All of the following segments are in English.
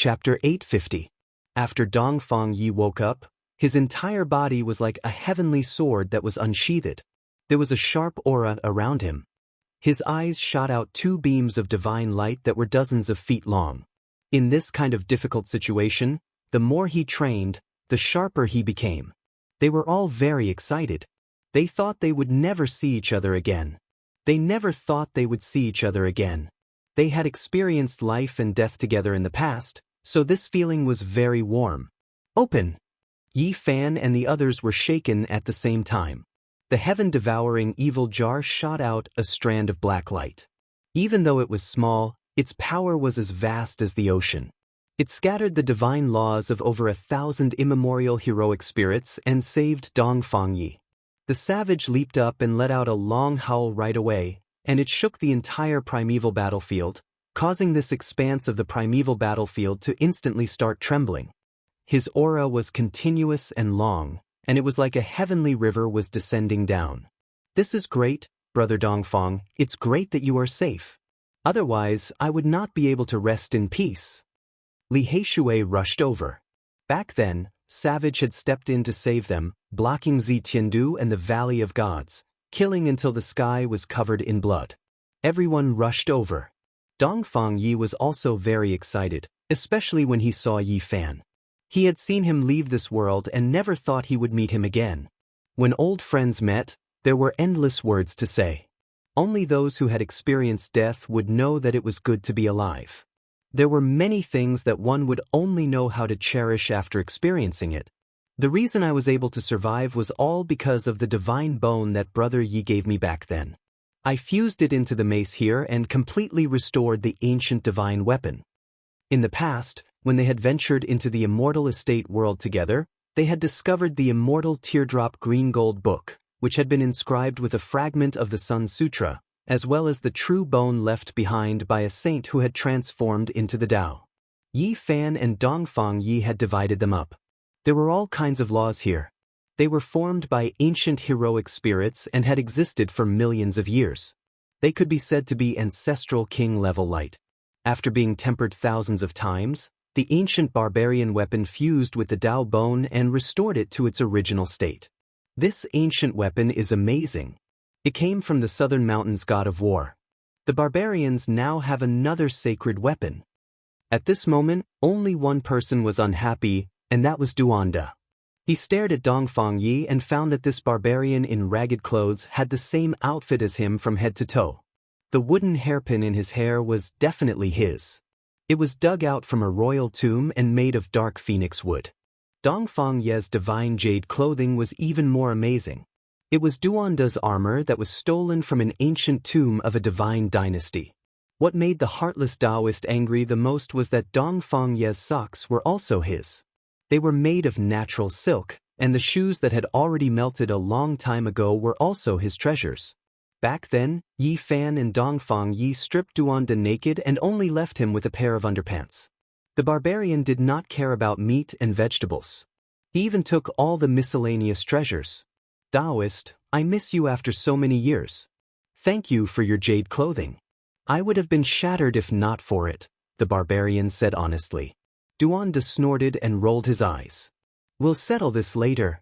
Chapter 850. After Dongfang Yi woke up, his entire body was like a heavenly sword that was unsheathed. There was a sharp aura around him. His eyes shot out two beams of divine light that were dozens of feet long. In this kind of difficult situation, the more he trained, the sharper he became. They were all very excited. They thought they would never see each other again. They never thought they would see each other again. They had experienced life and death together in the past, so this feeling was very warm. Open! Yi Fan and the others were shaken at the same time. The heaven-devouring evil jar shot out a strand of black light. Even though it was small, its power was as vast as the ocean. It scattered the divine laws of over 1,000 immemorial heroic spirits and saved Dongfang Yi. The savage leaped up and let out a long howl right away, and it shook the entire primeval battlefield, causing this expanse of the primeval battlefield to instantly start trembling. His aura was continuous and long, and it was like a heavenly river was descending down. This is great, Brother Dongfang, it's great that you are safe. Otherwise, I would not be able to rest in peace. Li Heishui rushed over. Back then, Savage had stepped in to save them, blocking Zitiandu and the Valley of Gods, killing until the sky was covered in blood. Everyone rushed over. Dongfang Yi was also very excited, especially when he saw Yi Fan. He had seen him leave this world and never thought he would meet him again. When old friends met, there were endless words to say. Only those who had experienced death would know that it was good to be alive. There were many things that one would only know how to cherish after experiencing it. The reason I was able to survive was all because of the divine bone that Brother Yi gave me back then. I fused it into the mace here and completely restored the ancient divine weapon. In the past, when they had ventured into the immortal estate world together, they had discovered the immortal teardrop green gold book, which had been inscribed with a fragment of the Sun Sutra, as well as the true bone left behind by a saint who had transformed into the Tao. Yi Fan and Dongfang Yi had divided them up. There were all kinds of laws here. They were formed by ancient heroic spirits and had existed for millions of years. They could be said to be ancestral king-level light. After being tempered thousands of times, the ancient barbarian weapon fused with the Tao bone and restored it to its original state. This ancient weapon is amazing. It came from the southern mountains god of war. The barbarians now have another sacred weapon. At this moment, only one person was unhappy, and that was Duanda. He stared at Dongfang Yi and found that this barbarian in ragged clothes had the same outfit as him from head to toe. The wooden hairpin in his hair was definitely his. It was dug out from a royal tomb and made of dark phoenix wood. Dongfang Yi's divine jade clothing was even more amazing. It was Duanda's armor that was stolen from an ancient tomb of a divine dynasty. What made the heartless Taoist angry the most was that Dongfang Yi's socks were also his. They were made of natural silk, and the shoes that had already melted a long time ago were also his treasures. Back then, Yi Fan and Dongfang Yi stripped Duanda naked and only left him with a pair of underpants. The barbarian did not care about meat and vegetables. He even took all the miscellaneous treasures. Taoist, I miss you after so many years. Thank you for your jade clothing. I would have been shattered if not for it, the barbarian said honestly. Duanda snorted and rolled his eyes. We'll settle this later.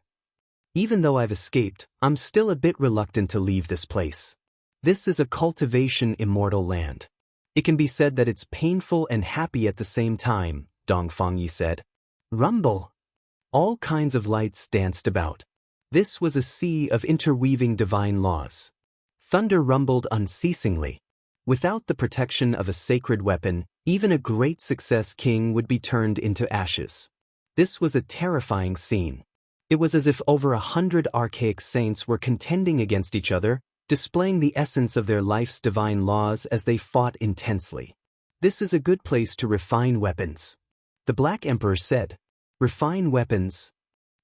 Even though I've escaped, I'm still a bit reluctant to leave this place. This is a cultivation immortal land. It can be said that it's painful and happy at the same time, Dongfang Yi said. Rumble. All kinds of lights danced about. This was a sea of interweaving divine laws. Thunder rumbled unceasingly. Without the protection of a sacred weapon, even a great success king would be turned into ashes. This was a terrifying scene. It was as if over 100 archaic saints were contending against each other, displaying the essence of their life's divine laws as they fought intensely. This is a good place to refine weapons. The Black Emperor said. Refine weapons.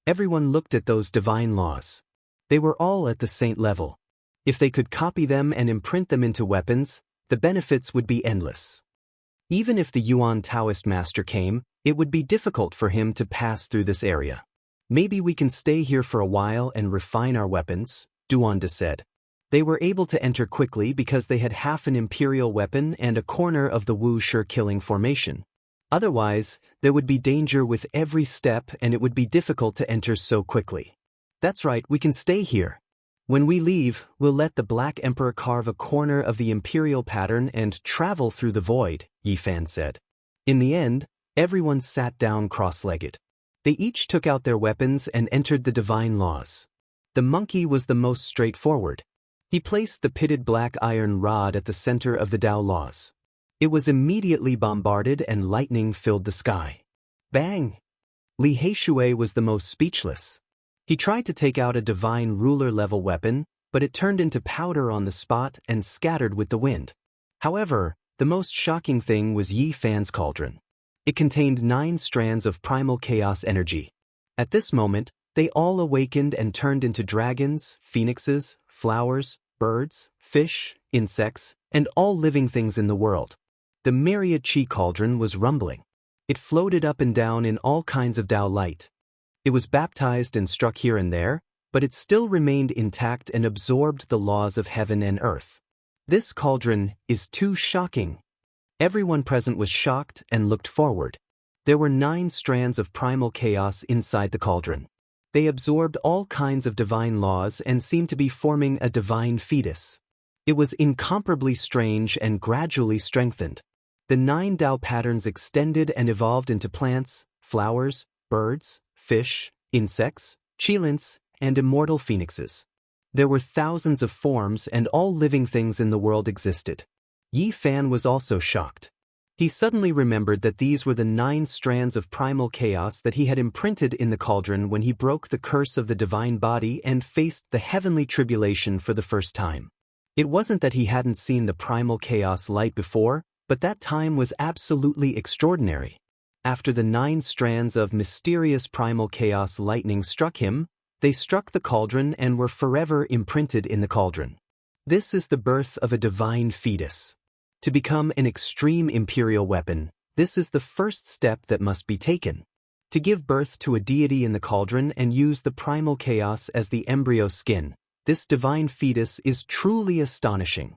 Everyone looked at those divine laws. They were all at the saint level. If they could copy them and imprint them into weapons, the benefits would be endless. Even if the Yuan Taoist master came, it would be difficult for him to pass through this area. Maybe we can stay here for a while and refine our weapons, Duanda said. They were able to enter quickly because they had half an imperial weapon and a corner of the Wuxia killing formation. Otherwise, there would be danger with every step and it would be difficult to enter so quickly. That's right, we can stay here. When we leave, we'll let the Black Emperor carve a corner of the imperial pattern and travel through the void, Yi Fan said. In the end, everyone sat down cross-legged. They each took out their weapons and entered the divine laws. The monkey was the most straightforward. He placed the pitted black iron rod at the center of the Tao laws. It was immediately bombarded and lightning filled the sky. Bang! Li Heishui was the most speechless. He tried to take out a divine ruler-level weapon, but it turned into powder on the spot and scattered with the wind. However, the most shocking thing was Yi Fan's cauldron. It contained 9 strands of primal chaos energy. At this moment, they all awakened and turned into dragons, phoenixes, flowers, birds, fish, insects, and all living things in the world. The myriad chi cauldron was rumbling. It floated up and down in all kinds of Tao light. It was baptized and struck here and there, but it still remained intact and absorbed the laws of heaven and earth. This cauldron is too shocking. Everyone present was shocked and looked forward. There were 9 strands of primal chaos inside the cauldron. They absorbed all kinds of divine laws and seemed to be forming a divine fetus. It was incomparably strange and gradually strengthened. The 9 Tao patterns extended and evolved into plants, flowers, birds, fish, insects, qilins, and immortal phoenixes. There were thousands of forms and all living things in the world existed. Yi Fan was also shocked. He suddenly remembered that these were the 9 strands of primal chaos that he had imprinted in the cauldron when he broke the curse of the divine body and faced the heavenly tribulation for the first time. It wasn't that he hadn't seen the primal chaos light before, but that time was absolutely extraordinary. After the 9 strands of mysterious primal chaos lightning struck him, they struck the cauldron and were forever imprinted in the cauldron. This is the birth of a divine fetus. To become an extreme imperial weapon, this is the first step that must be taken. To give birth to a deity in the cauldron and use the primal chaos as the embryo skin, this divine fetus is truly astonishing.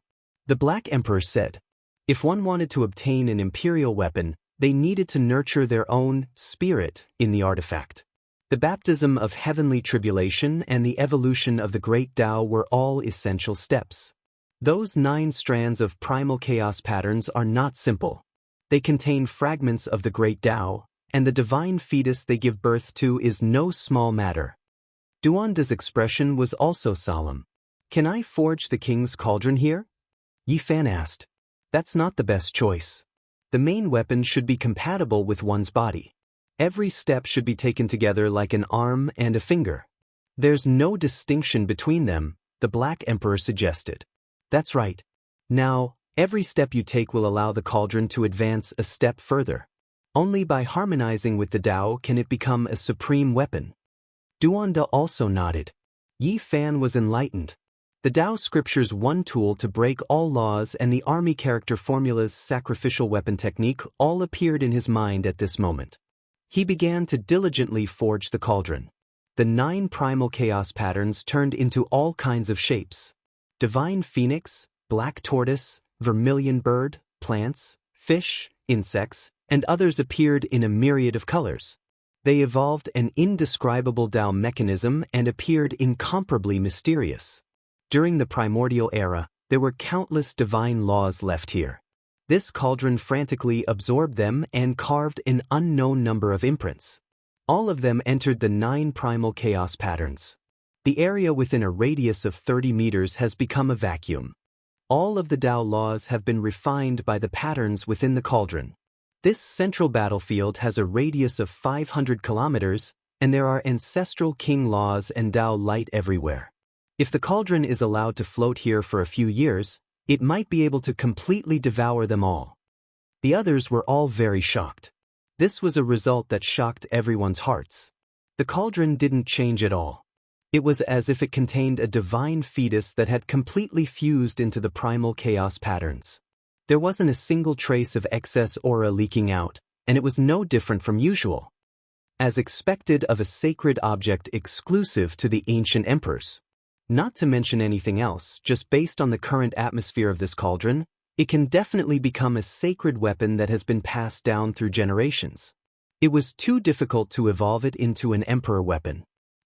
The Black Emperor said, if one wanted to obtain an imperial weapon, they needed to nurture their own spirit in the artifact. The baptism of heavenly tribulation and the evolution of the great Tao were all essential steps. Those 9 strands of primal chaos patterns are not simple. They contain fragments of the great Tao, and the divine fetus they give birth to is no small matter. Duanda's expression was also solemn. Can I forge the king's cauldron here? Yi Fan asked. That's not the best choice. The main weapon should be compatible with one's body. Every step should be taken together like an arm and a finger. There's no distinction between them, the Black Emperor suggested. That's right. Now, every step you take will allow the cauldron to advance a step further. Only by harmonizing with the Tao can it become a supreme weapon. Duanda also nodded. Yi Fan was enlightened. The Tao scripture's one tool to break all laws and the army character formula's sacrificial weapon technique all appeared in his mind at this moment. He began to diligently forge the cauldron. The 9 primal chaos patterns turned into all kinds of shapes. Divine phoenix, black tortoise, vermilion bird, plants, fish, insects, and others appeared in a myriad of colors. They evolved an indescribable Tao mechanism and appeared incomparably mysterious. During the primordial era, there were countless divine laws left here. This cauldron frantically absorbed them and carved an unknown number of imprints. All of them entered the 9 primal chaos patterns. The area within a radius of 30 meters has become a vacuum. All of the Tao laws have been refined by the patterns within the cauldron. This central battlefield has a radius of 500 kilometers, and there are ancestral king laws and Tao light everywhere. If the cauldron is allowed to float here for a few years, it might be able to completely devour them all. The others were all very shocked. This was a result that shocked everyone's hearts. The cauldron didn't change at all. It was as if it contained a divine fetus that had completely fused into the primal chaos patterns. There wasn't a single trace of excess aura leaking out, and it was no different from usual. As expected of a sacred object exclusive to the ancient emperors. Not to mention anything else, just based on the current atmosphere of this cauldron, It can definitely become a sacred weapon that has been passed down through generations. It was too difficult to evolve it into an emperor weapon.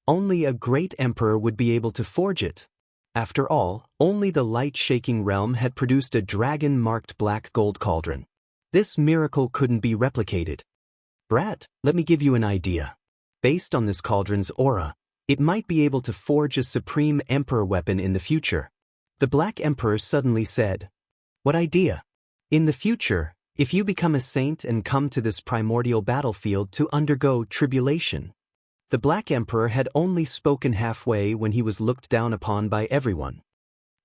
Only a great emperor would be able to forge it. After all, only the light-shaking realm had produced a dragon-marked black gold cauldron. This miracle couldn't be replicated. Brat, let me give you an idea. Based on this cauldron's aura, it might be able to forge a supreme emperor weapon in the future. The Black Emperor suddenly said, "What idea?" In the future, if you become a saint and come to this primordial battlefield to undergo tribulation. The Black Emperor had only spoken halfway when he was looked down upon by everyone.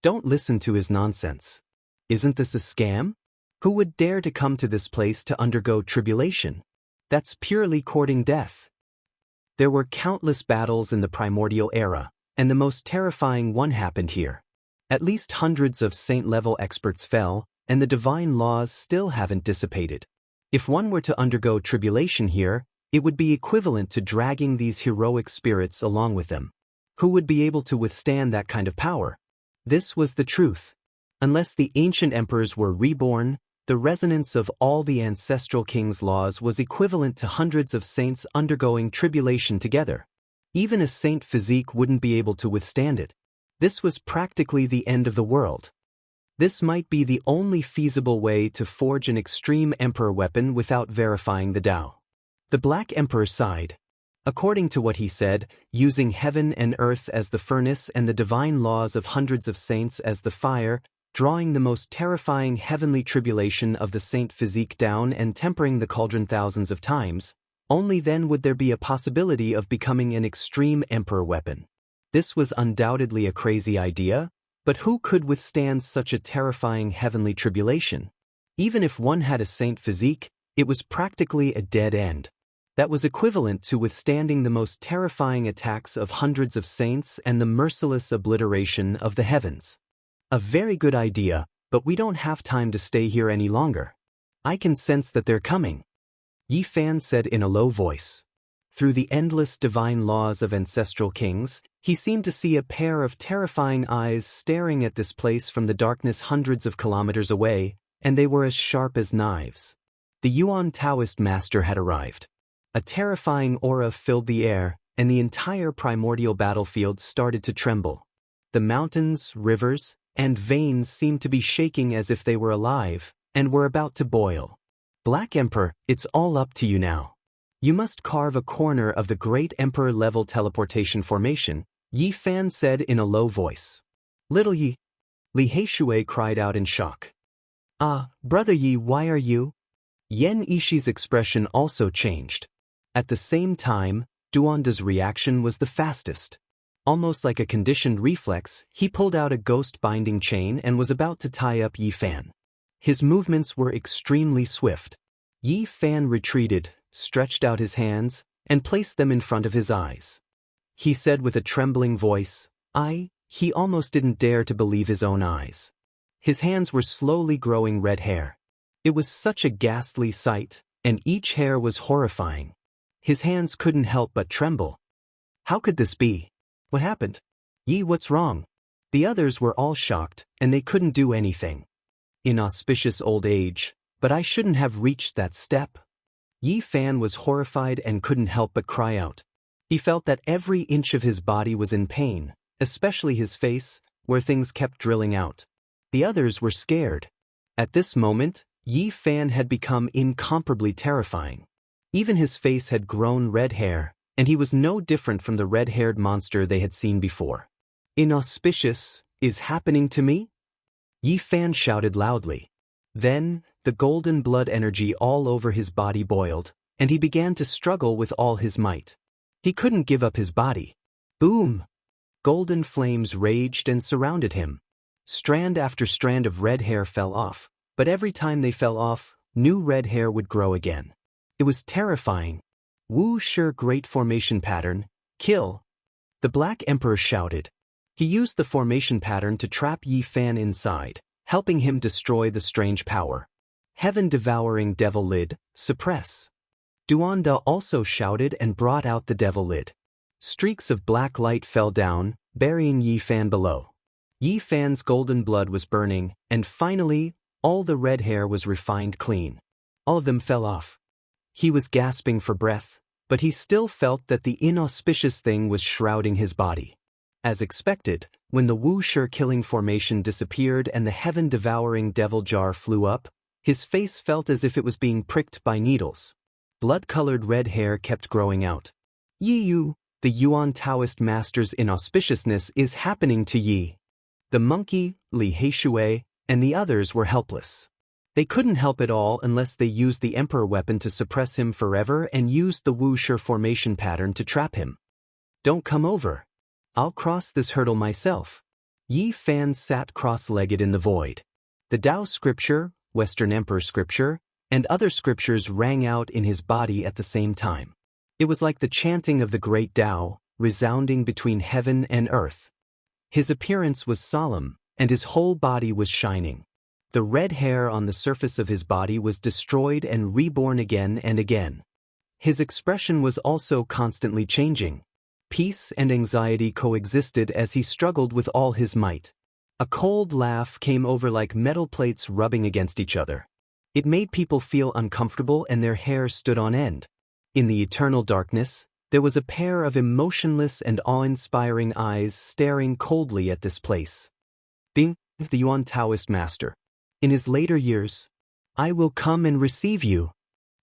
Don't listen to his nonsense. Isn't this a scam? Who would dare to come to this place to undergo tribulation? That's purely courting death. There were countless battles in the primordial era, and the most terrifying one happened here. At least hundreds of saint-level experts fell, and the divine laws still haven't dissipated. If one were to undergo tribulation here, it would be equivalent to dragging these heroic spirits along with them. Who would be able to withstand that kind of power? This was the truth. Unless the ancient emperors were reborn, the resonance of all the ancestral kings' laws was equivalent to hundreds of saints undergoing tribulation together. Even a saint physique wouldn't be able to withstand it. This was practically the end of the world. This might be the only feasible way to forge an extreme emperor weapon without verifying the Tao. The Black Emperor sighed. According to what he said, using heaven and earth as the furnace and the divine laws of hundreds of saints as the fire, drawing the most terrifying heavenly tribulation of the saint physique down and tempering the cauldron thousands of times, only then would there be a possibility of becoming an extreme emperor weapon. This was undoubtedly a crazy idea, but who could withstand such a terrifying heavenly tribulation? Even if one had a saint physique, it was practically a dead end. That was equivalent to withstanding the most terrifying attacks of hundreds of saints and the merciless obliteration of the heavens. A very good idea, but we don't have time to stay here any longer. I can sense that they're coming. Yi Fan said in a low voice. Through the endless divine laws of ancestral kings, he seemed to see a pair of terrifying eyes staring at this place from the darkness hundreds of kilometers away, and they were as sharp as knives. The Yuan Taoist master had arrived. A terrifying aura filled the air, and the entire primordial battlefield started to tremble. The mountains, rivers, and veins seemed to be shaking as if they were alive, and were about to boil. Black Emperor, it's all up to you now. You must carve a corner of the Great Emperor-level teleportation formation, Yi Fan said in a low voice. Little Yi. Li Heishui cried out in shock. Ah, Brother Yi, why are you? Yen Ishi's expression also changed. At the same time, Duanda's reaction was the fastest. Almost like a conditioned reflex, he pulled out a ghost-binding chain and was about to tie up Yi Fan. His movements were extremely swift. Yi Fan retreated, stretched out his hands, and placed them in front of his eyes. He said with a trembling voice, he almost didn't dare to believe his own eyes. His hands were slowly growing red hair. It was such a ghastly sight, and each hair was horrifying. His hands couldn't help but tremble. How could this be? What happened? Yi, what's wrong? The others were all shocked, and they couldn't do anything. Inauspicious old age, but I shouldn't have reached that step. Yi Fan was horrified and couldn't help but cry out. He felt that every inch of his body was in pain, especially his face, where things kept drilling out. The others were scared. At this moment, Yi Fan had become incomparably terrifying. Even his face had grown red hair, and he was no different from the red-haired monster they had seen before. Inauspicious is happening to me? Yi Fan shouted loudly. Then, the golden blood energy all over his body boiled, and he began to struggle with all his might. He couldn't give up his body. Boom! Golden flames raged and surrounded him. Strand after strand of red hair fell off, but every time they fell off, new red hair would grow again. It was terrifying. Wu Shi Great Formation Pattern, kill! The Black Emperor shouted. He used the formation pattern to trap Yi Fan inside, helping him destroy the strange power. Heaven-devouring devil lid, suppress. Duanda also shouted and brought out the devil lid. Streaks of black light fell down, burying Yi Fan below. Yi Fan's golden blood was burning, and finally, All the red hair was refined clean. All of them fell off. He was gasping for breath, but he still felt that the inauspicious thing was shrouding his body. As expected, when the Wuxia killing formation disappeared and the heaven-devouring devil jar flew up, his face felt as if it was being pricked by needles. Blood-colored red hair kept growing out. Yi Yu, the Yuan Taoist master's inauspiciousness is happening to Yi. The monkey, Li Heishui, and the others were helpless. They couldn't help at all unless they used the emperor weapon to suppress him forever and used the Wuxia formation pattern to trap him. Don't come over. I'll cross this hurdle myself. Yi Fan sat cross-legged in the void. The Tao scripture, Western Emperor scripture, and other scriptures rang out in his body at the same time. It was like the chanting of the great Tao, resounding between heaven and earth. His appearance was solemn, and his whole body was shining. The red hair on the surface of his body was destroyed and reborn again and again. His expression was also constantly changing. Peace and anxiety coexisted as he struggled with all his might. A cold laugh came over like metal plates rubbing against each other. It made people feel uncomfortable and their hair stood on end. In the eternal darkness, there was a pair of emotionless and awe-inspiring eyes staring coldly at this place. Being the Yuan Taoist master. In his later years, I will come and receive you.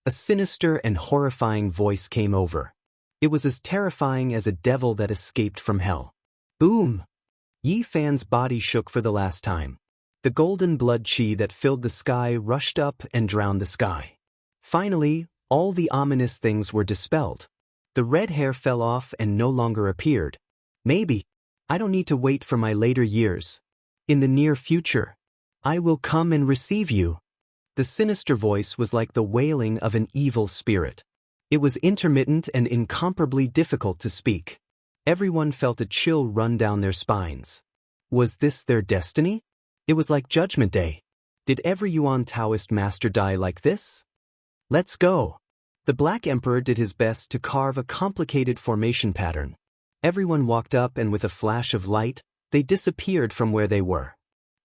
A sinister and horrifying voice came over. It was as terrifying as a devil that escaped from hell. Boom! Yi Fan's body shook for the last time. The golden blood qi that filled the sky rushed up and drowned the sky. Finally, all the ominous things were dispelled. The red hair fell off and no longer appeared. Maybe. I don't need to wait for my later years. In the near future, I will come and receive you. The sinister voice was like the wailing of an evil spirit. It was intermittent and incomparably difficult to speak. Everyone felt a chill run down their spines. Was this their destiny? It was like Judgment Day. Did every Yuan Taoist master die like this? Let's go. The Black Emperor did his best to carve a complicated formation pattern. Everyone walked up and with a flash of light, they disappeared from where they were.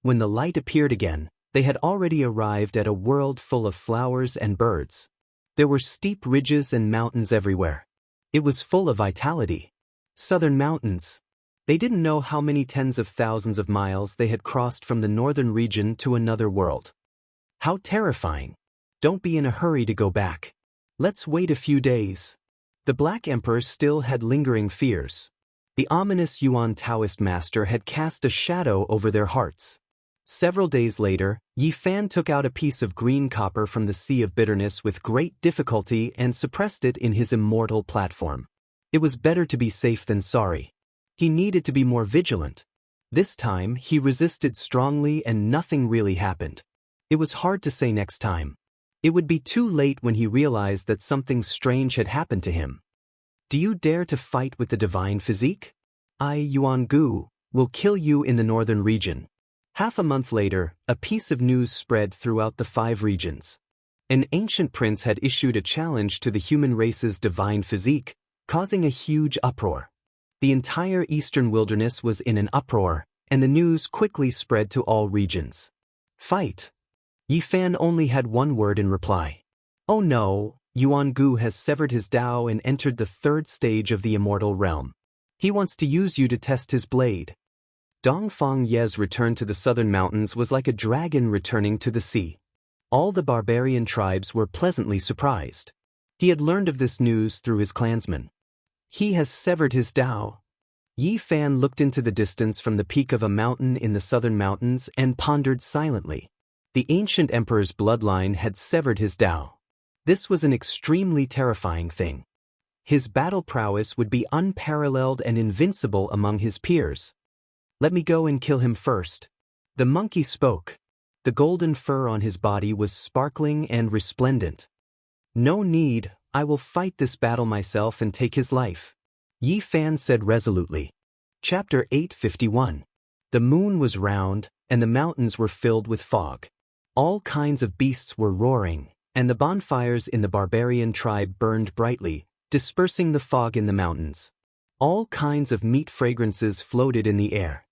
When the light appeared again, they had already arrived at a world full of flowers and birds. There were steep ridges and mountains everywhere. It was full of vitality. Southern mountains. They didn't know how many tens of thousands of miles they had crossed from the northern region to another world. How terrifying. Don't be in a hurry to go back. Let's wait a few days. The Black Emperor still had lingering fears. The ominous Yuan Taoist master had cast a shadow over their hearts. Several days later, Yi Fan took out a piece of green copper from the Sea of Bitterness with great difficulty and suppressed it in his immortal platform. It was better to be safe than sorry. He needed to be more vigilant. This time, he resisted strongly and nothing really happened. It was hard to say next time. It would be too late when he realized that something strange had happened to him. Do you dare to fight with the divine physique? I, Yuan Gu, will kill you in the northern region. Half a month later, a piece of news spread throughout the 5 regions. An ancient prince had issued a challenge to the human race's divine physique, causing a huge uproar. The entire eastern wilderness was in an uproar, and the news quickly spread to all regions. Fight. Yi Fan only had one word in reply. Oh no, Yuan Gu has severed his Tao and entered the 3rd stage of the immortal realm. He wants to use you to test his blade. Dongfang Ye's return to the southern mountains was like a dragon returning to the sea. All the barbarian tribes were pleasantly surprised. He had learned of this news through his clansmen. He has severed his Tao. Yi Fan looked into the distance from the peak of a mountain in the southern mountains and pondered silently. The ancient emperor's bloodline had severed his Tao. This was an extremely terrifying thing. His battle prowess would be unparalleled and invincible among his peers. Let me go and kill him first. The monkey spoke. The golden fur on his body was sparkling and resplendent. No need, I will fight this battle myself and take his life. Yi Fan said resolutely. Chapter 851. The moon was round, and the mountains were filled with fog. All kinds of beasts were roaring, and the bonfires in the barbarian tribe burned brightly, dispersing the fog in the mountains. All kinds of meat fragrances floated in the air.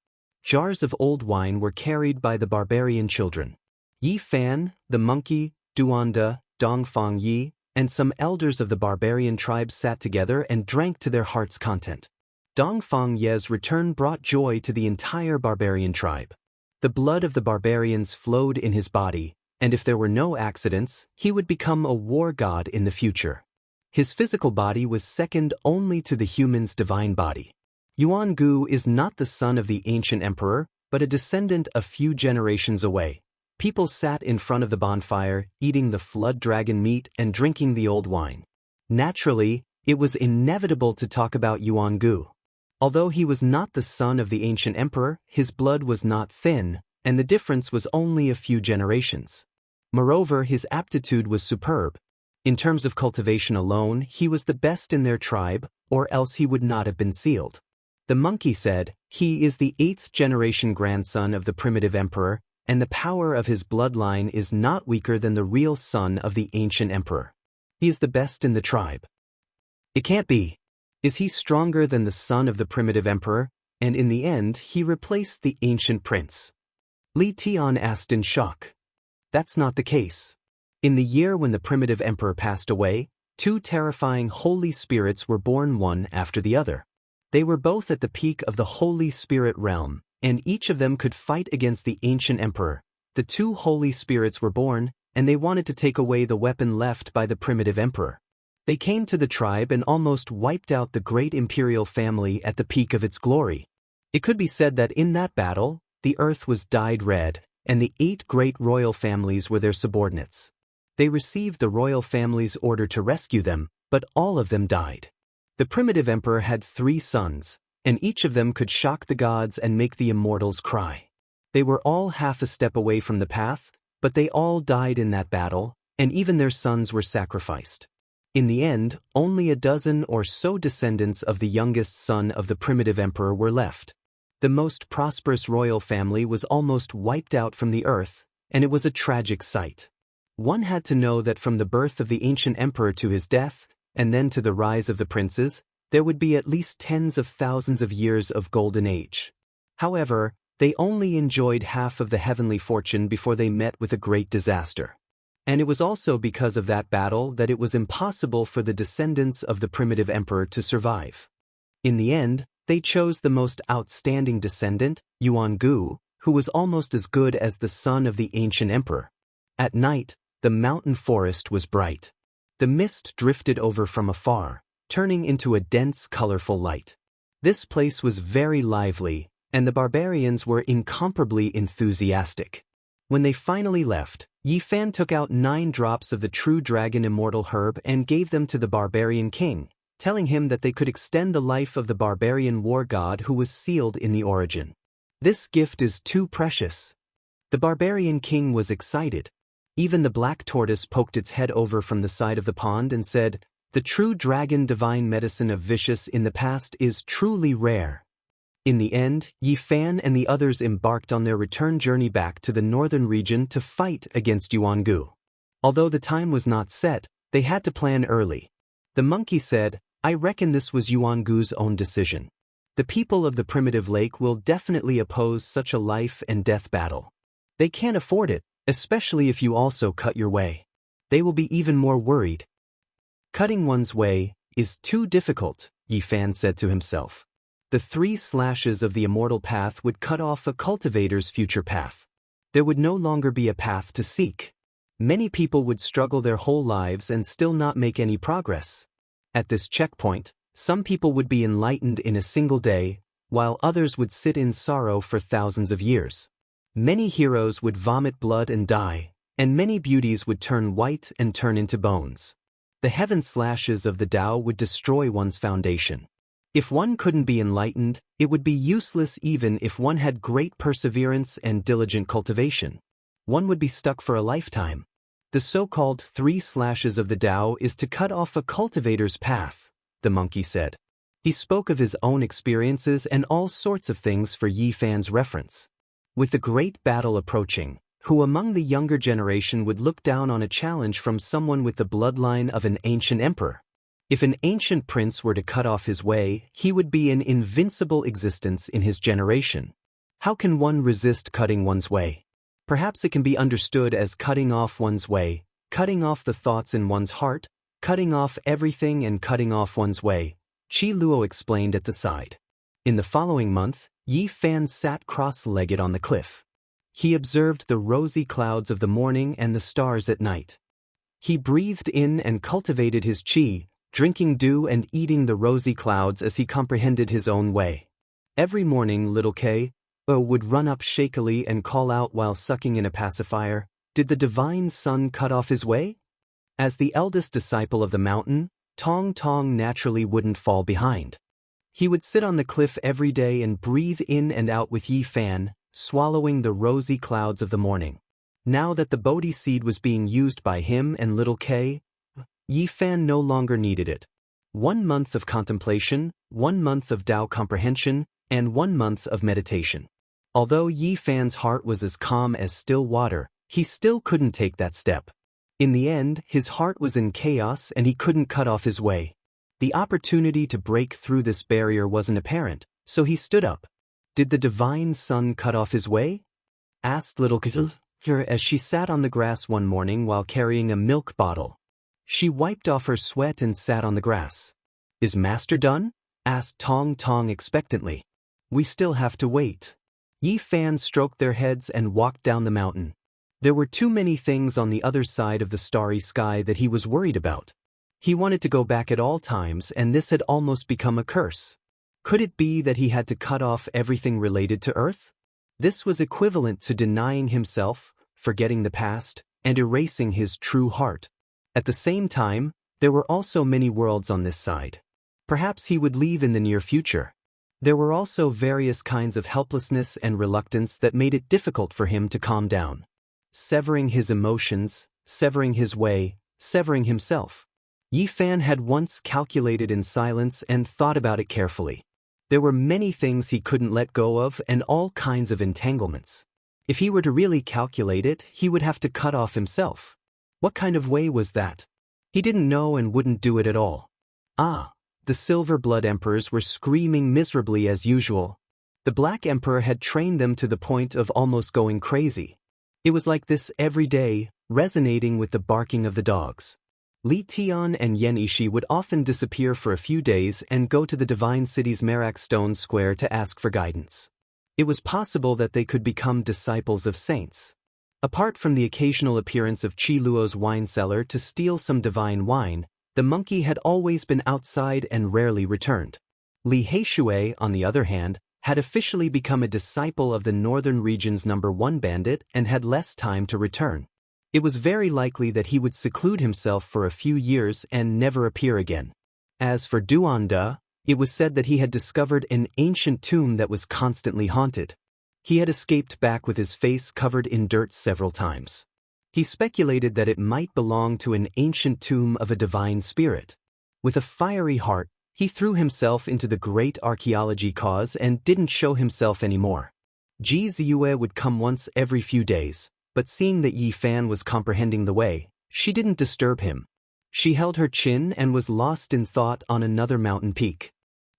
Jars of old wine were carried by the barbarian children. Yi Fan, the monkey, Duanda, Dongfang Yi, and some elders of the barbarian tribe sat together and drank to their heart's content. Dongfang Ye's return brought joy to the entire barbarian tribe. The blood of the barbarians flowed in his body, and if there were no accidents, he would become a war god in the future. His physical body was second only to the human's divine body. Yuan Gu is not the son of the ancient emperor, but a descendant a few generations away. People sat in front of the bonfire, eating the flood dragon meat and drinking the old wine. Naturally, it was inevitable to talk about Yuan Gu. Although he was not the son of the ancient emperor, his blood was not thin, and the difference was only a few generations. Moreover, his aptitude was superb. In terms of cultivation alone, he was the best in their tribe, or else he would not have been sealed. The monkey said, "He is the 8th-generation grandson of the primitive emperor, and the power of his bloodline is not weaker than the real son of the ancient emperor. He is the best in the tribe." It can't be. Is he stronger than the son of the primitive emperor? And in the end, he replaced the ancient prince. Li Tian asked in shock. That's not the case. In the year when the primitive emperor passed away, 2 terrifying holy spirits were born one after the other. They were both at the peak of the Holy Spirit realm, and each of them could fight against the ancient emperor. The 2 holy spirits were born, and they wanted to take away the weapon left by the primitive emperor. They came to the tribe and almost wiped out the great imperial family at the peak of its glory. It could be said that in that battle, the earth was dyed red, and the 8 great royal families were their subordinates. They received the royal family's order to rescue them, but all of them died. The primitive emperor had 3 sons, and each of them could shock the gods and make the immortals cry. They were all half a step away from the path, but they all died in that battle, and even their sons were sacrificed. In the end, only a dozen or so descendants of the youngest son of the primitive emperor were left. The most prosperous royal family was almost wiped out from the earth, and it was a tragic sight. One had to know that from the birth of the ancient emperor to his death, and then to the rise of the princes, there would be at least tens of thousands of years of golden age. However, they only enjoyed half of the heavenly fortune before they met with a great disaster. And it was also because of that battle that it was impossible for the descendants of the primitive emperor to survive. In the end, they chose the most outstanding descendant, Yuan Gu, who was almost as good as the son of the ancient emperor. At night, the mountain forest was bright. The mist drifted over from afar, turning into a dense, colorful light. This place was very lively, and the barbarians were incomparably enthusiastic. When they finally left, Yi Fan took out 9 drops of the true dragon immortal herb and gave them to the barbarian king, telling him that they could extend the life of the barbarian war god who was sealed in the origin. This gift is too precious. The barbarian king was excited. Even the black tortoise poked its head over from the side of the pond and said, "The true dragon divine medicine of vicious in the past is truly rare." In the end, Yi Fan and the others embarked on their return journey back to the northern region to fight against Yuan Gu. Although the time was not set, they had to plan early. The monkey said, "I reckon this was Yuan Gu's own decision. The people of the primitive lake will definitely oppose such a life and death battle. They can't afford it, especially if you also cut your way. They will be even more worried." Cutting one's way is too difficult, Yi Fan said to himself. The 3 slashes of the immortal path would cut off a cultivator's future path. There would no longer be a path to seek. Many people would struggle their whole lives and still not make any progress. At this checkpoint, some people would be enlightened in a single day, while others would sit in sorrow for thousands of years. Many heroes would vomit blood and die, and many beauties would turn white and turn into bones. The heaven slashes of the Tao would destroy one's foundation. If one couldn't be enlightened, it would be useless even if one had great perseverance and diligent cultivation. One would be stuck for a lifetime. The so-called 3 slashes of the Tao is to cut off a cultivator's path, the monkey said. He spoke of his own experiences and all sorts of things for Yi Fan's reference. With the great battle approaching, who among the younger generation would look down on a challenge from someone with the bloodline of an ancient emperor? If an ancient prince were to cut off his way, he would be an invincible existence in his generation. How can one resist cutting one's way? Perhaps it can be understood as cutting off one's way, cutting off the thoughts in one's heart, cutting off everything and cutting off one's way, Qi Luo explained at the side. In the following month, Yi Fan sat cross-legged on the cliff. He observed the rosy clouds of the morning and the stars at night. He breathed in and cultivated his qi, drinking dew and eating the rosy clouds as he comprehended his own way. Every morning little K would run up shakily and call out while sucking in a pacifier, "Did the divine sun cut off his way?" As the eldest disciple of the mountain, Tong Tong naturally wouldn't fall behind. He would sit on the cliff every day and breathe in and out with Yi Fan, swallowing the rosy clouds of the morning. Now that the Bodhi seed was being used by him and little K, Yi Fan no longer needed it. 1 month of contemplation, 1 month of Tao comprehension, and 1 month of meditation. Although Yi Fan's heart was as calm as still water, he still couldn't take that step. In the end, his heart was in chaos and he couldn't cut off his way. The opportunity to break through this barrier wasn't apparent, so he stood up. "Did the divine sun cut off his way?" asked little K as she sat on the grass one morning while carrying a milk bottle. She wiped off her sweat and sat on the grass. "Is Master done?" asked Tong Tong expectantly. "We still have to wait." Yi Fan stroked their heads and walked down the mountain. There were too many things on the other side of the starry sky that he was worried about. He wanted to go back at all times, and this had almost become a curse. Could it be that he had to cut off everything related to Earth? This was equivalent to denying himself, forgetting the past, and erasing his true heart. At the same time, there were also many worlds on this side. Perhaps he would leave in the near future. There were also various kinds of helplessness and reluctance that made it difficult for him to calm down. Severing his emotions, severing his way, severing himself. Yi Fan had once calculated in silence and thought about it carefully. There were many things he couldn't let go of and all kinds of entanglements. If he were to really calculate it, he would have to cut off himself. What kind of way was that? He didn't know and wouldn't do it at all. The Silver Blood Emperors were screaming miserably as usual. The Black Emperor had trained them to the point of almost going crazy. It was like this every day, resonating with the barking of the dogs. Li Tian and Yen Ishi would often disappear for a few days and go to the Divine City's Merak Stone Square to ask for guidance. It was possible that they could become disciples of saints. Apart from the occasional appearance of Qi Luo's wine cellar to steal some divine wine, the monkey had always been outside and rarely returned. Li Heishui, on the other hand, had officially become a disciple of the northern region's #1 bandit and had less time to return. It was very likely that he would seclude himself for a few years and never appear again. As for Duanda, it was said that he had discovered an ancient tomb that was constantly haunted. He had escaped back with his face covered in dirt several times. He speculated that it might belong to an ancient tomb of a divine spirit. With a fiery heart, he threw himself into the great archaeology cause and didn't show himself anymore. Ji Ziyue would come once every few days, but seeing that Yi Fan was comprehending the way, she didn't disturb him. She held her chin and was lost in thought on another mountain peak.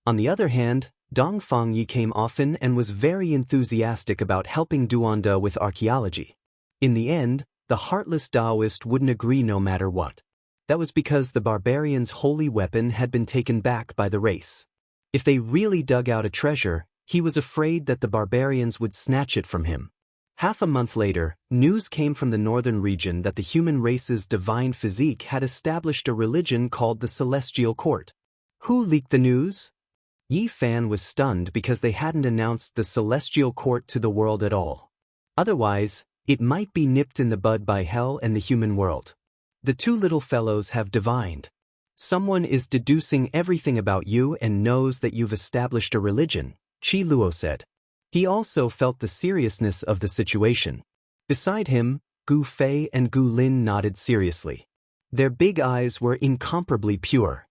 On the other hand, Dong Fangyi came often and was very enthusiastic about helping Duanda with archaeology. In the end, the heartless Taoist wouldn't agree no matter what. That was because the barbarians' holy weapon had been taken back by the race. If they really dug out a treasure, he was afraid that the barbarians would snatch it from him. Half a month later, news came from the northern region that the human race's divine physique had established a religion called the Celestial Court. Who leaked the news? Yi Fan was stunned because they hadn't announced the Celestial Court to the world at all. Otherwise, it might be nipped in the bud by hell and the human world. The two little fellows have divined. Someone is deducing everything about you and knows that you've established a religion, Qi Luo said. He also felt the seriousness of the situation. Beside him, Gu Fei and Gu Lin nodded seriously. Their big eyes were incomparably pure.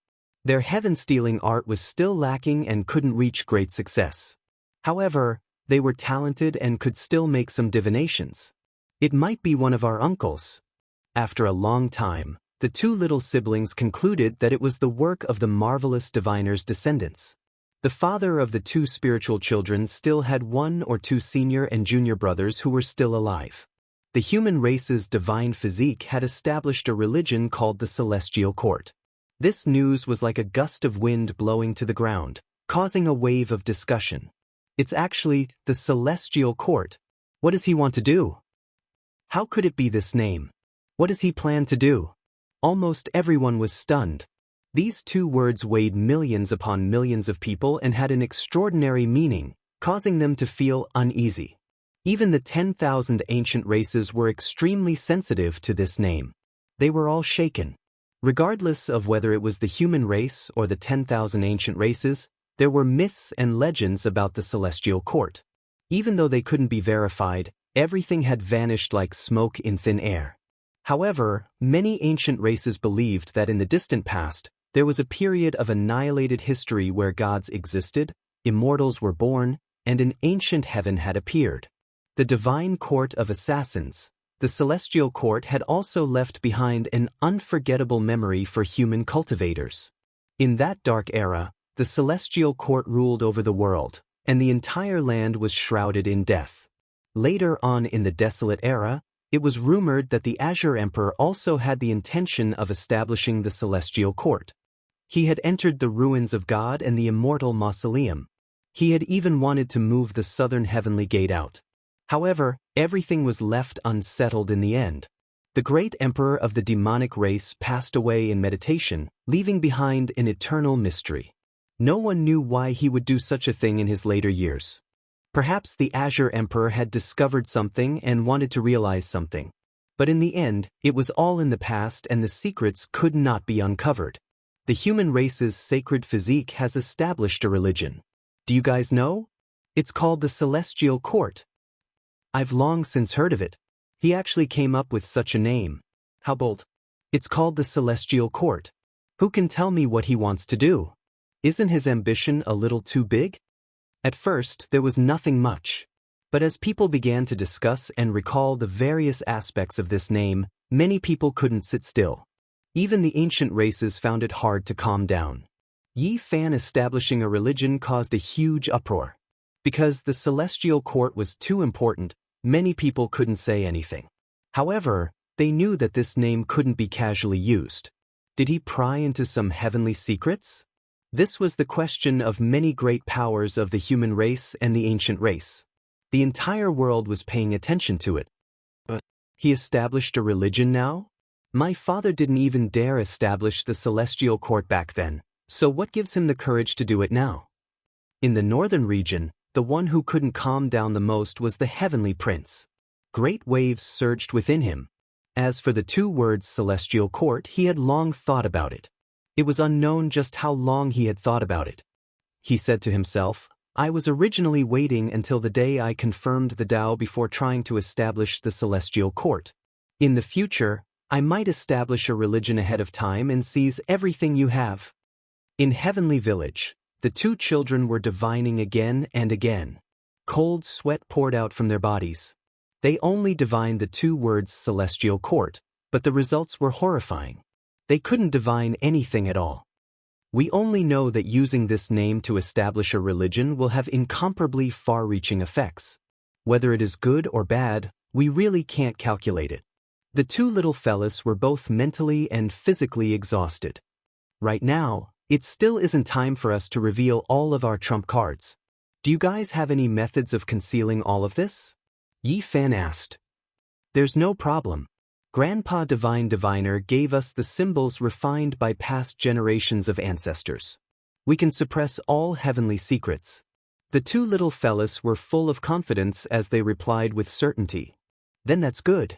Their heaven-stealing art was still lacking and couldn't reach great success. However, they were talented and could still make some divinations. It might be one of our uncles. After a long time, the two little siblings concluded that it was the work of the marvelous diviner's descendants. The father of the two spiritual children still had 1 or 2 senior and junior brothers who were still alive. The human race's divine physique had established a religion called the Celestial Court. This news was like a gust of wind blowing to the ground, causing a wave of discussion. It's actually the Celestial Court. What does he want to do? How could it be this name? What does he plan to do? Almost everyone was stunned. These two words weighed millions upon millions of people and had an extraordinary meaning, causing them to feel uneasy. Even the 10,000 ancient races were extremely sensitive to this name. They were all shaken. Regardless of whether it was the human race or the 10,000 ancient races, there were myths and legends about the Celestial Court. Even though they couldn't be verified, everything had vanished like smoke in thin air. However, many ancient races believed that in the distant past, there was a period of annihilated history where gods existed, immortals were born, and an ancient heaven had appeared. The divine court of assassins, the Celestial Court, had also left behind an unforgettable memory for human cultivators. In that dark era, the Celestial Court ruled over the world, and the entire land was shrouded in death. Later on in the Desolate Era, it was rumored that the Azure Emperor also had the intention of establishing the Celestial Court. He had entered the ruins of God and the immortal mausoleum. He had even wanted to move the southern heavenly gate out. However, everything was left unsettled in the end. The great emperor of the demonic race passed away in meditation, leaving behind an eternal mystery. No one knew why he would do such a thing in his later years. Perhaps the Azure Emperor had discovered something and wanted to realize something. But in the end, it was all in the past and the secrets could not be uncovered. The human race's sacred physique has established a religion. Do you guys know? It's called the Celestial Court. I've long since heard of it. He actually came up with such a name. How bold. It's called the Celestial Court. Who can tell me what he wants to do? Isn't his ambition a little too big? At first, there was nothing much. But as people began to discuss and recall the various aspects of this name, many people couldn't sit still. Even the ancient races found it hard to calm down. Yi Fan establishing a religion caused a huge uproar. Because the Celestial Court was too important, many people couldn't say anything. However, they knew that this name couldn't be casually used. Did he pry into some heavenly secrets? This was the question of many great powers of the human race and the ancient race. The entire world was paying attention to it. But he established a religion now? My father didn't even dare establish the Celestial Court back then, so what gives him the courage to do it now? In the northern region, the one who couldn't calm down the most was the Heavenly Prince. Great waves surged within him. As for the two words Celestial Court, he had long thought about it. It was unknown just how long he had thought about it. He said to himself, I was originally waiting until the day I confirmed the Tao before trying to establish the Celestial Court. In the future, I might establish a religion ahead of time and seize everything you have. In Heavenly Village, the two children were divining again and again. Cold sweat poured out from their bodies. They only divined the two words Celestial Court, but the results were horrifying. They couldn't divine anything at all. We only know that using this name to establish a religion will have incomparably far-reaching effects. Whether it is good or bad, we really can't calculate it. The two little fellas were both mentally and physically exhausted. Right now, it still isn't time for us to reveal all of our trump cards. Do you guys have any methods of concealing all of this? Yi Fan asked. There's no problem. Grandpa Divine Diviner gave us the symbols refined by past generations of ancestors. We can suppress all heavenly secrets. The two little fellas were full of confidence as they replied with certainty. Then that's good.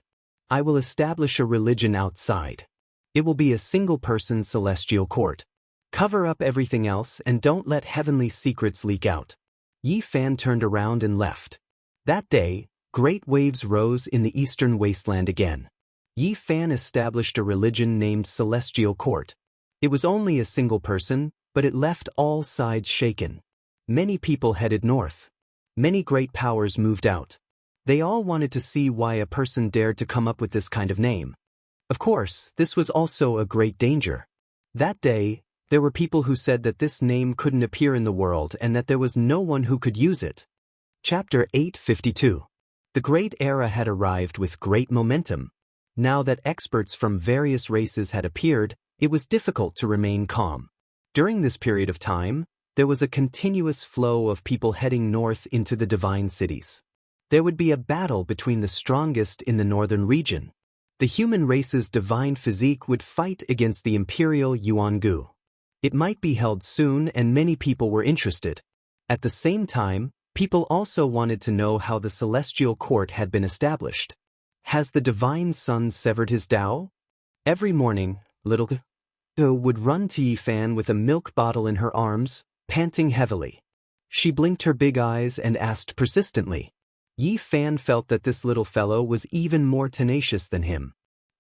I will establish a religion outside. It will be a single-person Celestial Court. Cover up everything else and don't let heavenly secrets leak out. Yi Fan turned around and left. That day, great waves rose in the eastern wasteland again. Yi Fan established a religion named Celestial Court. It was only a single person, but it left all sides shaken. Many people headed north. Many great powers moved out. They all wanted to see why a person dared to come up with this kind of name. Of course, this was also a great danger. That day, there were people who said that this name couldn't appear in the world and that there was no one who could use it. Chapter 852. The Great Era had arrived with great momentum. Now that experts from various races had appeared, it was difficult to remain calm. During this period of time, there was a continuous flow of people heading north into the divine cities. There would be a battle between the strongest in the northern region. The human race's divine physique would fight against the imperial Yuangu. It might be held soon, and many people were interested. At the same time, people also wanted to know how the celestial court had been established. Has the divine sun severed his Tao? Every morning, little Go would run to Yifan with a milk bottle in her arms, panting heavily. She blinked her big eyes and asked persistently. Yifan felt that this little fellow was even more tenacious than him.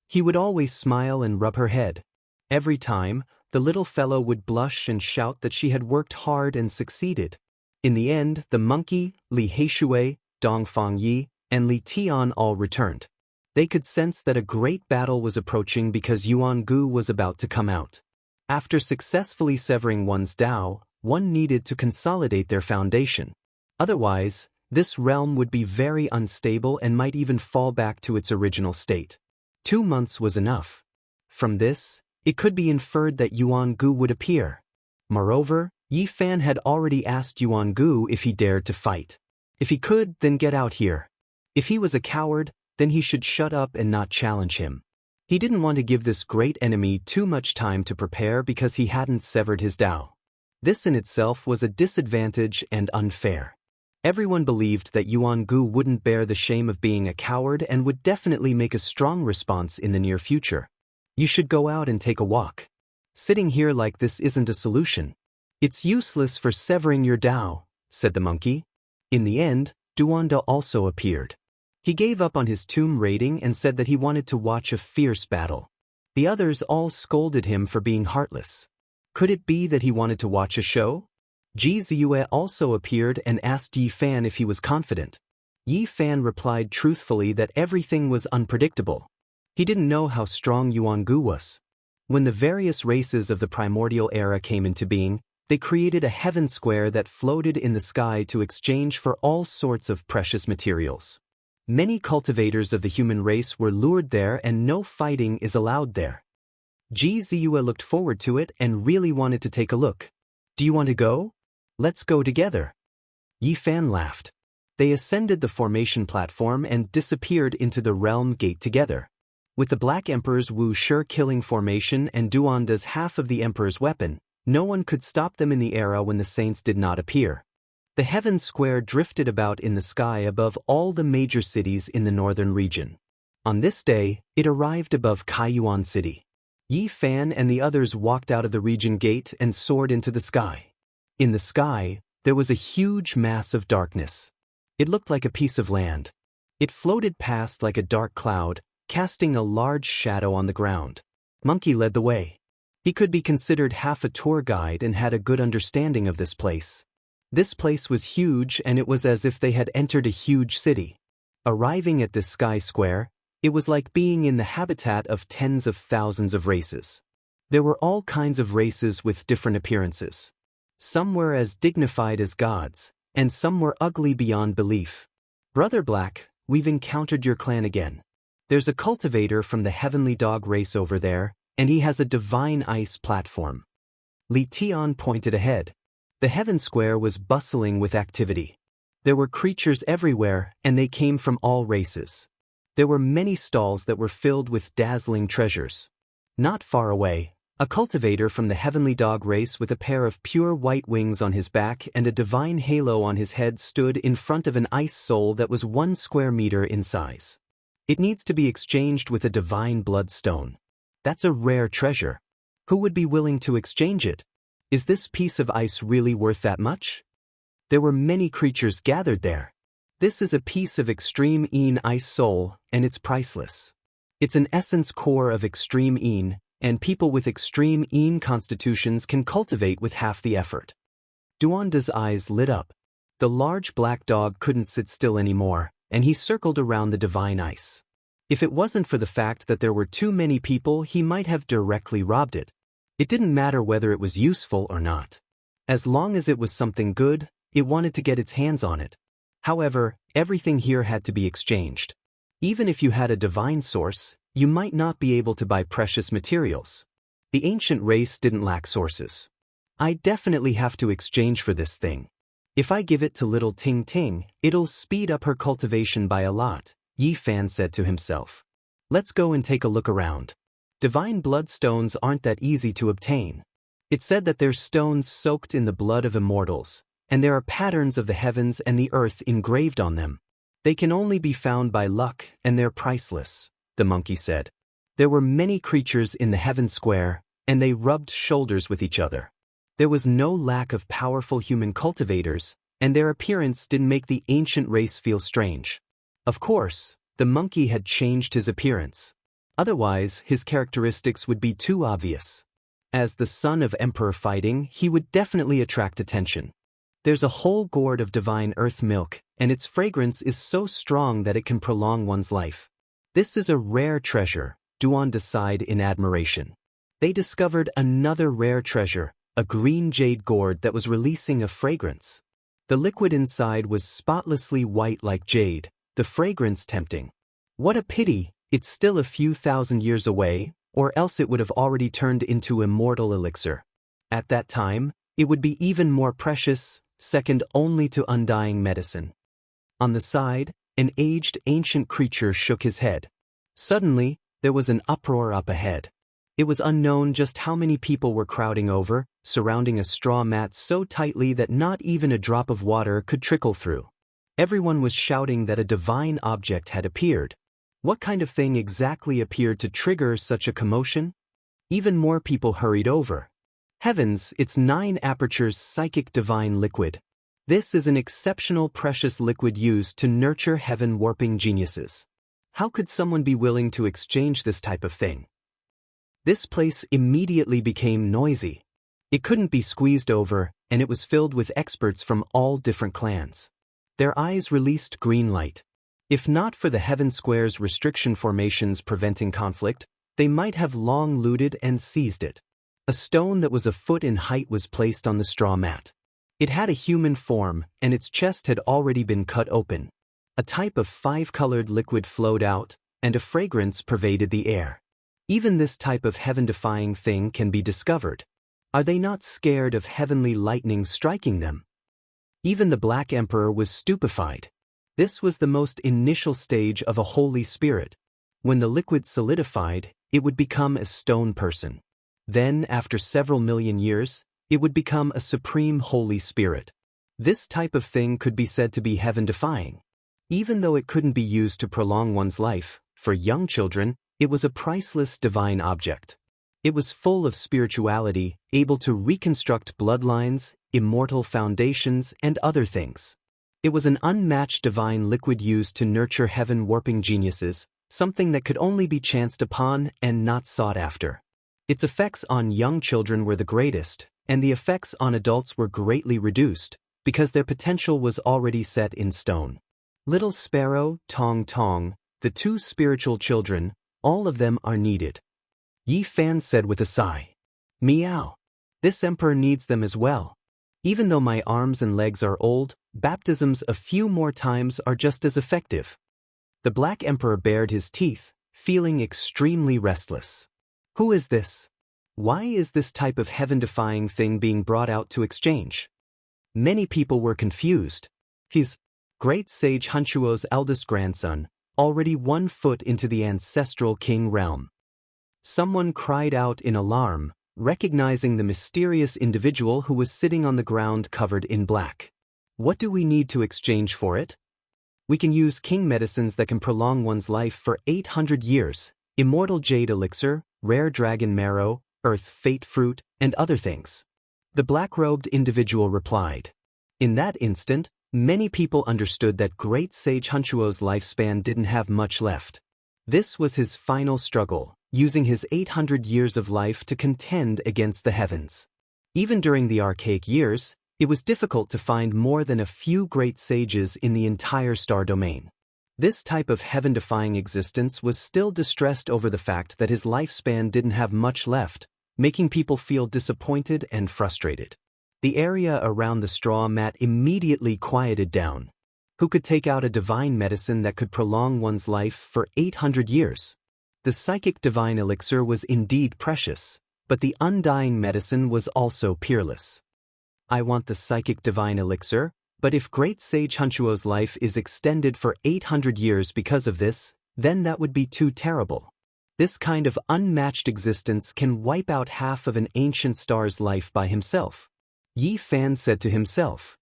He would always smile and rub her head. Every time, the little fellow would blush and shout that she had worked hard and succeeded. In the end, the monkey, Li Heishui, Dongfang Yi, and Li Tian all returned. They could sense that a great battle was approaching because Yuangu was about to come out. After successfully severing one's Tao, one needed to consolidate their foundation. Otherwise, this realm would be very unstable and might even fall back to its original state. 2 months was enough. From this, it could be inferred that Yuangu would appear. Moreover, Yifan had already asked Yuangu if he dared to fight. If he could, then get out here. If he was a coward, then he should shut up and not challenge him. He didn't want to give this great enemy too much time to prepare because he hadn't severed his Tao. This in itself was a disadvantage and unfair. Everyone believed that Yuangu wouldn't bear the shame of being a coward and would definitely make a strong response in the near future. You should go out and take a walk. Sitting here like this isn't a solution. It's useless for severing your Tao, said the monkey. In the end, Duanda also appeared. He gave up on his tomb raiding and said that he wanted to watch a fierce battle. The others all scolded him for being heartless. Could it be that he wanted to watch a show? Ji Ziyue also appeared and asked Yifan if he was confident. Yifan replied truthfully that everything was unpredictable. He didn't know how strong Yuangu was. When the various races of the primordial era came into being, they created a heaven square that floated in the sky to exchange for all sorts of precious materials. Many cultivators of the human race were lured there, and no fighting is allowed there. Ji Ziyue looked forward to it and really wanted to take a look. Do you want to go? Let's go together. Yifan laughed. They ascended the formation platform and disappeared into the realm gate together. With the Black Emperor's Wuxia killing formation and Duanda's half of the Emperor's weapon, no one could stop them in the era when the saints did not appear. The heaven square drifted about in the sky above all the major cities in the northern region. On this day, it arrived above Kaiyuan City. Yifan and the others walked out of the region gate and soared into the sky. In the sky, there was a huge mass of darkness. It looked like a piece of land. It floated past like a dark cloud, casting a large shadow on the ground. Monkey led the way. He could be considered half a tour guide and had a good understanding of this place. This place was huge, and it was as if they had entered a huge city. Arriving at this sky square, it was like being in the habitat of tens of thousands of races. There were all kinds of races with different appearances. Some were as dignified as gods, and some were ugly beyond belief. Brother Black, we've encountered your clan again. There's a cultivator from the heavenly dog race over there, and he has a divine ice platform. Li Tian pointed ahead. The heaven square was bustling with activity. There were creatures everywhere, and they came from all races. There were many stalls that were filled with dazzling treasures. Not far away, a cultivator from the heavenly dog race with a pair of pure white wings on his back and a divine halo on his head stood in front of an ice soul that was 1 square meter in size. It needs to be exchanged with a divine bloodstone. That's a rare treasure. Who would be willing to exchange it? Is this piece of ice really worth that much? There were many creatures gathered there. This is a piece of extreme Yin ice soul, and it's priceless. It's an essence core of extreme Yin, and people with extreme Yin constitutions can cultivate with half the effort. Duanda's eyes lit up. The large black dog couldn't sit still anymore, and he circled around the divine ice. If it wasn't for the fact that there were too many people, he might have directly robbed it. It didn't matter whether it was useful or not. As long as it was something good, it wanted to get its hands on it. However, everything here had to be exchanged. Even if you had a divine source, you might not be able to buy precious materials. The ancient race didn't lack sources. I definitely have to exchange for this thing. If I give it to little Ting Ting, it'll speed up her cultivation by a lot, Yi Fan said to himself. Let's go and take a look around. Divine bloodstones aren't that easy to obtain. It's said that they're stones soaked in the blood of immortals, and there are patterns of the heavens and the earth engraved on them. They can only be found by luck, and they're priceless, the monkey said. There were many creatures in the heaven square, and they rubbed shoulders with each other. There was no lack of powerful human cultivators, and their appearance didn't make the ancient race feel strange. Of course, the monkey had changed his appearance. Otherwise, his characteristics would be too obvious. As the son of Emperor fighting, he would definitely attract attention. There's a whole gourd of divine earth milk, and its fragrance is so strong that it can prolong one's life. This is a rare treasure, Duan decided in admiration. They discovered another rare treasure, a green jade gourd that was releasing a fragrance. The liquid inside was spotlessly white like jade, the fragrance tempting. What a pity, it's still a few thousand years away, or else it would have already turned into immortal elixir. At that time, it would be even more precious, second only to undying medicine. On the side, an aged ancient creature shook his head. Suddenly, there was an uproar up ahead. It was unknown just how many people were crowding over, surrounding a straw mat so tightly that not even a drop of water could trickle through. Everyone was shouting that a divine object had appeared. What kind of thing exactly appeared to trigger such a commotion? Even more people hurried over. Heavens, it's 9 apertures psychic divine liquid. This is an exceptional precious liquid used to nurture heaven warping geniuses. How could someone be willing to exchange this type of thing? This place immediately became noisy. It couldn't be squeezed over, and it was filled with experts from all different clans. Their eyes released green light. If not for the Heaven Square's restriction formations preventing conflict, they might have long looted and seized it. A stone that was a foot in height was placed on the straw mat. It had a human form, and its chest had already been cut open. A type of 5-colored liquid flowed out, and a fragrance pervaded the air. Even this type of heaven-defying thing can be discovered. Are they not scared of heavenly lightning striking them? Even the Black Emperor was stupefied. This was the most initial stage of a holy spirit. When the liquid solidified, it would become a stone person. Then, after several million years, it would become a supreme holy spirit. This type of thing could be said to be heaven-defying. Even though it couldn't be used to prolong one's life, for young children, it was a priceless divine object. It was full of spirituality, able to reconstruct bloodlines, immortal foundations, and other things. It was an unmatched divine liquid used to nurture heaven-warping geniuses, something that could only be chanced upon and not sought after. Its effects on young children were the greatest, and the effects on adults were greatly reduced, because their potential was already set in stone. Little Sparrow, Tong Tong, the 2 spiritual children, all of them are needed. Yi Fan said with a sigh. Meow. This emperor needs them as well. Even though my arms and legs are old, baptisms a few more times are just as effective. The Black Emperor bared his teeth, feeling extremely restless. Who is this? Why is this type of heaven-defying thing being brought out to exchange? Many people were confused. He's great sage Hunchuo's eldest grandson, already 1 foot into the ancestral king realm. Someone cried out in alarm, recognizing the mysterious individual who was sitting on the ground covered in black. What do we need to exchange for it? We can use king medicines that can prolong one's life for 800 years, immortal jade elixir, rare dragon marrow, earth fate fruit, and other things. The black-robed individual replied. In that instant, many people understood that great sage Hunchuo's lifespan didn't have much left. This was his final struggle, using his 800 years of life to contend against the heavens. Even during the archaic years, it was difficult to find more than a few great sages in the entire star domain. This type of heaven-defying existence was still distressed over the fact that his lifespan didn't have much left, making people feel disappointed and frustrated. The area around the straw mat immediately quieted down. Who could take out a divine medicine that could prolong one's life for 800 years? The psychic divine elixir was indeed precious, but the undying medicine was also peerless. I want the psychic divine elixir, but if Great Sage Hunchuo's life is extended for 800 years because of this, then that would be too terrible. This kind of unmatched existence can wipe out half of an ancient star's life by himself. Yi Fan said to himself.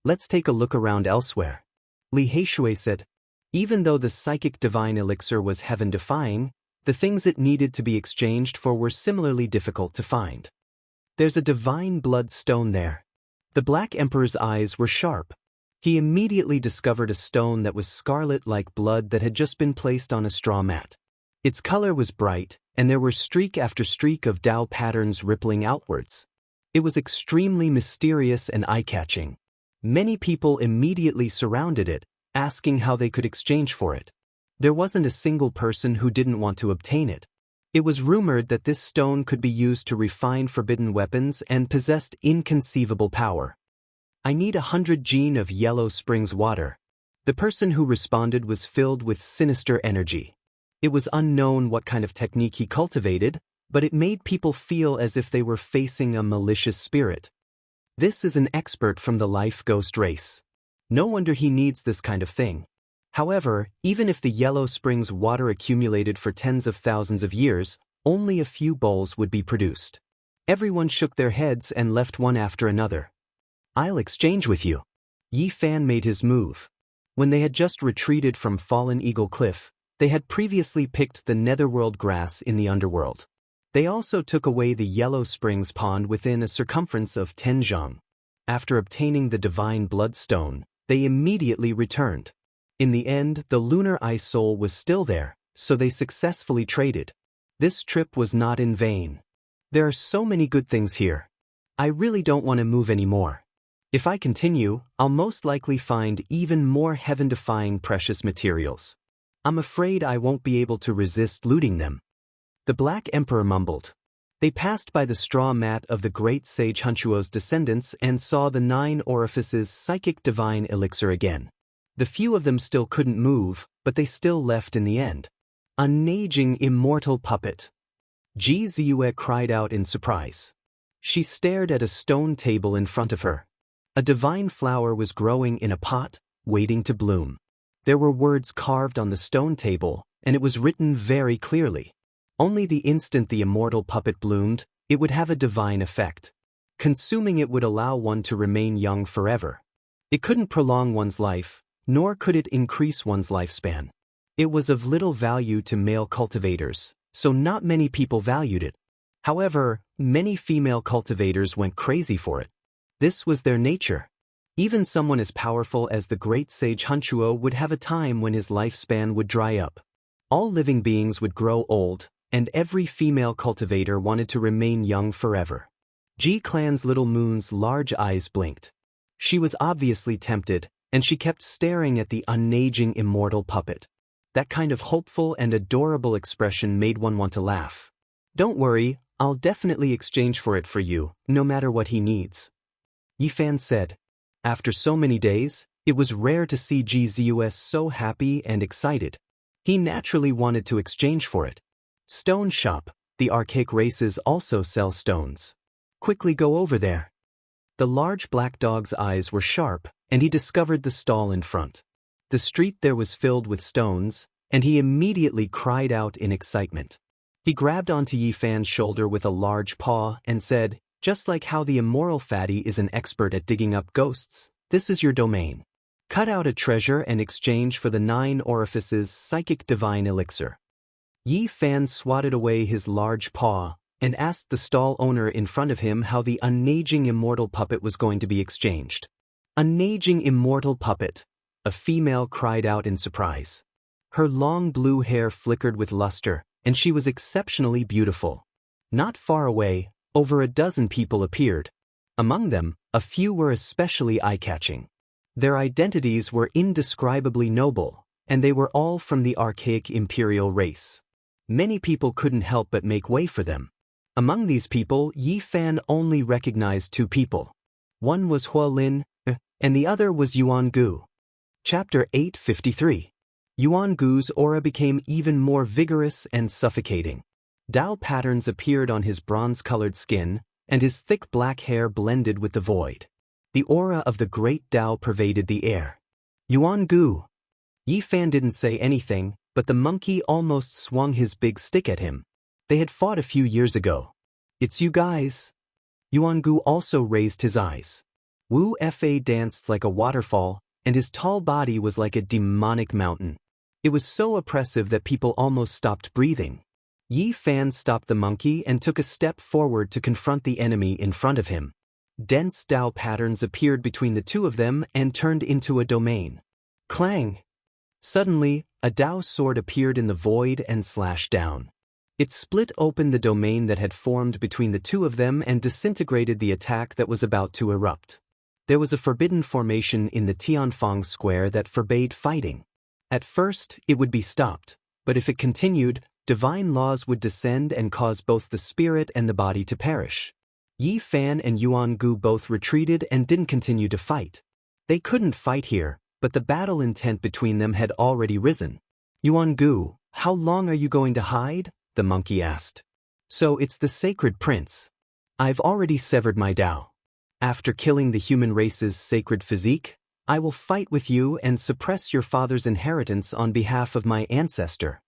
Let's take a look around elsewhere. Li Heishui said. Even though the psychic divine elixir was heaven-defying, the things it needed to be exchanged for were similarly difficult to find. There's a divine blood stone there. The Black Emperor's eyes were sharp. He immediately discovered a stone that was scarlet like blood that had just been placed on a straw mat. Its color was bright, and there were streak after streak of Dao patterns rippling outwards. It was extremely mysterious and eye-catching. Many people immediately surrounded it, asking how they could exchange for it. There wasn't a single person who didn't want to obtain it. It was rumored that this stone could be used to refine forbidden weapons and possessed inconceivable power. I need 100 gene of Yellow Springs water. The person who responded was filled with sinister energy. It was unknown what kind of technique he cultivated, but it made people feel as if they were facing a malicious spirit. This is an expert from the life ghost race. No wonder he needs this kind of thing. However, even if the Yellow Springs water accumulated for tens of thousands of years, only a few bowls would be produced. Everyone shook their heads and left one after another. I'll exchange with you. Yi Fan made his move. When they had just retreated from Fallen Eagle Cliff, they had previously picked the netherworld grass in the underworld. They also took away the Yellow Springs pond within a circumference of 10 zhang. After obtaining the divine bloodstone, they immediately returned. In the end, the lunar ice soul was still there, so they successfully traded. This trip was not in vain. There are so many good things here. I really don't want to move anymore. If I continue, I'll most likely find even more heaven-defying precious materials. I'm afraid I won't be able to resist looting them. The Black Emperor mumbled. They passed by the straw mat of the Great Sage Hunchuo's descendants and saw the 9 orifices psychic divine elixir again. The few of them still couldn't move, but they still left in the end. A naging immortal puppet. Ji Ziyue cried out in surprise. She stared at a stone table in front of her. A divine flower was growing in a pot, waiting to bloom. There were words carved on the stone table, and it was written very clearly. Only the instant the immortal puppet bloomed, it would have a divine effect. Consuming it would allow one to remain young forever. It couldn't prolong one's life, nor could it increase one's lifespan. It was of little value to male cultivators, so not many people valued it. However, many female cultivators went crazy for it. This was their nature. Even someone as powerful as the Great Sage Hunchuo would have a time when his lifespan would dry up. All living beings would grow old, and every female cultivator wanted to remain young forever. Ji Clan's little moon's large eyes blinked. She was obviously tempted, and she kept staring at the unaging immortal puppet. That kind of hopeful and adorable expression made one want to laugh. Don't worry, I'll definitely exchange for it for you, no matter what he needs. Yi Fan said. After so many days, it was rare to see Ji Ziyue so happy and excited. He naturally wanted to exchange for it. Stone shop, the archaic races also sell stones. Quickly go over there. The large black dog's eyes were sharp, and he discovered the stall in front. The street there was filled with stones, and he immediately cried out in excitement. He grabbed onto Yi Fan's shoulder with a large paw and said, just like how the immoral fatty is an expert at digging up ghosts, this is your domain. Cut out a treasure and exchange for the 9 orifices psychic divine elixir. Yi Fan swatted away his large paw and asked the stall owner in front of him how the unaging immortal puppet was going to be exchanged. Unaging immortal puppet, a female cried out in surprise. Her long blue hair flickered with luster, and she was exceptionally beautiful. Not far away, over a dozen people appeared. Among them, a few were especially eye-catching. Their identities were indescribably noble, and they were all from the archaic imperial race. Many people couldn't help but make way for them. Among these people, Yi Fan only recognized 2 people. One was Hua Lin, and the other was Yuan Gu. Chapter 853. Yuan Gu's aura became even more vigorous and suffocating. Dao patterns appeared on his bronze-colored skin, and his thick black hair blended with the void. The aura of the great Dao pervaded the air. Yuan Gu. Yi Fan didn't say anything, but the monkey almost swung his big stick at him. They had fought a few years ago. It's you guys. Yuan Gu also raised his eyes. Wu Fa danced like a waterfall, and his tall body was like a demonic mountain. It was so oppressive that people almost stopped breathing. Yi Fan stopped the monkey and took a step forward to confront the enemy in front of him. Dense Dao patterns appeared between the two of them and turned into a domain. Clang! Suddenly, a Dao sword appeared in the void and slashed down. It split open the domain that had formed between the two of them and disintegrated the attack that was about to erupt. There was a forbidden formation in the Tianfang square that forbade fighting. At first, it would be stopped, but if it continued, divine laws would descend and cause both the spirit and the body to perish. Yi Fan and Yuan Gu both retreated and didn't continue to fight. They couldn't fight here, but the battle intent between them had already risen. Yuan Gu, how long are you going to hide? The monkey asked. So it's the sacred prince. I've already severed my Dao. After killing the human race's sacred physique, I will fight with you and suppress your father's inheritance on behalf of my ancestor.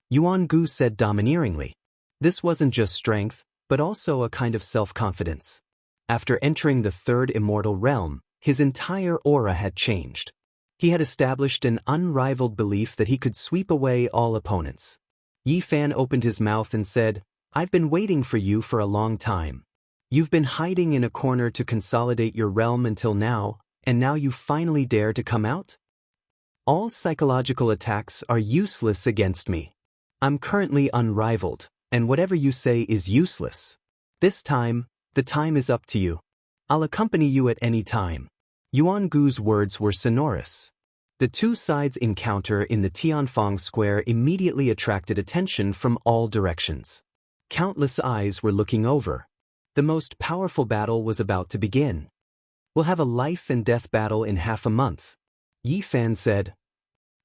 Yuan Gu said domineeringly. This wasn't just strength, but also a kind of self-confidence. After entering the third immortal realm, his entire aura had changed. He had established an unrivaled belief that he could sweep away all opponents. Yi Fan opened his mouth and said, I've been waiting for you for a long time. You've been hiding in a corner to consolidate your realm until now, and now you finally dare to come out? All psychological attacks are useless against me. I'm currently unrivaled, and whatever you say is useless. This time, the time is up to you. I'll accompany you at any time. Yuan Gu's words were sonorous. The two sides' encounter in the Tianfang square immediately attracted attention from all directions. Countless eyes were looking over. The most powerful battle was about to begin. We'll have a life and death battle in half a month. Yi Fan said.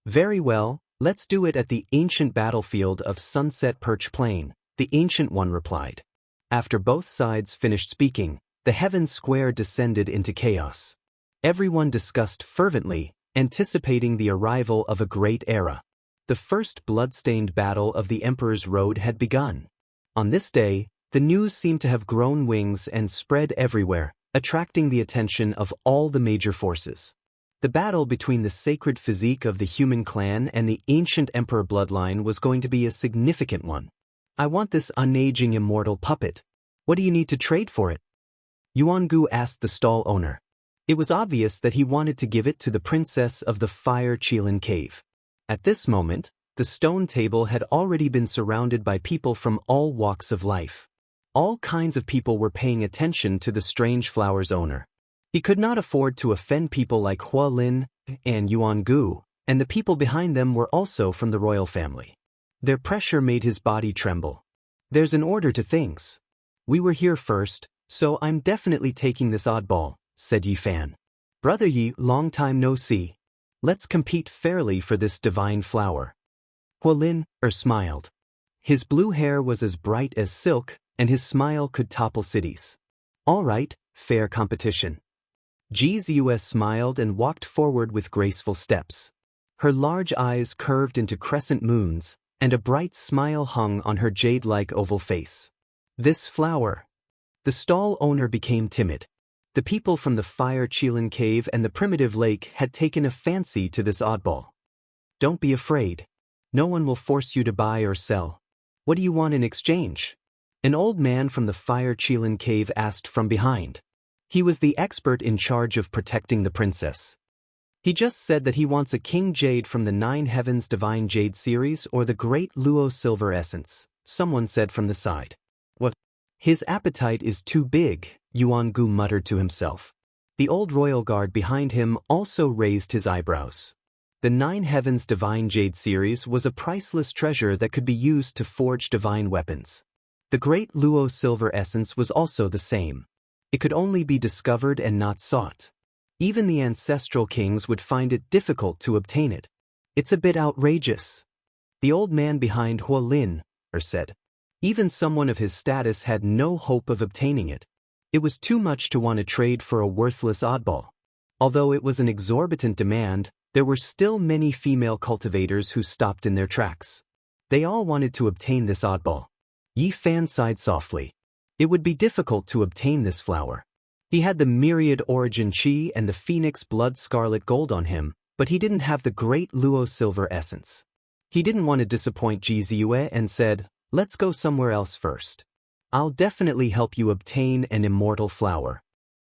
Very well, let's do it at the ancient battlefield of Sunset Perch Plain, the Ancient One replied. After both sides finished speaking, the heaven square descended into chaos. Everyone discussed fervently, anticipating the arrival of a great era. The first blood-stained battle of the Emperor's Road had begun. On this day, the news seemed to have grown wings and spread everywhere, attracting the attention of all the major forces. The battle between the sacred physique of the human clan and the ancient emperor bloodline was going to be a significant one. I want this unaging immortal puppet. What do you need to trade for it? Yuan Gu asked the stall owner. It was obvious that he wanted to give it to the princess of the Fire Qilin Cave. At this moment, the stone table had already been surrounded by people from all walks of life. All kinds of people were paying attention to the strange flower's owner. He could not afford to offend people like Hua Lin and Yuan Gu, and the people behind them were also from the royal family. Their pressure made his body tremble. There's an order to things. We were here first, so I'm definitely taking this oddball, said Yi Fan. Brother Yi, long time no see. Let's compete fairly for this divine flower. Hua Lin smiled. His blue hair was as bright as silk, and his smile could topple cities. All right, fair competition. Ji Ziyue smiled and walked forward with graceful steps. Her large eyes curved into crescent moons, and a bright smile hung on her jade-like oval face. This flower. The stall owner became timid. The people from the Fire Qilin Cave and the primitive lake had taken a fancy to this oddball. Don't be afraid. No one will force you to buy or sell. What do you want in exchange? An old man from the Fire Qilin Cave asked from behind. He was the expert in charge of protecting the princess. He just said that he wants a king jade from the Nine Heavens Divine Jade series or the Great Luo Silver Essence, someone said from the side. What? His appetite is too big, Yuan Gu muttered to himself. The old royal guard behind him also raised his eyebrows. The Nine Heavens Divine Jade series was a priceless treasure that could be used to forge divine weapons. The Great Luo Silver Essence was also the same. It could only be discovered and not sought. Even the ancestral kings would find it difficult to obtain it. It's a bit outrageous. The old man behind Huolin said. Even someone of his status had no hope of obtaining it. It was too much to want to trade for a worthless oddball. Although it was an exorbitant demand, there were still many female cultivators who stopped in their tracks. They all wanted to obtain this oddball. Yi Fan sighed softly. It would be difficult to obtain this flower. He had the myriad origin chi and the phoenix blood scarlet gold on him, but he didn't have the great luo silver essence. He didn't want to disappoint Ji Ziyue and said, "Let's go somewhere else first. I'll definitely help you obtain an immortal flower."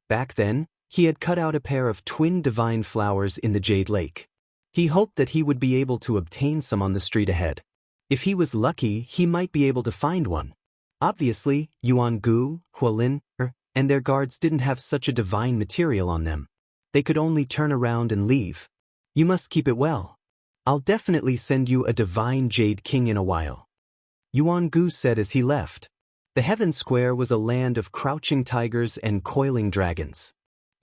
Back then, he had cut out a pair of twin divine flowers in the Jade Lake. He hoped that he would be able to obtain some on the street ahead. If he was lucky, he might be able to find one. Obviously, Yuan Gu, Huolin, and their guards didn't have such a divine material on them. They could only turn around and leave. You must keep it well. I'll definitely send you a divine Jade King in a while. Yuan Gu said as he left. The Heaven Square was a land of crouching tigers and coiling dragons.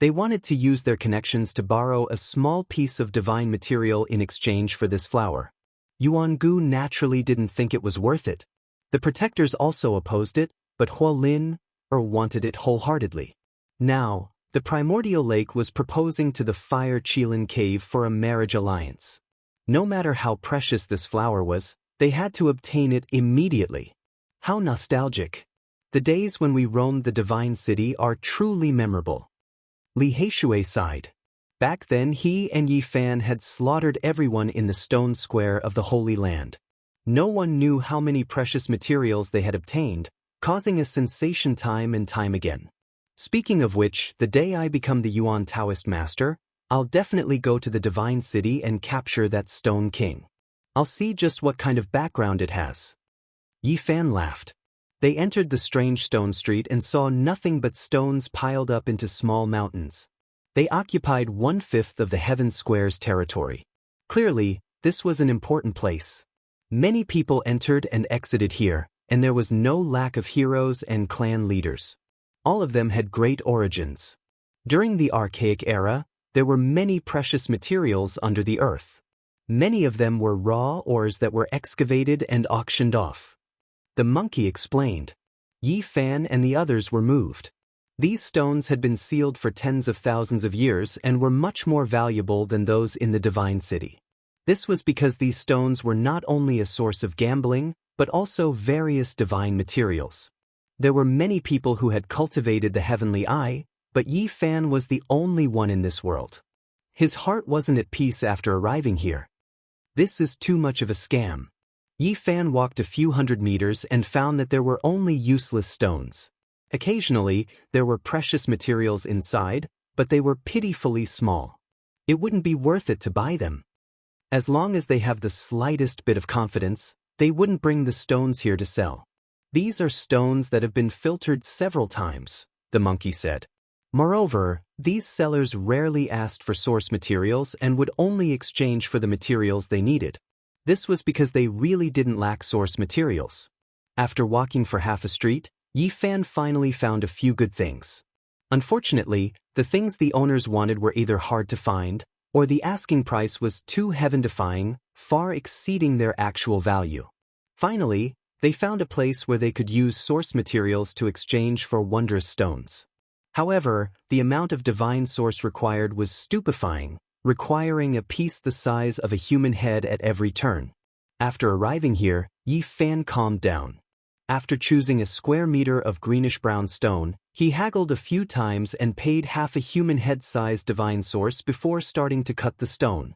They wanted to use their connections to borrow a small piece of divine material in exchange for this flower. Yuan Gu naturally didn't think it was worth it. The protectors also opposed it, but Huolin wanted it wholeheartedly. Now, the primordial lake was proposing to the Fire Qilin cave for a marriage alliance. No matter how precious this flower was, they had to obtain it immediately. How nostalgic. The days when we roamed the divine city are truly memorable. Li Heishui sighed. Back then he and Yi Fan had slaughtered everyone in the stone square of the Holy Land. No one knew how many precious materials they had obtained, causing a sensation time and time again. Speaking of which, the day I become the Yuan Taoist master, I'll definitely go to the divine city and capture that stone king. I'll see just what kind of background it has. Yi Fan laughed. They entered the strange stone street and saw nothing but stones piled up into small mountains. They occupied 1/5 of the Heaven Square's territory. Clearly, this was an important place. Many people entered and exited here, and there was no lack of heroes and clan leaders. All of them had great origins. During the Archaic era, there were many precious materials under the earth. Many of them were raw ores that were excavated and auctioned off. The monkey explained. Yi Fan and the others were moved. These stones had been sealed for tens of thousands of years and were much more valuable than those in the divine city. This was because these stones were not only a source of gambling, but also various divine materials. There were many people who had cultivated the heavenly eye, but Yi Fan was the only one in this world. His heart wasn't at peace after arriving here. This is too much of a scam. Yi Fan walked a few hundred meters and found that there were only useless stones. Occasionally, there were precious materials inside, but they were pitifully small. It wouldn't be worth it to buy them. As long as they have the slightest bit of confidence, they wouldn't bring the stones here to sell. These are stones that have been filtered several times, the monkey said. Moreover, these sellers rarely asked for source materials and would only exchange for the materials they needed. This was because they really didn't lack source materials. After walking for half a street, Yi Fan finally found a few good things. Unfortunately, the things the owners wanted were either hard to find, or the asking price was too heaven-defying, far exceeding their actual value. Finally, they found a place where they could use source materials to exchange for wondrous stones. However, the amount of divine source required was stupefying, requiring a piece the size of a human head at every turn. After arriving here, Yi Fan calmed down. After choosing a square meter of greenish-brown stone, he haggled a few times and paid half a human head-sized divine source before starting to cut the stone.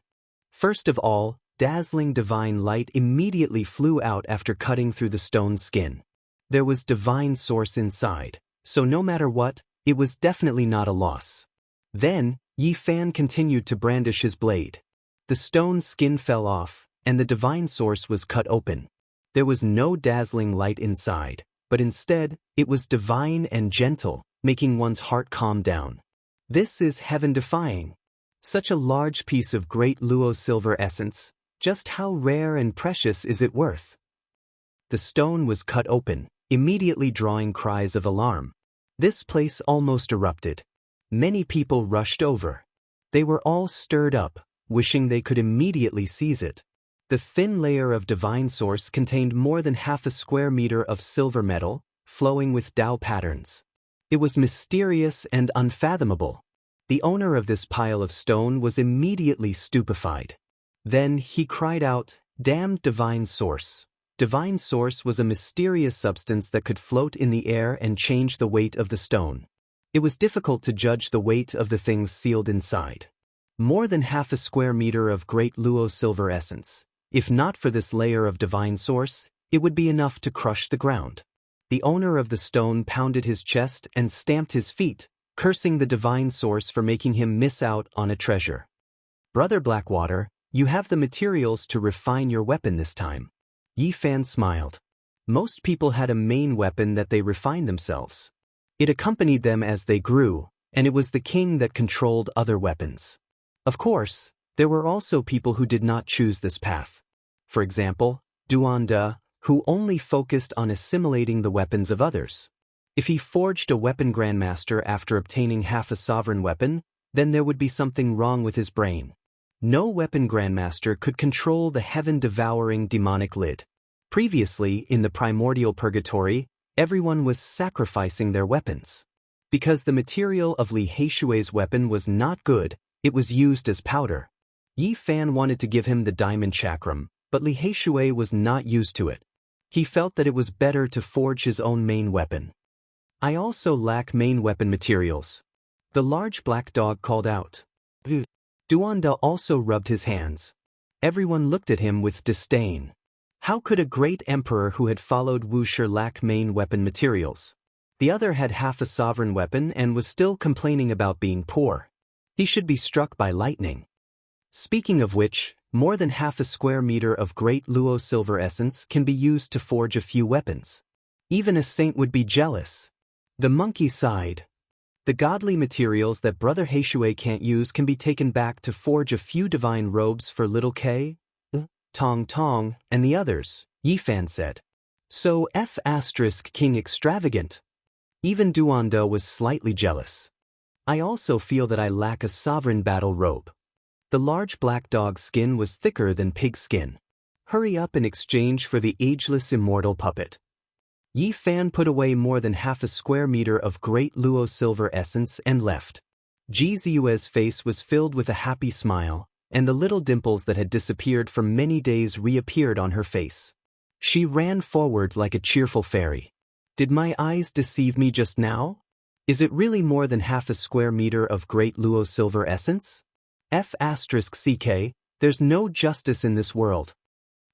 First of all, dazzling divine light immediately flew out after cutting through the stone's skin. There was divine source inside, so no matter what, it was definitely not a loss. Then, Yi Fan continued to brandish his blade. The stone's skin fell off, and the divine source was cut open. There was no dazzling light inside, but instead, it was divine and gentle, making one's heart calm down. This is heaven-defying. Such a large piece of great luo silver essence, just how rare and precious is it worth? The stone was cut open, immediately drawing cries of alarm. This place almost erupted. Many people rushed over. They were all stirred up, wishing they could immediately seize it. The thin layer of divine source contained more than half a square meter of silver metal, flowing with Tao patterns. It was mysterious and unfathomable. The owner of this pile of stone was immediately stupefied. Then he cried out, "Damned divine source!" Divine source was a mysterious substance that could float in the air and change the weight of the stone. It was difficult to judge the weight of the things sealed inside. More than half a square meter of great luo silver essence. If not for this layer of divine source, it would be enough to crush the ground. The owner of the stone pounded his chest and stamped his feet, cursing the divine source for making him miss out on a treasure. "Brother Blackwater, you have the materials to refine your weapon this time." Yi Fan smiled. Most people had a main weapon that they refined themselves. It accompanied them as they grew, and it was the king that controlled other weapons. Of course, there were also people who did not choose this path. For example, Duanda, who only focused on assimilating the weapons of others. If he forged a weapon grandmaster after obtaining half a sovereign weapon, then there would be something wrong with his brain. No weapon grandmaster could control the heaven-devouring demonic lid. Previously, in the primordial purgatory, everyone was sacrificing their weapons. Because the material of Li Heishui's weapon was not good, it was used as powder. Yi Fan wanted to give him the diamond chakram, but Li Heishui was not used to it. He felt that it was better to forge his own main weapon. "I also lack main weapon materials," the large black dog called out. Duanda also rubbed his hands. Everyone looked at him with disdain. How could a great emperor who had followed Wuxia lack main weapon materials? The other had half a sovereign weapon and was still complaining about being poor. He should be struck by lightning. Speaking of which, more than half a square meter of great luo silver essence can be used to forge a few weapons. Even a saint would be jealous. The monkey sighed. The godly materials that Brother Heishui can't use can be taken back to forge a few divine robes for Little K, Tong Tong, and the others, Yi Fan said. So King extravagant. Even Duanda was slightly jealous. "I also feel that I lack a sovereign battle robe." The large black dog's skin was thicker than pig skin. "Hurry up in exchange for the ageless immortal puppet." Yi Fan put away more than half a square meter of great luo silver essence and left. Ji Ziyue's face was filled with a happy smile, and the little dimples that had disappeared for many days reappeared on her face. She ran forward like a cheerful fairy. "Did my eyes deceive me just now? Is it really more than half a square meter of great luo silver essence? CK, there's no justice in this world."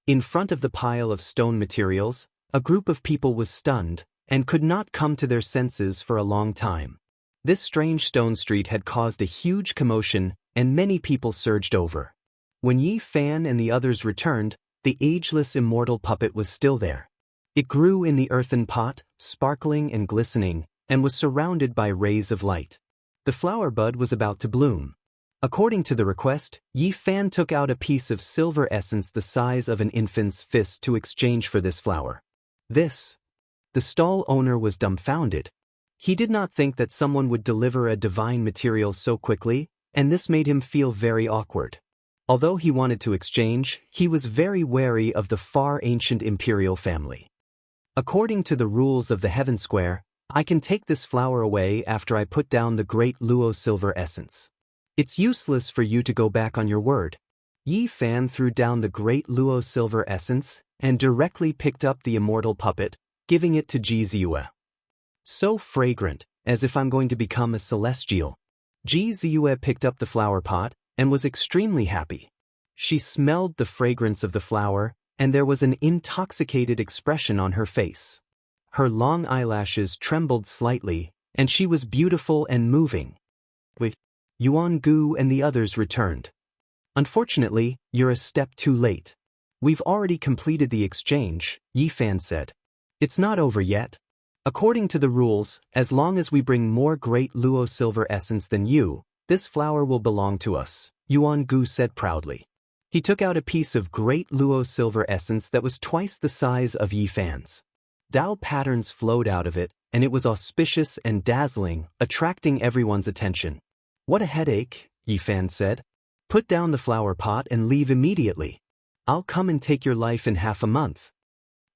In front of the pile of stone materials, a group of people was stunned and could not come to their senses for a long time. This strange stone street had caused a huge commotion, and many people surged over. When Yi Fan and the others returned, the ageless immortal puppet was still there. It grew in the earthen pot, sparkling and glistening, and was surrounded by rays of light. The flower bud was about to bloom. According to the request, Yi Fan took out a piece of silver essence the size of an infant's fist to exchange for this flower. The stall owner was dumbfounded. He did not think that someone would deliver a divine material so quickly, and this made him feel very awkward. Although he wanted to exchange, he was very wary of the far ancient imperial family. "According to the rules of the Heaven Square, I can take this flower away after I put down the great luo silver essence. It's useless for you to go back on your word." Yi Fan threw down the great luo silver essence and directly picked up the immortal puppet, giving it to Ji Ziyue. "So fragrant, as if I'm going to become a celestial." Ji Ziyue picked up the flower pot and was extremely happy. She smelled the fragrance of the flower, and there was an intoxicated expression on her face. Her long eyelashes trembled slightly, and she was beautiful and moving. Yuan Gu and the others returned. "Unfortunately, you're a step too late. We've already completed the exchange," Yi Fan said. "It's not over yet. According to the rules, as long as we bring more great luo silver essence than you, this flower will belong to us," Yuan Gu said proudly. He took out a piece of great luo silver essence that was twice the size of Yi Fan's. Tao patterns flowed out of it, and it was auspicious and dazzling, attracting everyone's attention. "What a headache," Yi Fan said. Put down the flower pot and leave immediately. I'll come and take your life in half a month.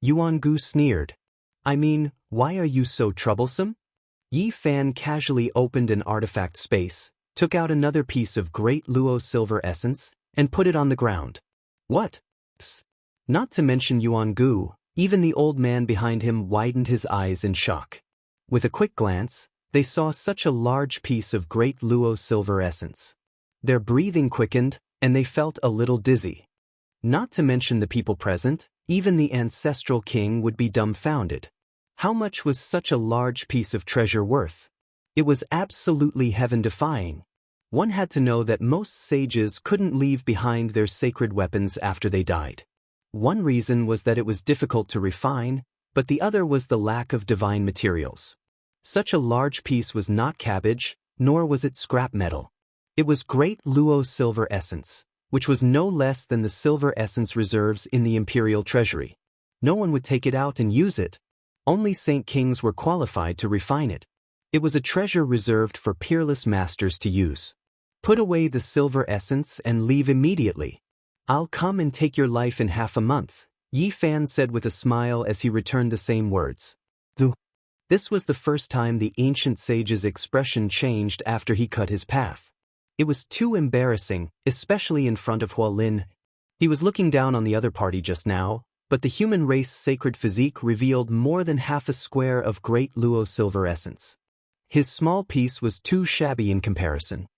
Yuan Gu sneered. I mean, why are you so troublesome? Yi Fan casually opened an artifact space, took out another piece of great luo silver essence, and put it on the ground. What? Psst. Not to mention Yuan Gu, even the old man behind him widened his eyes in shock. With a quick glance, they saw such a large piece of great luo silver essence. Their breathing quickened, and they felt a little dizzy. Not to mention the people present, even the ancestral king would be dumbfounded. How much was such a large piece of treasure worth? It was absolutely heaven-defying. One had to know that most sages couldn't leave behind their sacred weapons after they died. One reason was that it was difficult to refine, but the other was the lack of divine materials. Such a large piece was not cabbage, nor was it scrap metal. It was great luo silver essence, which was no less than the silver essence reserves in the imperial treasury. No one would take it out and use it. Only Saint Kings were qualified to refine it. It was a treasure reserved for peerless masters to use. Put away the silver essence and leave immediately. I'll come and take your life in half a month, Yi Fan said with a smile as he returned the same words. This was the first time the ancient sage's expression changed after he cut his path. It was too embarrassing, especially in front of Hualin. He was looking down on the other party just now, but the human race's sacred physique revealed more than half a square of great luo silver essence. His small piece was too shabby in comparison.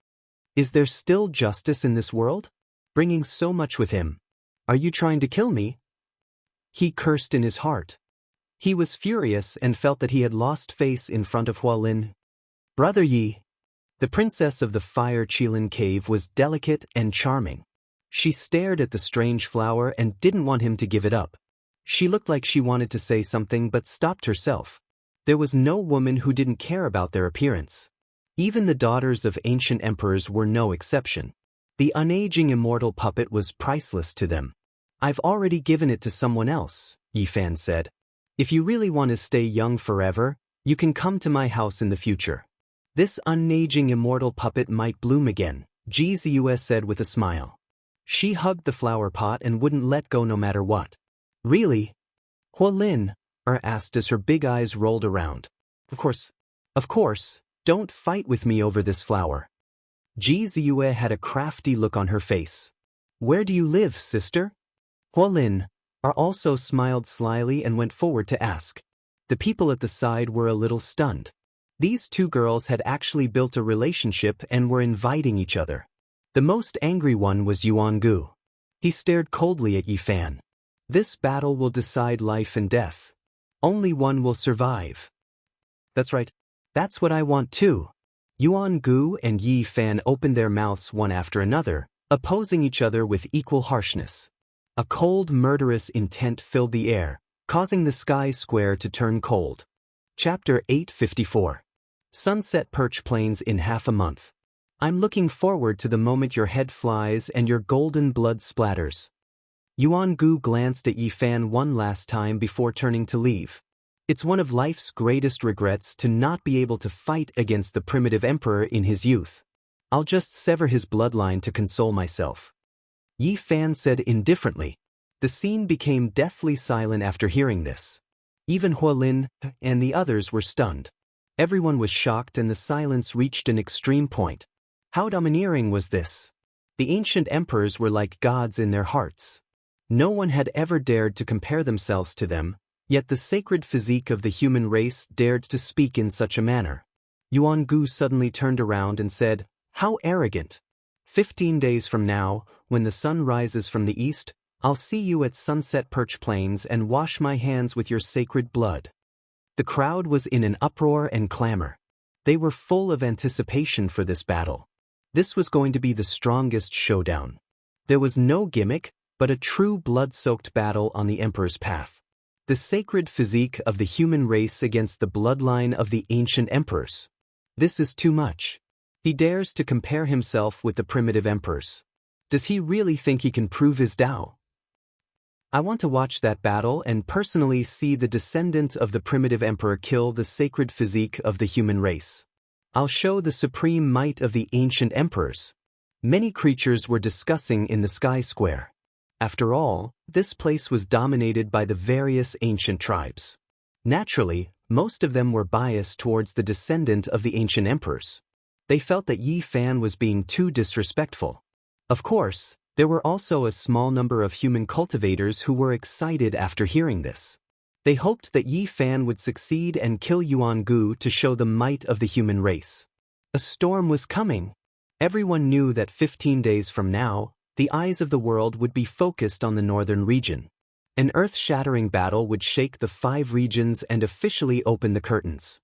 Is there still justice in this world? Bringing so much with him. Are you trying to kill me? He cursed in his heart. He was furious and felt that he had lost face in front of Hualin. Brother Yi. The princess of the Fire Qilin cave was delicate and charming. She stared at the strange flower and didn't want him to give it up. She looked like she wanted to say something but stopped herself. There was no woman who didn't care about their appearance. Even the daughters of ancient emperors were no exception. The unaging immortal puppet was priceless to them. I've already given it to someone else, Yi Fan said. If you really want to stay young forever, you can come to my house in the future. This unaging immortal puppet might bloom again, Ji Ziyue said with a smile. She hugged the flower pot and wouldn't let go no matter what. Really? Hualin? Asked as her big eyes rolled around. Of course, don't fight with me over this flower. Ji Ziyue had a crafty look on her face. Where do you live, sister? Hualin also smiled slyly and went forward to ask. The people at the side were a little stunned. These two girls had actually built a relationship and were inviting each other. The most angry one was Yuan Gu. He stared coldly at Yi Fan. This battle will decide life and death. Only one will survive. That's right. That's what I want too. Yuan Gu and Yi Fan opened their mouths one after another, opposing each other with equal harshness. A cold, murderous intent filled the air, causing the sky square to turn cold. Chapter 854. Sunset Perch Plains in half a month. I'm looking forward to the moment your head flies and your golden blood splatters. Yuan Gu glanced at Yi Fan one last time before turning to leave. It's one of life's greatest regrets to not be able to fight against the primitive emperor in his youth. I'll just sever his bloodline to console myself. Yi Fan said indifferently. The scene became deathly silent after hearing this. Even Hualin and the others were stunned. Everyone was shocked and the silence reached an extreme point. How domineering was this? The ancient emperors were like gods in their hearts. No one had ever dared to compare themselves to them, yet the sacred physique of the human race dared to speak in such a manner. Yuan Gu suddenly turned around and said, "How arrogant! 15 days from now, when the sun rises from the east, I'll see you at Sunset Perch Plains and wash my hands with your sacred blood." The crowd was in an uproar and clamor. They were full of anticipation for this battle. This was going to be the strongest showdown. There was no gimmick, but a true blood-soaked battle on the Emperor's path. The sacred physique of the human race against the bloodline of the ancient emperors. This is too much. He dares to compare himself with the primitive emperors. Does he really think he can prove his Tao? I want to watch that battle and personally see the descendant of the primitive emperor kill the sacred physique of the human race. I'll show the supreme might of the ancient emperors. Many creatures were discussing in the sky square. After all, this place was dominated by the various ancient tribes. Naturally, most of them were biased towards the descendant of the ancient emperors. They felt that Yi Fan was being too disrespectful. Of course, there were also a small number of human cultivators who were excited after hearing this. They hoped that Yi Fan would succeed and kill Yuan Gu to show the might of the human race. A storm was coming. Everyone knew that 15 days from now, the eyes of the world would be focused on the northern region. An earth-shattering battle would shake the 5 regions and officially open the curtains.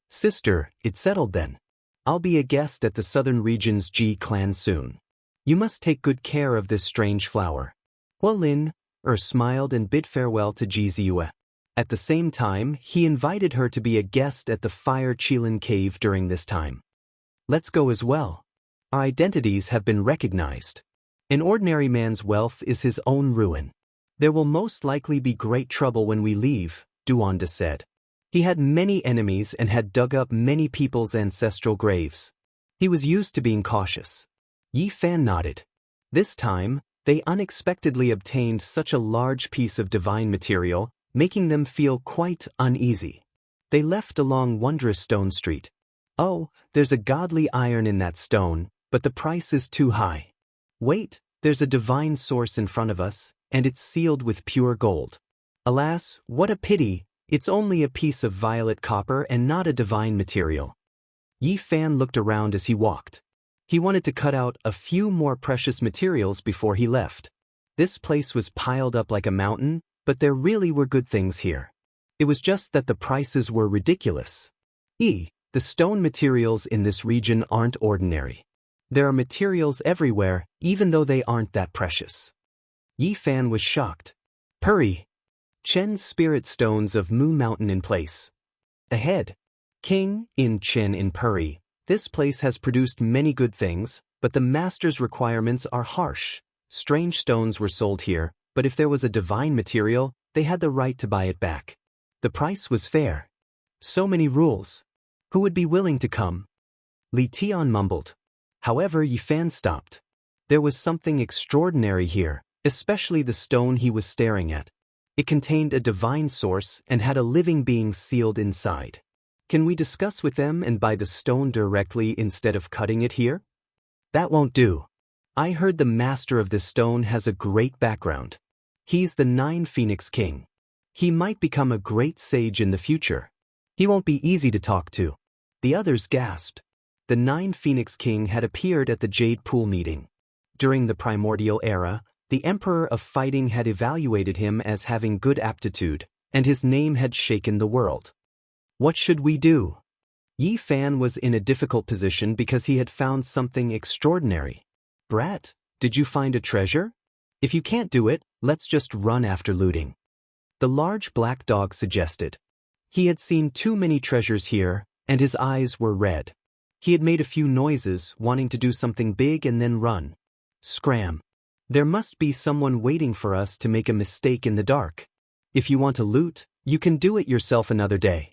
Sister, it's settled then. I'll be a guest at the southern region's Ji clan soon. You must take good care of this strange flower. Huolin smiled and bid farewell to Ji Ziyue. At the same time, he invited her to be a guest at the Fire Qilin cave during this time. Let's go as well. Our identities have been recognized. An ordinary man's wealth is his own ruin. There will most likely be great trouble when we leave, Duanda said. He had many enemies and had dug up many people's ancestral graves. He was used to being cautious. Yi Fan nodded. This time, they unexpectedly obtained such a large piece of divine material, making them feel quite uneasy. They left along Wondrous Stone Street. Oh, there's a godly iron in that stone, but the price is too high. Wait, there's a divine source in front of us, and it's sealed with pure gold. Alas, what a pity, it's only a piece of violet copper and not a divine material. Yi Fan looked around as he walked. He wanted to cut out a few more precious materials before he left. This place was piled up like a mountain, but there really were good things here. It was just that the prices were ridiculous. The stone materials in this region aren't ordinary. There are materials everywhere, even though they aren't that precious. Yi Fan was shocked. Hurry! Chen's spirit stones of Mu Mountain in place. Ahead. King, in Chen in Puri, this place has produced many good things, but the master's requirements are harsh. Strange stones were sold here, but if there was a divine material, they had the right to buy it back. The price was fair. So many rules. Who would be willing to come? Li Tian mumbled. However, Yi Fan stopped. There was something extraordinary here, especially the stone he was staring at. It contained a divine source and had a living being sealed inside. Can we discuss with them and buy the stone directly instead of cutting it here? That won't do. I heard the master of this stone has a great background. He's the 9 Phoenix King. He might become a great sage in the future. He won't be easy to talk to. The others gasped. The 9 Phoenix King had appeared at the Jade Pool meeting. During the primordial era, the Emperor of Fighting had evaluated him as having good aptitude, and his name had shaken the world. What should we do? Yi Fan was in a difficult position because he had found something extraordinary. Brat, did you find a treasure? If you can't do it, let's just run after looting. The large black dog suggested. He had seen too many treasures here, and his eyes were red. He had made a few noises, wanting to do something big and then run. Scram. There must be someone waiting for us to make a mistake in the dark. If you want to loot, you can do it yourself another day.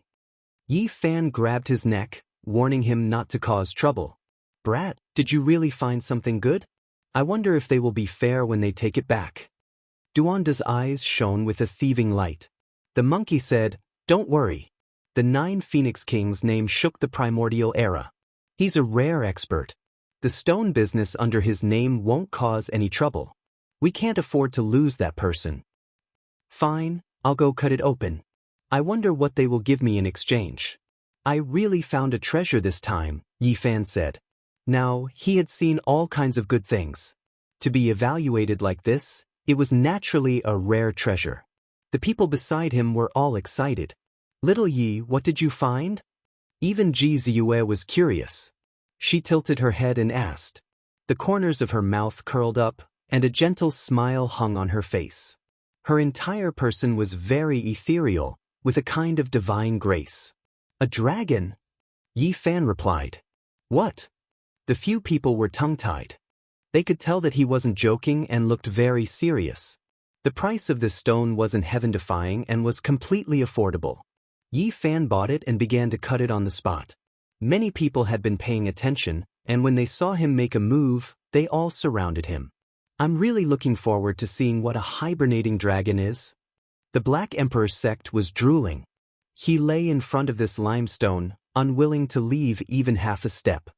Yi Fan grabbed his neck, warning him not to cause trouble. Brat, did you really find something good? I wonder if they will be fair when they take it back. Duanda's eyes shone with a thieving light. The monkey said, Don't worry. The 9 Phoenix King's name shook the primordial era. He's a rare expert. The stone business under his name won't cause any trouble. We can't afford to lose that person. Fine, I'll go cut it open. I wonder what they will give me in exchange. I really found a treasure this time, Yi Fan said. Now, he had seen all kinds of good things. To be evaluated like this, it was naturally a rare treasure. The people beside him were all excited. Little Yi, what did you find? Even Ji Ziyue was curious. She tilted her head and asked. The corners of her mouth curled up, and a gentle smile hung on her face. Her entire person was very ethereal, with a kind of divine grace. A dragon? Yi Fan replied. What? The few people were tongue-tied. They could tell that he wasn't joking and looked very serious. The price of this stone wasn't heaven-defying and was completely affordable. Yi Fan bought it and began to cut it on the spot. Many people had been paying attention, and when they saw him make a move, They all surrounded him. I'm really looking forward to seeing what a hibernating dragon is. The Black Emperor's sect was drooling. He lay in front of this limestone, unwilling to leave even half a step.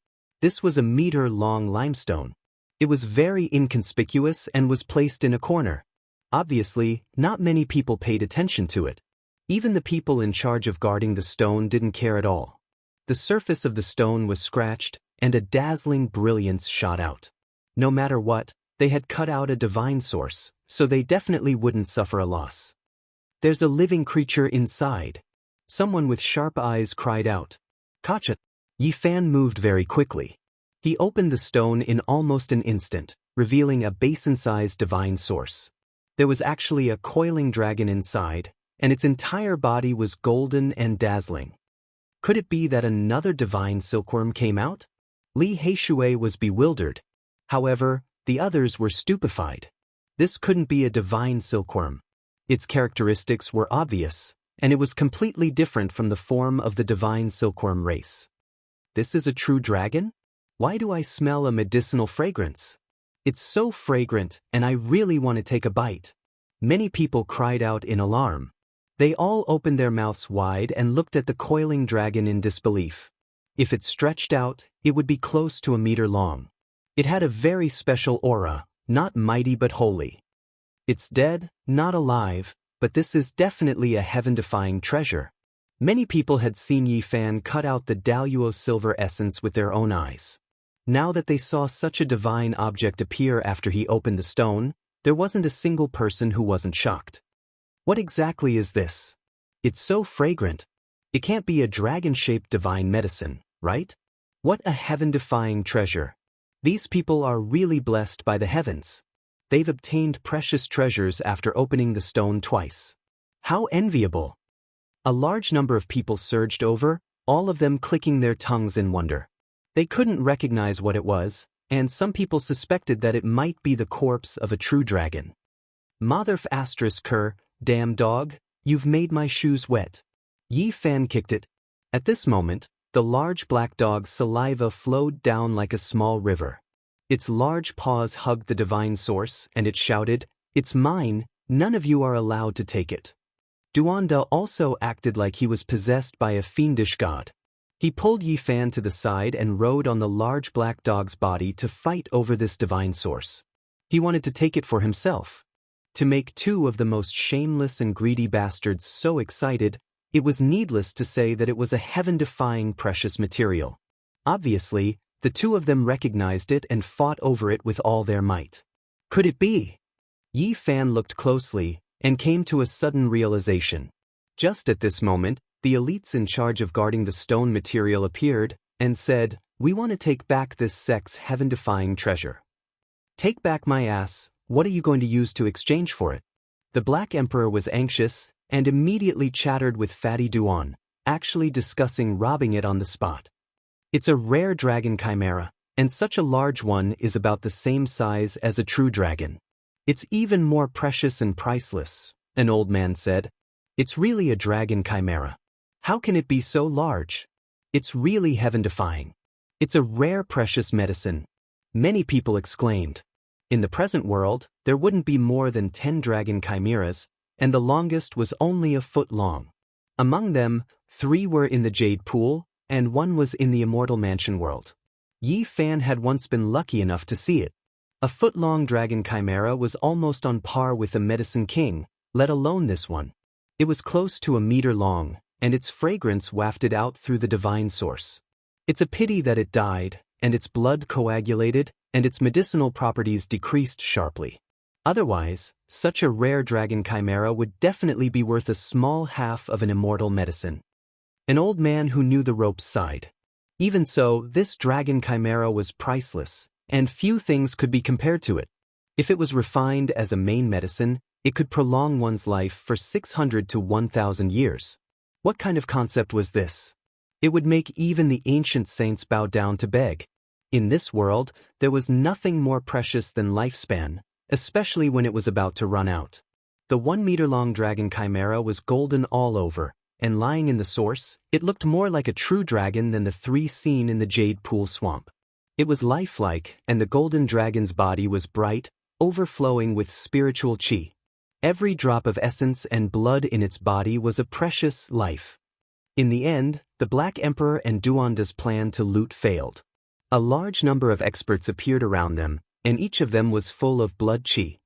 This was a meter-long limestone. It was very inconspicuous and was placed in a corner. Obviously, not many people paid attention to it. Even the people in charge of guarding the stone didn't care at all. The surface of the stone was scratched, and a dazzling brilliance shot out. No matter what, they had cut out a divine source, so they definitely wouldn't suffer a loss. There's a living creature inside. Someone with sharp eyes cried out. Gotcha. Yi Fan moved very quickly. He opened the stone in almost an instant, revealing a basin-sized divine source. There was actually a coiling dragon inside, and its entire body was golden and dazzling. Could it be that another divine silkworm came out? Li Heishui was bewildered. However, the others were stupefied. This couldn't be a divine silkworm. Its characteristics were obvious, and it was completely different from the form of the divine silkworm race. This is a true dragon? Why do I smell a medicinal fragrance? It's so fragrant, and I really want to take a bite. Many people cried out in alarm. They all opened their mouths wide and looked at the coiling dragon in disbelief. If it stretched out, it would be close to a meter long. It had a very special aura, not mighty but holy. It's dead, not alive, but this is definitely a heaven-defying treasure. Many people had seen Yi Fan cut out the Daluo silver essence with their own eyes. Now that they saw such a divine object appear after he opened the stone, there wasn't a single person who wasn't shocked. What exactly is this? It's so fragrant. It can't be a dragon-shaped divine medicine, right? What a heaven-defying treasure. These people are really blessed by the heavens. They've obtained precious treasures after opening the stone twice. How enviable! A large number of people surged over, all of them clicking their tongues in wonder. They couldn't recognize what it was, and some people suspected that it might be the corpse of a true dragon. Motherf *Ker, damn dog, you've made my shoes wet. Yi Fan kicked it. At this moment, the large black dog's saliva flowed down like a small river. Its large paws hugged the divine source, and it shouted, "It's mine, none of you are allowed to take it." Duanda also acted like he was possessed by a fiendish god. He pulled Yi Fan to the side and rode on the large black dog's body to fight over this divine source. He wanted to take it for himself. To make two of the most shameless and greedy bastards so excited, it was needless to say that it was a heaven-defying precious material. Obviously, the two of them recognized it and fought over it with all their might. Could it be? Yi Fan looked closely and came to a sudden realization. Just at this moment, the elites in charge of guarding the stone material appeared and said, "We want to take back this sect's heaven-defying treasure." "Take back my ass, what are you going to use to exchange for it?" The Black Emperor was anxious and immediately chattered with Fatty Duan, actually discussing robbing it on the spot. It's a rare dragon chimera, and such a large one is about the same size as a true dragon. It's even more precious and priceless, an old man said. It's really a dragon chimera. How can it be so large? It's really heaven-defying. It's a rare precious medicine. Many people exclaimed. In the present world, there wouldn't be more than 10 dragon chimeras, and the longest was only a foot long. Among them, 3 were in the Jade Pool, and 1 was in the Immortal Mansion world. Yi Fan had once been lucky enough to see it. A foot-long dragon chimera was almost on par with the Medicine King, let alone this one. It was close to a meter long, and its fragrance wafted out through the divine source. It's a pity that it died, and its blood coagulated, and its medicinal properties decreased sharply. Otherwise, such a rare dragon chimera would definitely be worth a small half of an immortal medicine. An old man who knew the ropes sighed. Even so, this dragon chimera was priceless, and few things could be compared to it. If it was refined as a main medicine, it could prolong one's life for 600 to 1,000 years. What kind of concept was this? It would make even the ancient saints bow down to beg. In this world, there was nothing more precious than lifespan, especially when it was about to run out. The 1-meter-long dragon chimera was golden all over, and lying in the source, it looked more like a true dragon than the 3 seen in the Jade Pool swamp. It was lifelike, and the golden dragon's body was bright, overflowing with spiritual qi. Every drop of essence and blood in its body was a precious life. In the end, the Black Emperor and Duanda's plan to loot failed. A large number of experts appeared around them, and each of them was full of blood qi.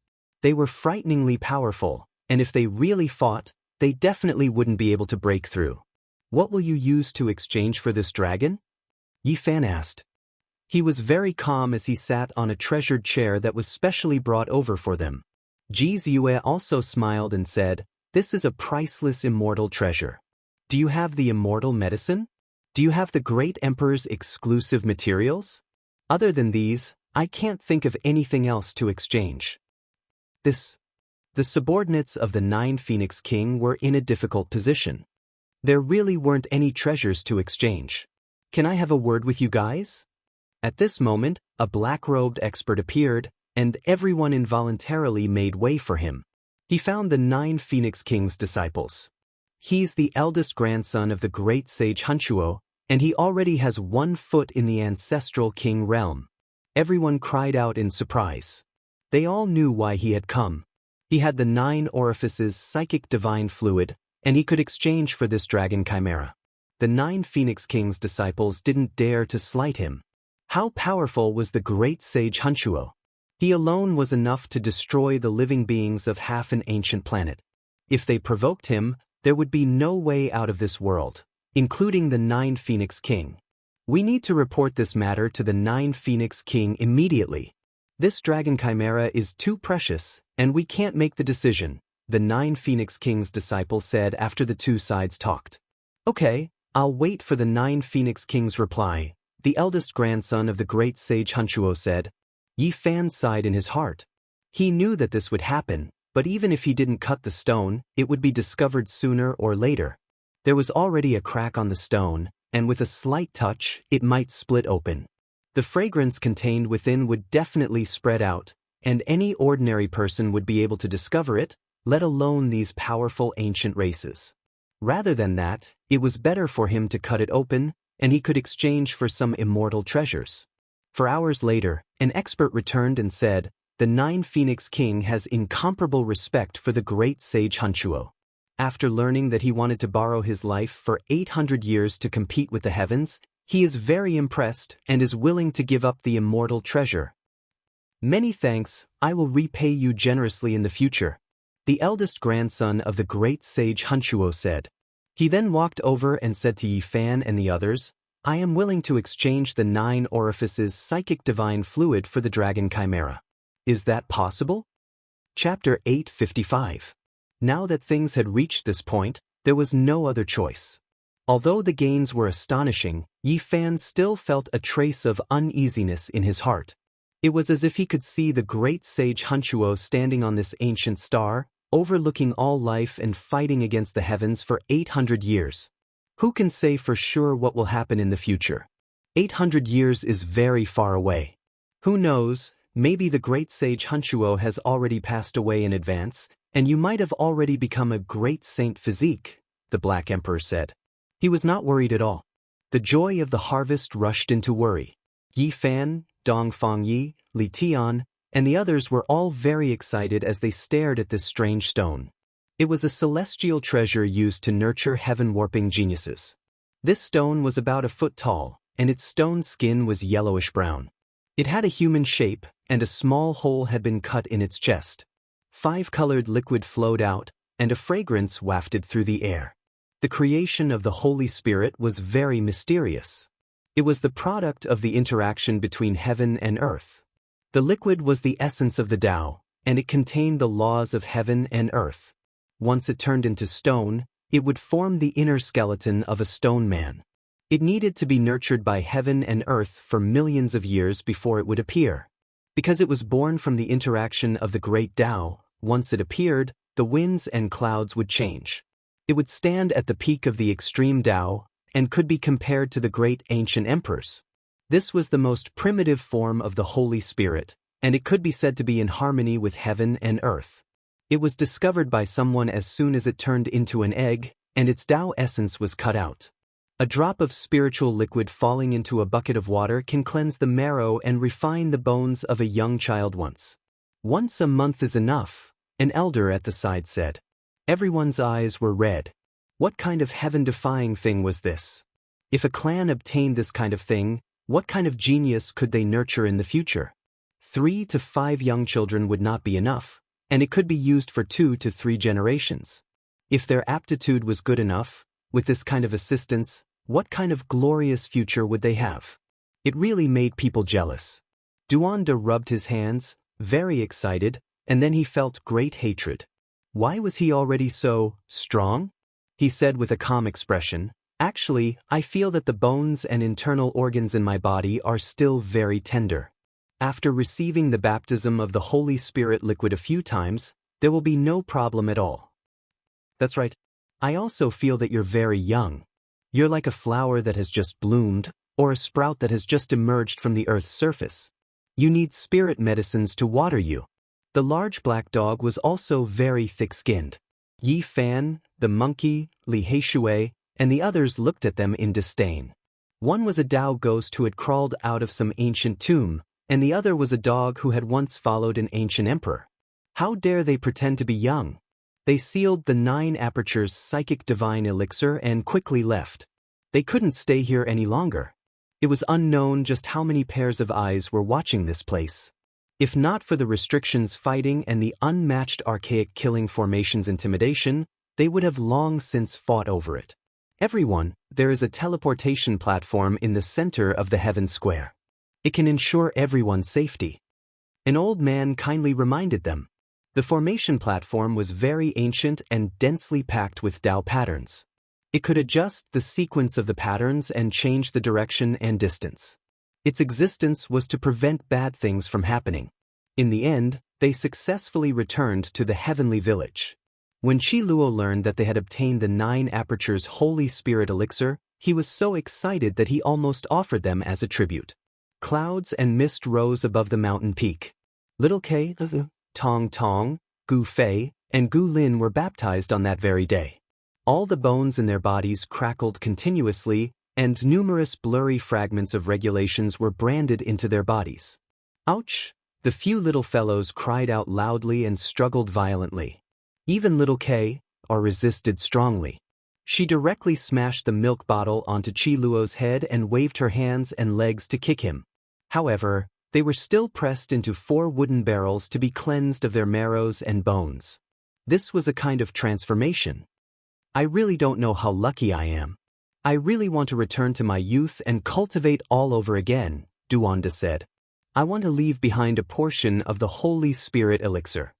They were frighteningly powerful, and if they really fought, they definitely wouldn't be able to break through. "What will you use to exchange for this dragon?" Yi Fan asked. He was very calm as he sat on a treasured chair that was specially brought over for them. Ji Ziyue also smiled and said, "This is a priceless immortal treasure. Do you have the immortal medicine? Do you have the Great Emperor's exclusive materials? Other than these, I can't think of anything else to exchange." The subordinates of the Nine Phoenix King were in a difficult position. There really weren't any treasures to exchange. "Can I have a word with you guys?" At this moment, a black-robed expert appeared, and everyone involuntarily made way for him. He found the Nine Phoenix King's disciples. He's the eldest grandson of the great sage Hunchuo, and he already has 1 foot in the ancestral king realm. Everyone cried out in surprise. They all knew why he had come. He had the 9 orifices psychic divine fluid, and he could exchange for this dragon chimera. The 9 Phoenix King's disciples didn't dare to slight him. How powerful was the great sage Hunchuo? He alone was enough to destroy the living beings of half an ancient planet. If they provoked him, there would be no way out of this world, including the 9 Phoenix King. "We need to report this matter to the 9 Phoenix King immediately. This dragon chimera is too precious, and we can't make the decision," the 9 Phoenix King's disciple said after the two sides talked. "Okay, I'll wait for the 9 Phoenix King's reply," the eldest grandson of the great sage Hunchuo said. Yi Fan sighed in his heart. He knew that this would happen, but even if he didn't cut the stone, it would be discovered sooner or later. There was already a crack on the stone, and with a slight touch, it might split open. The fragrance contained within would definitely spread out, and any ordinary person would be able to discover it, let alone these powerful ancient races. Rather than that, it was better for him to cut it open, and he could exchange for some immortal treasures. For hours later, an expert returned and said, "The 9 Phoenix King has incomparable respect for the great sage Hunchuo. After learning that he wanted to borrow his life for 800 years to compete with the heavens, he is very impressed and is willing to give up the immortal treasure. Many thanks, I will repay you generously in the future," the eldest grandson of the great sage Hunchuo said. He then walked over and said to Yi Fan and the others, "I am willing to exchange the 9 orifices psychic divine fluid for the dragon chimera. Is that possible?" Chapter 855. Now that things had reached this point, there was no other choice. Although the gains were astonishing, Yi Fan still felt a trace of uneasiness in his heart. It was as if he could see the great sage Hunchuo standing on this ancient star, overlooking all life and fighting against the heavens for 800 years. Who can say for sure what will happen in the future? 800 years is very far away. Who knows, maybe the great sage Hunchuo has already passed away in advance, and you might have already become a great saint physique, the Black Emperor said. He was not worried at all. The joy of the harvest rushed into worry. Yi Fan, Dongfang Yi, Li Tian, and the others were all very excited as they stared at this strange stone. It was a celestial treasure used to nurture heaven-warping geniuses. This stone was about a foot tall, and its stone skin was yellowish-brown. It had a human shape, and a small hole had been cut in its chest. 5-colored liquid flowed out, and a fragrance wafted through the air. The creation of the Holy Spirit was very mysterious. It was the product of the interaction between heaven and earth. The liquid was the essence of the Tao, and it contained the laws of heaven and earth. Once it turned into stone, it would form the inner skeleton of a stone man. It needed to be nurtured by heaven and earth for millions of years before it would appear. Because it was born from the interaction of the great Tao, once it appeared, the winds and clouds would change. It would stand at the peak of the extreme Tao, and could be compared to the great ancient emperors. This was the most primitive form of the Holy Spirit, and it could be said to be in harmony with heaven and earth. It was discovered by someone as soon as it turned into an egg, and its Tao essence was cut out. A drop of spiritual liquid falling into a bucket of water can cleanse the marrow and refine the bones of a young child once. Once a month is enough, an elder at the side said. Everyone's eyes were red. What kind of heaven-defying thing was this? If a clan obtained this kind of thing, what kind of genius could they nurture in the future? 3 to 5 young children would not be enough, and it could be used for 2 to 3 generations. If their aptitude was good enough, with this kind of assistance, what kind of glorious future would they have? It really made people jealous. Duanda rubbed his hands, very excited, and then he felt great hatred. Why was he already so strong? He said with a calm expression, "Actually, I feel that the bones and internal organs in my body are still very tender. After receiving the baptism of the Holy Spirit liquid a few times, there will be no problem at all." That's right. I also feel that you're very young. You're like a flower that has just bloomed, or a sprout that has just emerged from the earth's surface. You need spirit medicines to water you. The large black dog was also very thick-skinned. Yi Fan, the monkey, Li Heishui, and the others looked at them in disdain. One was a Dao ghost who had crawled out of some ancient tomb, and the other was a dog who had once followed an ancient emperor. How dare they pretend to be young? They sealed the 9 apertures psychic divine elixir and quickly left. They couldn't stay here any longer. It was unknown just how many pairs of eyes were watching this place. If not for the restrictions fighting and the unmatched archaic killing formation's intimidation, they would have long since fought over it. Everyone, there is a teleportation platform in the center of the Heaven Square. It can ensure everyone's safety. An old man kindly reminded them. The formation platform was very ancient and densely packed with Dao patterns. It could adjust the sequence of the patterns and change the direction and distance. Its existence was to prevent bad things from happening. In the end, they successfully returned to the heavenly village. When Qi Luo learned that they had obtained the 9 apertures Holy Spirit elixir, he was so excited that he almost offered them as a tribute. Clouds and mist rose above the mountain peak. Little K, Tong Tong, Gu Fei, and Gu Lin were baptized on that very day. All the bones in their bodies crackled continuously, and numerous blurry fragments of regulations were branded into their bodies. Ouch! The few little fellows cried out loudly and struggled violently. Even little Kay, resisted strongly. She directly smashed the milk bottle onto Qi Luo's head and waved her hands and legs to kick him. However, they were still pressed into 4 wooden barrels to be cleansed of their marrows and bones. This was a kind of transformation. I really don't know how lucky I am. I really want to return to my youth and cultivate all over again, Duanda said. I want to leave behind a portion of the Holy Spirit elixir.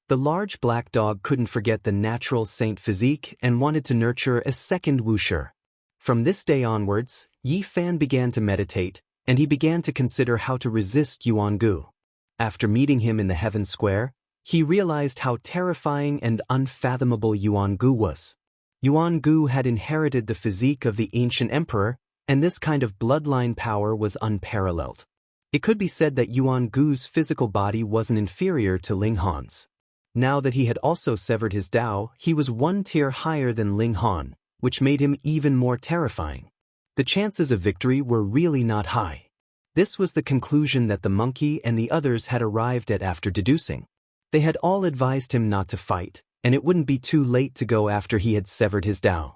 The large black dog couldn't forget the natural saint physique and wanted to nurture a second Wuxia. From this day onwards, Yi Fan began to meditate, and he began to consider how to resist Yuan Gu. After meeting him in the Heaven Square, he realized how terrifying and unfathomable Yuan Gu was. Yuan Gu had inherited the physique of the ancient emperor, and this kind of bloodline power was unparalleled. It could be said that Yuan Gu's physical body wasn't inferior to Ling Han's. Now that he had also severed his Dao, he was 1 tier higher than Ling Han, which made him even more terrifying. The chances of victory were really not high. This was the conclusion that the monkey and the others had arrived at after deducing. They had all advised him not to fight, and it wouldn't be too late to go after he had severed his Dao.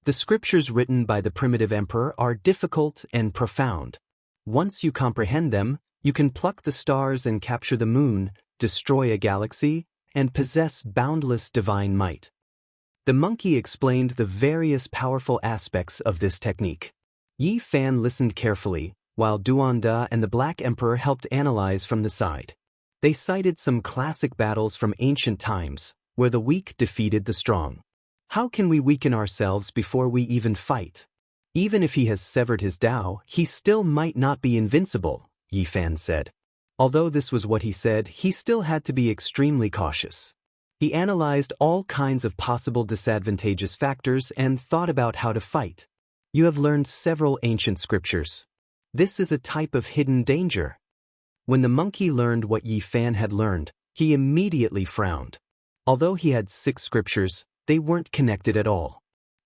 The scriptures written by the primitive emperor are difficult and profound. Once you comprehend them, you can pluck the stars and capture the moon, destroy a galaxy, and possess boundless divine might. The monkey explained the various powerful aspects of this technique. Yi Fan listened carefully, while Duanda and the Black Emperor helped analyze from the side. They cited some classic battles from ancient times, where the weak defeated the strong. How can we weaken ourselves before we even fight? Even if he has severed his Dao, he still might not be invincible, Yi Fan said. Although this was what he said, he still had to be extremely cautious. He analyzed all kinds of possible disadvantageous factors and thought about how to fight. You have learned several ancient scriptures. This is a type of hidden danger. When the monkey learned what Yi Fan had learned, he immediately frowned. Although he had 6 scriptures, they weren't connected at all.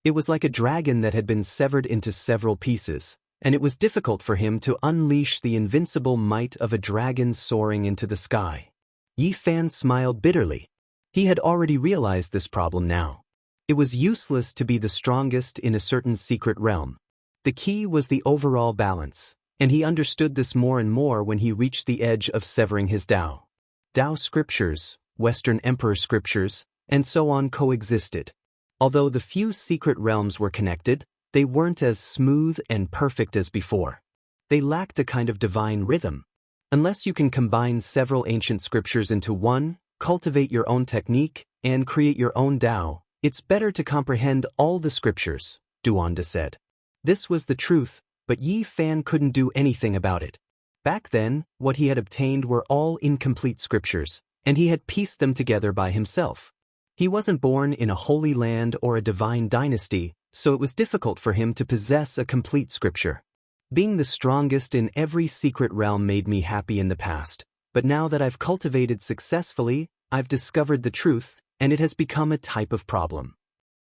It was like a dragon that had been severed into several pieces, and it was difficult for him to unleash the invincible might of a dragon soaring into the sky. Yi Fan smiled bitterly. He had already realized this problem now. It was useless to be the strongest in a certain secret realm. The key was the overall balance, and he understood this more and more when he reached the edge of severing his Tao. Tao scriptures, Western Emperor scriptures, and so on coexisted. Although the few secret realms were connected, they weren't as smooth and perfect as before. They lacked a kind of divine rhythm. Unless you can combine several ancient scriptures into one, cultivate your own technique, and create your own Tao, it's better to comprehend all the scriptures, Duanda said. This was the truth, but Yi Fan couldn't do anything about it. Back then, what he had obtained were all incomplete scriptures, and he had pieced them together by himself. He wasn't born in a holy land or a divine dynasty, so it was difficult for him to possess a complete scripture. Being the strongest in every secret realm made me happy in the past, but now that I've cultivated successfully, I've discovered the truth, and it has become a type of problem.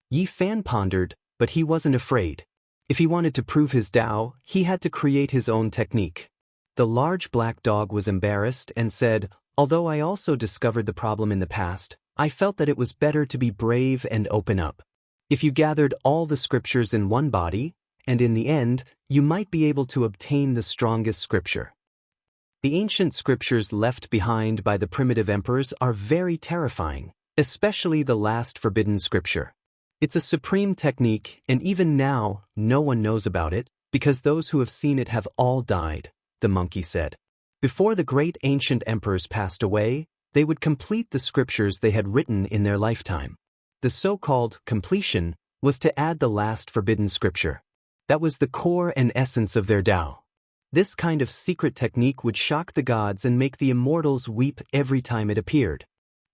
Yi Fan pondered, but he wasn't afraid. If he wanted to prove his Tao, he had to create his own technique. The large black dog was embarrassed and said, "Although I also discovered the problem in the past, I felt that it was better to be brave and open up. If you gathered all the scriptures in one body, and in the end, you might be able to obtain the strongest scripture." The ancient scriptures left behind by the primitive emperors are very terrifying, especially the last forbidden scripture. It's a supreme technique, and even now, no one knows about it, because those who have seen it have all died, the monkey said. Before the great ancient emperors passed away, they would complete the scriptures they had written in their lifetime. The so-called completion was to add the last forbidden scripture. That was the core and essence of their Tao. This kind of secret technique would shock the gods and make the immortals weep every time it appeared.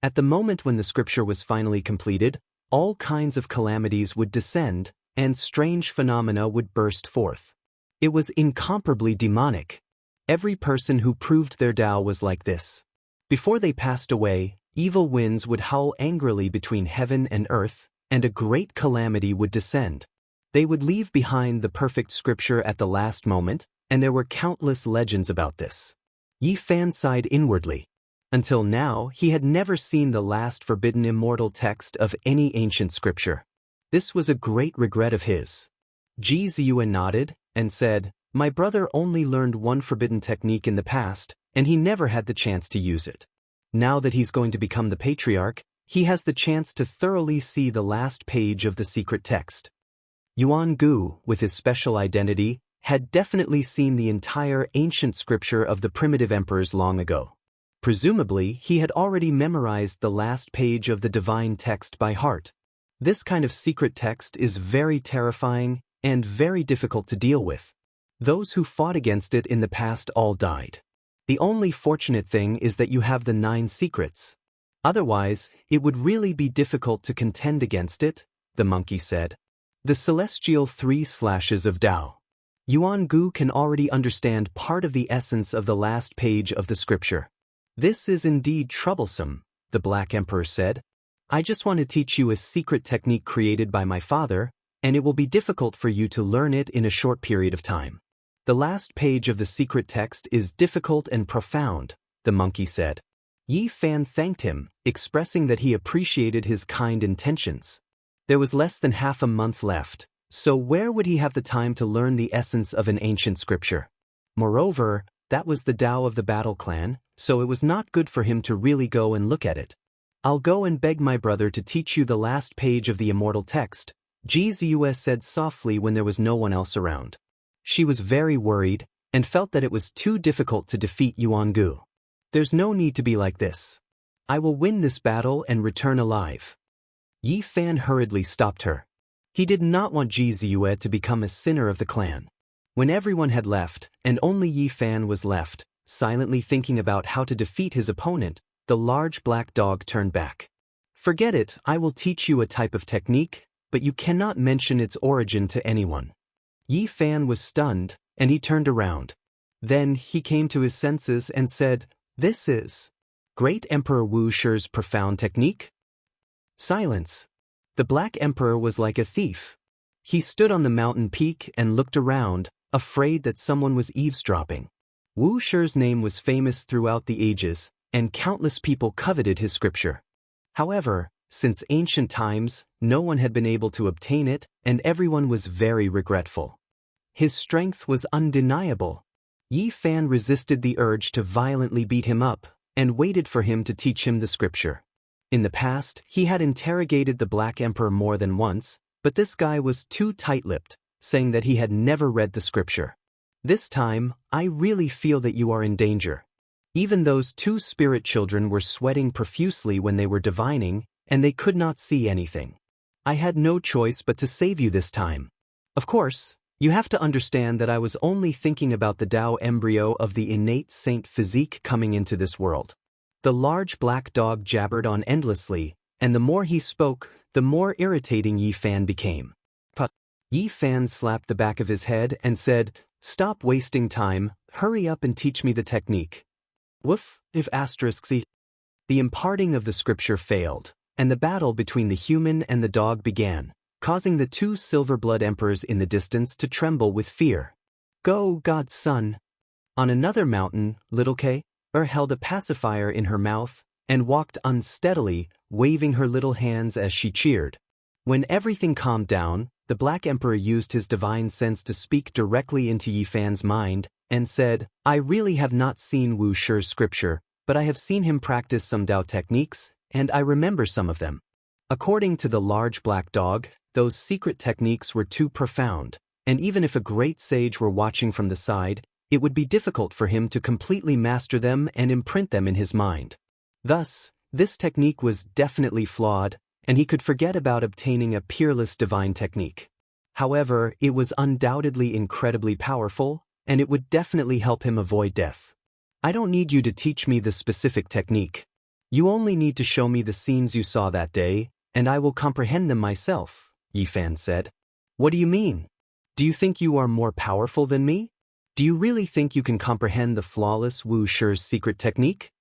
At the moment when the scripture was finally completed, all kinds of calamities would descend, and strange phenomena would burst forth. It was incomparably demonic. Every person who proved their Tao was like this. Before they passed away, evil winds would howl angrily between heaven and earth, and a great calamity would descend. They would leave behind the perfect scripture at the last moment, and there were countless legends about this. Yi Fan sighed inwardly. Until now, he had never seen the last forbidden immortal text of any ancient scripture. This was a great regret of his. Ji Ziyuan nodded and said, "My brother only learned one forbidden technique in the past, and he never had the chance to use it. Now that he's going to become the patriarch, he has the chance to thoroughly see the last page of the secret text." Yuan Gu, with his special identity, had definitely seen the entire ancient scripture of the primitive emperors long ago. Presumably, he had already memorized the last page of the divine text by heart. This kind of secret text is very terrifying and very difficult to deal with. Those who fought against it in the past all died. The only fortunate thing is that you have the 9 secrets. Otherwise, it would really be difficult to contend against it, the monkey said. The celestial 3 slashes of Tao. Yuan Gu can already understand part of the essence of the last page of the scripture. "This is indeed troublesome," the Black Emperor said. "I just want to teach you a secret technique created by my father, and it will be difficult for you to learn it in a short period of time." The last page of the secret text is difficult and profound, the monkey said. Yi Fan thanked him, expressing that he appreciated his kind intentions. There was less than half a month left, so where would he have the time to learn the essence of an ancient scripture? Moreover, that was the Tao of the Battle Clan, so it was not good for him to really go and look at it. "I'll go and beg my brother to teach you the last page of the immortal text," Ji Ziyue said softly when there was no one else around. She was very worried, and felt that it was too difficult to defeat Yuan Gu. "There's no need to be like this. I will win this battle and return alive." Yi Fan hurriedly stopped her. He did not want Ji Ziyue to become a sinner of the clan. When everyone had left, and only Yi Fan was left, silently thinking about how to defeat his opponent, the large black dog turned back. "Forget it, I will teach you a type of technique, but you cannot mention its origin to anyone." Yi Fan was stunned, and he turned around. Then he came to his senses and said, "This is Great Emperor Wu Shi's profound technique?" Silence. The Black Emperor was like a thief. He stood on the mountain peak and looked around, afraid that someone was eavesdropping. Wu Shi's name was famous throughout the ages, and countless people coveted his scripture. However, since ancient times, no one had been able to obtain it, and everyone was very regretful. His strength was undeniable. Yi Fan resisted the urge to violently beat him up, and waited for him to teach him the scripture. In the past, he had interrogated the Black Emperor more than once, but this guy was too tight-lipped, saying that he had never read the scripture. This time, I really feel that you are in danger. Even those two spirit children were sweating profusely when they were divining, and they could not see anything. I had no choice but to save you this time. Of course, you have to understand that I was only thinking about the Tao embryo of the innate saint physique coming into this world. The large black dog jabbered on endlessly, and the more he spoke, the more irritating Yi Fan became. Yi Fan slapped the back of his head and said, "Stop wasting time, hurry up and teach me the technique." Woof, if *c. The imparting of the scripture failed, and the battle between the human and the dog began, causing the two silver blood emperors in the distance to tremble with fear. "Go, God's son!" On another mountain, little K held a pacifier in her mouth and walked unsteadily, waving her little hands as she cheered. When everything calmed down, the Black Emperor used his divine sense to speak directly into Yi Fan's mind, and said, "I really have not seen Wu Shi's scripture, but I have seen him practice some Tao techniques, and I remember some of them." According to the large black dog, those secret techniques were too profound, and even if a great sage were watching from the side, it would be difficult for him to completely master them and imprint them in his mind. Thus, this technique was definitely flawed, and he could forget about obtaining a peerless divine technique. However, it was undoubtedly incredibly powerful, and it would definitely help him avoid death. "I don't need you to teach me the specific technique. You only need to show me the scenes you saw that day, and I will comprehend them myself," Yi Fan said. "What do you mean? Do you think you are more powerful than me? Do you really think you can comprehend the flawless Wu Shi's secret technique?"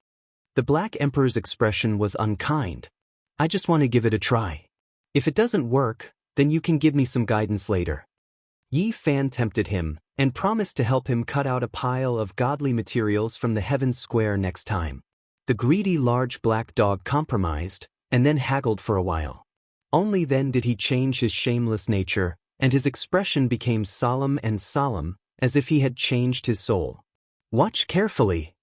The Black Emperor's expression was unkind. "I just want to give it a try. If it doesn't work, then you can give me some guidance later." Yi Fan tempted him, and promised to help him cut out a pile of godly materials from the heaven square next time. The greedy large black dog compromised, and then haggled for a while. Only then did he change his shameless nature, and his expression became solemn, as if he had changed his soul. "Watch carefully."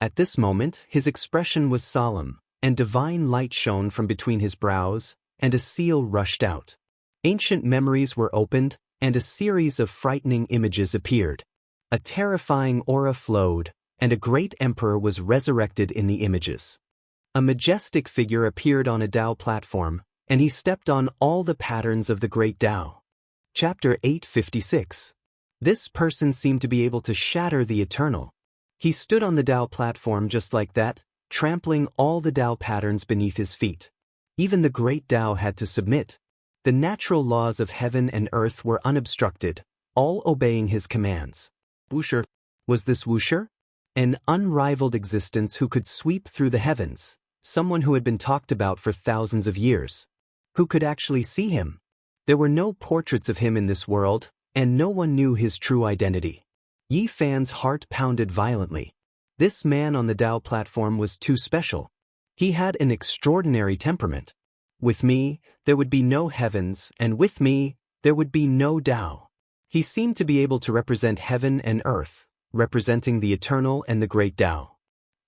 At this moment, his expression was solemn, and divine light shone from between his brows, and a seal rushed out. Ancient memories were opened, and a series of frightening images appeared. A terrifying aura flowed, and a great emperor was resurrected in the images. A majestic figure appeared on a Tao platform, and he stepped on all the patterns of the great Tao. Chapter 856. This person seemed to be able to shatter the eternal. He stood on the Tao platform just like that, trampling all the Tao patterns beneath his feet. Even the great Tao had to submit. The natural laws of heaven and earth were unobstructed, all obeying his commands. Wu Shi. Was this Wu Shi? An unrivaled existence who could sweep through the heavens, someone who had been talked about for thousands of years. Who could actually see him? There were no portraits of him in this world, and no one knew his true identity. Yi Fan's heart pounded violently. This man on the Tao platform was too special. He had an extraordinary temperament. With me, there would be no heavens, and with me, there would be no Tao. He seemed to be able to represent heaven and earth, representing the eternal and the great Tao.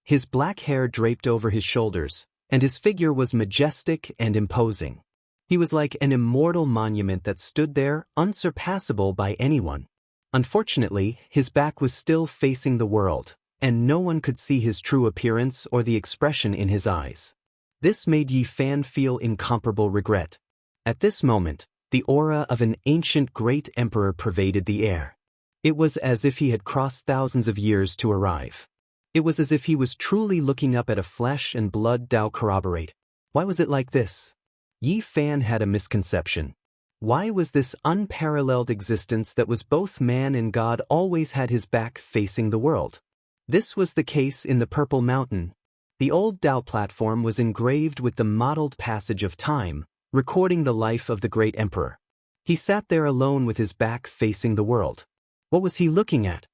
His black hair draped over his shoulders, and his figure was majestic and imposing. He was like an immortal monument that stood there, unsurpassable by anyone. Unfortunately, his back was still facing the world, and no one could see his true appearance or the expression in his eyes. This made Yi Fan feel incomparable regret. At this moment, the aura of an ancient great emperor pervaded the air. It was as if he had crossed thousands of years to arrive. It was as if he was truly looking up at a flesh and blood Tao corroborate. Why was it like this? Yi Fan had a misconception. Why was this unparalleled existence that was both man and God always had his back facing the world? This was the case in the Purple Mountain. The old Tao platform was engraved with the mottled passage of time, recording the life of the great emperor. He sat there alone with his back facing the world. What was he looking at?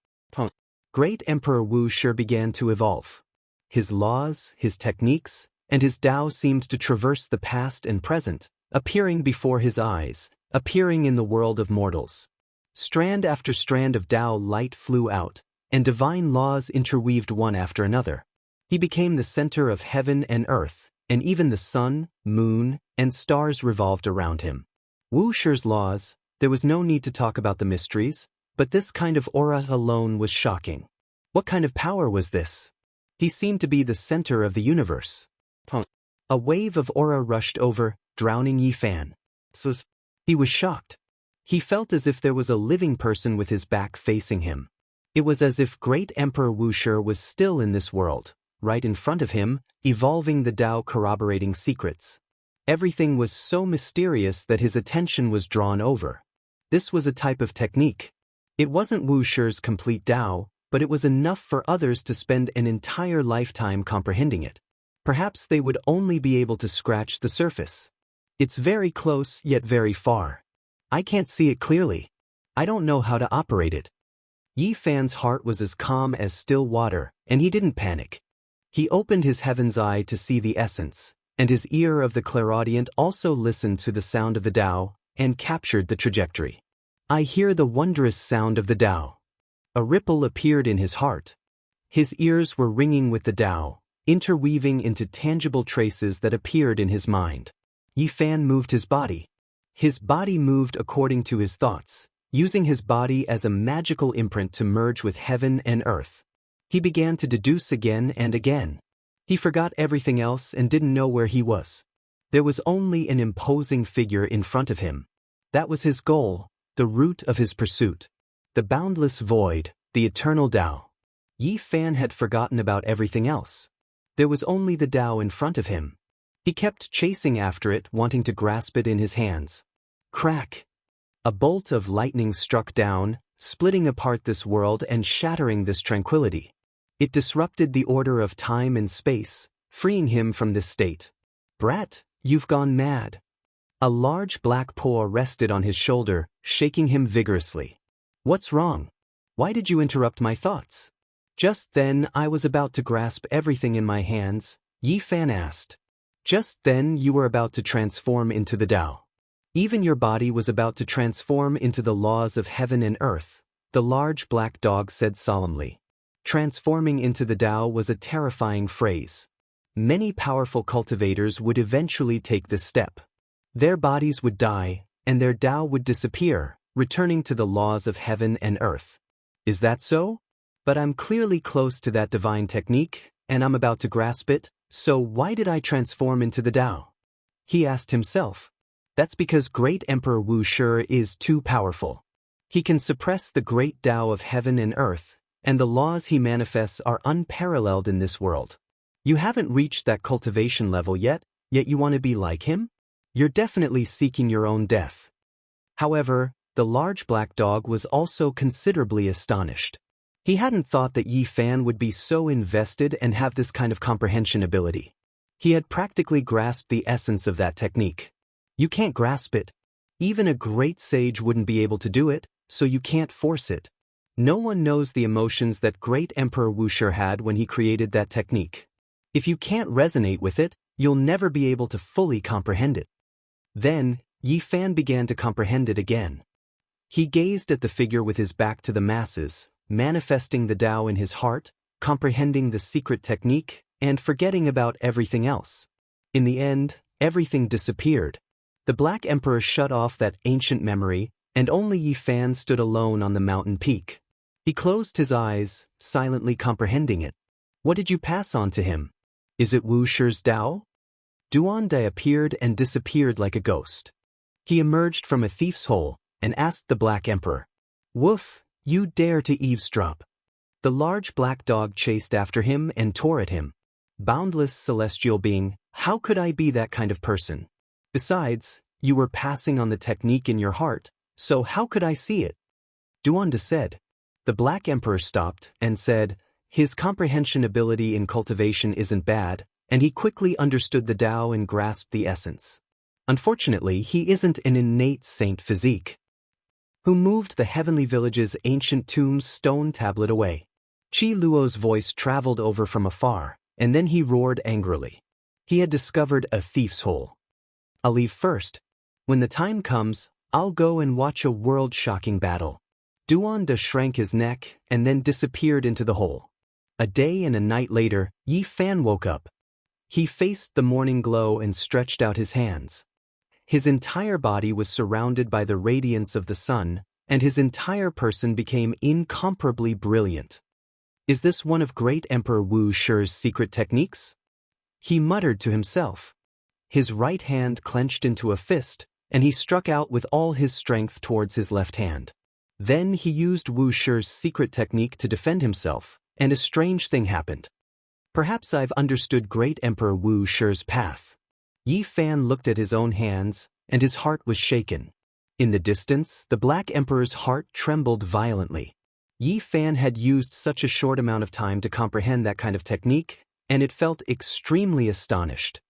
Great Emperor Wuxia began to evolve. His laws, his techniques, and his Tao seemed to traverse the past and present, appearing before his eyes, appearing in the world of mortals. Strand after strand of Tao light flew out, and divine laws interweaved one after another. He became the center of heaven and earth, and even the sun, moon, and stars revolved around him. Wuxia's laws, there was no need to talk about the mysteries, but this kind of aura alone was shocking. What kind of power was this? He seemed to be the center of the universe. A wave of aura rushed over, drowning Yi Fan. He was shocked. He felt as if there was a living person with his back facing him. It was as if Great Emperor Wuxia was still in this world, right in front of him, evolving the Tao, corroborating secrets. Everything was so mysterious that his attention was drawn over. This was a type of technique. It wasn't Wuxia's complete Tao, but it was enough for others to spend an entire lifetime comprehending it. Perhaps they would only be able to scratch the surface. It's very close yet very far. I can't see it clearly. I don't know how to operate it. Yi Fan's heart was as calm as still water, and he didn't panic. He opened his heaven's eye to see the essence, and his ear of the clairaudient also listened to the sound of the Tao, and captured the trajectory. I hear the wondrous sound of the Tao. A ripple appeared in his heart. His ears were ringing with the Tao, interweaving into tangible traces that appeared in his mind. Yi Fan moved his body. His body moved according to his thoughts, using his body as a magical imprint to merge with heaven and earth. He began to deduce again and again. He forgot everything else and didn't know where he was. There was only an imposing figure in front of him. That was his goal, the root of his pursuit. The boundless void, the eternal Tao. Yi Fan had forgotten about everything else. There was only the Tao in front of him. He kept chasing after it, wanting to grasp it in his hands. Crack! A bolt of lightning struck down, splitting apart this world and shattering this tranquility. It disrupted the order of time and space, freeing him from this state. Brat, you've gone mad. A large black paw rested on his shoulder, shaking him vigorously. What's wrong? Why did you interrupt my thoughts? Just then I was about to grasp everything in my hands, Yi Fan asked. Just then you were about to transform into the Tao. Even your body was about to transform into the laws of heaven and earth, the large black dog said solemnly. Transforming into the Tao was a terrifying phrase. Many powerful cultivators would eventually take this step. Their bodies would die, and their Tao would disappear, returning to the laws of heaven and earth. Is that so? But I'm clearly close to that divine technique, and I'm about to grasp it, so why did I transform into the Tao? He asked himself. That's because Great Emperor Wuxia is too powerful. He can suppress the great Tao of heaven and earth, and the laws he manifests are unparalleled in this world. You haven't reached that cultivation level yet you want to be like him? You're definitely seeking your own death. However, the large black dog was also considerably astonished. He hadn't thought that Yi Fan would be so invested and have this kind of comprehension ability. He had practically grasped the essence of that technique. You can't grasp it. Even a great sage wouldn't be able to do it, so you can't force it. No one knows the emotions that Great Emperor Wuxia had when he created that technique. If you can't resonate with it, you'll never be able to fully comprehend it. Then, Yi Fan began to comprehend it again. He gazed at the figure with his back to the masses, manifesting the Tao in his heart, comprehending the secret technique, and forgetting about everything else. In the end, everything disappeared. The Black Emperor shut off that ancient memory, and only Yi Fan stood alone on the mountain peak. He closed his eyes, silently comprehending it. What did you pass on to him? Is it Wuxia's Tao? Duande appeared and disappeared like a ghost. He emerged from a thief's hole, and asked the Black Emperor, "Woof, you dare to eavesdrop?" The large black dog chased after him and tore at him. Boundless celestial being, how could I be that kind of person? Besides, you were passing on the technique in your heart, so how could I see it? Duande said. The Black Emperor stopped and said, his comprehension ability in cultivation isn't bad, and he quickly understood the Tao and grasped the essence. Unfortunately, he isn't an innate saint physique. Who moved the heavenly village's ancient tomb's stone tablet away? Qi Luo's voice traveled over from afar, and then he roared angrily. He had discovered a thief's hole. I'll leave first. When the time comes, I'll go and watch a world-shocking battle. Duan De shrank his neck and then disappeared into the hole. A day and a night later, Yi Fan woke up. He faced the morning glow and stretched out his hands. His entire body was surrounded by the radiance of the sun, and his entire person became incomparably brilliant. Is this one of great Emperor Wu Shi's secret techniques? He muttered to himself. His right hand clenched into a fist, and he struck out with all his strength towards his left hand. Then he used Wu Shi's secret technique to defend himself, and a strange thing happened. Perhaps I've understood great Emperor Wu Shi's path. Yi Fan looked at his own hands, and his heart was shaken. In the distance, the Black Emperor's heart trembled violently. Yi Fan had used such a short amount of time to comprehend that kind of technique, and it felt extremely astonished.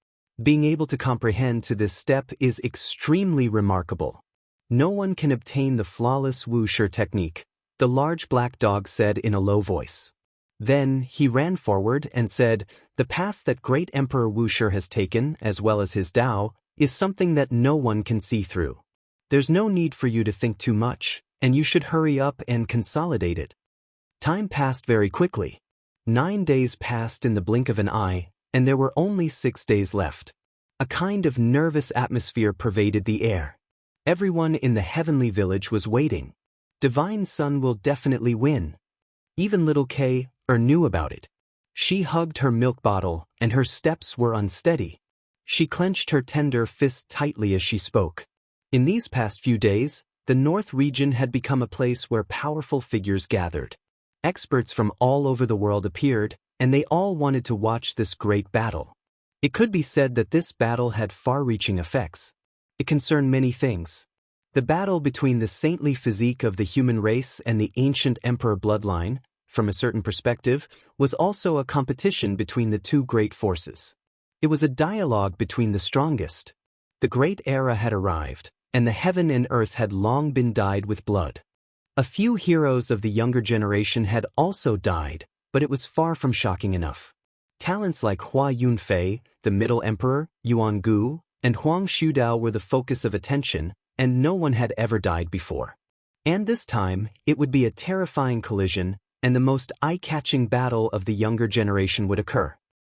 Being able to comprehend to this step is extremely remarkable. No one can obtain the flawless Wu Shi technique, the large black dog said in a low voice. Then he ran forward and said, the path that great Emperor Wu Shi has taken, as well as his Tao, is something that no one can see through. There's no need for you to think too much, and you should hurry up and consolidate it. Time passed very quickly. 9 days passed in the blink of an eye, and there were only 6 days left. A kind of nervous atmosphere pervaded the air. Everyone in the heavenly village was waiting. Divine Sun will definitely win. Even little Kay knew about it. She hugged her milk bottle, and her steps were unsteady. She clenched her tender fist tightly as she spoke. In these past few days, the North region had become a place where powerful figures gathered. Experts from all over the world appeared, and they all wanted to watch this great battle. It could be said that this battle had far-reaching effects. It concerned many things. The battle between the saintly physique of the human race and the ancient emperor bloodline, from a certain perspective, was also a competition between the two great forces. It was a dialogue between the strongest. The great era had arrived, and the heaven and earth had long been dyed with blood. A few heroes of the younger generation had also died, but it was far from shocking enough. Talents like Hua Yunfei, the Middle Emperor, Yuan Gu, and Huang Shudao were the focus of attention, and no one had ever died before. And this time, it would be a terrifying collision, and the most eye-catching battle of the younger generation would occur.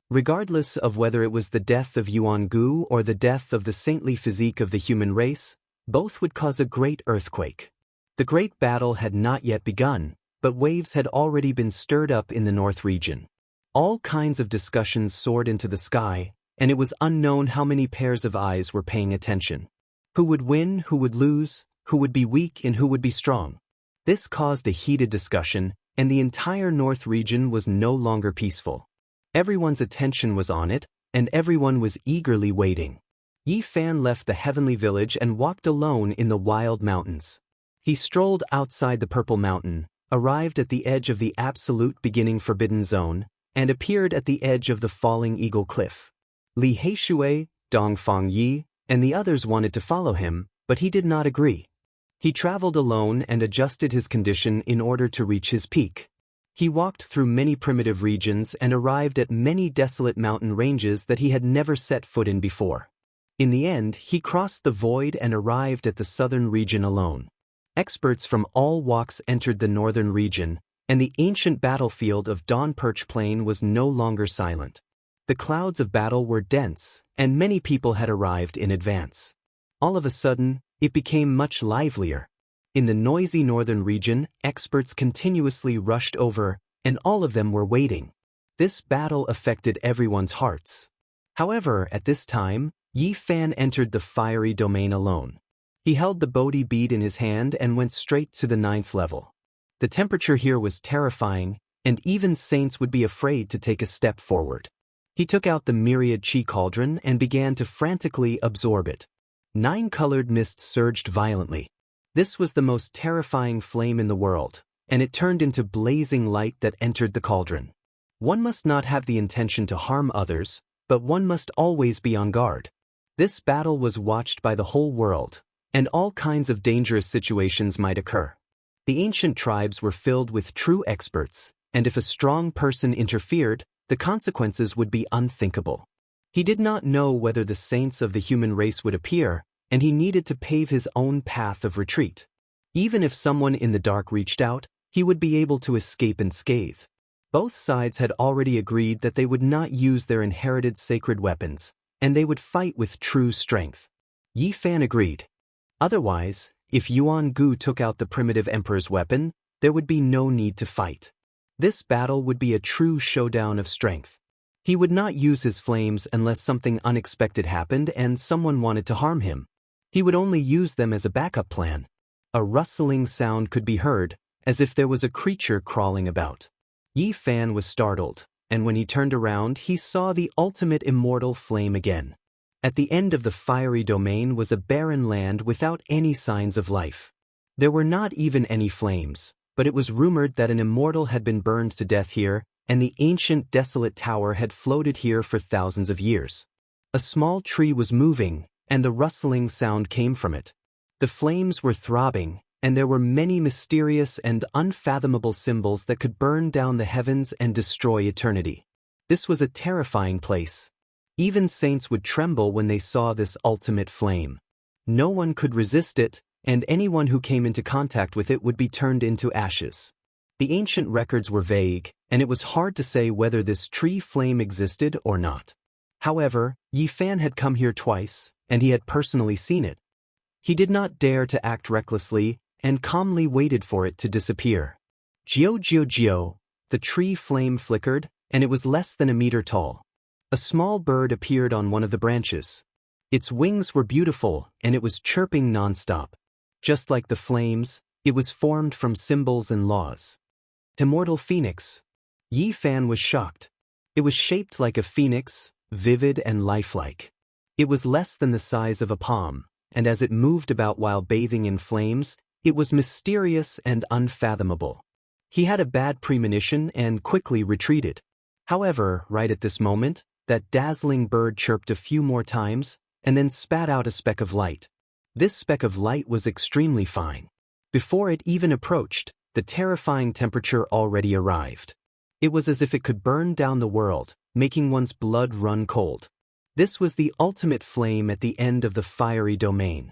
Regardless of whether it was the death of Yuan Gu or the death of the saintly physique of the human race, both would cause a great earthquake. The great battle had not yet begun, but waves had already been stirred up in the North region. All kinds of discussions soared into the sky, and it was unknown how many pairs of eyes were paying attention. Who would win, who would lose, who would be weak and who would be strong? This caused a heated discussion, and the entire North region was no longer peaceful. Everyone's attention was on it, and everyone was eagerly waiting. Yi Fan left the heavenly village and walked alone in the wild mountains. He strolled outside the Purple Mountain, arrived at the edge of the absolute beginning forbidden zone, and appeared at the edge of the falling Eagle Cliff. Li Heishui, Dongfang Yi, and the others wanted to follow him, but he did not agree. He traveled alone and adjusted his condition in order to reach his peak. He walked through many primitive regions and arrived at many desolate mountain ranges that he had never set foot in before. In the end, he crossed the void and arrived at the southern region alone. Experts from all walks entered the northern region, and the ancient battlefield of Dawn Perch Plain was no longer silent. The clouds of battle were dense, and many people had arrived in advance. All of a sudden, it became much livelier. In the noisy northern region, experts continuously rushed over, and all of them were waiting. This battle affected everyone's hearts. However, at this time, Yi Fan entered the fiery domain alone. He held the Bodhi bead in his hand and went straight to the 9th level. The temperature here was terrifying, and even saints would be afraid to take a step forward. He took out the myriad chi cauldron and began to frantically absorb it. 9-colored mist surged violently. This was the most terrifying flame in the world, and it turned into blazing light that entered the cauldron. One must not have the intention to harm others, but one must always be on guard. This battle was watched by the whole world, and all kinds of dangerous situations might occur. The ancient tribes were filled with true experts, and if a strong person interfered, the consequences would be unthinkable. He did not know whether the saints of the human race would appear, and he needed to pave his own path of retreat. Even if someone in the dark reached out, he would be able to escape unscathed. Both sides had already agreed that they would not use their inherited sacred weapons, and they would fight with true strength. Yi Fan agreed. Otherwise, if Yuan Gu took out the primitive emperor's weapon, there would be no need to fight. This battle would be a true showdown of strength. He would not use his flames unless something unexpected happened and someone wanted to harm him. He would only use them as a backup plan. A rustling sound could be heard, as if there was a creature crawling about. Yi Fan was startled, and when he turned around he saw the ultimate immortal flame again. At the end of the fiery domain was a barren land without any signs of life. There were not even any flames, but it was rumored that an immortal had been burned to death here, and the ancient desolate tower had floated here for thousands of years. A small tree was moving, and the rustling sound came from it. The flames were throbbing, and there were many mysterious and unfathomable symbols that could burn down the heavens and destroy eternity. This was a terrifying place. Even saints would tremble when they saw this ultimate flame. No one could resist it, and anyone who came into contact with it would be turned into ashes. The ancient records were vague, and it was hard to say whether this tree flame existed or not. However, Yi Fan had come here twice, and he had personally seen it. He did not dare to act recklessly, and calmly waited for it to disappear. Gio Gio Gio, the tree flame flickered, and it was less than a meter tall. A small bird appeared on one of the branches. Its wings were beautiful, and it was chirping nonstop. Just like the flames, it was formed from symbols and laws. Immortal Phoenix. Yi Fan was shocked. It was shaped like a phoenix, vivid and lifelike. It was less than the size of a palm, and as it moved about while bathing in flames, it was mysterious and unfathomable. He had a bad premonition and quickly retreated. However, right at this moment, that dazzling bird chirped a few more times, and then spat out a speck of light. This speck of light was extremely fine. Before it even approached, the terrifying temperature already arrived. It was as if it could burn down the world, making one's blood run cold. This was the ultimate flame at the end of the fiery domain.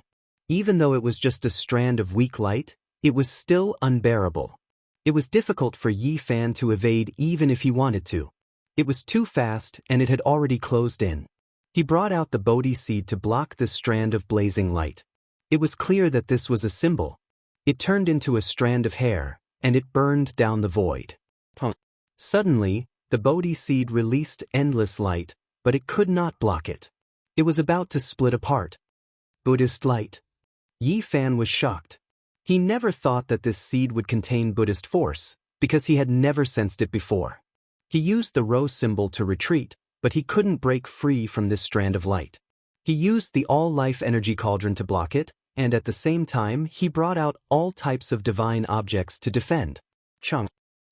Even though it was just a strand of weak light, it was still unbearable. It was difficult for Yi Fan to evade even if he wanted to. It was too fast, and it had already closed in. He brought out the Bodhi seed to block this strand of blazing light. It was clear that this was a symbol. It turned into a strand of hair, and it burned down the void. Suddenly, the Bodhi seed released endless light, but it could not block it. It was about to split apart. Buddhist light. Yi Fan was shocked. He never thought that this seed would contain Buddhist force, because he had never sensed it before. He used the rose symbol to retreat, but he couldn't break free from this strand of light. He used the all-life energy cauldron to block it, and at the same time he brought out all types of divine objects to defend. Chung.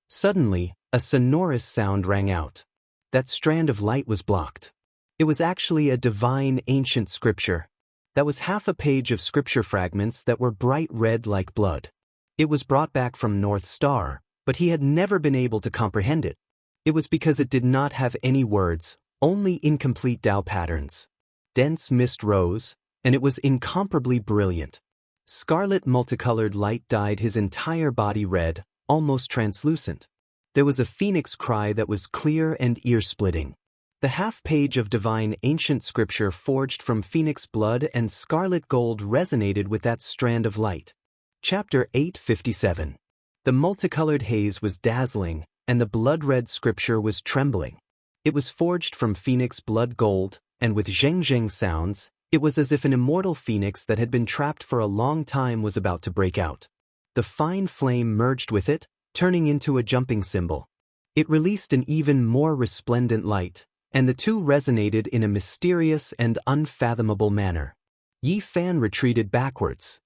Suddenly, a sonorous sound rang out. That strand of light was blocked. It was actually a divine ancient scripture. That was half a page of scripture fragments that were bright red like blood. It was brought back from North Star, but he had never been able to comprehend it. It was because it did not have any words, only incomplete Tao patterns. Dense mist rose, and it was incomparably brilliant. Scarlet multicolored light dyed his entire body red, almost translucent. There was a phoenix cry that was clear and ear-splitting. The half-page of divine ancient scripture forged from phoenix blood and scarlet gold resonated with that strand of light. Chapter 857. The multicolored haze was dazzling, and the blood-red scripture was trembling. It was forged from phoenix blood gold, and with zheng-zheng sounds, it was as if an immortal phoenix that had been trapped for a long time was about to break out. The fine flame merged with it, turning into a jumping symbol. It released an even more resplendent light, and the two resonated in a mysterious and unfathomable manner. Yi Fan retreated backwards.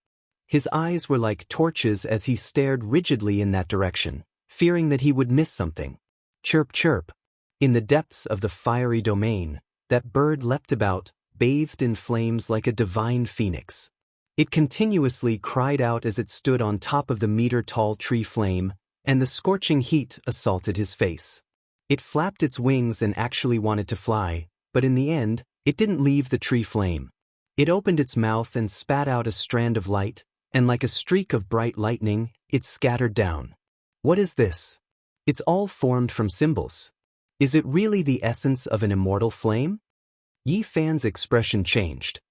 His eyes were like torches as he stared rigidly in that direction, fearing that he would miss something. Chirp chirp. In the depths of the fiery domain, that bird leapt about, bathed in flames like a divine phoenix. It continuously cried out as it stood on top of the meter-tall tree flame, and the scorching heat assaulted his face. It flapped its wings and actually wanted to fly, but in the end, it didn't leave the tree flame. It opened its mouth and spat out a strand of light, and like a streak of bright lightning, it scattered down. What is this? It's all formed from symbols. Is it really the essence of an immortal flame? Yi Fan's expression changed.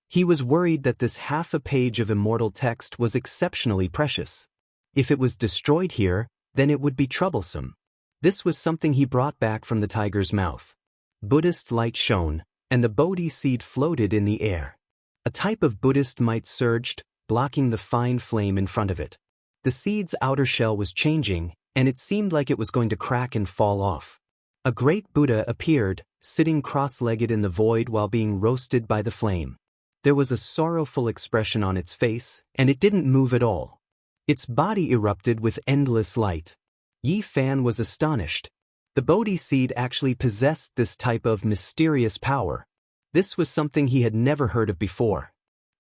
He was worried that this half a page of immortal text was exceptionally precious. If it was destroyed here, then it would be troublesome. This was something he brought back from the tiger's mouth. Buddhist light shone, and the Bodhi seed floated in the air. A type of Buddhist might surged, blocking the fine flame in front of it. The seed's outer shell was changing, and it seemed like it was going to crack and fall off. A great Buddha appeared, sitting cross-legged in the void while being roasted by the flame. There was a sorrowful expression on its face, and it didn't move at all. Its body erupted with endless light. Yi Fan was astonished. The Bodhi seed actually possessed this type of mysterious power. This was something he had never heard of before.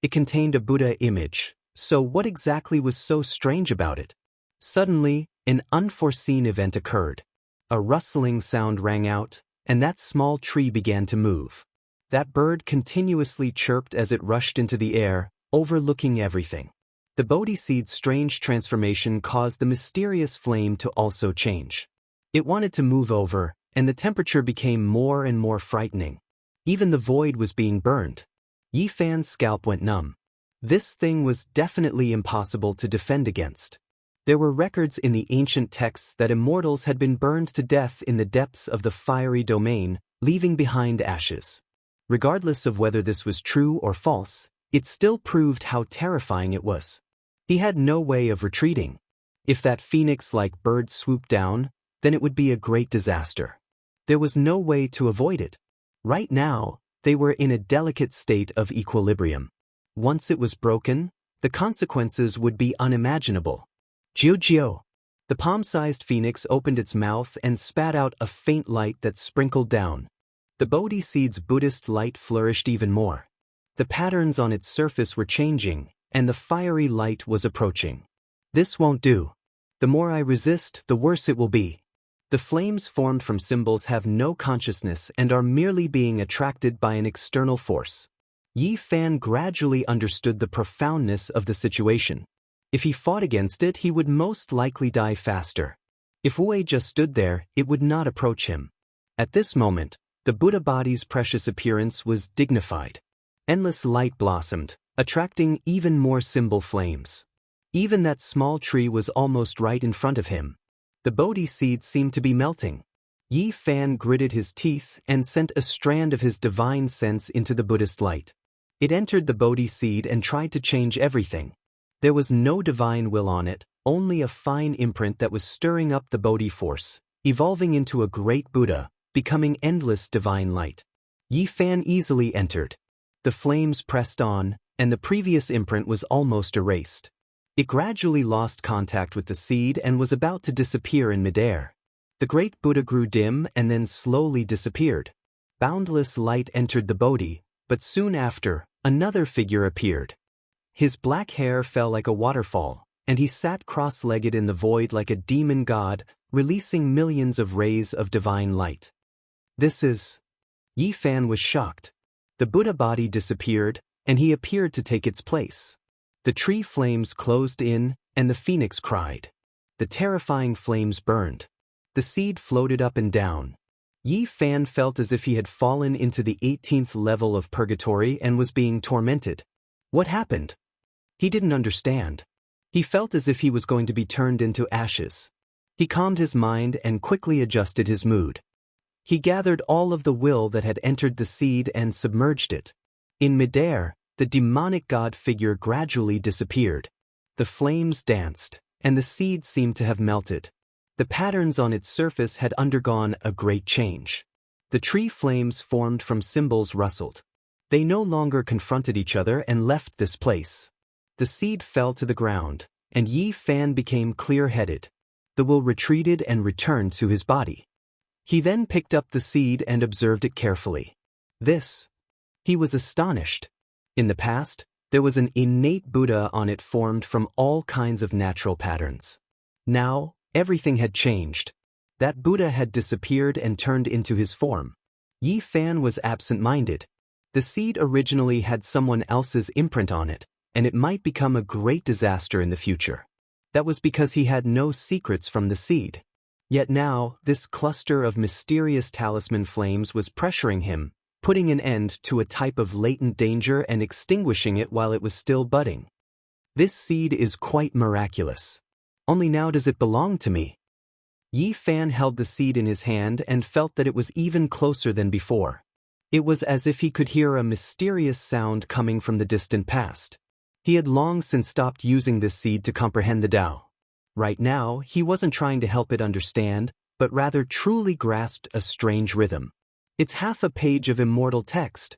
It contained a Buddha image, so what exactly was so strange about it? Suddenly, an unforeseen event occurred. A rustling sound rang out, and that small tree began to move. That bird continuously chirped as it rushed into the air, overlooking everything. The Bodhi seed's strange transformation caused the mysterious flame to also change. It wanted to move over, and the temperature became more and more frightening. Even the void was being burned. Yi Fan's scalp went numb. This thing was definitely impossible to defend against. There were records in the ancient texts that immortals had been burned to death in the depths of the fiery domain, leaving behind ashes. Regardless of whether this was true or false, it still proved how terrifying it was. He had no way of retreating. If that phoenix-like bird swooped down, then it would be a great disaster. There was no way to avoid it. Right now, they were in a delicate state of equilibrium. Once it was broken, the consequences would be unimaginable. Jiu-jiu! The palm-sized phoenix opened its mouth and spat out a faint light that sprinkled down. The Bodhi seed's Buddhist light flourished even more. The patterns on its surface were changing, and the fiery light was approaching. This won't do. The more I resist, the worse it will be. The flames formed from symbols have no consciousness and are merely being attracted by an external force. Yi Fan gradually understood the profoundness of the situation. If he fought against it, he would most likely die faster. If Wu just stood there, it would not approach him. At this moment, the Buddha body's precious appearance was dignified. Endless light blossomed, attracting even more symbol flames. Even that small tree was almost right in front of him. The Bodhi seed seemed to be melting. Yi Fan gritted his teeth and sent a strand of his divine sense into the Buddhist light. It entered the Bodhi seed and tried to change everything. There was no divine will on it, only a fine imprint that was stirring up the Bodhi force, evolving into a great Buddha, becoming endless divine light. Yi Fan easily entered. The flames pressed on, and the previous imprint was almost erased. It gradually lost contact with the seed and was about to disappear in midair. The great Buddha grew dim and then slowly disappeared. Boundless light entered the Bodhi, but soon after, another figure appeared. His black hair fell like a waterfall, and he sat cross-legged in the void like a demon god, releasing millions of rays of divine light. This is... Yi Fan was shocked. The Buddha body disappeared, and he appeared to take its place. The tree flames closed in, and the phoenix cried. The terrifying flames burned. The seed floated up and down. Yi Fan felt as if he had fallen into the 18th level of purgatory and was being tormented. What happened? He didn't understand. He felt as if he was going to be turned into ashes. He calmed his mind and quickly adjusted his mood. He gathered all of the will that had entered the seed and submerged it. In midair, the demonic god figure gradually disappeared. The flames danced, and the seed seemed to have melted. The patterns on its surface had undergone a great change. The tree flames formed from symbols rustled. They no longer confronted each other and left this place. The seed fell to the ground, and Yi Fan became clear-headed. The will retreated and returned to his body. He then picked up the seed and observed it carefully. This. He was astonished. In the past, there was an innate Buddha on it formed from all kinds of natural patterns. Now, everything had changed. That Buddha had disappeared and turned into his form. Yi Fan was absent-minded. The seed originally had someone else's imprint on it, and it might become a great disaster in the future. That was because he had no secrets from the seed. Yet now, this cluster of mysterious talisman flames was pressuring him, putting an end to a type of latent danger and extinguishing it while it was still budding. This seed is quite miraculous. Only now does it belong to me. Yi Fan held the seed in his hand and felt that it was even closer than before. It was as if he could hear a mysterious sound coming from the distant past. He had long since stopped using this seed to comprehend the Tao. Right now, he wasn't trying to help it understand, but rather truly grasped a strange rhythm. It's half a page of immortal text.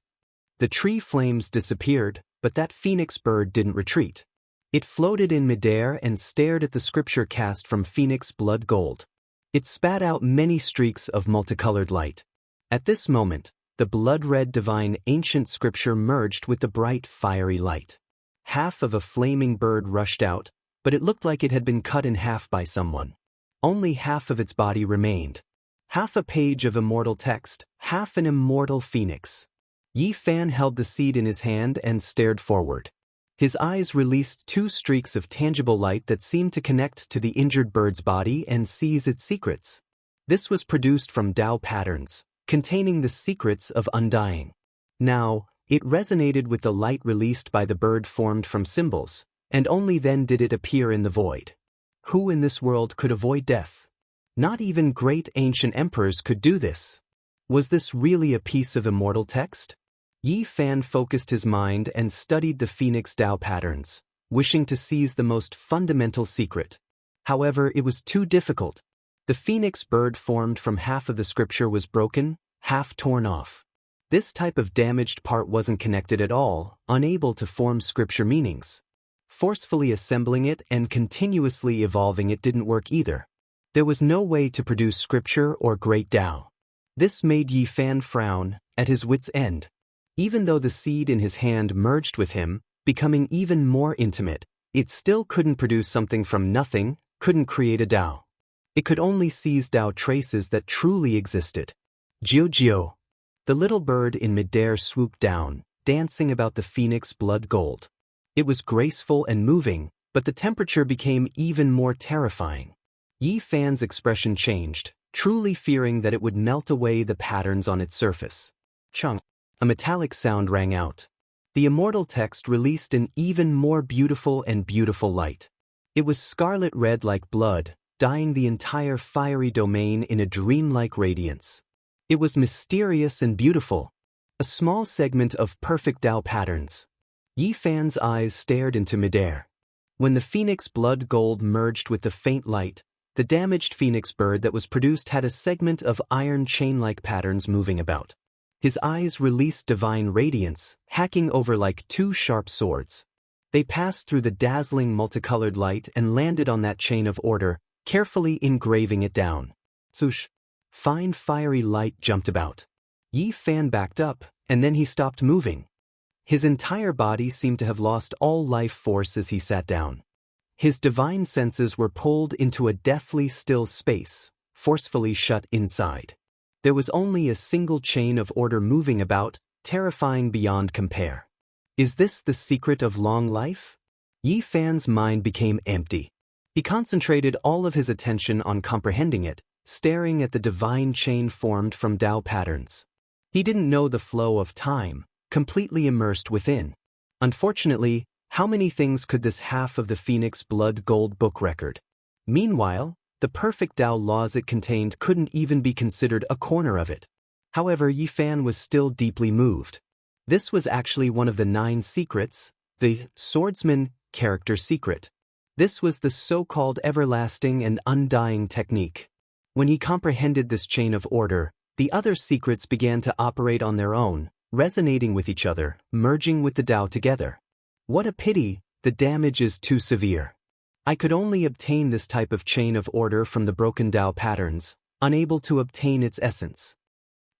The tree flames disappeared, but that phoenix bird didn't retreat. It floated in midair and stared at the scripture cast from phoenix blood gold. It spat out many streaks of multicolored light. At this moment, the blood-red divine ancient scripture merged with the bright fiery light. Half of a flaming bird rushed out, but it looked like it had been cut in half by someone. Only half of its body remained. Half a page of immortal text, half an immortal phoenix. Yi Fan held the seed in his hand and stared forward. His eyes released two streaks of tangible light that seemed to connect to the injured bird's body and seize its secrets. This was produced from Tao patterns, containing the secrets of undying. Now, it resonated with the light released by the bird formed from symbols, and only then did it appear in the void. Who in this world could avoid death? Not even great ancient emperors could do this. Was this really a piece of immortal text? Yi Fan focused his mind and studied the Phoenix Tao patterns, wishing to seize the most fundamental secret. However, it was too difficult. The phoenix bird formed from half of the scripture was broken, half torn off. This type of damaged part wasn't connected at all, unable to form scripture meanings. Forcefully assembling it and continuously evolving it didn't work either. There was no way to produce scripture or great Tao. This made Yi Fan frown, at his wit's end. Even though the seed in his hand merged with him, becoming even more intimate, it still couldn't produce something from nothing, couldn't create a Tao. It could only seize Tao traces that truly existed. Jiu. The little bird in midair swooped down, dancing about the phoenix blood gold. It was graceful and moving, but the temperature became even more terrifying. Yi Fan's expression changed, truly fearing that it would melt away the patterns on its surface. Chung. A metallic sound rang out. The immortal text released an even more beautiful light. It was scarlet red like blood, dyeing the entire fiery domain in a dreamlike radiance. It was mysterious and beautiful. A small segment of perfect Tao patterns. Yi Fan's eyes stared into midair. When the phoenix blood gold merged with the faint light, the damaged phoenix bird that was produced had a segment of iron chain-like patterns moving about. His eyes released divine radiance, hacking over like two sharp swords. They passed through the dazzling multicolored light and landed on that chain of order, carefully engraving it down. Swoosh! Fine fiery light jumped about. Yi Fan backed up, and then he stopped moving. His entire body seemed to have lost all life force as he sat down. His divine senses were pulled into a deathly still space, forcefully shut inside. There was only a single chain of order moving about, terrifying beyond compare. Is this the secret of long life? Yi Fan's mind became empty. He concentrated all of his attention on comprehending it, staring at the divine chain formed from Tao patterns. He didn't know the flow of time, completely immersed within. Unfortunately, how many things could this half of the Phoenix Blood Gold book record? Meanwhile, the perfect Tao laws it contained couldn't even be considered a corner of it. However, Yi Fan was still deeply moved. This was actually one of the 9 secrets, the swordsman character secret. This was the so-called everlasting and undying technique. When he comprehended this chain of order, the other secrets began to operate on their own, resonating with each other, merging with the Tao together. What a pity, the damage is too severe. I could only obtain this type of chain of order from the broken Tao patterns, unable to obtain its essence.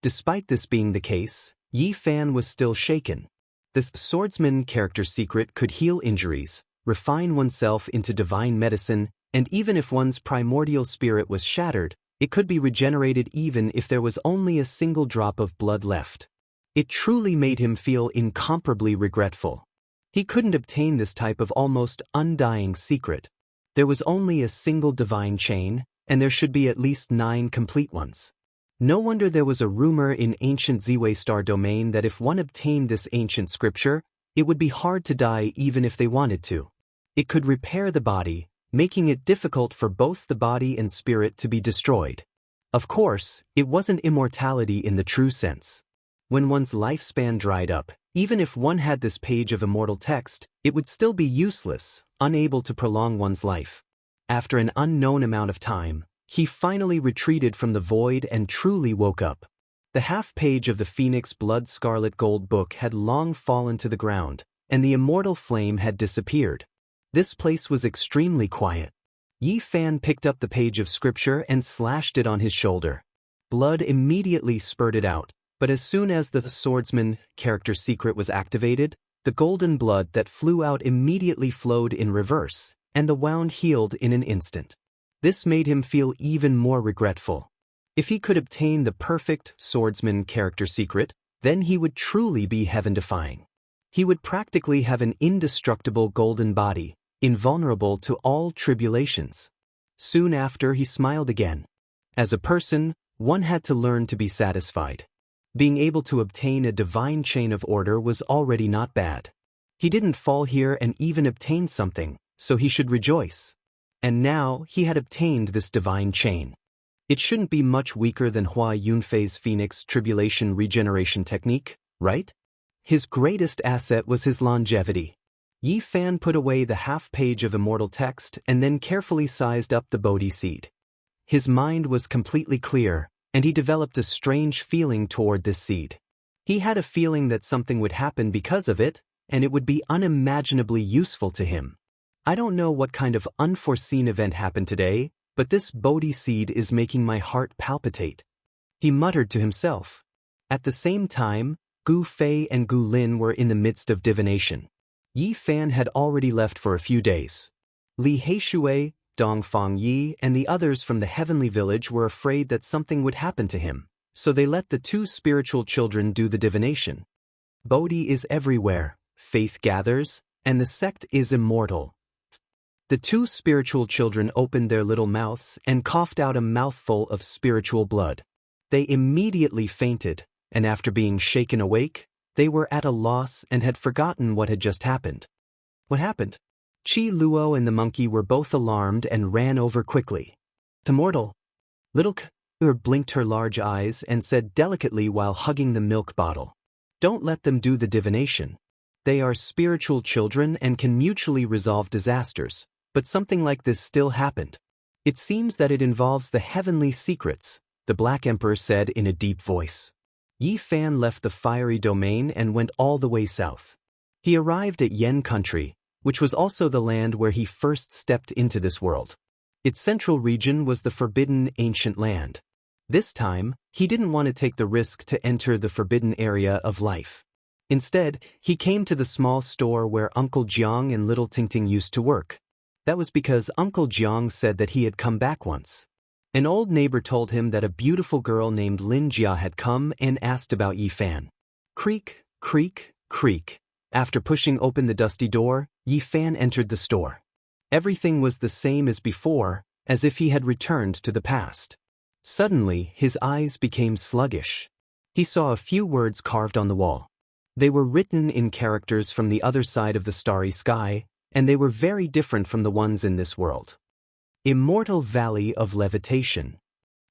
Despite this being the case, Yi Fan was still shaken. The swordsman character secret could heal injuries, refine oneself into divine medicine, and even if one's primordial spirit was shattered, it could be regenerated even if there was only a single drop of blood left. It truly made him feel incomparably regretful. He couldn't obtain this type of almost undying secret. There was only a single divine chain, and there should be at least 9 complete ones. No wonder there was a rumor in ancient Ziwei Star domain that if one obtained this ancient scripture, it would be hard to die even if they wanted to. It could repair the body, making it difficult for both the body and spirit to be destroyed. Of course, it wasn't immortality in the true sense. When one's lifespan dried up, even if one had this page of immortal text, it would still be useless, unable to prolong one's life. After an unknown amount of time, he finally retreated from the void and truly woke up. The half-page of the Phoenix Blood Scarlet Gold book had long fallen to the ground, and the immortal flame had disappeared. This place was extremely quiet. Yi Fan picked up the page of scripture and slashed it on his shoulder. Blood immediately spurted out, but as soon as the swordsman character secret was activated, the golden blood that flew out immediately flowed in reverse, and the wound healed in an instant. This made him feel even more regretful. If he could obtain the perfect swordsman character secret, then he would truly be heaven-defying. He would practically have an indestructible golden body, invulnerable to all tribulations. Soon after, he smiled again. As a person, one had to learn to be satisfied. Being able to obtain a divine chain of order was already not bad. He didn't fall here and even obtain something, so he should rejoice. And now, he had obtained this divine chain. It shouldn't be much weaker than Hua Yunfei's Phoenix Tribulation regeneration technique, right? His greatest asset was his longevity. Yi Fan put away the half-page of immortal text and then carefully sized up the Bodhi seed. His mind was completely clear, and he developed a strange feeling toward this seed. He had a feeling that something would happen because of it, and it would be unimaginably useful to him. I don't know what kind of unforeseen event happened today, but this Bodhi seed is making my heart palpitate. He muttered to himself. At the same time, Gu Fei and Gu Lin were in the midst of divination. Yi Fan had already left for a few days. Li Heishui, Dongfang Yi, and the others from the heavenly village were afraid that something would happen to him, so they let the 2 spiritual children do the divination. Bodhi is everywhere, faith gathers, and the sect is immortal. The 2 spiritual children opened their little mouths and coughed out a mouthful of spiritual blood. They immediately fainted, and after being shaken awake, they were at a loss and had forgotten what had just happened. What happened? Qi Luo and the monkey were both alarmed and ran over quickly. Immortal. Little K blinked her large eyes and said delicately while hugging the milk bottle. Don't let them do the divination. They are spiritual children and can mutually resolve disasters, but something like this still happened. It seems that it involves the heavenly secrets, the Black Emperor said in a deep voice. Yi Fan left the fiery domain and went all the way south. He arrived at Yen country, which was also the land where he first stepped into this world. Its central region was the forbidden ancient land. This time, he didn't want to take the risk to enter the forbidden area of life. Instead, he came to the small store where Uncle Jiang and little Tingting used to work. That was because Uncle Jiang said that he had come back once. An old neighbor told him that a beautiful girl named Lin Jia had come and asked about Yi Fan. Creak, creak, creak. After pushing open the dusty door, Yi Fan entered the store. Everything was the same as before, as if he had returned to the past. Suddenly, his eyes became sluggish. He saw a few words carved on the wall. They were written in characters from the other side of the starry sky, and they were very different from the ones in this world. Immortal Valley of Levitation.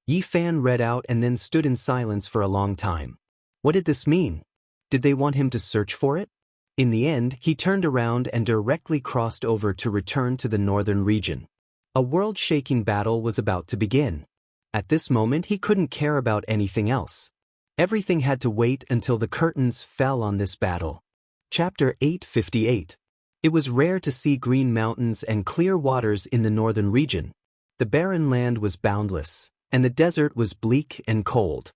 Yi Fan read out and then stood in silence for a long time. What did this mean? Did they want him to search for it? In the end, he turned around and directly crossed over to return to the northern region. A world-shaking battle was about to begin. At this moment, he couldn't care about anything else. Everything had to wait until the curtains fell on this battle. Chapter 858. It was rare to see green mountains and clear waters in the northern region. The barren land was boundless, and the desert was bleak and cold.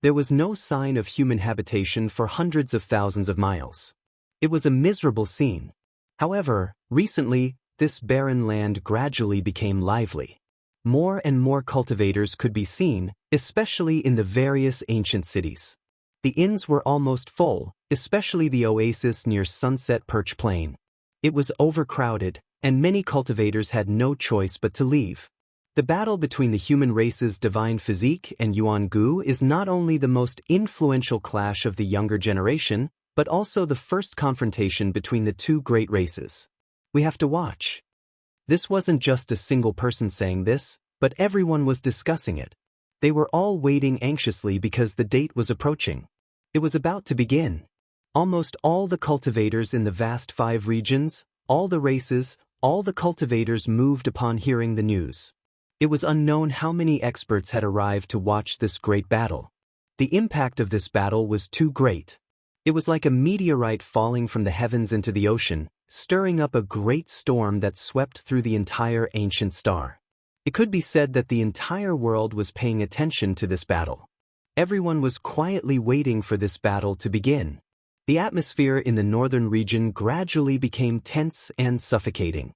There was no sign of human habitation for hundreds of thousands of miles. It was a miserable scene. However, recently, this barren land gradually became lively. More and more cultivators could be seen, especially in the various ancient cities. The inns were almost full, especially the oasis near Sunset Perch Plain. It was overcrowded, and many cultivators had no choice but to leave. The battle between the human race's divine physique and Yuan-Gu is not only the most influential clash of the younger generation, but also the first confrontation between the two great races. We have to watch. This wasn't just a single person saying this, but everyone was discussing it. They were all waiting anxiously because the date was approaching. It was about to begin. Almost all the cultivators in the vast 5 regions, all the races, all the cultivators moved upon hearing the news. It was unknown how many experts had arrived to watch this great battle. The impact of this battle was too great. It was like a meteorite falling from the heavens into the ocean, stirring up a great storm that swept through the entire ancient star. It could be said that the entire world was paying attention to this battle. Everyone was quietly waiting for this battle to begin. The atmosphere in the northern region gradually became tense and suffocating.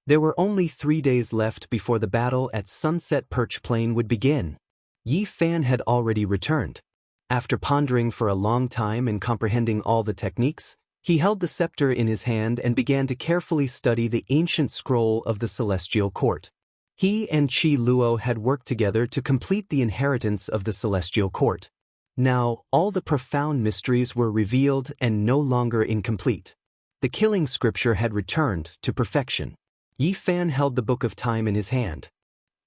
There were only 3 days left before the battle at Sunset Perch Plain would begin. Yi Fan had already returned. After pondering for a long time and comprehending all the techniques, he held the scepter in his hand and began to carefully study the ancient scroll of the Celestial Court. He and Qi Luo had worked together to complete the inheritance of the Celestial Court. Now, all the profound mysteries were revealed and no longer incomplete. The killing scripture had returned to perfection. Yi Fan held the Book of Time in his hand.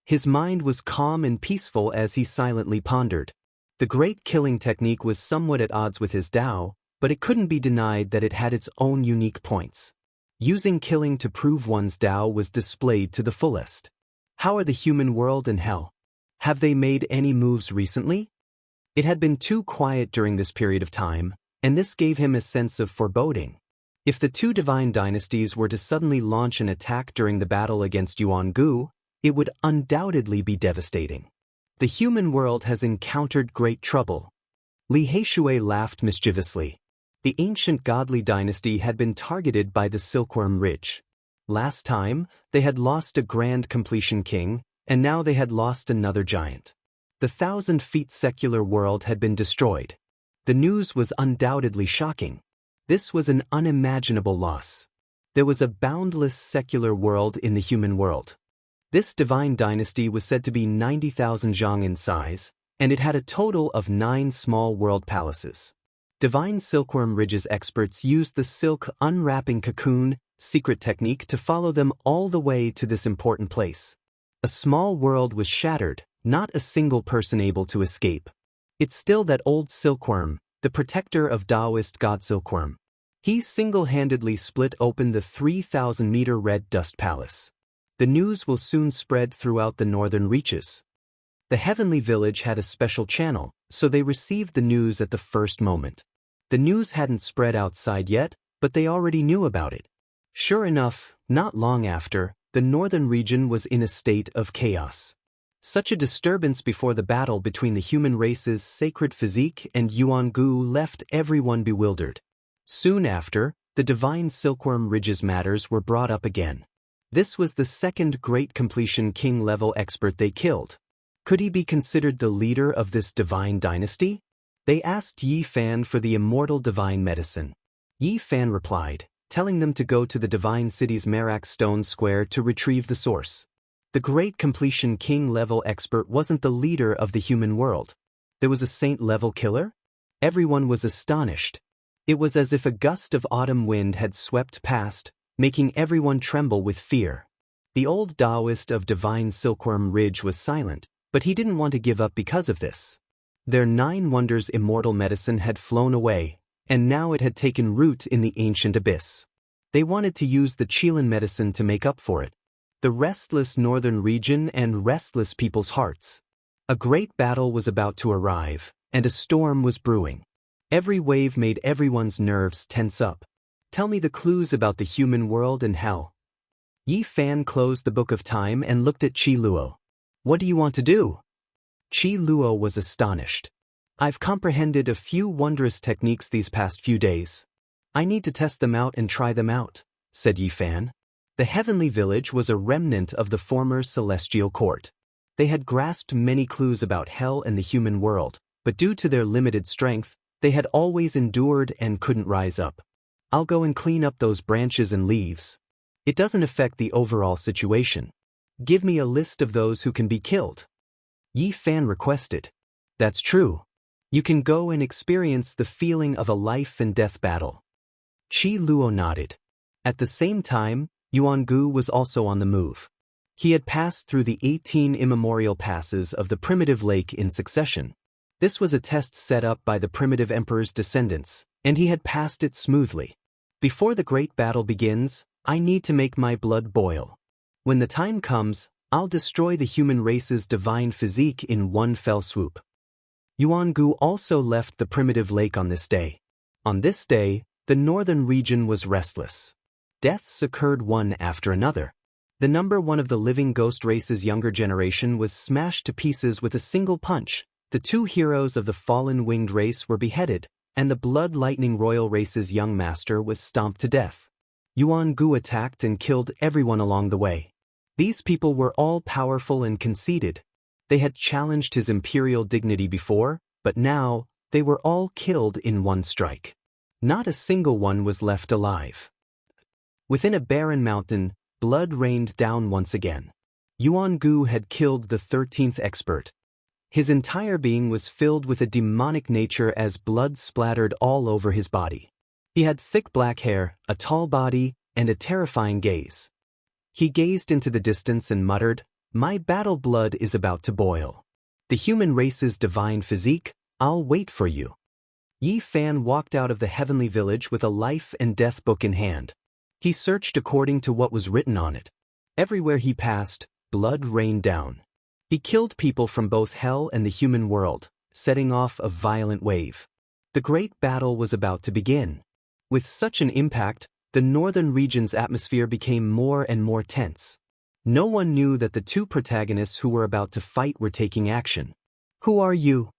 His mind was calm and peaceful as he silently pondered. The great killing technique was somewhat at odds with his Tao, but it couldn't be denied that it had its own unique points. Using killing to prove one's Tao was displayed to the fullest. How are the human world and hell? Have they made any moves recently? It had been too quiet during this period of time, and this gave him a sense of foreboding. If the two divine dynasties were to suddenly launch an attack during the battle against Yuan-Gu, it would undoubtedly be devastating. The human world has encountered great trouble. Li Heishui laughed mischievously. The ancient godly dynasty had been targeted by the Silkworm Ridge. Last time, they had lost a grand completion king, and now they had lost another giant. The 1,000 feet secular world had been destroyed. The news was undoubtedly shocking. This was an unimaginable loss. There was a boundless secular world in the human world. This divine dynasty was said to be 90,000 zhang in size, and it had a total of 9 small world palaces. Divine Silkworm Ridge's experts used the silk unwrapping cocoon secret technique to follow them all the way to this important place. A small world was shattered, not a single person able to escape. It's still that old silkworm, the protector of Taoist god Silkworm. He single-handedly split open the 3,000-meter red dust palace. The news will soon spread throughout the northern reaches. The heavenly village had a special channel, so they received the news at the first moment. The news hadn't spread outside yet, but they already knew about it. Sure enough, not long after, the northern region was in a state of chaos. Such a disturbance before the battle between the human race's sacred physique and Yuan-Gu left everyone bewildered. Soon after, the divine Silkworm Ridge's matters were brought up again. This was the second great completion king-level expert they killed. Could he be considered the leader of this divine dynasty? They asked Yi Fan for the immortal divine medicine. Yi Fan replied, telling them to go to the divine city's Merak Stone Square to retrieve the source. The great completion king-level expert wasn't the leader of the human world. There was a saint-level killer? Everyone was astonished. It was as if a gust of autumn wind had swept past, making everyone tremble with fear. The old Taoist of divine Silkworm Ridge was silent, but he didn't want to give up because of this. Their 9 wonders immortal medicine had flown away, and now it had taken root in the ancient abyss. They wanted to use the Qilin medicine to make up for it. The restless northern region and restless people's hearts. A great battle was about to arrive, and a storm was brewing. Every wave made everyone's nerves tense up. Tell me the clues about the human world and hell. Yi Fan closed the Book of Time and looked at Qi Luo. What do you want to do? Qi Luo was astonished. I've comprehended a few wondrous techniques these past few days. I need to test them out and try them out, said Yi Fan. The heavenly village was a remnant of the former celestial court. They had grasped many clues about hell and the human world, but due to their limited strength, they had always endured and couldn't rise up. I'll go and clean up those branches and leaves. It doesn't affect the overall situation. Give me a list of those who can be killed. Yi Fan requested. That's true. You can go and experience the feeling of a life and death battle. Qi Luo nodded. At the same time, Yuan Gu was also on the move. He had passed through the 18 immemorial passes of the primitive lake in succession. This was a test set up by the primitive emperor's descendants, and he had passed it smoothly. Before the great battle begins, I need to make my blood boil. When the time comes, I'll destroy the human race's divine physique in one fell swoop. Yuan Gu also left the primitive lake on this day. On this day, the northern region was restless. Deaths occurred one after another. The number one of the living ghost race's younger generation was smashed to pieces with a single punch. The two heroes of the fallen winged race were beheaded, and the blood lightning royal race's young master was stomped to death. Yuan Gu attacked and killed everyone along the way. These people were all powerful and conceited. They had challenged his imperial dignity before, but now, they were all killed in one strike. Not a single one was left alive. Within a barren mountain, blood rained down once again. Yuan Gu had killed the 13th expert. His entire being was filled with a demonic nature as blood splattered all over his body. He had thick black hair, a tall body, and a terrifying gaze. He gazed into the distance and muttered, "My battle blood is about to boil. The human race's divine physique, I'll wait for you." Yi Fan walked out of the heavenly village with a life and death book in hand. He searched according to what was written on it. Everywhere he passed, blood rained down. He killed people from both hell and the human world, setting off a violent wave. The great battle was about to begin. With such an impact, the northern region's atmosphere became more and more tense. No one knew that the two protagonists who were about to fight were taking action. Who are you?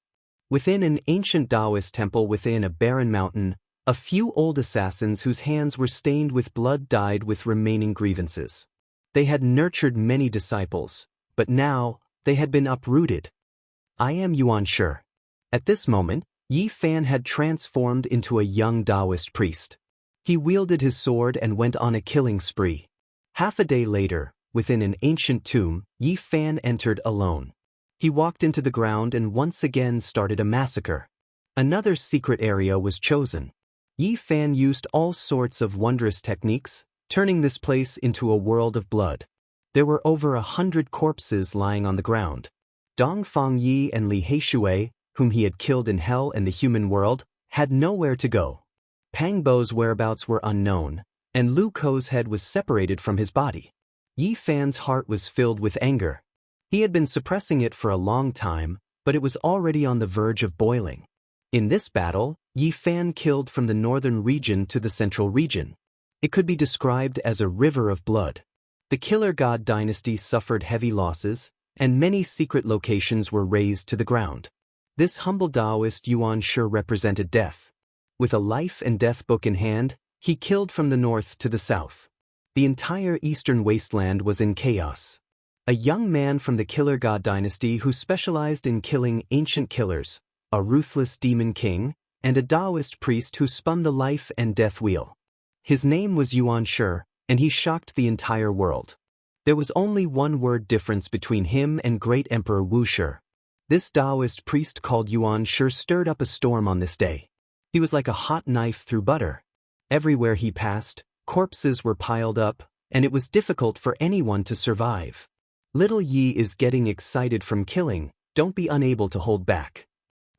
Within an ancient Taoist temple within a barren mountain, a few old assassins whose hands were stained with blood died with remaining grievances. They had nurtured many disciples, but now, they had been uprooted. I am Yuan Shi. At this moment, Yi Fan had transformed into a young Taoist priest. He wielded his sword and went on a killing spree. Half a day later, within an ancient tomb, Yi Fan entered alone. He walked into the ground and once again started a massacre. Another secret area was chosen. Yi Fan used all sorts of wondrous techniques, turning this place into a world of blood. There were over 100 corpses lying on the ground. Dongfang Yi and Li Heishui, whom he had killed in hell and the human world, had nowhere to go. Pang Bo's whereabouts were unknown, and Lu Ko's head was separated from his body. Yi Fan's heart was filled with anger. He had been suppressing it for a long time, but it was already on the verge of boiling. In this battle, Yi Fan killed from the northern region to the central region. It could be described as a river of blood. The Killer God dynasty suffered heavy losses, and many secret locations were razed to the ground. This humble Taoist Yuan Shi represented death. With a life and death book in hand, he killed from the north to the south. The entire eastern wasteland was in chaos. A young man from the Killer God dynasty who specialized in killing ancient killers, a ruthless demon king, and a Taoist priest who spun the life and death wheel. His name was Yuan Shi, and he shocked the entire world. There was only one word difference between him and great Emperor Wuxia. This Taoist priest called Yuan Shi stirred up a storm on this day. He was like a hot knife through butter. Everywhere he passed, corpses were piled up, and it was difficult for anyone to survive. Little Yi is getting excited from killing, don't be unable to hold back.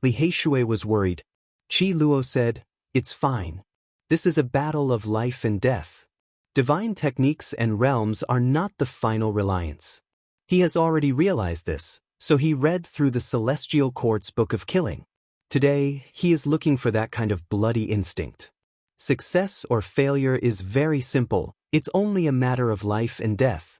Li Heishui was worried. Qi Luo said, "It's fine. This is a battle of life and death. Divine techniques and realms are not the final reliance." He has already realized this, so he read through the Celestial Court's Book of Killing. Today, he is looking for that kind of bloody instinct. Success or failure is very simple, it's only a matter of life and death.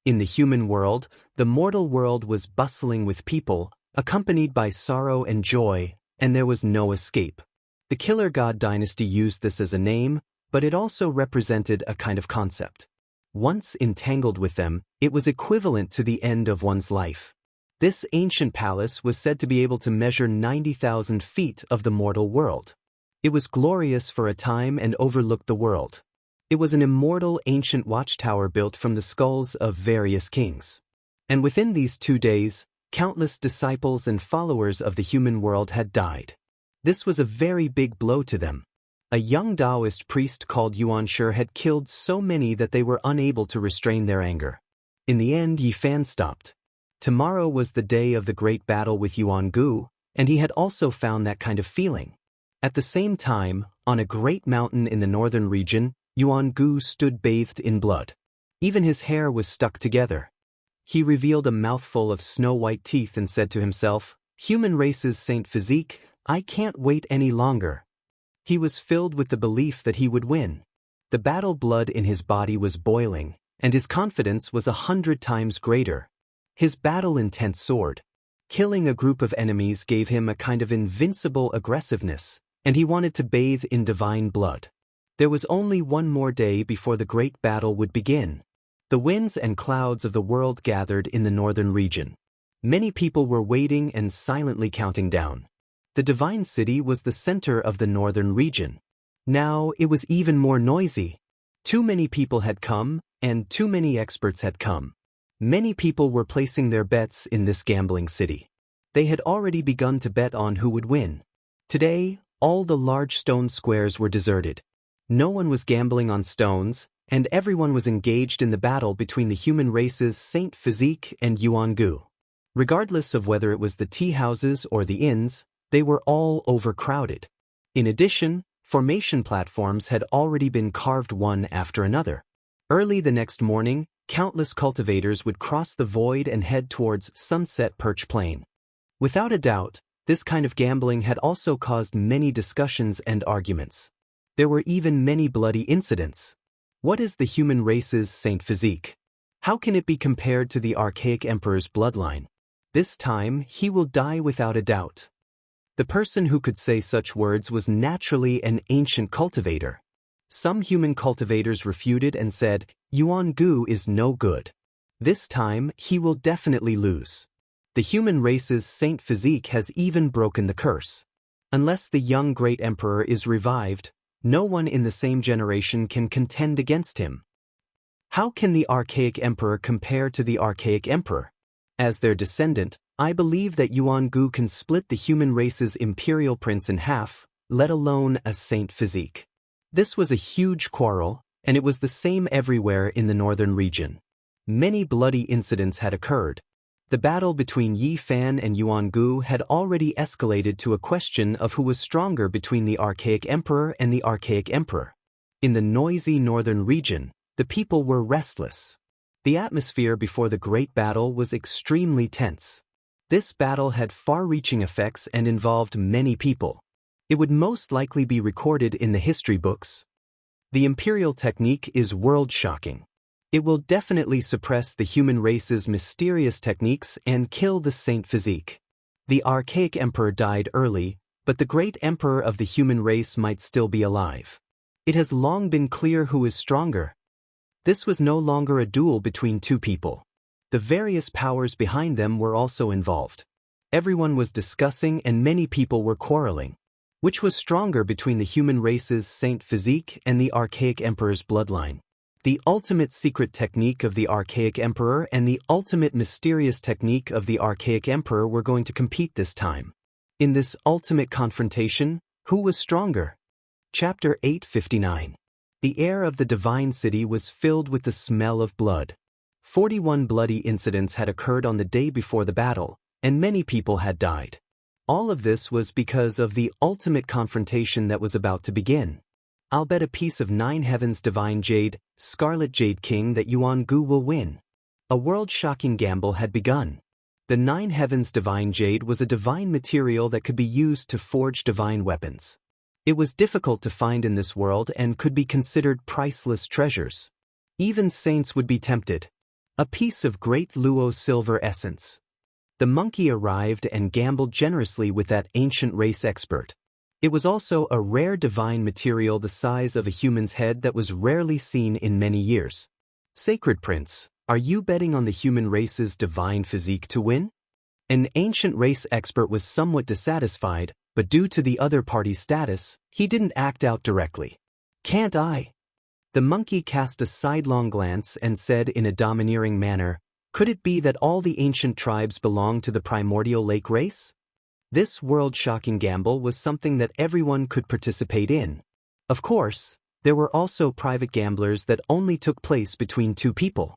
In the human world, the mortal world was bustling with people, accompanied by sorrow and joy, and there was no escape. The Killer God dynasty used this as a name, but it also represented a kind of concept. Once entangled with them, it was equivalent to the end of one's life. This ancient palace was said to be able to measure 90,000 feet of the mortal world. It was glorious for a time and overlooked the world. It was an immortal ancient watchtower built from the skulls of various kings. And within these 2 days, countless disciples and followers of the human world had died. This was a very big blow to them. A young Taoist priest called Xianxia had killed so many that they were unable to restrain their anger. In the end, Yifan stopped. Tomorrow was the day of the great battle with Yuangu, and he had also found that kind of feeling. At the same time, on a great mountain in the northern region, Yuangu stood bathed in blood. Even his hair was stuck together. He revealed a mouthful of snow-white teeth and said to himself, "Human race's saint physique, I can't wait any longer." He was filled with the belief that he would win. The battle blood in his body was boiling, and his confidence was 100 times greater. His battle-intent sword. Killing a group of enemies gave him a kind of invincible aggressiveness, and he wanted to bathe in divine blood. There was only one more day before the great battle would begin. The winds and clouds of the world gathered in the northern region. Many people were waiting and silently counting down. The divine city was the center of the northern region. Now it was even more noisy. Too many people had come, and too many experts had come. Many people were placing their bets in this gambling city. They had already begun to bet on who would win. Today, all the large stone squares were deserted. No one was gambling on stones, and everyone was engaged in the battle between the human race's Saint Physique and Yuangu. Regardless of whether it was the tea houses or the inns, they were all overcrowded. In addition, formation platforms had already been carved one after another. Early the next morning, countless cultivators would cross the void and head towards Sunset Perch Plain. Without a doubt, this kind of gambling had also caused many discussions and arguments. There were even many bloody incidents. What is the human race's Saint Physique? How can it be compared to the archaic emperor's bloodline? This time, he will die without a doubt. The person who could say such words was naturally an ancient cultivator. Some human cultivators refuted and said, Yuangu is no good. This time, he will definitely lose. The human race's Saint Physique has even broken the curse. Unless the young great emperor is revived, no one in the same generation can contend against him. How can the archaic emperor compare to the archaic emperor? As their descendant, I believe that Yuangu can split the human race's imperial prince in half, let alone a Saint Physique. This was a huge quarrel, and it was the same everywhere in the northern region. Many bloody incidents had occurred. The battle between Yi Fan and Yuangu had already escalated to a question of who was stronger between the archaic emperor and the archaic emperor. In the noisy northern region, the people were restless. The atmosphere before the great battle was extremely tense. This battle had far-reaching effects and involved many people. It would most likely be recorded in the history books. The imperial technique is world-shocking. It will definitely suppress the human race's mysterious techniques and kill the Saint Physique. The archaic emperor died early, but the great emperor of the human race might still be alive. It has long been clear who is stronger. This was no longer a duel between two people. The various powers behind them were also involved. Everyone was discussing and many people were quarreling. Which was stronger between the human race's Saint Physique and the archaic emperor's bloodline? The ultimate secret technique of the archaic emperor and the ultimate mysterious technique of the archaic emperor were going to compete this time. In this ultimate confrontation, who was stronger? Chapter 859. The air of the divine city was filled with the smell of blood. 41 bloody incidents had occurred on the day before the battle, and many people had died. All of this was because of the ultimate confrontation that was about to begin. I'll bet a piece of 9 heavens divine jade, Scarlet Jade King, that Yuangu will win. A world-shocking gamble had begun. The 9 heavens divine jade was a divine material that could be used to forge divine weapons. It was difficult to find in this world and could be considered priceless treasures. Even saints would be tempted. A piece of great Luo silver essence. The monkey arrived and gambled generously with that ancient race expert. It was also a rare divine material the size of a human's head that was rarely seen in many years. Sacred Prince, are you betting on the human race's divine physique to win? An ancient race expert was somewhat dissatisfied, but due to the other party's status, he didn't act out directly. Can't I? The monkey cast a sidelong glance and said in a domineering manner, could it be that all the ancient tribes belong to the primordial lake race? This world-shocking gamble was something that everyone could participate in. Of course, there were also private gamblers that only took place between two people.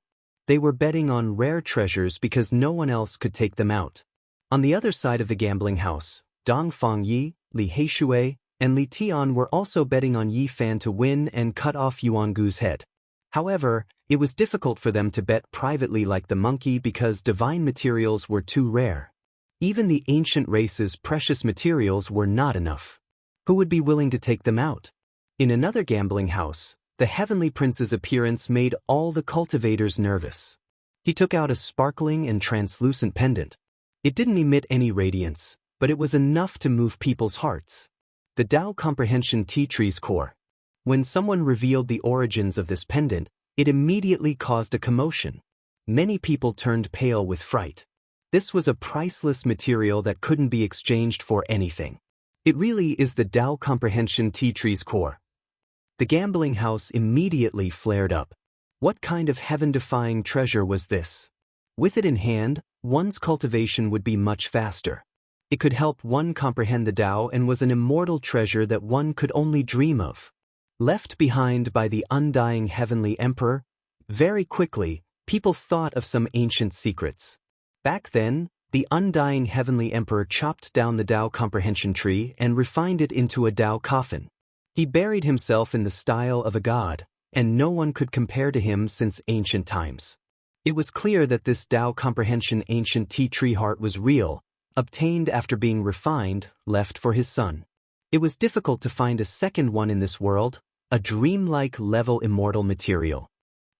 They were betting on rare treasures because no one else could take them out. On the other side of the gambling house, Dong Fangyi, Li Heishui, and Li Tian were also betting on Yi Fan to win and cut off Yuan Gu's head. However, it was difficult for them to bet privately like the monkey because divine materials were too rare. Even the ancient race's precious materials were not enough. Who would be willing to take them out? In another gambling house, the Heavenly Prince's appearance made all the cultivators nervous. He took out a sparkling and translucent pendant. It didn't emit any radiance, but it was enough to move people's hearts. The Tao Comprehension Tea Tree's core. When someone revealed the origins of this pendant, it immediately caused a commotion. Many people turned pale with fright. This was a priceless material that couldn't be exchanged for anything. It really is the Tao Comprehension Tea Tree's core. The gambling house immediately flared up. What kind of heaven-defying treasure was this? With it in hand, one's cultivation would be much faster. It could help one comprehend the Tao and was an immortal treasure that one could only dream of. Left behind by the undying Heavenly Emperor, very quickly, people thought of some ancient secrets. Back then, the undying Heavenly Emperor chopped down the Tao Comprehension Tree and refined it into a Tao coffin. He buried himself in the style of a god, and no one could compare to him since ancient times. It was clear that this Tao Comprehension ancient tea tree heart was real, obtained after being refined, left for his son. It was difficult to find a second one in this world, a dreamlike level immortal material.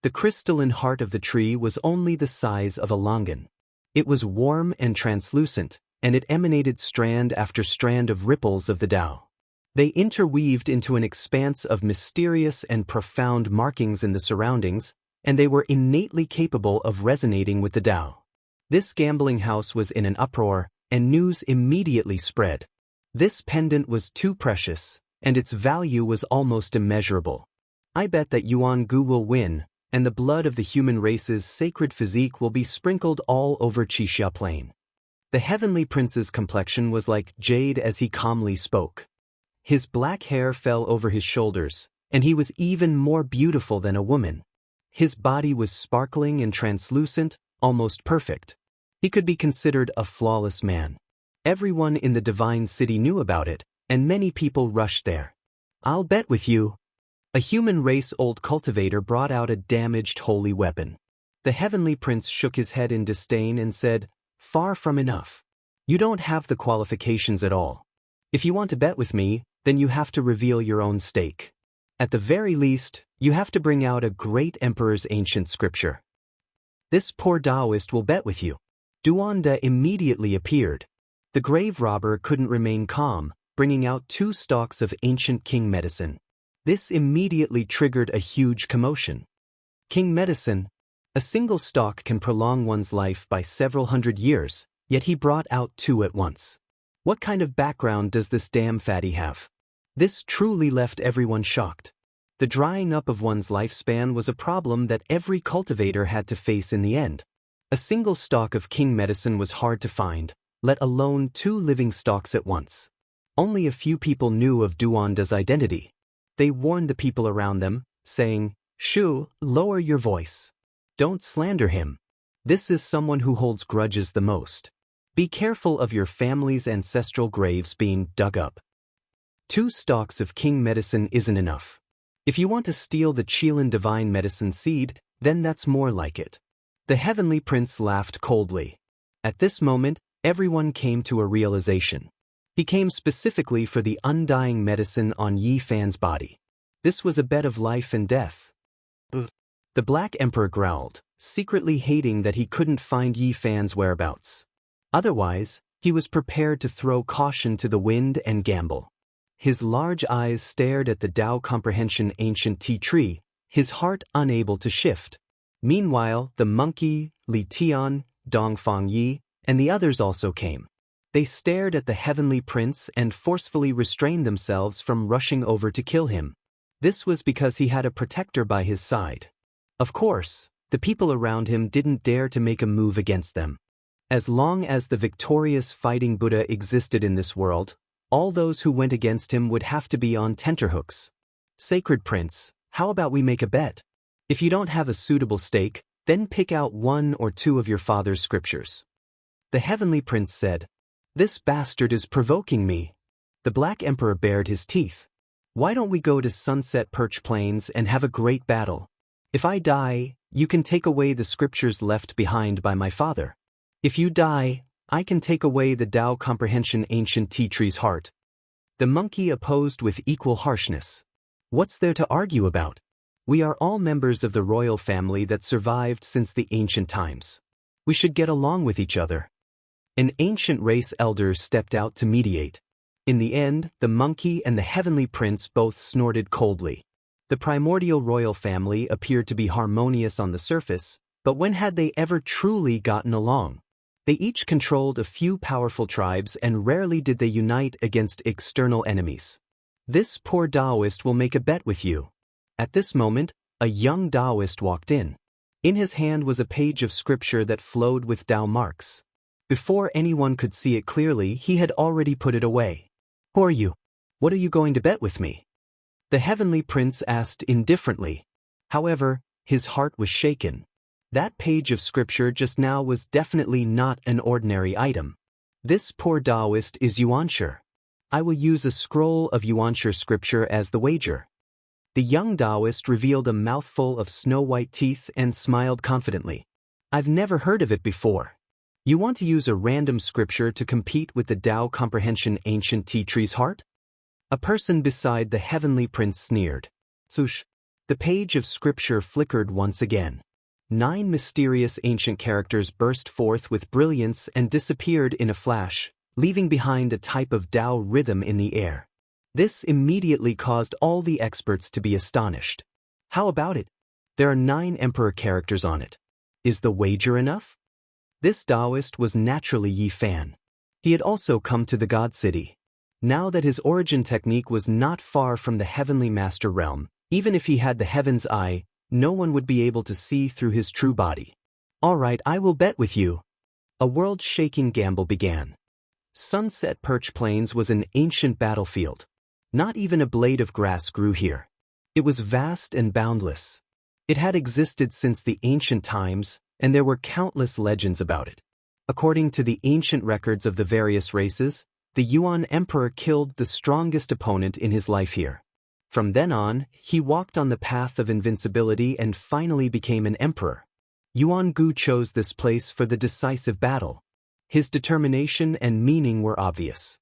The crystalline heart of the tree was only the size of a longan. It was warm and translucent, and it emanated strand after strand of ripples of the Tao. They interweaved into an expanse of mysterious and profound markings in the surroundings, and they were innately capable of resonating with the Tao. This gambling house was in an uproar, and news immediately spread. This pendant was too precious, and its value was almost immeasurable. I bet that Yuan Gu will win, and the blood of the human race's sacred physique will be sprinkled all over Xianxia Plain. The Heavenly Prince's complexion was like jade as he calmly spoke. His black hair fell over his shoulders, and he was even more beautiful than a woman. His body was sparkling and translucent, almost perfect. He could be considered a flawless man. Everyone in the divine city knew about it, and many people rushed there. I'll bet with you. A human race old cultivator brought out a damaged holy weapon. The Heavenly Prince shook his head in disdain and said, far from enough. You don't have the qualifications at all. If you want to bet with me, then you have to reveal your own stake. At the very least, you have to bring out a great emperor's ancient scripture. This poor Taoist will bet with you. Duanda immediately appeared. The grave robber couldn't remain calm, bringing out 2 stalks of ancient king medicine. This immediately triggered a huge commotion. King medicine? A single stalk can prolong one's life by several hundred years, yet he brought out 2 at once. What kind of background does this damn fatty have? This truly left everyone shocked. The drying up of one's lifespan was a problem that every cultivator had to face in the end. A single stalk of king medicine was hard to find, let alone 2 living stalks at once. Only a few people knew of Duanda's identity. They warned the people around them, saying, Shu, lower your voice. Don't slander him. This is someone who holds grudges the most. Be careful of your family's ancestral graves being dug up. 2 stalks of king medicine isn't enough. If you want to steal the Qilin divine medicine seed, then that's more like it. The Heavenly Prince laughed coldly. At this moment, everyone came to a realization. He came specifically for the undying medicine on Yi Fan's body. This was a bet of life and death. The Black Emperor growled, secretly hating that he couldn't find Yi Fan's whereabouts. Otherwise, he was prepared to throw caution to the wind and gamble. His large eyes stared at the Tao Comprehension ancient tea tree, his heart unable to shift. Meanwhile, the monkey, Li Tian, Dongfang Yi, and the others also came. They stared at the heavenly prince and forcefully restrained themselves from rushing over to kill him. This was because he had a protector by his side. Of course, the people around him didn't dare to make a move against them. As long as the victorious fighting Buddha existed in this world, all those who went against him would have to be on tenterhooks. Sacred Prince, how about we make a bet? If you don't have a suitable stake, then pick out 1 or 2 of your father's scriptures. The heavenly prince said, "This bastard is provoking me." The Black Emperor bared his teeth. "Why don't we go to Sunset Perch Plains and have a great battle? If I die, you can take away the scriptures left behind by my father. If you die, I can take away the Tao Comprehension ancient tea tree's heart." The monkey opposed with equal harshness. "What's there to argue about? We are all members of the royal family that survived since the ancient times. We should get along with each other." An ancient race elder stepped out to mediate. In the end, the monkey and the heavenly prince both snorted coldly. The primordial royal family appeared to be harmonious on the surface, but when had they ever truly gotten along? They each controlled a few powerful tribes and rarely did they unite against external enemies. "This poor Taoist will make a bet with you." At this moment, a young Taoist walked in. In his hand was a page of scripture that flowed with Tao marks. Before anyone could see it clearly, he had already put it away. "Who are you? What are you going to bet with me?" The heavenly prince asked indifferently. However, his heart was shaken. That page of scripture just now was definitely not an ordinary item. "This poor Taoist is Xianxia. I will use a scroll of Xianxia scripture as the wager." The young Taoist revealed a mouthful of snow-white teeth and smiled confidently. "I've never heard of it before. You want to use a random scripture to compete with the Tao Comprehension ancient tea tree's heart?" A person beside the heavenly prince sneered. Swoosh! The page of scripture flickered once again. 9 mysterious ancient characters burst forth with brilliance and disappeared in a flash, leaving behind a type of Tao rhythm in the air. This immediately caused all the experts to be astonished. How about it? There are 9 emperor characters on it. Is the wager enough? This Taoist was naturally Yi Fan. He had also come to the God City. Now that his origin technique was not far from the heavenly master realm, even if he had the heaven's eye, no one would be able to see through his true body. "All right, I will bet with you." A world-shaking gamble began. Sunset Perch Plains was an ancient battlefield. Not even a blade of grass grew here. It was vast and boundless. It had existed since the ancient times, and there were countless legends about it. According to the ancient records of the various races, the Yuan Emperor killed the strongest opponent in his life here. From then on, he walked on the path of invincibility and finally became an emperor. Yuan Gu chose this place for the decisive battle. His determination and meaning were obvious.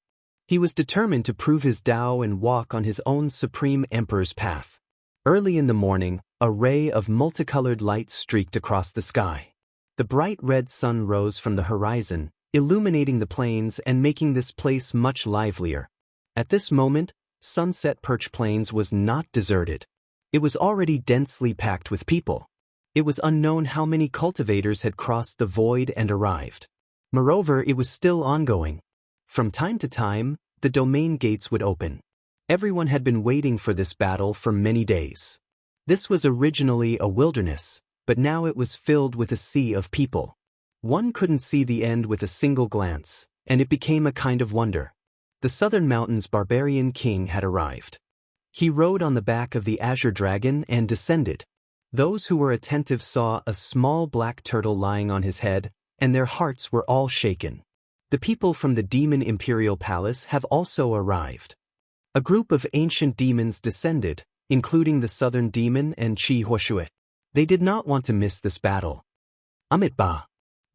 He was determined to prove his Tao and walk on his own supreme emperor's path. Early in the morning, a ray of multicolored light streaked across the sky. The bright red sun rose from the horizon, illuminating the plains and making this place much livelier. At this moment, Sunset Perch Plains was not deserted. It was already densely packed with people. It was unknown how many cultivators had crossed the void and arrived. Moreover, it was still ongoing. From time to time, the domain gates would open. Everyone had been waiting for this battle for many days. This was originally a wilderness, but now it was filled with a sea of people. One couldn't see the end with a single glance, and it became a kind of wonder. The Southern Mountains' barbarian king had arrived. He rode on the back of the azure dragon and descended. Those who were attentive saw a small black turtle lying on his head, and their hearts were all shaken. The people from the demon imperial palace have also arrived. A group of ancient demons descended, including the southern demon and Qi Huashui. They did not want to miss this battle. Amitabha!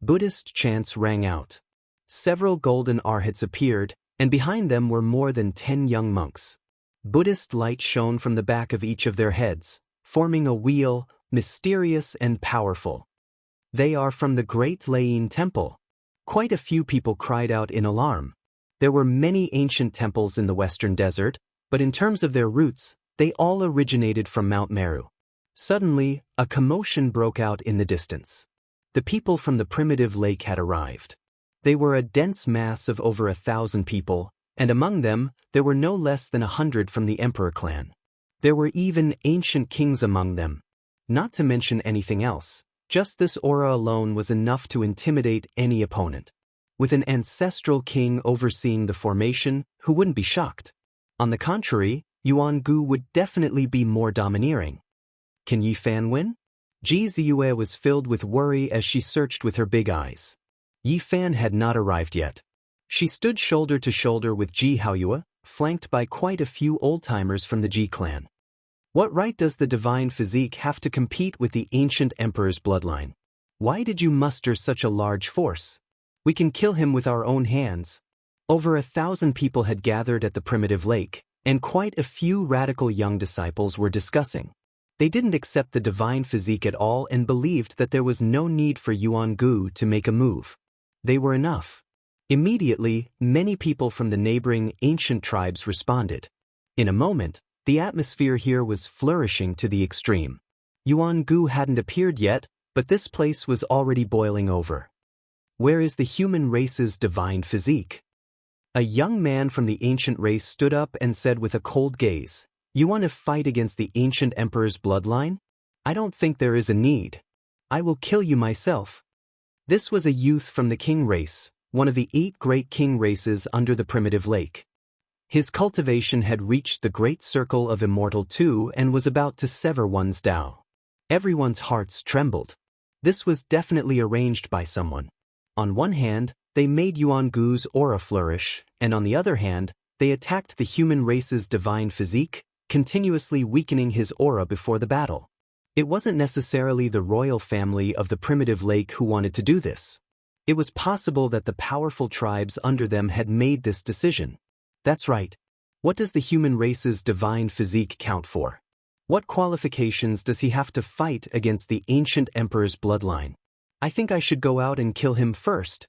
Buddhist chants rang out. Several golden arhats appeared, and behind them were more than 10 young monks. Buddhist light shone from the back of each of their heads, forming a wheel, mysterious and powerful. "They are from the Great Lain Temple." Quite a few people cried out in alarm. There were many ancient temples in the western desert, but in terms of their roots, they all originated from Mount Meru. Suddenly, a commotion broke out in the distance. The people from the primitive lake had arrived. They were a dense mass of over 1,000 people, and among them, there were no less than 100 from the Emperor clan. There were even ancient kings among them. Not to mention anything else, just this aura alone was enough to intimidate any opponent. With an ancestral king overseeing the formation, who wouldn't be shocked? On the contrary, Yuan Gu would definitely be more domineering. Can Yi Fan win? Ji Ziyue was filled with worry as she searched with her big eyes. Yi Fan had not arrived yet. She stood shoulder to shoulder with Ji Haoyue, flanked by quite a few old-timers from the Ji clan. What right does the divine physique have to compete with the ancient emperor's bloodline? Why did you muster such a large force? We can kill him with our own hands. Over 1,000 people had gathered at the primitive lake, and quite a few radical young disciples were discussing. They didn't accept the divine physique at all and believed that there was no need for Yuan Gu to make a move. They were enough. Immediately, many people from the neighboring ancient tribes responded. In a moment, the atmosphere here was flourishing to the extreme. Yuan Gu hadn't appeared yet, but this place was already boiling over. Where is the human race's divine physique? A young man from the ancient race stood up and said with a cold gaze, "You want to fight against the ancient emperor's bloodline? I don't think there is a need. I will kill you myself." This was a youth from the king race, one of the 8 great king races under the primitive lake. His cultivation had reached the great circle of Immortal 2 and was about to sever one's Tao. Everyone's hearts trembled. This was definitely arranged by someone. On one hand, they made Yuan Gu's aura flourish, and on the other hand, they attacked the human race's divine physique, continuously weakening his aura before the battle. It wasn't necessarily the royal family of the primitive lake who wanted to do this. It was possible that the powerful tribes under them had made this decision. That's right. What does the human race's divine physique count for? What qualifications does he have to fight against the ancient emperor's bloodline? I think I should go out and kill him first.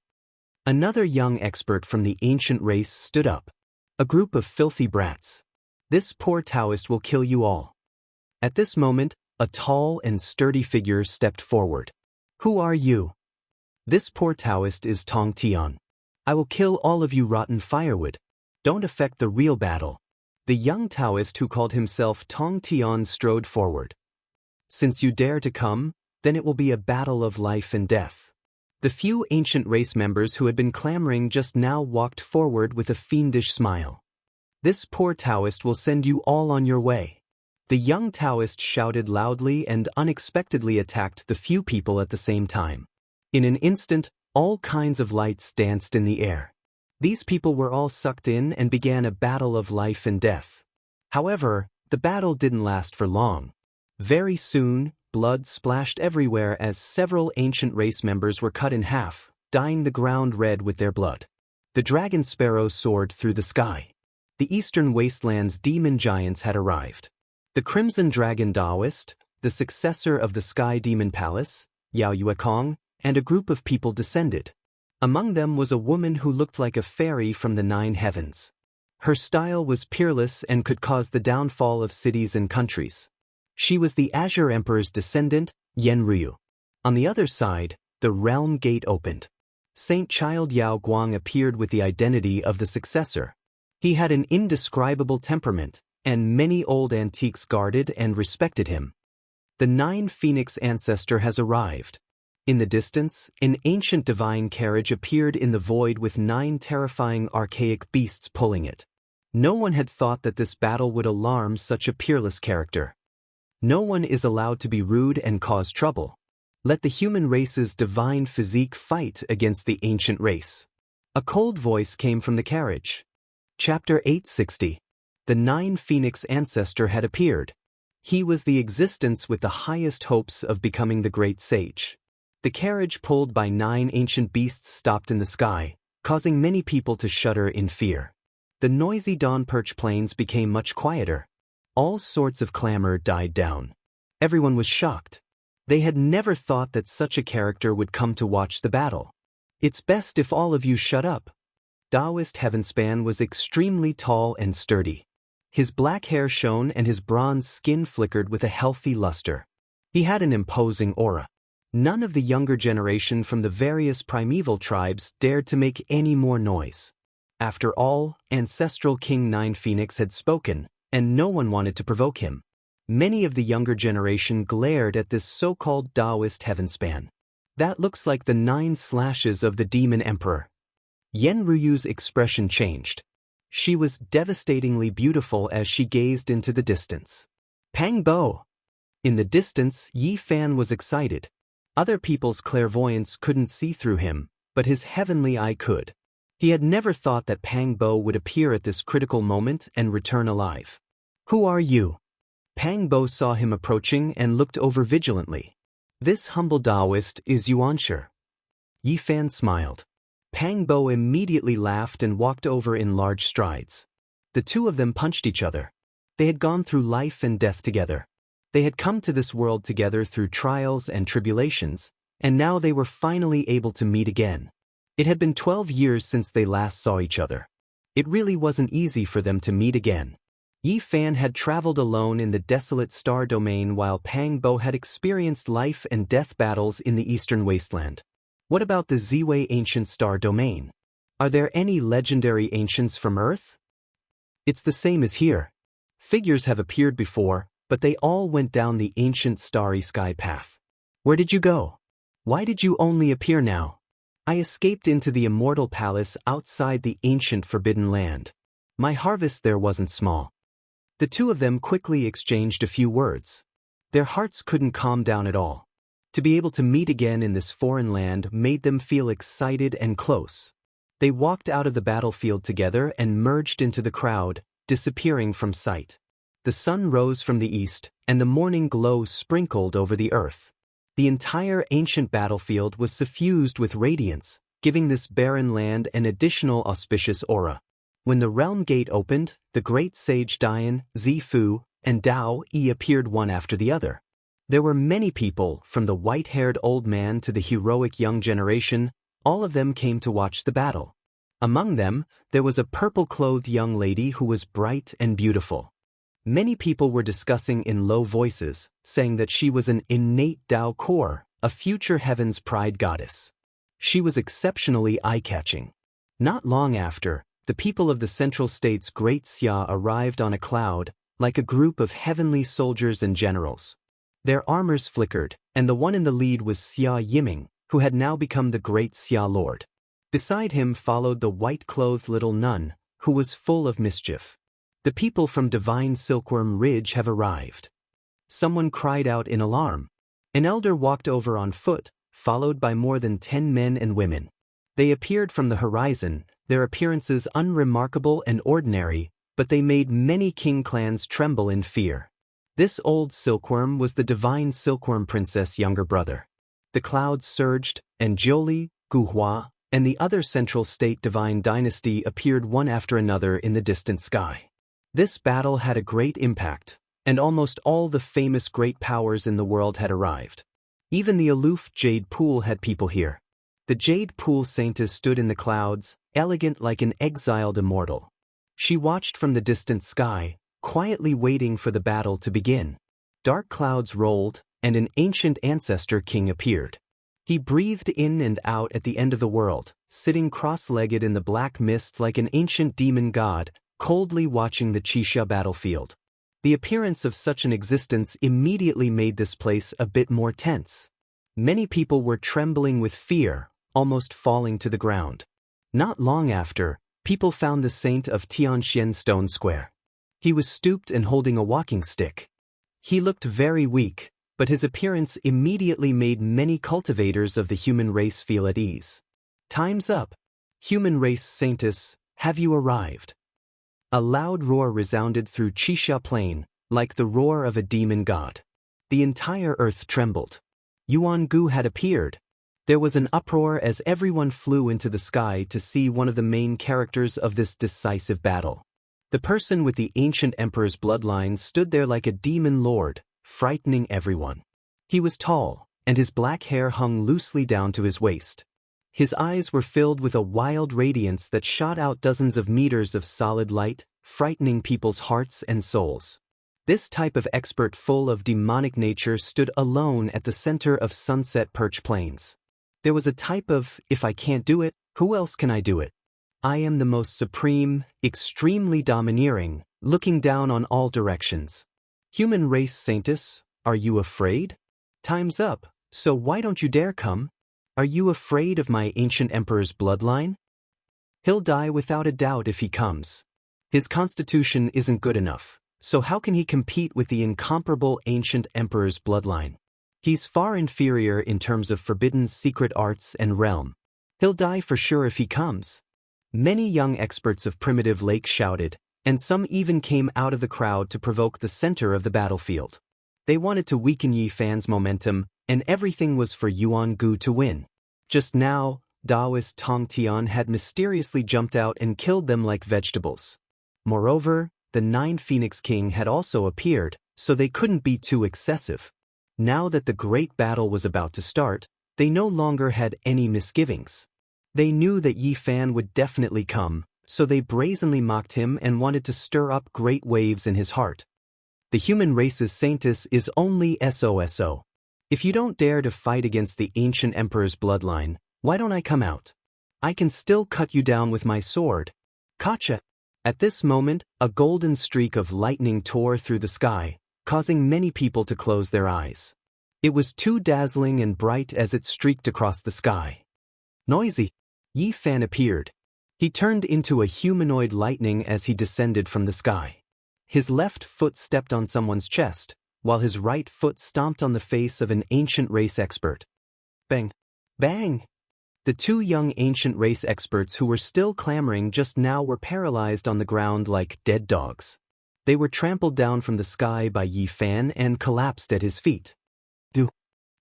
Another young expert from the ancient race stood up. A group of filthy brats. This poor Taoist will kill you all. At this moment, a tall and sturdy figure stepped forward. Who are you? This poor Taoist is Tong Tian. I will kill all of you rotten firewood. Don't affect the real battle. The young Taoist who called himself Tong Tian strode forward. Since you dare to come, then it will be a battle of life and death. The few ancient race members who had been clamoring just now walked forward with a fiendish smile. This poor Taoist will send you all on your way. The young Taoist shouted loudly and unexpectedly attacked the few people at the same time. In an instant, all kinds of lights danced in the air. These people were all sucked in and began a battle of life and death. However, the battle didn't last for long. Very soon, blood splashed everywhere as several ancient race members were cut in half, dyeing the ground red with their blood. The dragon sparrow soared through the sky. The eastern wasteland's demon giants had arrived. The crimson dragon Taoist, the successor of the sky demon palace, Yao Yuekong, and a group of people descended. Among them was a woman who looked like a fairy from the 9 heavens. Her style was peerless and could cause the downfall of cities and countries. She was the Azure Emperor's descendant, Yen Ryu. On the other side, the realm gate opened. Saint Child Yao Guang appeared with the identity of the successor. He had an indescribable temperament, and many old antiques guarded and respected him. The 9 Phoenix ancestor has arrived. In the distance, an ancient divine carriage appeared in the void with 9 terrifying archaic beasts pulling it. No one had thought that this battle would alarm such a peerless character. No one is allowed to be rude and cause trouble. Let the human race's divine physique fight against the ancient race. A cold voice came from the carriage. Chapter 860. The 9 Phoenix ancestor had appeared. He was the existence with the highest hopes of becoming the great sage. The carriage pulled by 9 ancient beasts stopped in the sky, causing many people to shudder in fear. The noisy dawn perch plains became much quieter. All sorts of clamor died down. Everyone was shocked. They had never thought that such a character would come to watch the battle. It's best if all of you shut up. Taoist Heavenspan was extremely tall and sturdy. His black hair shone and his bronze skin flickered with a healthy luster. He had an imposing aura. None of the younger generation from the various primeval tribes dared to make any more noise. After all, ancestral King Nine Phoenix had spoken, and no one wanted to provoke him. Many of the younger generation glared at this so-called Taoist Heavenspan. That looks like the 9 slashes of the Demon Emperor. Yen Ruyu's expression changed. She was devastatingly beautiful as she gazed into the distance. Pang Bo! In the distance, Yi Fan was excited. Other people's clairvoyance couldn't see through him, but his heavenly eye could. He had never thought that Pang Bo would appear at this critical moment and return alive. Who are you? Pang Bo saw him approaching and looked over vigilantly. This humble Taoist is Xianxia. Yi Fan smiled. Pang Bo immediately laughed and walked over in large strides. The two of them punched each other. They had gone through life and death together. They had come to this world together through trials and tribulations, and now they were finally able to meet again. It had been 12 years since they last saw each other. It really wasn't easy for them to meet again. Yi Fan had traveled alone in the desolate star domain while Pang Bo had experienced life and death battles in the eastern wasteland. What about the Ziwei ancient star domain? Are there any legendary ancients from Earth? It's the same as here. Figures have appeared before, but they all went down the ancient starry sky path. Where did you go? Why did you only appear now? I escaped into the immortal palace outside the ancient forbidden land. My harvest there wasn't small. The two of them quickly exchanged a few words. Their hearts couldn't calm down at all. To be able to meet again in this foreign land made them feel excited and close. They walked out of the battlefield together and merged into the crowd, disappearing from sight. The sun rose from the east, and the morning glow sprinkled over the earth. The entire ancient battlefield was suffused with radiance, giving this barren land an additional auspicious aura. When the realm gate opened, the great sage Dian, Zifu, and Dao Yi appeared one after the other. There were many people, from the white-haired old man to the heroic young generation, all of them came to watch the battle. Among them, there was a purple-clothed young lady who was bright and beautiful. Many people were discussing in low voices, saying that she was an innate Dao core, a future heaven's pride goddess. She was exceptionally eye-catching. Not long after, the people of the Central State's Great Xia arrived on a cloud, like a group of heavenly soldiers and generals. Their armors flickered, and the one in the lead was Xia Yiming, who had now become the Great Xia Lord. Beside him followed the white-clothed little nun, who was full of mischief. The people from Divine Silkworm Ridge have arrived. Someone cried out in alarm. An elder walked over on foot, followed by more than 10 men and women. They appeared from the horizon, their appearances unremarkable and ordinary, but they made many king clans tremble in fear. This old silkworm was the Divine Silkworm Princess' younger brother. The clouds surged, and Jiuli, Guhua, and the other Central State Divine Dynasty appeared one after another in the distant sky. This battle had a great impact, and almost all the famous great powers in the world had arrived. Even the aloof Jade Pool had people here. The Jade Pool Saintess stood in the clouds, elegant like an exiled immortal. She watched from the distant sky, quietly waiting for the battle to begin. Dark clouds rolled, and an ancient ancestor king appeared. He breathed in and out at the end of the world, sitting cross-legged in the black mist like an ancient demon god, coldly watching the Qixia battlefield. The appearance of such an existence immediately made this place a bit more tense. Many people were trembling with fear, almost falling to the ground. Not long after, people found the saint of Tianxian Stone Square. He was stooped and holding a walking stick. He looked very weak, but his appearance immediately made many cultivators of the human race feel at ease. Time's up. Human race saintess, have you arrived? A loud roar resounded through Qixia Plain, like the roar of a demon god. The entire earth trembled. Yuan Gu had appeared. There was an uproar as everyone flew into the sky to see one of the main characters of this decisive battle. The person with the ancient emperor's bloodline stood there like a demon lord, frightening everyone. He was tall, and his black hair hung loosely down to his waist. His eyes were filled with a wild radiance that shot out dozens of meters of solid light, frightening people's hearts and souls. This type of expert full of demonic nature stood alone at the center of Sunset Perch Plains. There was a type of, if I can't do it, who else can I do it? I am the most supreme, extremely domineering, looking down on all directions. Human race saintess, are you afraid? Time's up, so why don't you dare come? Are you afraid of my ancient emperor's bloodline? He'll die without a doubt if he comes. His constitution isn't good enough, so how can he compete with the incomparable ancient emperor's bloodline? He's far inferior in terms of forbidden secret arts and realm. He'll die for sure if he comes. Many young experts of Primitive Lake shouted, and some even came out of the crowd to provoke the center of the battlefield. They wanted to weaken Yi Fan's momentum, and everything was for Yuan Gu to win. Just now, Taoist Tong Tian had mysteriously jumped out and killed them like vegetables. Moreover, the 9 Phoenix King had also appeared, so they couldn't be too excessive. Now that the great battle was about to start, they no longer had any misgivings. They knew that Yi Fan would definitely come, so they brazenly mocked him and wanted to stir up great waves in his heart. The human race's saintess is only SOSO. If you don't dare to fight against the ancient emperor's bloodline, why don't I come out? I can still cut you down with my sword. Gotcha! At this moment, a golden streak of lightning tore through the sky, causing many people to close their eyes. It was too dazzling and bright as it streaked across the sky. Noisy! Yi Fan appeared. He turned into a humanoid lightning as he descended from the sky. His left foot stepped on someone's chest, while his right foot stomped on the face of an ancient race expert. Bang! Bang! The 2 young ancient race experts who were still clamoring just now were paralyzed on the ground like dead dogs. They were trampled down from the sky by Yi Fan and collapsed at his feet.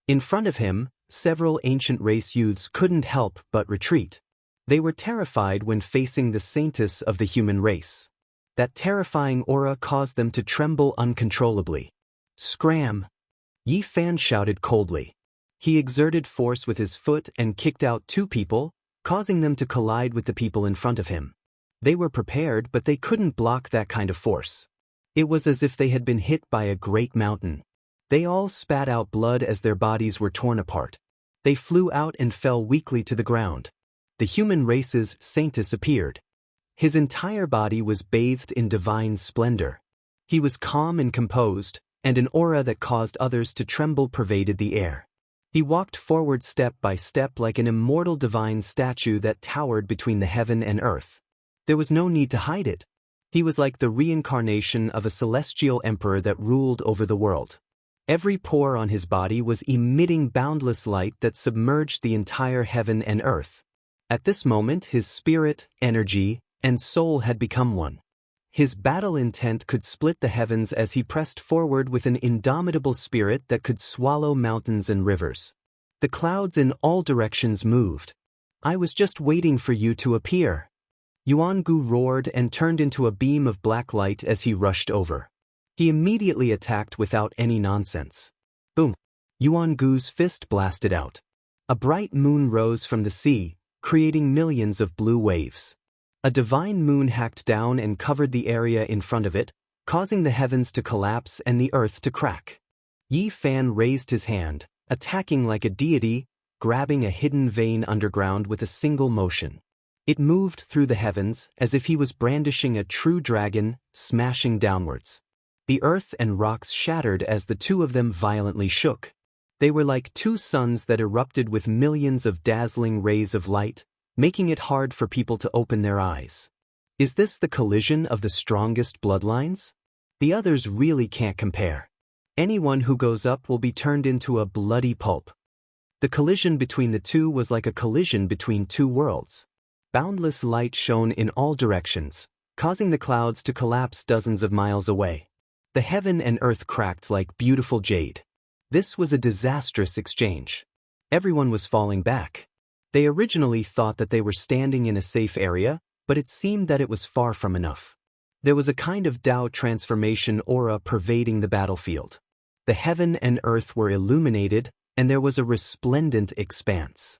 In front of him, several ancient race youths couldn't help but retreat. They were terrified when facing the saintess of the human race. That terrifying aura caused them to tremble uncontrollably. Scram! Yi Fan shouted coldly. He exerted force with his foot and kicked out 2 people, causing them to collide with the people in front of him. They were prepared, but they couldn't block that kind of force. It was as if they had been hit by a great mountain. They all spat out blood as their bodies were torn apart. They flew out and fell weakly to the ground. The human race's saintess appeared. His entire body was bathed in divine splendor. He was calm and composed, and an aura that caused others to tremble pervaded the air. He walked forward step by step like an immortal divine statue that towered between the heaven and earth. There was no need to hide it. He was like the reincarnation of a celestial emperor that ruled over the world. Every pore on his body was emitting boundless light that submerged the entire heaven and earth. At this moment, his spirit, energy, and soul had become one. His battle intent could split the heavens as he pressed forward with an indomitable spirit that could swallow mountains and rivers. The clouds in all directions moved. I was just waiting for you to appear. Yuan Gu roared and turned into a beam of black light as he rushed over. He immediately attacked without any nonsense. Boom! Yuan Gu's fist blasted out. A bright moon rose from the sea, creating millions of blue waves. A divine moon hacked down and covered the area in front of it, causing the heavens to collapse and the earth to crack. Yi Fan raised his hand, attacking like a deity, grabbing a hidden vein underground with a single motion. It moved through the heavens as if he was brandishing a true dragon, smashing downwards. The earth and rocks shattered as the 2 of them violently shook. They were like 2 suns that erupted with millions of dazzling rays of light, making it hard for people to open their eyes. Is this the collision of the strongest bloodlines? The others really can't compare. Anyone who goes up will be turned into a bloody pulp. The collision between the 2 was like a collision between 2 worlds. Boundless light shone in all directions, causing the clouds to collapse dozens of miles away. The heaven and earth cracked like beautiful jade. This was a disastrous exchange. Everyone was falling back. They originally thought that they were standing in a safe area, but it seemed that it was far from enough. There was a kind of Tao transformation aura pervading the battlefield. The heaven and earth were illuminated, and there was a resplendent expanse.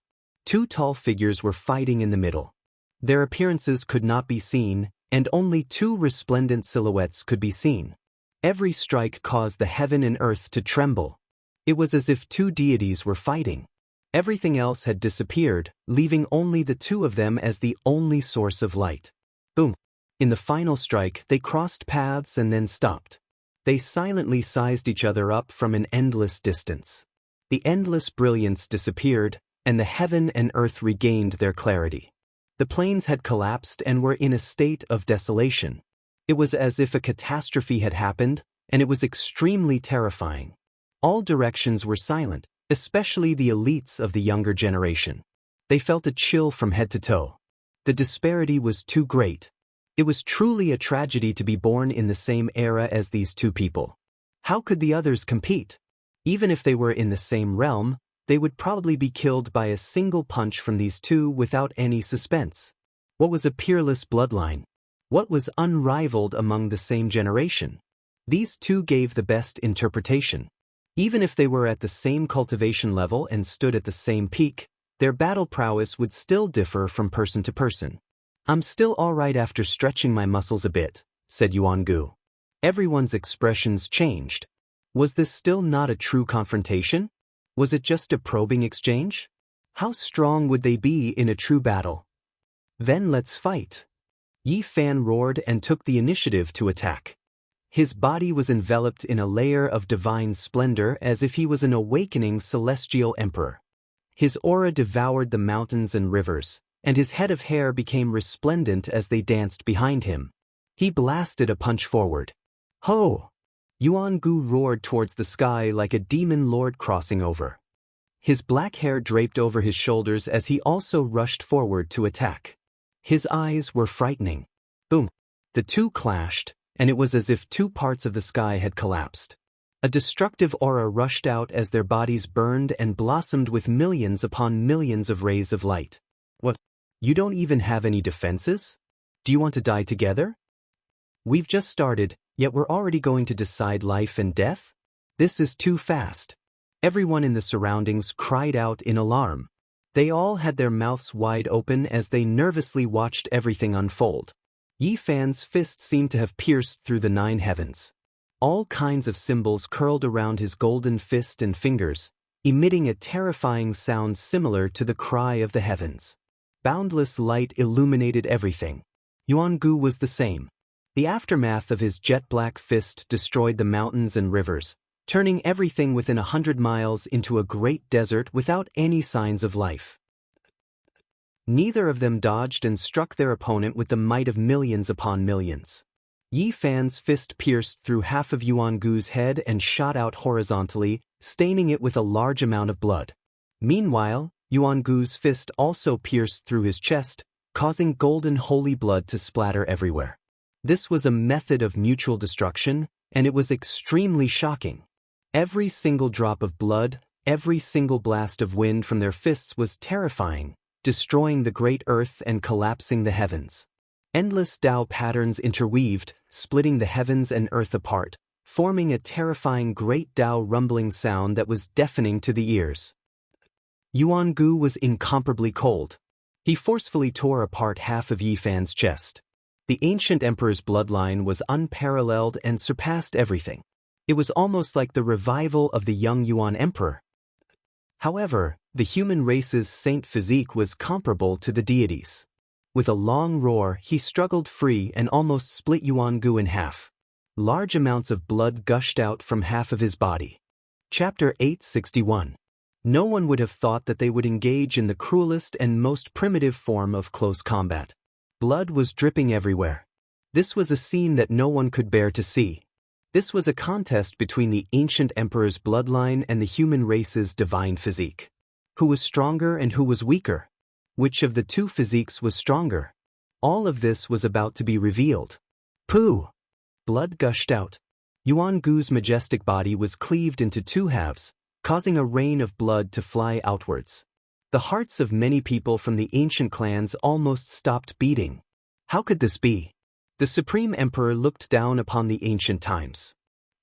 Two tall figures were fighting in the middle. Their appearances could not be seen, and only two resplendent silhouettes could be seen. Every strike caused the heaven and earth to tremble. It was as if two deities were fighting. Everything else had disappeared, leaving only the two of them as the only source of light. Boom! In the final strike, they crossed paths and then stopped. They silently sized each other up from an endless distance. The endless brilliance disappeared, and the heaven and earth regained their clarity. The plains had collapsed and were in a state of desolation. It was as if a catastrophe had happened, and it was extremely terrifying. All directions were silent, especially the elites of the younger generation. They felt a chill from head to toe. The disparity was too great. It was truly a tragedy to be born in the same era as these two people. How could the others compete? Even if they were in the same realm, they would probably be killed by a single punch from these two without any suspense. What was a peerless bloodline? What was unrivaled among the same generation? These two gave the best interpretation. Even if they were at the same cultivation level and stood at the same peak, their battle prowess would still differ from person to person. "I'm still all right after stretching my muscles a bit," said Yuan-gu. Everyone's expressions changed. Was this still not a true confrontation? Was it just a probing exchange? How strong would they be in a true battle? "Then let's fight." Yi Fan roared and took the initiative to attack. His body was enveloped in a layer of divine splendor as if he was an awakening celestial emperor. His aura devoured the mountains and rivers, and his head of hair became resplendent as they danced behind him. He blasted a punch forward. Ho! Yuan-gu roared towards the sky like a demon lord crossing over. His black hair draped over his shoulders as he also rushed forward to attack. His eyes were frightening. Boom! The two clashed, and it was as if two parts of the sky had collapsed. A destructive aura rushed out as their bodies burned and blossomed with millions upon millions of rays of light. What? You don't even have any defenses? Do you want to die together? We've just started, yet we're already going to decide life and death? This is too fast. Everyone in the surroundings cried out in alarm. They all had their mouths wide open as they nervously watched everything unfold. Yi Fan's fist seemed to have pierced through the 9 heavens. All kinds of symbols curled around his golden fist and fingers, emitting a terrifying sound similar to the cry of the heavens. Boundless light illuminated everything. Yuan-gu was the same. The aftermath of his jet-black fist destroyed the mountains and rivers, turning everything within 100 miles into a great desert without any signs of life. Neither of them dodged and struck their opponent with the might of millions upon millions. Yi Fan's fist pierced through half of Yuan-gu's head and shot out horizontally, staining it with a large amount of blood. Meanwhile, Yuan-gu's fist also pierced through his chest, causing golden holy blood to splatter everywhere. This was a method of mutual destruction, and it was extremely shocking. Every single drop of blood, every single blast of wind from their fists was terrifying, destroying the great earth and collapsing the heavens. Endless Tao patterns interweaved, splitting the heavens and earth apart, forming a terrifying great Tao rumbling sound that was deafening to the ears. Yuan-gu was incomparably cold. He forcefully tore apart half of Yi Fan's chest. The ancient emperor's bloodline was unparalleled and surpassed everything. It was almost like the revival of the young Yuan emperor. However, the human race's saint physique was comparable to the deities. With a long roar, he struggled free and almost split Yuan-gu in half. Large amounts of blood gushed out from half of his body. Chapter 861. No one would have thought that they would engage in the cruelest and most primitive form of close combat. Blood was dripping everywhere. This was a scene that no one could bear to see. This was a contest between the ancient emperor's bloodline and the human race's divine physique. Who was stronger and who was weaker? Which of the two physiques was stronger? All of this was about to be revealed. Pooh! Blood gushed out. Yuan-gu's majestic body was cleaved into 2 halves, causing a rain of blood to fly outwards. The hearts of many people from the ancient clans almost stopped beating. How could this be? The Supreme Emperor looked down upon the ancient times.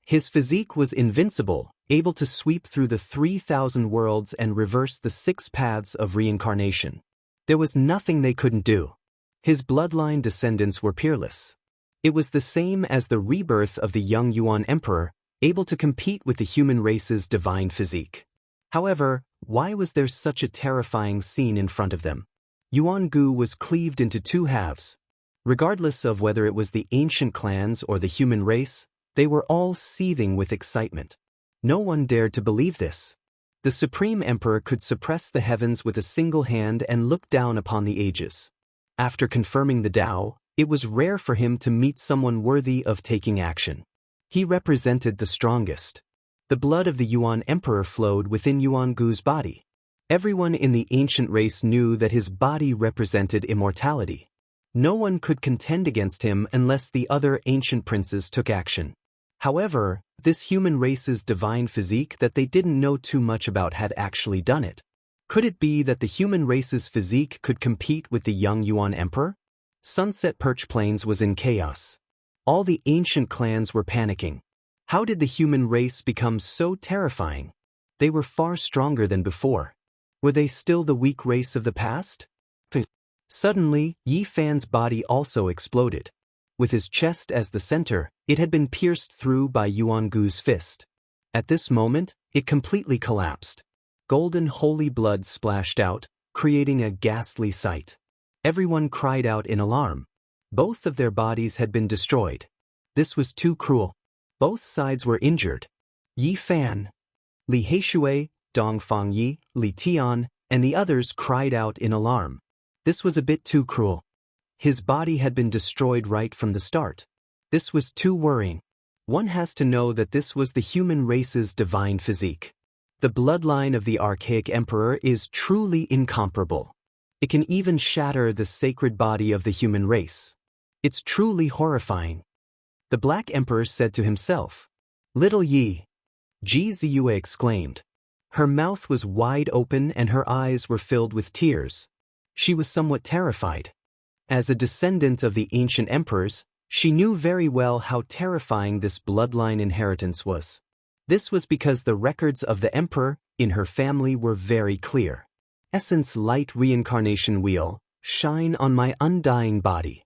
His physique was invincible, able to sweep through the 3,000 worlds and reverse the 6 paths of reincarnation. There was nothing they couldn't do. His bloodline descendants were peerless. It was the same as the rebirth of the young Yuan Emperor, able to compete with the human race's divine physique. However, why was there such a terrifying scene in front of them? Yuan Gu was cleaved into 2 halves. Regardless of whether it was the ancient clans or the human race, they were all seething with excitement. No one dared to believe this. The Supreme Emperor could suppress the heavens with a single hand and look down upon the ages. After confirming the Tao, it was rare for him to meet someone worthy of taking action. He represented the strongest. The blood of the Yuan Emperor flowed within Yuan Gu's body. Everyone in the ancient race knew that his body represented immortality. No one could contend against him unless the other ancient princes took action. However, this human race's divine physique that they didn't know too much about had actually done it. Could it be that the human race's physique could compete with the young Yuan Emperor? Sunset Perch Plains was in chaos. All the ancient clans were panicking. How did the human race become so terrifying? They were far stronger than before. Were they still the weak race of the past? Suddenly, Yi Fan's body also exploded. With his chest as the center, it had been pierced through by Yuan Gu's fist. At this moment, it completely collapsed. Golden holy blood splashed out, creating a ghastly sight. Everyone cried out in alarm. Both of their bodies had been destroyed. This was too cruel. Both sides were injured. Yi Fan, Li Heishui, Dong Fangyi, Li Tian, and the others cried out in alarm. This was a bit too cruel. His body had been destroyed right from the start. This was too worrying. One has to know that this was the human race's divine physique. The bloodline of the archaic emperor is truly incomparable. It can even shatter the sacred body of the human race. It's truly horrifying. The Black Emperor said to himself. Little Yi, Ji Ziyue exclaimed. Her mouth was wide open and her eyes were filled with tears. She was somewhat terrified. As a descendant of the ancient emperors, she knew very well how terrifying this bloodline inheritance was. This was because the records of the emperor in her family were very clear. Essence light reincarnation wheel, shine on my undying body.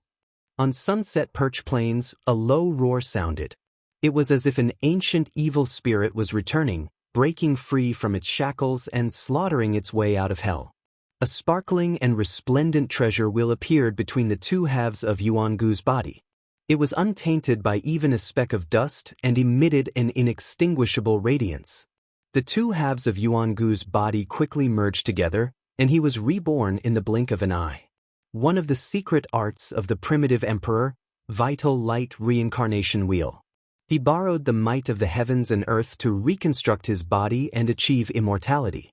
On Sunset Perch Plains, a low roar sounded. It was as if an ancient evil spirit was returning, breaking free from its shackles and slaughtering its way out of hell. A sparkling and resplendent treasure wheel appeared between the 2 halves of Yuan Gu's body. It was untainted by even a speck of dust and emitted an inextinguishable radiance. The 2 halves of Yuan Gu's body quickly merged together, and he was reborn in the blink of an eye. One of the secret arts of the primitive emperor, vital light reincarnation wheel. He borrowed the might of the heavens and earth to reconstruct his body and achieve immortality.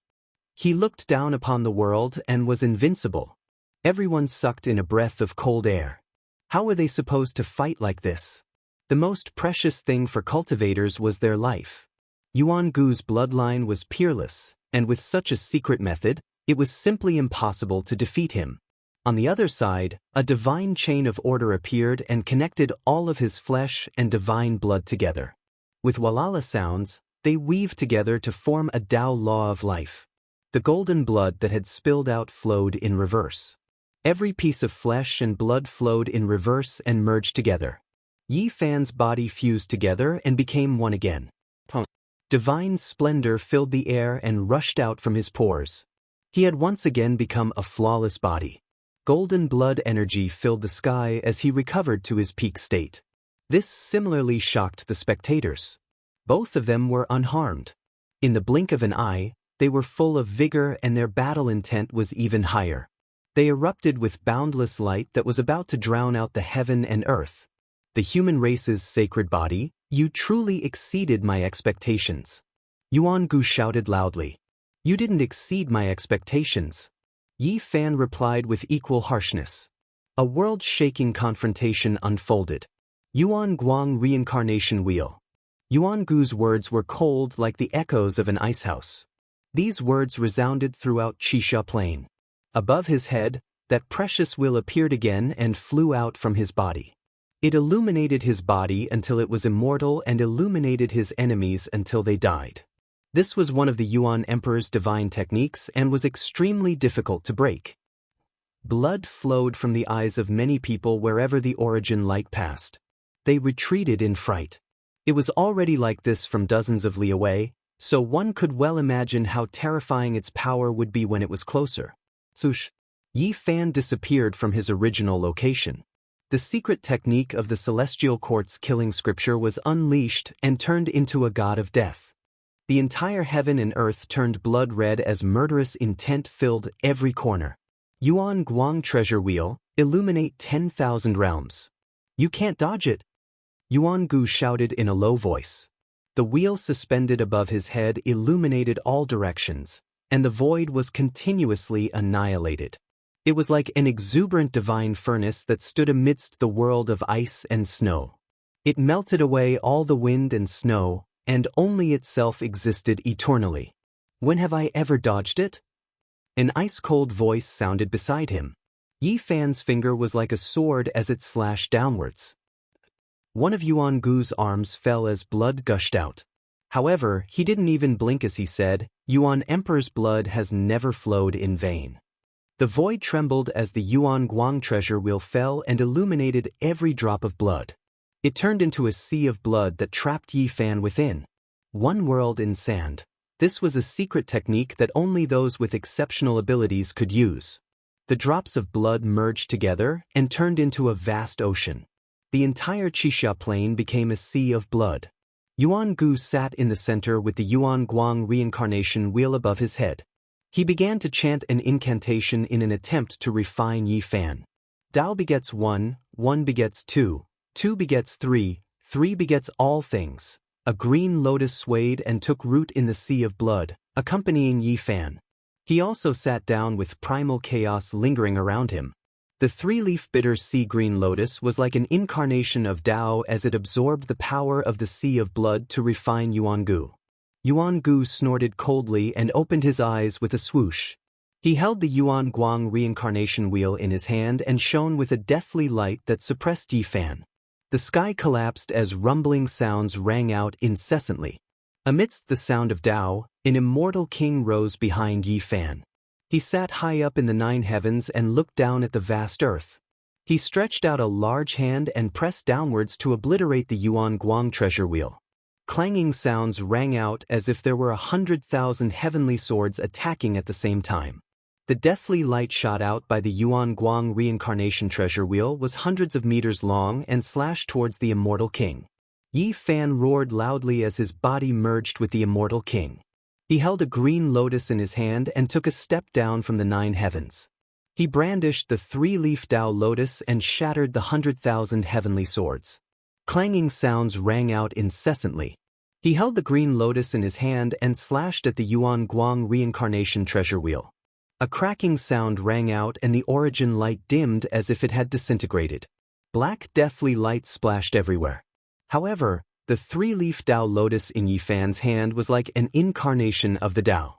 He looked down upon the world and was invincible. Everyone sucked in a breath of cold air. How were they supposed to fight like this? The most precious thing for cultivators was their life. Yuan Gu's bloodline was peerless, and with such a secret method, it was simply impossible to defeat him. On the other side, a divine chain of order appeared and connected all of his flesh and divine blood together. With walala sounds, they weaved together to form a Tao law of life. The golden blood that had spilled out flowed in reverse. Every piece of flesh and blood flowed in reverse and merged together. Yi Fan's body fused together and became one again. Divine splendor filled the air and rushed out from his pores. He had once again become a flawless body. Golden blood energy filled the sky as he recovered to his peak state. This similarly shocked the spectators. Both of them were unharmed. In the blink of an eye, they were full of vigor and their battle intent was even higher. They erupted with boundless light that was about to drown out the heaven and earth. The human race's sacred body, you truly exceeded my expectations. Yuan Gu shouted loudly. You didn't exceed my expectations. Yi Fan replied with equal harshness. A world-shaking confrontation unfolded. Yuan Guang reincarnation wheel. Yuan Gu's words were cold like the echoes of an icehouse. These words resounded throughout Xia Plain. Above his head, that precious will appeared again and flew out from his body. It illuminated his body until it was immortal and illuminated his enemies until they died. This was one of the Yuan Emperor's divine techniques and was extremely difficult to break. Blood flowed from the eyes of many people wherever the origin light passed. They retreated in fright. It was already like this from dozens of li away, so one could well imagine how terrifying its power would be when it was closer. Swoosh! Yi Fan disappeared from his original location. The secret technique of the Celestial Court's killing scripture was unleashed and turned into a god of death. The entire heaven and earth turned blood red as murderous intent filled every corner. Yuan Guang Treasure Wheel, illuminate 10,000 realms. You can't dodge it. Yuan Gu shouted in a low voice. The wheel suspended above his head illuminated all directions, and the void was continuously annihilated. It was like an exuberant divine furnace that stood amidst the world of ice and snow. It melted away all the wind and snow, and only itself existed eternally. When have I ever dodged it? An ice-cold voice sounded beside him. Yi Fan's finger was like a sword as it slashed downwards. One of Yuan Gu's arms fell as blood gushed out. However, he didn't even blink as he said, Yuan Emperor's blood has never flowed in vain. The void trembled as the Yuan Guang treasure wheel fell and illuminated every drop of blood. It turned into a sea of blood that trapped Yi Fan within. One world in sand. This was a secret technique that only those with exceptional abilities could use. The drops of blood merged together and turned into a vast ocean. The entire Qixia plain became a sea of blood. Yuan Gu sat in the center with the Yuan Guang reincarnation wheel above his head. He began to chant an incantation in an attempt to refine Yi Fan. Tao begets 1, 1 begets 2, 2 begets 3, 3 begets all things. A green lotus swayed and took root in the sea of blood, accompanying Yi Fan. He also sat down with primal chaos lingering around him. The three-leaf bitter sea green lotus was like an incarnation of Tao as it absorbed the power of the sea of blood to refine Yuan Gu. Yuan Gu snorted coldly and opened his eyes with a swoosh. He held the Yuan Guang reincarnation wheel in his hand and shone with a deathly light that suppressed Yi Fan. The sky collapsed as rumbling sounds rang out incessantly. Amidst the sound of Tao, an immortal king rose behind Yi Fan. He sat high up in the 9 heavens and looked down at the vast earth. He stretched out a large hand and pressed downwards to obliterate the Yuan Guang treasure wheel. Clanging sounds rang out as if there were 100,000 heavenly swords attacking at the same time. The deathly light shot out by the Yuan Guang reincarnation treasure wheel was hundreds of meters long and slashed towards the immortal king. Yi Fan roared loudly as his body merged with the immortal king. He held a green lotus in his hand and took a step down from the 9 heavens. He brandished the 3-leaf Tao lotus and shattered the 100,000 heavenly swords. Clanging sounds rang out incessantly. He held the green lotus in his hand and slashed at the Yuan Guang reincarnation treasure wheel. A cracking sound rang out and the origin light dimmed as if it had disintegrated. Black deathly light splashed everywhere. However, the 3-leaf Tao lotus in Yi Fan's hand was like an incarnation of the Tao.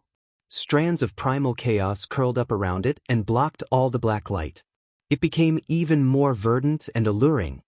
Strands of primal chaos curled up around it and blocked all the black light. It became even more verdant and alluring.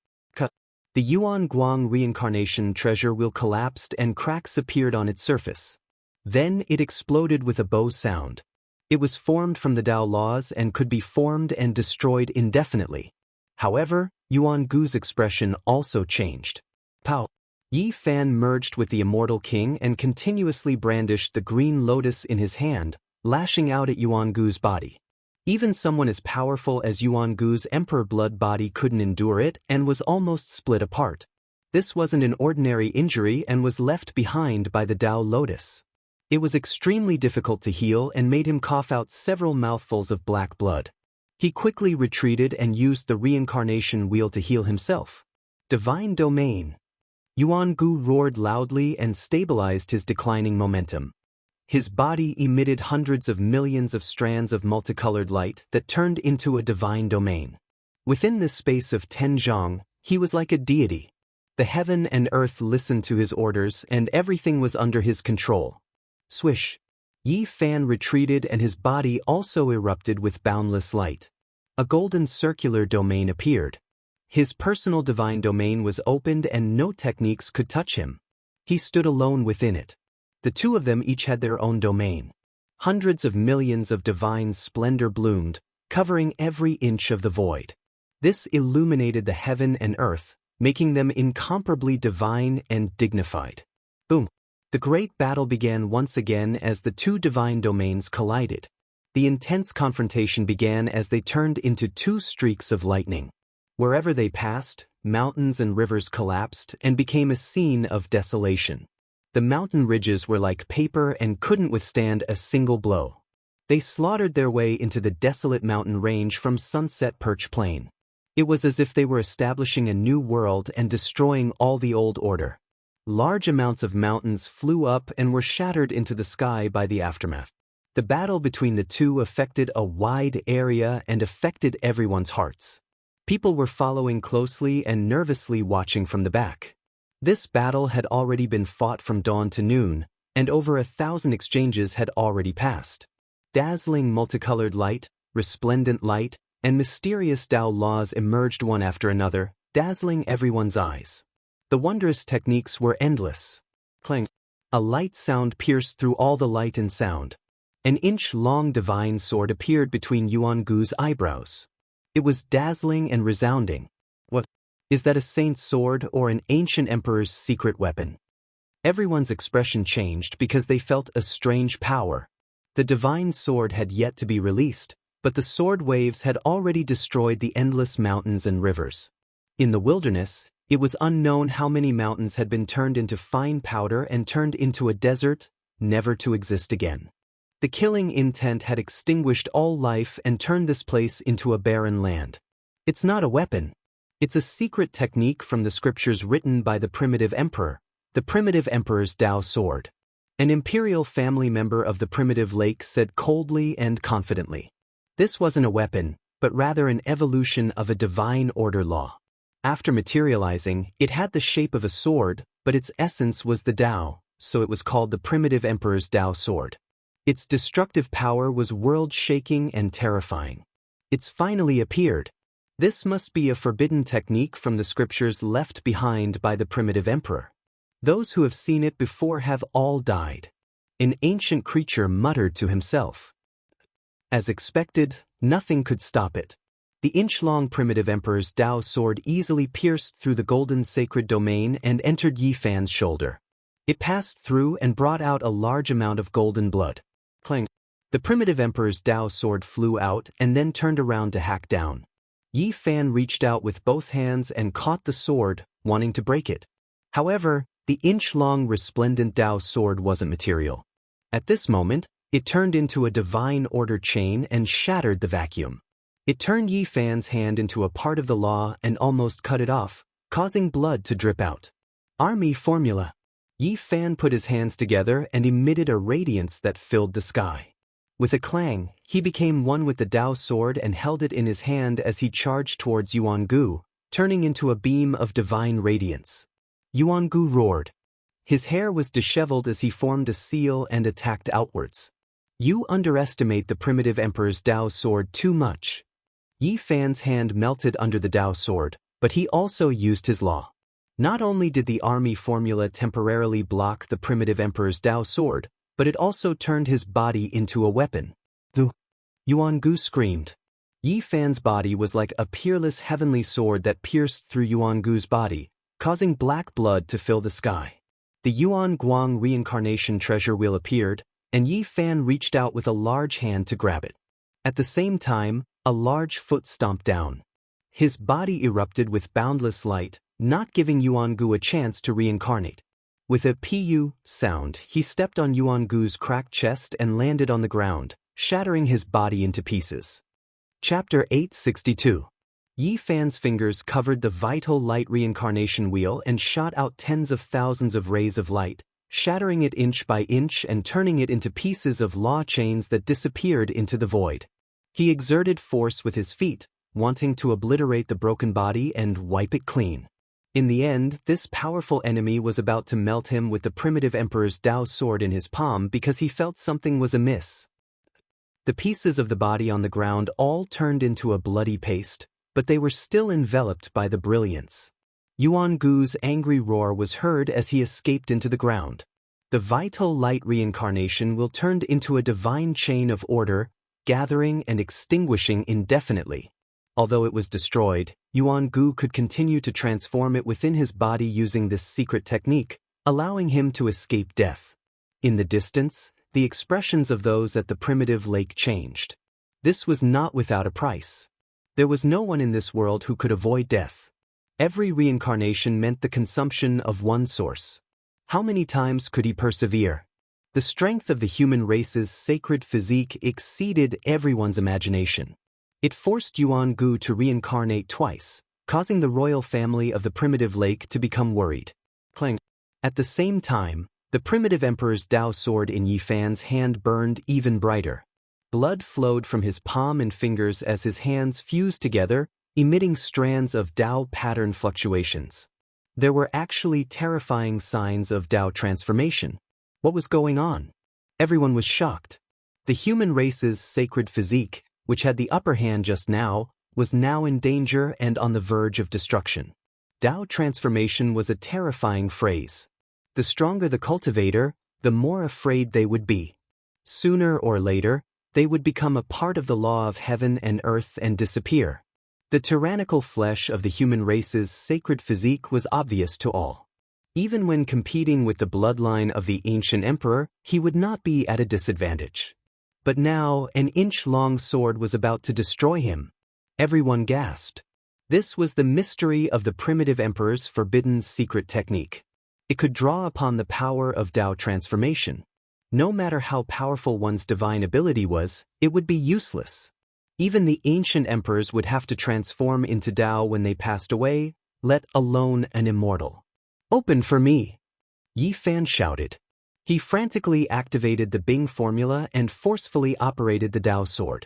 The Yuan Guang reincarnation treasure wheel collapsed and cracks appeared on its surface. Then it exploded with a bow sound. It was formed from the Tao laws and could be formed and destroyed indefinitely. However, Yuan Gu's expression also changed. Pow! Yi Fan merged with the immortal king and continuously brandished the green lotus in his hand, lashing out at Yuan Gu's body. Even someone as powerful as Yuan Gu's emperor blood body couldn't endure it and was almost split apart. This wasn't an ordinary injury and was left behind by the Tao lotus. It was extremely difficult to heal and made him cough out several mouthfuls of black blood. He quickly retreated and used the reincarnation wheel to heal himself. Divine domain. Yuan Gu roared loudly and stabilized his declining momentum. His body emitted hundreds of millions of strands of multicolored light that turned into a divine domain. Within this space of 10 zhang, he was like a deity. The heaven and earth listened to his orders and everything was under his control. Swish! Yi Fan retreated and his body also erupted with boundless light. A golden circular domain appeared. His personal divine domain was opened and no techniques could touch him. He stood alone within it. The two of them each had their own domain. Hundreds of millions of divine splendor bloomed, covering every inch of the void. This illuminated the heaven and earth, making them incomparably divine and dignified. Boom! The great battle began once again as the two divine domains collided. The intense confrontation began as they turned into two streaks of lightning. Wherever they passed, mountains and rivers collapsed and became a scene of desolation. The mountain ridges were like paper and couldn't withstand a single blow. They slaughtered their way into the desolate mountain range from Sunset Perch Plain. It was as if they were establishing a new world and destroying all the old order. Large amounts of mountains flew up and were shattered into the sky by the aftermath. The battle between the two affected a wide area and affected everyone's hearts. People were following closely and nervously watching from the back. This battle had already been fought from dawn to noon, and over 1,000 exchanges had already passed. Dazzling multicolored light, resplendent light, and mysterious Tao laws emerged one after another, dazzling everyone's eyes. The wondrous techniques were endless. Clang! A light sound pierced through all the light and sound. An inch-long divine sword appeared between Yuan Gu's eyebrows. It was dazzling and resounding. What? Is that a saint's sword or an ancient emperor's secret weapon? Everyone's expression changed because they felt a strange power. The divine sword had yet to be released, but the sword waves had already destroyed the endless mountains and rivers. In the wilderness, it was unknown how many mountains had been turned into fine powder and turned into a desert, never to exist again. The killing intent had extinguished all life and turned this place into a barren land. It's not a weapon. It's a secret technique from the scriptures written by the primitive emperor, the primitive emperor's Tao sword. An imperial family member of the primitive lake said coldly and confidently. This wasn't a weapon, but rather an evolution of a divine order law. After materializing, it had the shape of a sword, but its essence was the Tao, so it was called the primitive emperor's Tao sword. Its destructive power was world-shaking and terrifying. It's finally appeared. This must be a forbidden technique from the scriptures left behind by the primitive emperor. Those who have seen it before have all died. An ancient creature muttered to himself. As expected, nothing could stop it. The inch-long primitive emperor's Tao sword easily pierced through the golden sacred domain and entered Yi Fan's shoulder. It passed through and brought out a large amount of golden blood. Clang! The primitive emperor's Tao sword flew out and then turned around to hack down. Yi Fan reached out with both hands and caught the sword, wanting to break it. However, the inch-long resplendent Tao sword wasn't material. At this moment, it turned into a divine order chain and shattered the vacuum. It turned Yi Fan's hand into a part of the law and almost cut it off, causing blood to drip out. Army formula. Yi Fan put his hands together and emitted a radiance that filled the sky. With a clang, he became one with the Tao sword and held it in his hand as he charged towards Yuan Gu, turning into a beam of divine radiance. Yuan Gu roared. His hair was disheveled as he formed a seal and attacked outwards. You underestimate the primitive emperor's Tao sword too much. Yi Fan's hand melted under the Tao sword, but he also used his law. Not only did the army formula temporarily block the primitive emperor's Tao sword, but it also turned his body into a weapon. Yuan Gu screamed. Yi Fan's body was like a peerless heavenly sword that pierced through Yuan Gu's body, causing black blood to fill the sky. The Yuan Guang reincarnation treasure wheel appeared, and Yi Fan reached out with a large hand to grab it. At the same time, a large foot stomped down. His body erupted with boundless light, not giving Yuan Gu a chance to reincarnate. With a pu sound, he stepped on Yuan Gu's cracked chest and landed on the ground, shattering his body into pieces. Chapter 862. Yi Fan's fingers covered the vital light reincarnation wheel and shot out tens of thousands of rays of light, shattering it inch by inch and turning it into pieces of law chains that disappeared into the void. He exerted force with his feet, wanting to obliterate the broken body and wipe it clean. In the end, this powerful enemy was about to melt him with the primitive emperor's Tao sword in his palm because he felt something was amiss. The pieces of the body on the ground all turned into a bloody paste, but they were still enveloped by the brilliance. Yuan Gu's angry roar was heard as he escaped into the ground. The vital light reincarnation will turn into a divine chain of order, gathering and extinguishing indefinitely. Although it was destroyed, Yuan Gu could continue to transform it within his body using this secret technique, allowing him to escape death. In the distance, the expressions of those at the primitive lake changed. This was not without a price. There was no one in this world who could avoid death. Every reincarnation meant the consumption of one source. How many times could he persevere? The strength of the human race's sacred physique exceeded everyone's imagination. It forced Yuan Gu to reincarnate twice, causing the royal family of the primitive lake to become worried. Clang. At the same time, the primitive emperor's Dao sword in Yi Fan's hand burned even brighter. Blood flowed from his palm and fingers as his hands fused together, emitting strands of Dao pattern fluctuations. There were actually terrifying signs of Dao transformation. What was going on? Everyone was shocked. The human race's sacred physique, which had the upper hand just now, was now in danger and on the verge of destruction. Dao transformation was a terrifying phrase. The stronger the cultivator, the more afraid they would be. Sooner or later, they would become a part of the law of heaven and earth and disappear. The tyrannical flesh of the human race's sacred physique was obvious to all. Even when competing with the bloodline of the ancient emperor, he would not be at a disadvantage. But now, an inch-long sword was about to destroy him. Everyone gasped. This was the mystery of the primitive emperor's forbidden secret technique. It could draw upon the power of Dao transformation. No matter how powerful one's divine ability was, it would be useless. Even the ancient emperors would have to transform into Dao when they passed away, let alone an immortal. "Open for me!" Yi Fan shouted. He frantically activated the Bing formula and forcefully operated the Dao sword.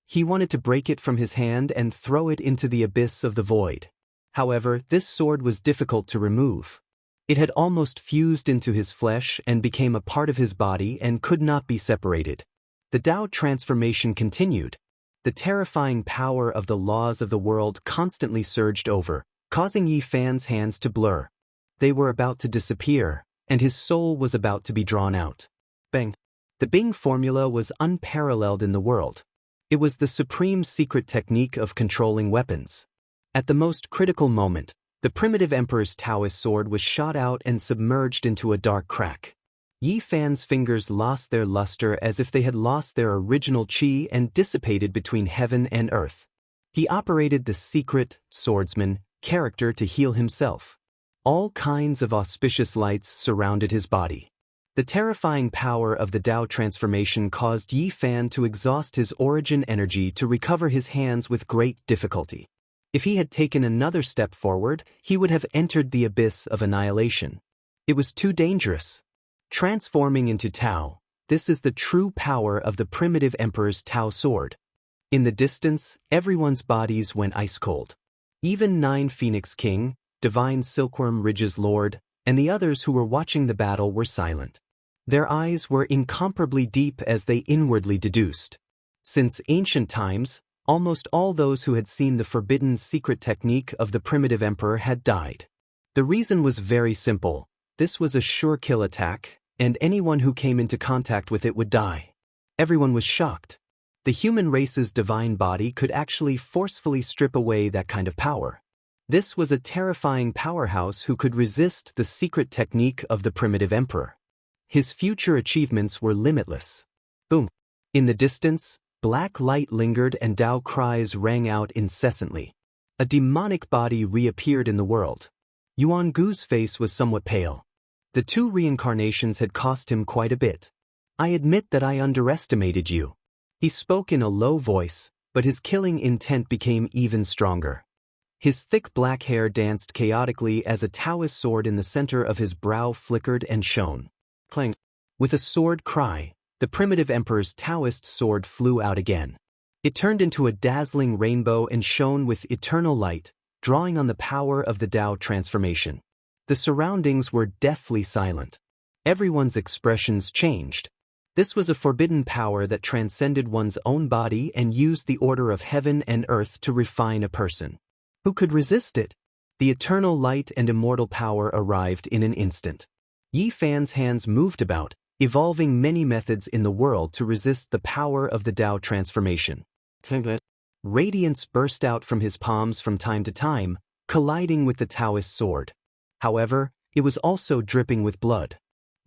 He wanted to break it from his hand and throw it into the abyss of the void. However, this sword was difficult to remove. It had almost fused into his flesh and became a part of his body and could not be separated. The Dao transformation continued. The terrifying power of the laws of the world constantly surged over, causing Yi Fan's hands to blur. They were about to disappear, and his soul was about to be drawn out. Bang! The Bing formula was unparalleled in the world. It was the supreme secret technique of controlling weapons. At the most critical moment, the primitive emperor's Taoist sword was shot out and submerged into a dark crack. Yi Fan's fingers lost their luster as if they had lost their original qi and dissipated between heaven and earth. He operated the secret, swordsman, character to heal himself. All kinds of auspicious lights surrounded his body. The terrifying power of the Dao transformation caused Yi Fan to exhaust his origin energy to recover his hands with great difficulty. If he had taken another step forward, he would have entered the abyss of annihilation. It was too dangerous. Transforming into Tao, this is the true power of the primitive emperor's Tao sword. In the distance, everyone's bodies went ice-cold. Even Nine Phoenix King, Divine Silkworm Ridge's Lord, and the others who were watching the battle were silent. Their eyes were incomparably deep as they inwardly deduced. Since ancient times, almost all those who had seen the forbidden secret technique of the primitive emperor had died. The reason was very simple. This was a sure kill attack, and anyone who came into contact with it would die. Everyone was shocked. The human race's divine body could actually forcefully strip away that kind of power. This was a terrifying powerhouse who could resist the secret technique of the primitive emperor. His future achievements were limitless. Boom! In the distance, black light lingered and Dao cries rang out incessantly. A demonic body reappeared in the world. Yuan Gu's face was somewhat pale. The two reincarnations had cost him quite a bit. "I admit that I underestimated you." He spoke in a low voice, but his killing intent became even stronger. His thick black hair danced chaotically as a Taoist sword in the center of his brow flickered and shone. Clang! With a sword cry, the primitive emperor's Taoist sword flew out again. It turned into a dazzling rainbow and shone with eternal light, drawing on the power of the Dao transformation. The surroundings were deathly silent. Everyone's expressions changed. This was a forbidden power that transcended one's own body and used the order of heaven and earth to refine a person. Who could resist it? The eternal light and immortal power arrived in an instant. Yi Fan's hands moved about, evolving many methods in the world to resist the power of the Tao transformation. Radiance burst out from his palms from time to time, colliding with the Taoist sword. However, it was also dripping with blood.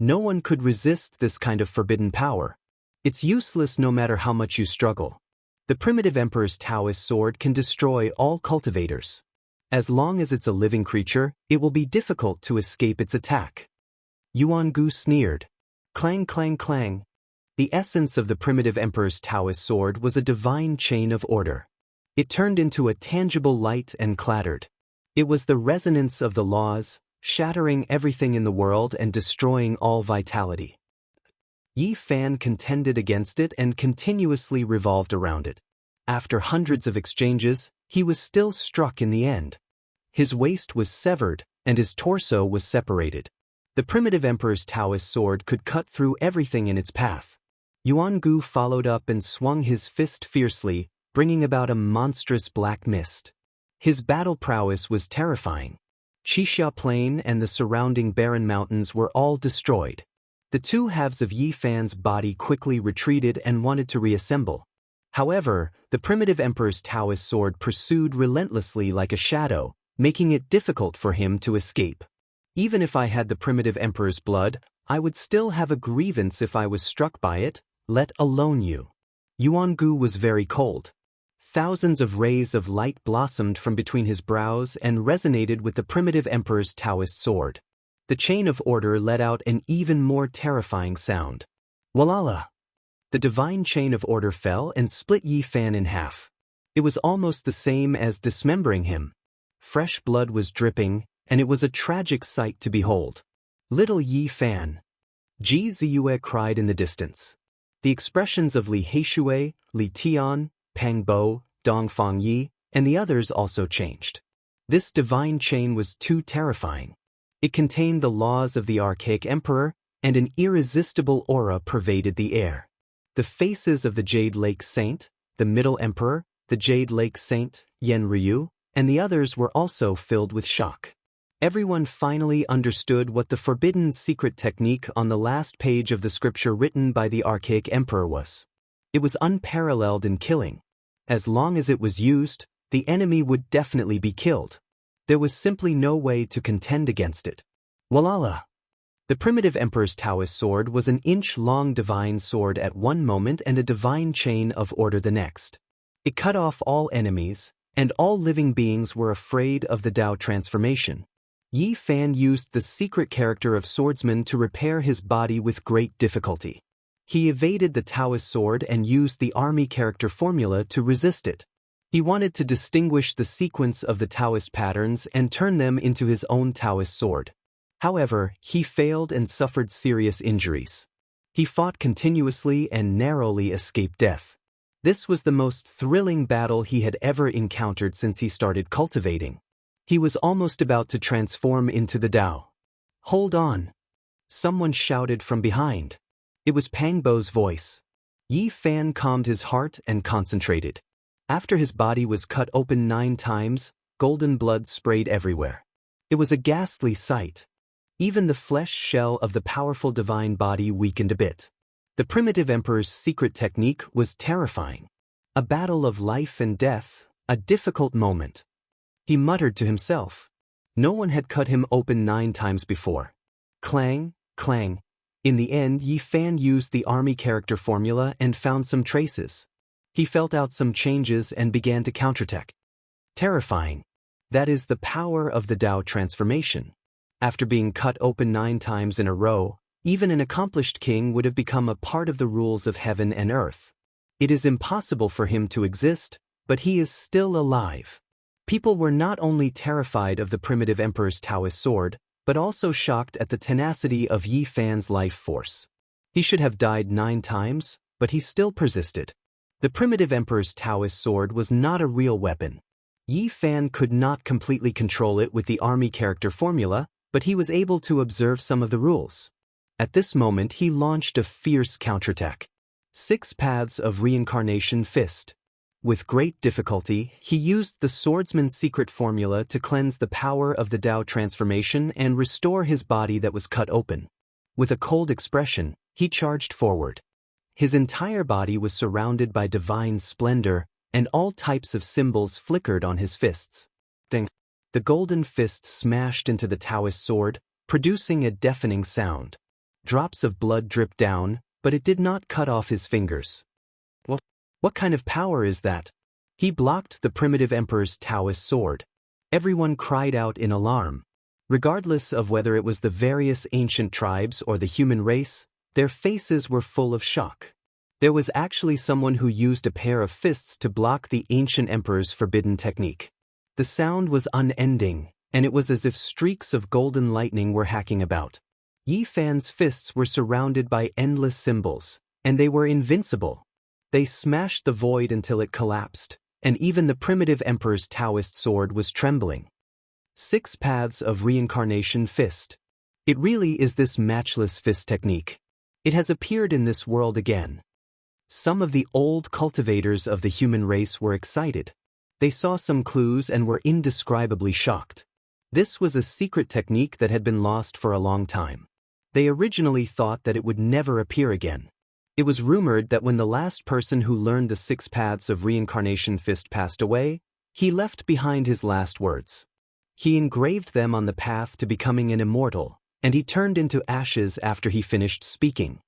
No one could resist this kind of forbidden power. It's useless no matter how much you struggle. The primitive emperor's Taoist sword can destroy all cultivators. As long as it's a living creature, it will be difficult to escape its attack. Yuan Gu sneered. Clang, clang, clang. The essence of the primitive emperor's Taoist sword was a divine chain of order. It turned into a tangible light and clattered. It was the resonance of the laws, shattering everything in the world and destroying all vitality. Yi Fan contended against it and continuously revolved around it. After hundreds of exchanges, he was still struck in the end. His waist was severed, and his torso was separated. The primitive emperor's Taoist sword could cut through everything in its path. Yuan Gu followed up and swung his fist fiercely, bringing about a monstrous black mist. His battle prowess was terrifying. Xianxia Plain and the surrounding barren mountains were all destroyed. The two halves of Yi Fan's body quickly retreated and wanted to reassemble. However, the primitive emperor's Taoist sword pursued relentlessly like a shadow, making it difficult for him to escape. Even if I had the primitive emperor's blood, I would still have a grievance if I was struck by it, let alone you. Yuan Gu was very cold. Thousands of rays of light blossomed from between his brows and resonated with the primitive emperor's Taoist sword. The chain of order let out an even more terrifying sound. Walala! The divine chain of order fell and split Yi Fan in half. It was almost the same as dismembering him. Fresh blood was dripping, and it was a tragic sight to behold. Little Yi Fan! Ji Ziyue cried in the distance. The expressions of Li Heishui, Li Tian, Pang Bo, Dongfang Yi, and the others also changed. This divine chain was too terrifying. It contained the laws of the archaic emperor, and an irresistible aura pervaded the air. The faces of the Jade Lake Saint, the Middle Emperor, the Jade Lake Saint, Yen Ryu, and the others were also filled with shock. Everyone finally understood what the forbidden secret technique on the last page of the scripture written by the archaic emperor was. It was unparalleled in killing. As long as it was used, the enemy would definitely be killed. There was simply no way to contend against it. Walala! The primitive emperor's Taoist sword was an inch-long divine sword at one moment and a divine chain of order the next. It cut off all enemies, and all living beings were afraid of the Tao transformation. Yi Fan used the secret character of swordsman to repair his body with great difficulty. He evaded the Taoist sword and used the army character formula to resist it. He wanted to distinguish the sequence of the Taoist patterns and turn them into his own Taoist sword. However, he failed and suffered serious injuries. He fought continuously and narrowly escaped death. This was the most thrilling battle he had ever encountered since he started cultivating. He was almost about to transform into the Tao. Hold on! Someone shouted from behind. It was Pang Bo's voice. Yi Fan calmed his heart and concentrated. After his body was cut open 9 times, golden blood sprayed everywhere. It was a ghastly sight. Even the flesh shell of the powerful divine body weakened a bit. The primitive emperor's secret technique was terrifying. A battle of life and death, a difficult moment. He muttered to himself. No one had cut him open 9 times before. Clang, clang. In the end, Yi Fan used the army character formula and found some traces. He felt out some changes and began to counterattack. Terrifying. That is the power of the Tao transformation. After being cut open 9 times in a row, even an accomplished king would have become a part of the rules of heaven and earth. It is impossible for him to exist, but he is still alive. People were not only terrified of the primitive emperor's Taoist sword, but also shocked at the tenacity of Yi Fan's life force. He should have died 9 times, but he still persisted. The primitive emperor's Taoist sword was not a real weapon. Yi Fan could not completely control it with the army character formula, but he was able to observe some of the rules. At this moment he launched a fierce counterattack. 6 paths of reincarnation fist. With great difficulty, he used the swordsman's secret formula to cleanse the power of the Tao transformation and restore his body that was cut open. With a cold expression, he charged forward. His entire body was surrounded by divine splendor, and all types of symbols flickered on his fists. Ding! The golden fist smashed into the Taoist sword, producing a deafening sound. Drops of blood dripped down, but it did not cut off his fingers. What kind of power is that? He blocked the primitive emperor's Taoist sword. Everyone cried out in alarm. Regardless of whether it was the various ancient tribes or the human race, their faces were full of shock. There was actually someone who used a pair of fists to block the ancient emperor's forbidden technique. The sound was unending, and it was as if streaks of golden lightning were hacking about. Yi Fan's fists were surrounded by endless symbols, and they were invincible. They smashed the void until it collapsed, and even the primitive emperor's Taoist sword was trembling. 6 paths of reincarnation fist. It really is this matchless fist technique. It has appeared in this world again. Some of the old cultivators of the human race were excited. They saw some clues and were indescribably shocked. This was a secret technique that had been lost for a long time. They originally thought that it would never appear again. It was rumored that when the last person who learned the 6 paths of reincarnation fist passed away, he left behind his last words. He engraved them on the path to becoming an immortal, and he turned into ashes after he finished speaking.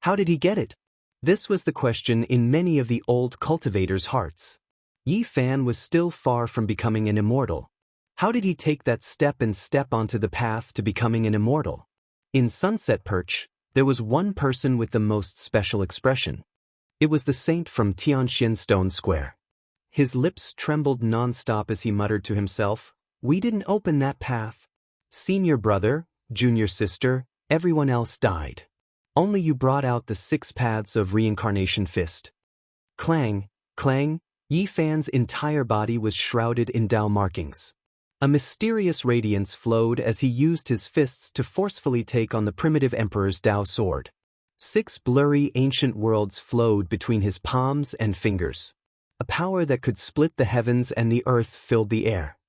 How did he get it? This was the question in many of the old cultivators' hearts. Yi Fan was still far from becoming an immortal. How did he take that step and step onto the path to becoming an immortal? In Sunset Perch, there was one person with the most special expression. It was the saint from Tianxian Stone Square. His lips trembled non-stop as he muttered to himself, "We didn't open that path. Senior brother, junior sister, everyone else died. Only you brought out the 6 paths of reincarnation fist." Clang, clang, Yi Fan's entire body was shrouded in Tao markings. A mysterious radiance flowed as he used his fists to forcefully take on the primitive emperor's Tao sword. 6 blurry ancient worlds flowed between his palms and fingers. A power that could split the heavens and the earth filled the air.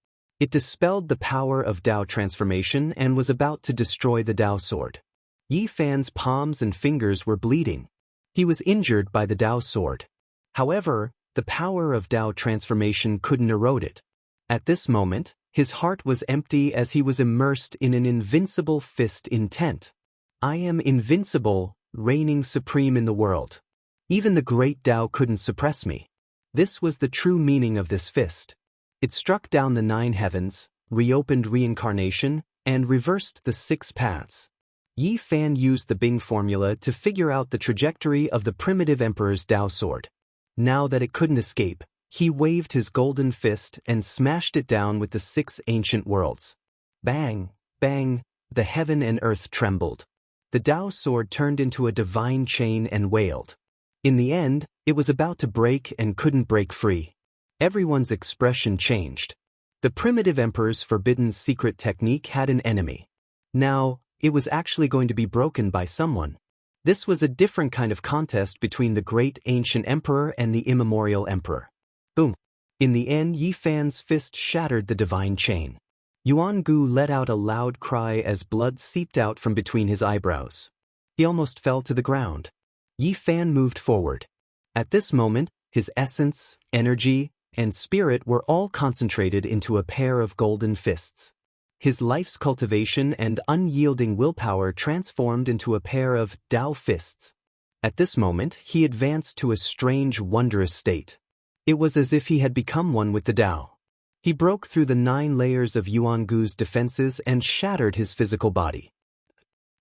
It dispelled the power of Tao transformation and was about to destroy the Tao sword. Yi Fan's palms and fingers were bleeding. He was injured by the Tao sword. However, the power of Tao transformation couldn't erode it. At this moment, his heart was empty as he was immersed in an invincible fist intent. I am invincible, reigning supreme in the world. Even the great Tao couldn't suppress me. This was the true meaning of this fist. It struck down the 9 heavens, reopened reincarnation, and reversed the 6 paths. Yi Fan used the Bing formula to figure out the trajectory of the primitive emperor's Tao sword. Now that it couldn't escape, he waved his golden fist and smashed it down with the 6 ancient worlds. Bang, bang, the heaven and earth trembled. The Tao sword turned into a divine chain and wailed. In the end, it was about to break and couldn't break free. Everyone's expression changed. The primitive emperor's forbidden secret technique had an enemy. Now, it was actually going to be broken by someone. This was a different kind of contest between the great ancient emperor and the immemorial emperor. Boom. In the end, Yi Fan's fist shattered the divine chain. Yuan Gu let out a loud cry as blood seeped out from between his eyebrows. He almost fell to the ground. Yi Fan moved forward. At this moment, his essence, energy, and spirit were all concentrated into a pair of golden fists. His life's cultivation and unyielding willpower transformed into a pair of Tao fists. At this moment, he advanced to a strange, wondrous state. It was as if he had become one with the Tao. He broke through the 9 layers of Yuan Gu's defenses and shattered his physical body.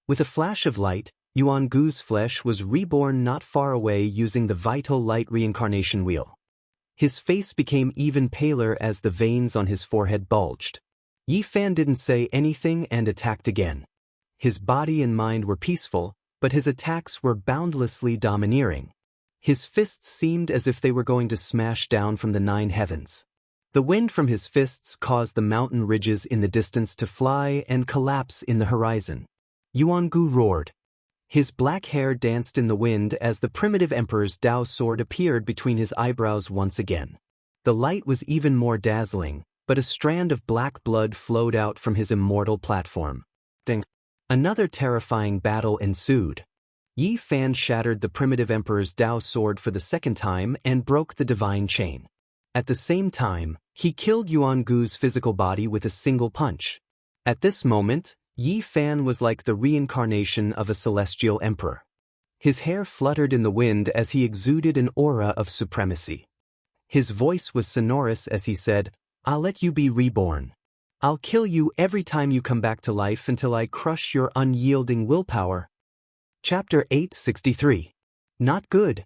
With a flash of light, Yuan Gu's flesh was reborn not far away using the vital light reincarnation wheel. His face became even paler as the veins on his forehead bulged. Yi Fan didn't say anything and attacked again. His body and mind were peaceful, but his attacks were boundlessly domineering. His fists seemed as if they were going to smash down from the 9 heavens. The wind from his fists caused the mountain ridges in the distance to fly and collapse in the horizon. Yuan Gu roared. His black hair danced in the wind as the primitive emperor's Dao sword appeared between his eyebrows once again. The light was even more dazzling, but a strand of black blood flowed out from his immortal platform. Ding. Another terrifying battle ensued. Yi Fan shattered the primitive emperor's Dao sword for the second time and broke the divine chain. At the same time, he killed Yuan Gu's physical body with a single punch. At this moment, Yi Fan was like the reincarnation of a celestial emperor. His hair fluttered in the wind as he exuded an aura of supremacy. His voice was sonorous as he said, "I'll let you be reborn. I'll kill you every time you come back to life until I crush your unyielding willpower." Chapter 863. Not good.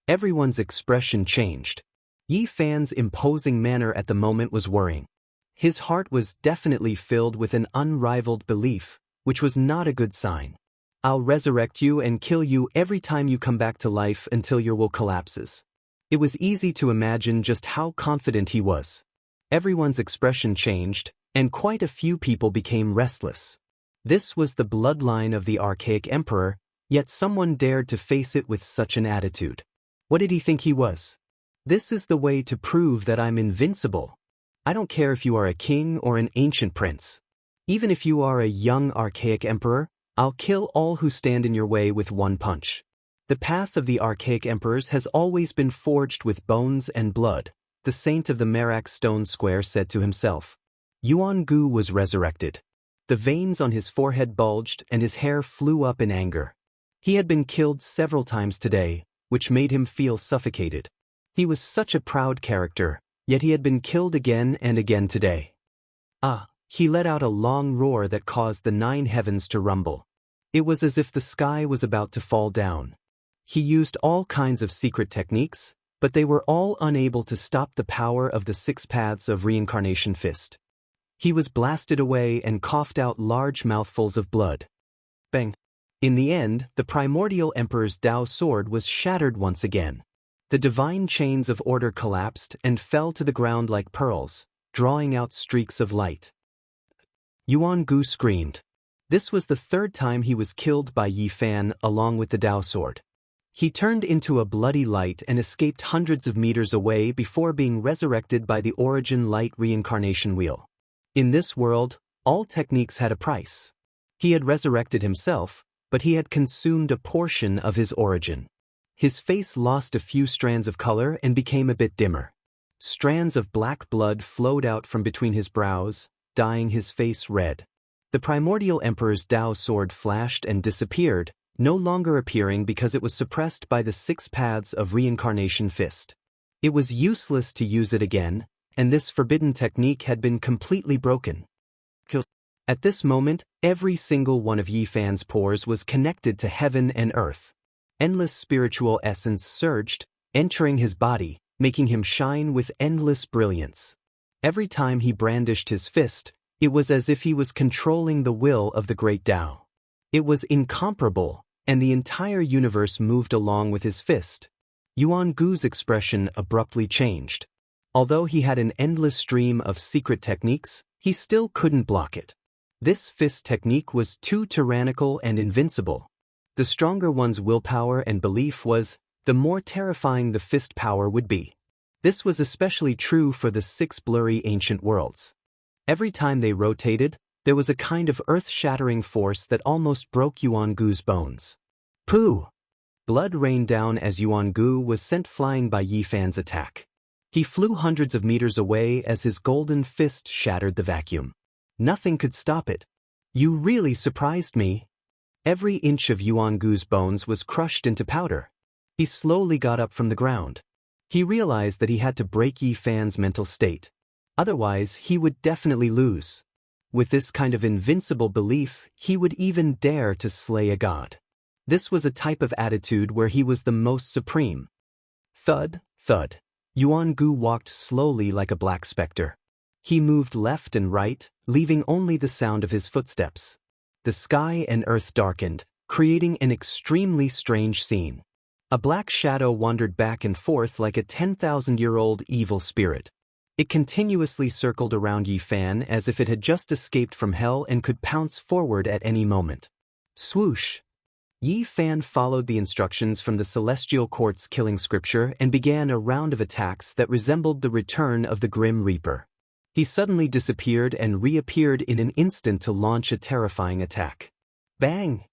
Everyone's expression changed. Yi Fan's imposing manner at the moment was worrying. His heart was definitely filled with an unrivaled belief, which was not a good sign. "I'll resurrect you and kill you every time you come back to life until your will collapses." It was easy to imagine just how confident he was. Everyone's expression changed, and quite a few people became restless. This was the bloodline of the archaic emperor, yet someone dared to face it with such an attitude. What did he think he was? "This is the way to prove that I'm invincible. I don't care if you are a king or an ancient prince. Even if you are a young archaic emperor, I'll kill all who stand in your way with one punch." The path of the archaic emperors has always been forged with bones and blood, the saint of the Merak stone square said to himself. Yuan Gu was resurrected. The veins on his forehead bulged and his hair flew up in anger. He had been killed several times today, which made him feel suffocated. He was such a proud character, yet he had been killed again and again today. He let out a long roar that caused the 9 heavens to rumble. It was as if the sky was about to fall down. He used all kinds of secret techniques, but they were all unable to stop the power of the 6 paths of reincarnation fist. He was blasted away and coughed out large mouthfuls of blood. Bang! In the end, the primordial emperor's Dao sword was shattered once again. The divine chains of order collapsed and fell to the ground like pearls, drawing out streaks of light. Yuan Gu screamed. This was the 3rd time he was killed by Yi Fan along with the Dao sword. He turned into a bloody light and escaped hundreds of meters away before being resurrected by the origin light reincarnation wheel. In this world, all techniques had a price. He had resurrected himself, but he had consumed a portion of his origin. His face lost a few strands of color and became a bit dimmer. Strands of black blood flowed out from between his brows, dyeing his face red. The primordial emperor's Dao sword flashed and disappeared, no longer appearing because it was suppressed by the 6 paths of reincarnation fist. It was useless to use it again, and this forbidden technique had been completely broken. At this moment, every single one of Yi Fan's pores was connected to heaven and earth. Endless spiritual essence surged, entering his body, making him shine with endless brilliance. Every time he brandished his fist, it was as if he was controlling the will of the great Tao. It was incomparable, and the entire universe moved along with his fist. Yuan Gu's expression abruptly changed. Although he had an endless stream of secret techniques, he still couldn't block it. This fist technique was too tyrannical and invincible. The stronger one's willpower and belief was, the more terrifying the fist power would be. This was especially true for the 6 blurry ancient worlds. Every time they rotated, there was a kind of earth-shattering force that almost broke Yuan Gu's bones. Pooh! Blood rained down as Yuan Gu was sent flying by Yi Fan's attack. He flew hundreds of meters away as his golden fist shattered the vacuum. Nothing could stop it. "You really surprised me." Every inch of Yuan Gu's bones was crushed into powder. He slowly got up from the ground. He realized that he had to break Yi Fan's mental state. Otherwise, he would definitely lose. With this kind of invincible belief, he would even dare to slay a god. This was a type of attitude where he was the most supreme. Thud, thud. Yuan Gu walked slowly like a black specter. He moved left and right, leaving only the sound of his footsteps. The sky and earth darkened, creating an extremely strange scene. A black shadow wandered back and forth like a 10,000-year-old evil spirit. It continuously circled around Yi Fan as if it had just escaped from hell and could pounce forward at any moment. Swoosh! Yi Fan followed the instructions from the Celestial Court's killing scripture and began a round of attacks that resembled the return of the Grim Reaper. He suddenly disappeared and reappeared in an instant to launch a terrifying attack. Bang!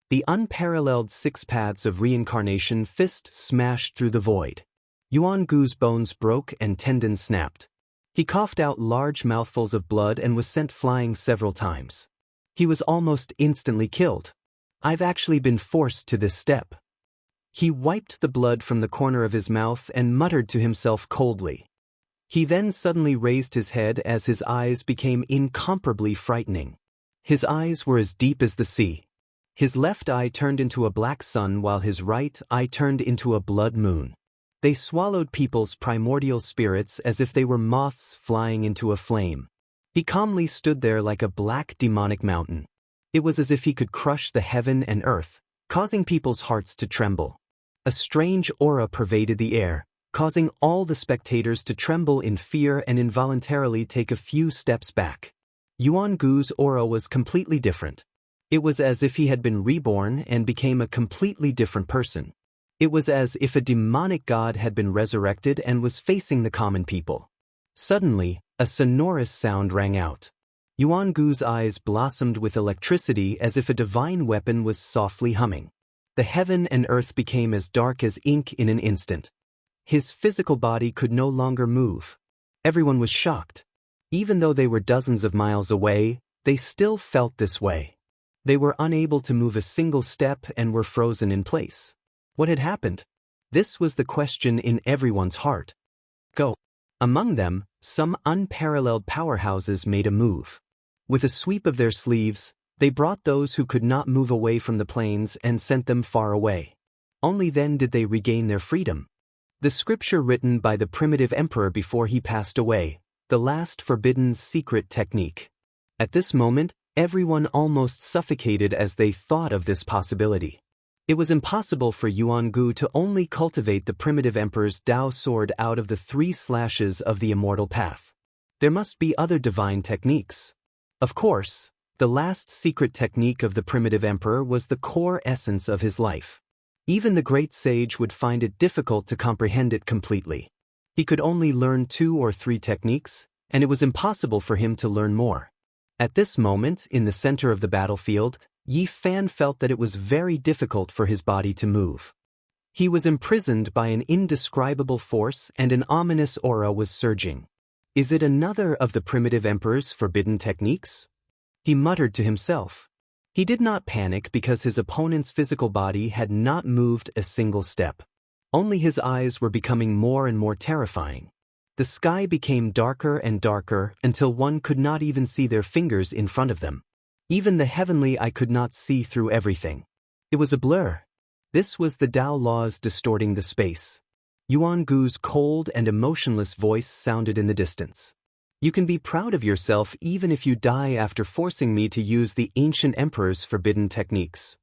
The unparalleled 6 paths of reincarnation fist smashed through the void. Yuan Gu's bones broke and tendons snapped. He coughed out large mouthfuls of blood and was sent flying several times. He was almost instantly killed. I've actually been forced to this step. He wiped the blood from the corner of his mouth and muttered to himself coldly. He then suddenly raised his head as his eyes became incomparably frightening. His eyes were as deep as the sea. His left eye turned into a black sun while his right eye turned into a blood moon. They swallowed people's primordial spirits as if they were moths flying into a flame. He calmly stood there like a black demonic mountain. It was as if he could crush the heaven and earth, causing people's hearts to tremble. A strange aura pervaded the air, causing all the spectators to tremble in fear and involuntarily take a few steps back. Yuan Gu's aura was completely different. It was as if he had been reborn and became a completely different person. It was as if a demonic god had been resurrected and was facing the common people. Suddenly, a sonorous sound rang out. Yuan Gu's eyes blossomed with electricity as if a divine weapon was softly humming. The heaven and earth became as dark as ink in an instant. His physical body could no longer move. Everyone was shocked. Even though they were dozens of miles away, they still felt this way. They were unable to move a single step and were frozen in place. What had happened? This was the question in everyone's heart. Go. Among them, some unparalleled powerhouses made a move. With a sweep of their sleeves, they brought those who could not move away from the plains and sent them far away. Only then did they regain their freedom. The scripture written by the primitive emperor before he passed away, the last forbidden secret technique. At this moment, everyone almost suffocated as they thought of this possibility. It was impossible for Yuan Gu to only cultivate the primitive emperor's Dao sword out of the 3 slashes of the immortal path. There must be other divine techniques. Of course, the last secret technique of the primitive emperor was the core essence of his life. Even the great sage would find it difficult to comprehend it completely. He could only learn 2 or 3 techniques, and it was impossible for him to learn more. At this moment, in the center of the battlefield, Yi Fan felt that it was very difficult for his body to move. He was imprisoned by an indescribable force and an ominous aura was surging. Is it another of the primitive emperor's forbidden techniques? He muttered to himself. He did not panic because his opponent's physical body had not moved a single step. Only his eyes were becoming more and more terrifying. The sky became darker and darker until one could not even see their fingers in front of them. Even the heavenly eye could not see through everything. It was a blur. This was the Tao laws distorting the space. Yuan Gu's cold and emotionless voice sounded in the distance. You can be proud of yourself even if you die after forcing me to use the ancient emperor's forbidden techniques.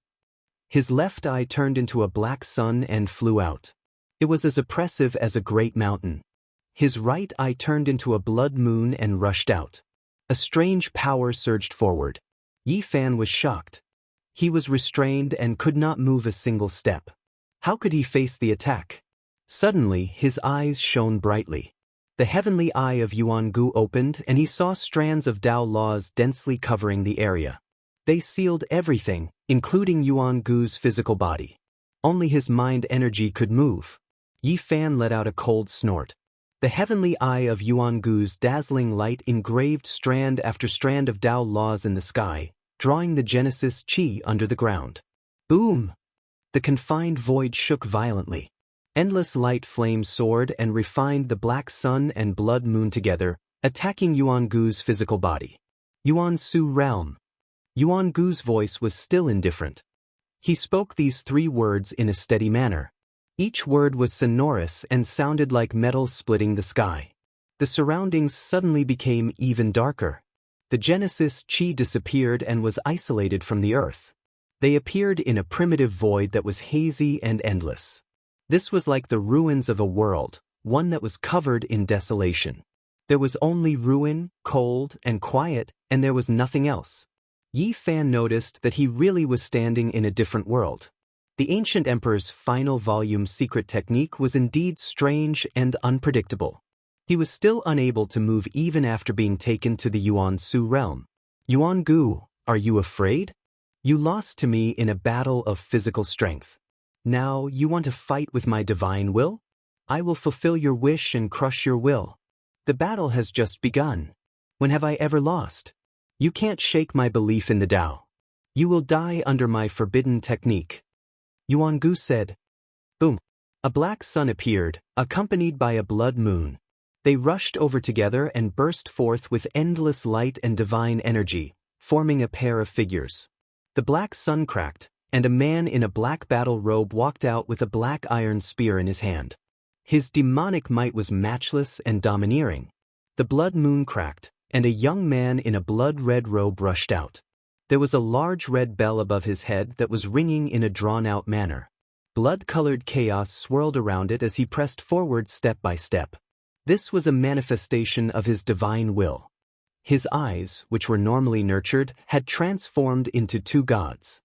His left eye turned into a black sun and flew out. It was as oppressive as a great mountain. His right eye turned into a blood moon and rushed out. A strange power surged forward. Yi Fan was shocked. He was restrained and could not move a single step. How could he face the attack? Suddenly, his eyes shone brightly. The heavenly eye of Yuan Gu opened and he saw strands of Tao laws densely covering the area. They sealed everything, including Yuan Gu's physical body. Only his mind energy could move. Yi Fan let out a cold snort. The heavenly eye of Yuan Gu's dazzling light engraved strand after strand of Tao laws in the sky, drawing the Genesis Qi under the ground. Boom! The confined void shook violently. Endless light flames soared and refined the black sun and blood moon together, attacking Yuan Gu's physical body. Yuan Su realm. Yuan Gu's voice was still indifferent. He spoke these 3 words in a steady manner. Each word was sonorous and sounded like metal splitting the sky. The surroundings suddenly became even darker. The Genesis Qi disappeared and was isolated from the earth. They appeared in a primitive void that was hazy and endless. This was like the ruins of a world, one that was covered in desolation. There was only ruin, cold, and quiet, and there was nothing else. Yi Fan noticed that he really was standing in a different world. The ancient emperor's final volume secret technique was indeed strange and unpredictable. He was still unable to move even after being taken to the Yuan Su realm. Yuan Gu, are you afraid? You lost to me in a battle of physical strength. Now you want to fight with my divine will? I will fulfill your wish and crush your will. The battle has just begun. When have I ever lost? You can't shake my belief in the Tao. You will die under my forbidden technique. Yuan Gu said. Boom. A black sun appeared, accompanied by a blood moon. They rushed over together and burst forth with endless light and divine energy, forming a pair of figures. The black sun cracked, and a man in a black battle robe walked out with a black iron spear in his hand. His demonic might was matchless and domineering. The blood moon cracked, and a young man in a blood-red robe rushed out. There was a large red bell above his head that was ringing in a drawn-out manner. Blood-colored chaos swirled around it as he pressed forward step by step. This was a manifestation of his divine will. His eyes, which were normally nurtured, had transformed into two gods.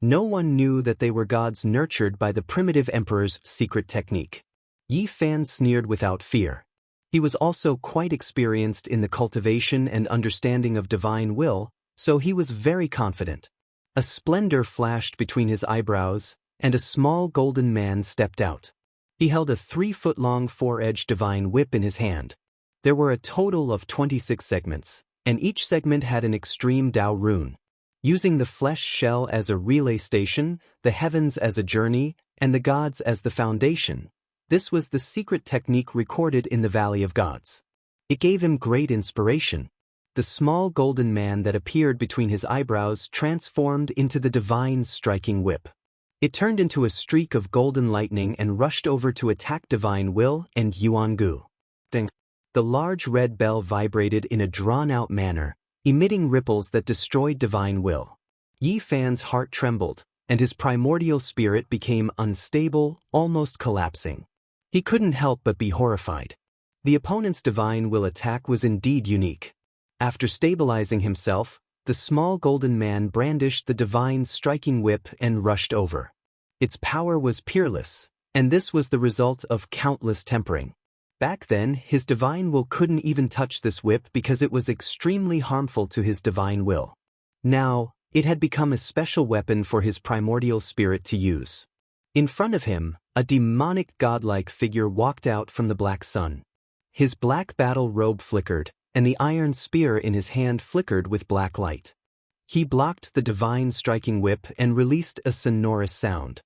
No one knew that they were gods nurtured by the primitive emperor's secret technique. Yi Fan sneered without fear. He was also quite experienced in the cultivation and understanding of divine will, so he was very confident. A splendor flashed between his eyebrows, and a small golden man stepped out. He held a 3-foot-long 4-edged divine whip in his hand. There were a total of 26 segments, and each segment had an extreme Tao rune. Using the flesh shell as a relay station, the heavens as a journey, and the gods as the foundation, this was the secret technique recorded in the Valley of Gods. It gave him great inspiration. The small golden man that appeared between his eyebrows transformed into the divine striking whip. It turned into a streak of golden lightning and rushed over to attack Divine Will and Yuan Gu. Ding! The large red bell vibrated in a drawn-out manner, emitting ripples that destroyed Divine Will. Yi Fan's heart trembled, and his primordial spirit became unstable, almost collapsing. He couldn't help but be horrified. The opponent's Divine Will attack was indeed unique. After stabilizing himself, the small golden man brandished the divine striking whip and rushed over. Its power was peerless, and this was the result of countless tempering. Back then, his divine will couldn't even touch this whip because it was extremely harmful to his divine will. Now, it had become a special weapon for his primordial spirit to use. In front of him, a demonic godlike figure walked out from the black sun. His black battle robe flickered, and the iron spear in his hand flickered with black light. He blocked the divine striking whip and released a sonorous sound.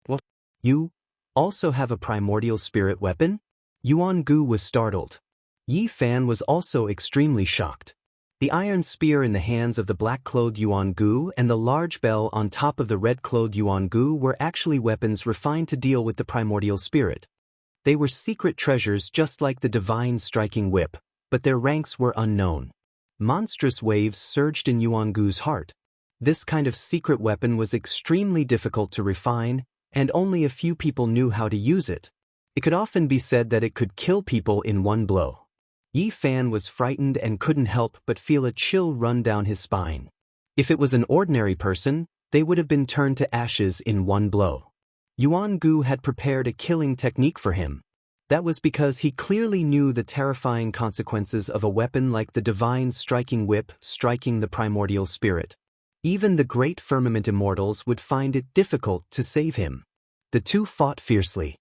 What? You also have a primordial spirit weapon? Yuan Gu was startled. Yi Fan was also extremely shocked. The iron spear in the hands of the black-clothed Yuan Gu and the large bell on top of the red-clothed Yuan Gu were actually weapons refined to deal with the primordial spirit. They were secret treasures just like the divine striking whip, but their ranks were unknown. Monstrous waves surged in Yuan Gu's heart. This kind of secret weapon was extremely difficult to refine, and only a few people knew how to use it. It could often be said that it could kill people in one blow. Yi Fan was frightened and couldn't help but feel a chill run down his spine. If it was an ordinary person, they would have been turned to ashes in one blow. Yuan Gu had prepared a killing technique for him. That was because he clearly knew the terrifying consequences of a weapon like the divine striking whip striking the primordial spirit. Even the great firmament immortals would find it difficult to save him. The two fought fiercely.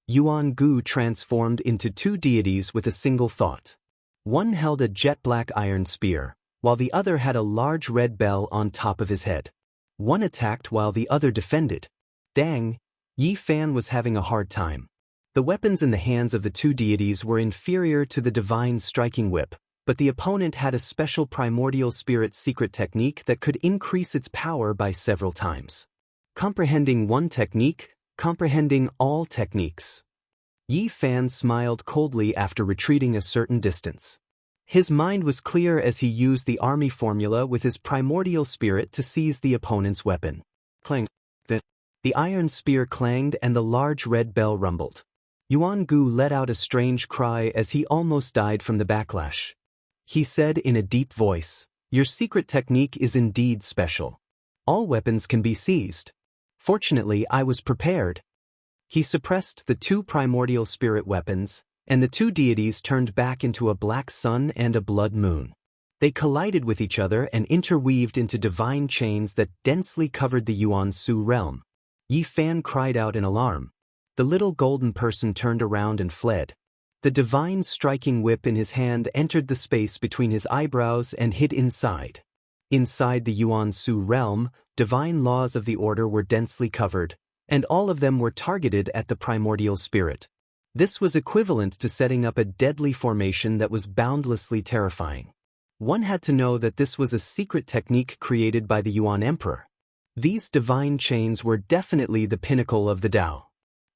Yuan Gu transformed into two deities with a single thought. One held a jet-black iron spear, while the other had a large red bell on top of his head. One attacked while the other defended. Dang! Yi Fan was having a hard time. The weapons in the hands of the two deities were inferior to the divine striking whip, but the opponent had a special primordial spirit secret technique that could increase its power by several times. Comprehending one technique, comprehending all techniques. Yi Fan smiled coldly after retreating a certain distance. His mind was clear as he used the army formula with his primordial spirit to seize the opponent's weapon. Clang! The iron spear clanged and the large red bell rumbled. Yuan Gu let out a strange cry as he almost died from the backlash. He said in a deep voice, "Your secret technique is indeed special. All weapons can be seized. Fortunately, I was prepared. He suppressed the 2 primordial spirit weapons, and the 2 deities turned back into a black sun and a blood moon. They collided with each other and interweaved into divine chains that densely covered the Yuan Su realm. Yi Fan cried out in alarm. The little golden person turned around and fled. The divine striking whip in his hand entered the space between his eyebrows and hid inside. Inside the Yuan Su realm, divine laws of the order were densely covered, and all of them were targeted at the primordial spirit. This was equivalent to setting up a deadly formation that was boundlessly terrifying. One had to know that this was a secret technique created by the Yuan Emperor. These divine chains were definitely the pinnacle of the Tao.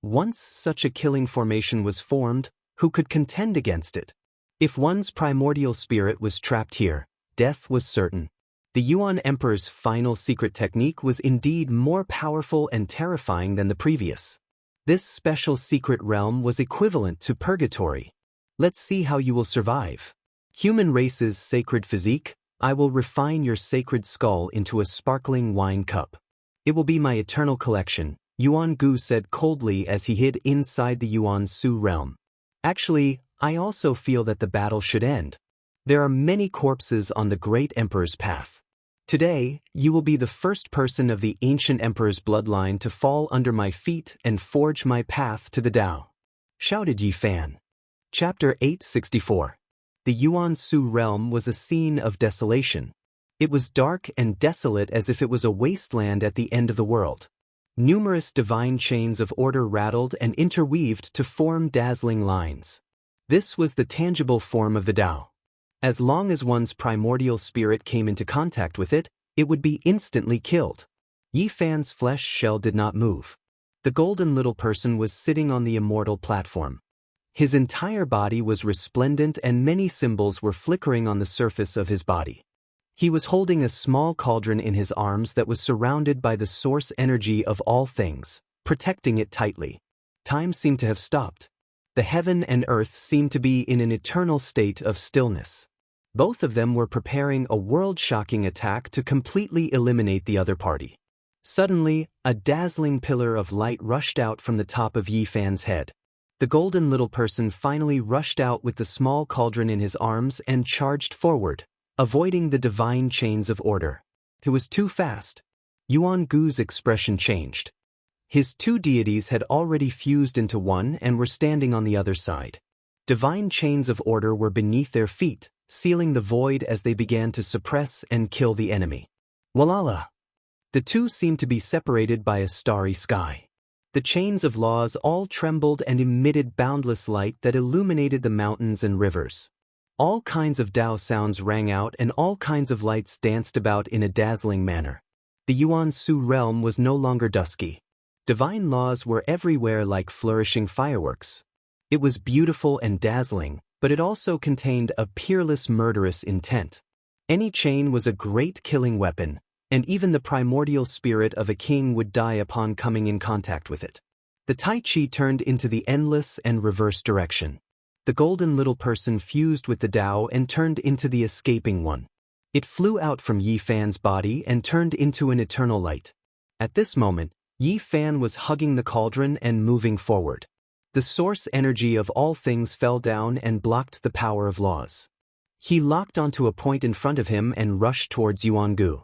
Once such a killing formation was formed, who could contend against it? If one's primordial spirit was trapped here, death was certain. The Yuan Emperor's final secret technique was indeed more powerful and terrifying than the previous. This special secret realm was equivalent to purgatory. Let's see how you will survive. Human race's sacred physique, I will refine your sacred skull into a sparkling wine cup. It will be my eternal collection, Yuan Gu said coldly as he hid inside the Yuan Su realm. Actually, I also feel that the battle should end. There are many corpses on the great emperor's path. Today, you will be the first person of the ancient emperor's bloodline to fall under my feet and forge my path to the Tao, shouted Yi Fan. Chapter 864. The Yuan Su realm was a scene of desolation. It was dark and desolate as if it was a wasteland at the end of the world. Numerous divine chains of order rattled and interweaved to form dazzling lines. This was the tangible form of the Tao. As long as one's primordial spirit came into contact with it, it would be instantly killed. Yi Fan's flesh shell did not move. The golden little person was sitting on the immortal platform. His entire body was resplendent and many symbols were flickering on the surface of his body. He was holding a small cauldron in his arms that was surrounded by the source energy of all things, protecting it tightly. Time seemed to have stopped. The heaven and earth seemed to be in an eternal state of stillness. Both of them were preparing a world-shocking attack to completely eliminate the other party. Suddenly, a dazzling pillar of light rushed out from the top of Yi Fan's head. The golden little person finally rushed out with the small cauldron in his arms and charged forward, avoiding the divine chains of order. It was too fast. Yuan Gu's expression changed. His 2 deities had already fused into one and were standing on the other side. Divine chains of order were beneath their feet, sealing the void as they began to suppress and kill the enemy. Walala! The 2 seemed to be separated by a starry sky. The chains of laws all trembled and emitted boundless light that illuminated the mountains and rivers. All kinds of Tao sounds rang out and all kinds of lights danced about in a dazzling manner. The Yuan Su realm was no longer dusky. Divine laws were everywhere like flourishing fireworks. It was beautiful and dazzling, but it also contained a peerless murderous intent. Any chain was a great killing weapon, and even the primordial spirit of a king would die upon coming in contact with it. The Tai Chi turned into the endless and reverse direction. The golden little person fused with the Tao and turned into the escaping one. It flew out from Yi Fan's body and turned into an eternal light. At this moment, Yi Fan was hugging the cauldron and moving forward. The source energy of all things fell down and blocked the power of laws. He locked onto a point in front of him and rushed towards Yuan Gu.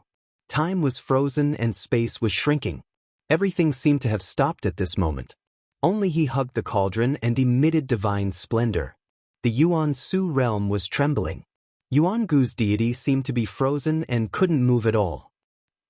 Time was frozen and space was shrinking. Everything seemed to have stopped at this moment. Only he hugged the cauldron and emitted divine splendor. The Yuan Su realm was trembling. Yuan Gu's deity seemed to be frozen and couldn't move at all.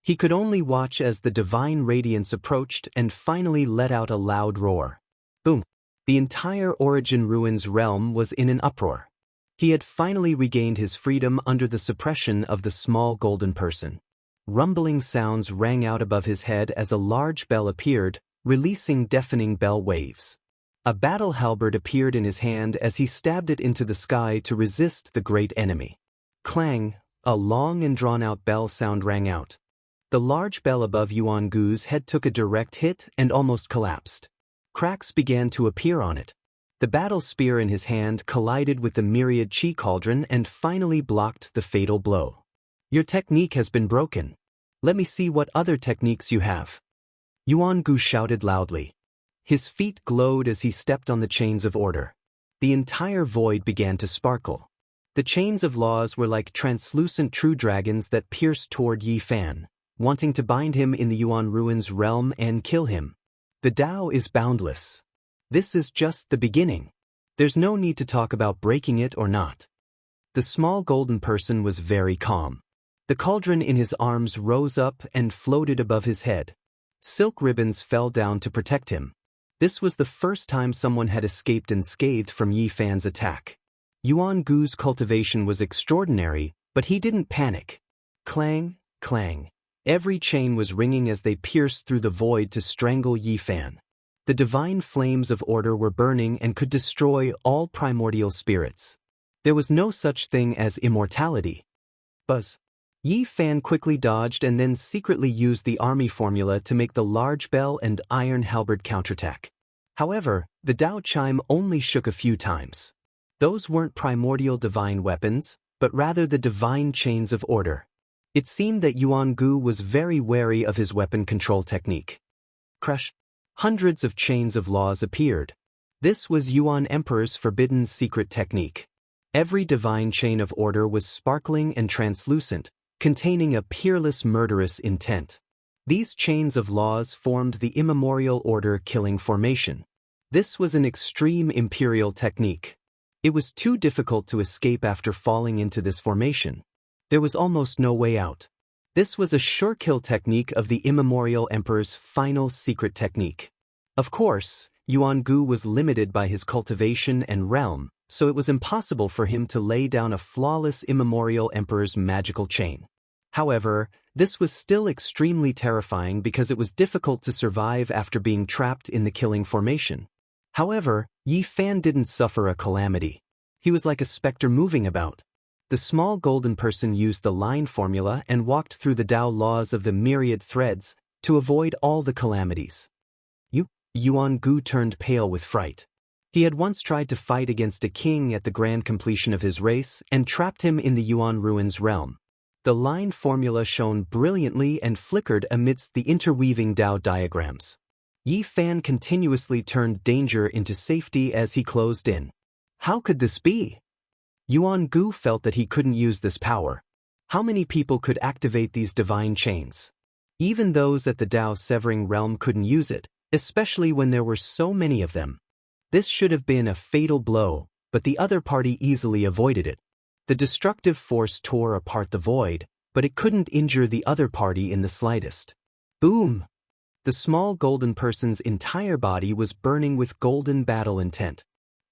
He could only watch as the divine radiance approached and finally let out a loud roar. Boom! The entire Origin Ruins realm was in an uproar. He had finally regained his freedom under the suppression of the small golden person. Rumbling sounds rang out above his head as a large bell appeared, releasing deafening bell waves. A battle halberd appeared in his hand as he stabbed it into the sky to resist the great enemy. Clang! A long and drawn-out bell sound rang out. The large bell above Yuan Gu's head took a direct hit and almost collapsed. Cracks began to appear on it. The battle spear in his hand collided with the myriad chi cauldron and finally blocked the fatal blow. Your technique has been broken. Let me see what other techniques you have. Yuan Gu shouted loudly. His feet glowed as he stepped on the chains of order. The entire void began to sparkle. The chains of laws were like translucent true dragons that pierced toward Yi Fan, wanting to bind him in the Yuan Ruins realm and kill him. The Tao is boundless. This is just the beginning. There's no need to talk about breaking it or not. The small golden person was very calm. The cauldron in his arms rose up and floated above his head. Silk ribbons fell down to protect him. This was the first time someone had escaped unscathed from Yi Fan's attack. Yuan Gu's cultivation was extraordinary, but he didn't panic. Clang, clang. Every chain was ringing as they pierced through the void to strangle Yi Fan. The divine flames of order were burning and could destroy all primordial spirits. There was no such thing as immortality. Buzz. Yi Fan quickly dodged and then secretly used the army formula to make the large bell and iron halberd counterattack. However, the Tao chime only shook a few times. Those weren't primordial divine weapons, but rather the divine chains of order. It seemed that Yuan Gu was very wary of his weapon control technique. Crush. Hundreds of chains of laws appeared. This was Yuan Emperor's forbidden secret technique. Every divine chain of order was sparkling and translucent, containing a peerless murderous intent. These chains of laws formed the immemorial order killing formation. This was an extreme imperial technique. It was too difficult to escape after falling into this formation. There was almost no way out. This was a sure kill technique of the immemorial emperor's final secret technique. Of course, Yuan Gu was limited by his cultivation and realm, so it was impossible for him to lay down a flawless immemorial emperor's magical chain. However, this was still extremely terrifying because it was difficult to survive after being trapped in the killing formation. However, Yi Fan didn't suffer a calamity. He was like a specter moving about. The small golden person used the line formula and walked through the Tao laws of the myriad threads to avoid all the calamities. Yuan Gu turned pale with fright. He had once tried to fight against a king at the grand completion of his race and trapped him in the Yuan Ruins realm. The line formula shone brilliantly and flickered amidst the interweaving Tao diagrams. Yi Fan continuously turned danger into safety as he closed in. How could this be? Yuan Gu felt that he couldn't use this power. How many people could activate these divine chains? Even those at the Tao severing realm couldn't use it, especially when there were so many of them. This should have been a fatal blow, but the other party easily avoided it. The destructive force tore apart the void, but it couldn't injure the other party in the slightest. Boom! The small golden person's entire body was burning with golden battle intent.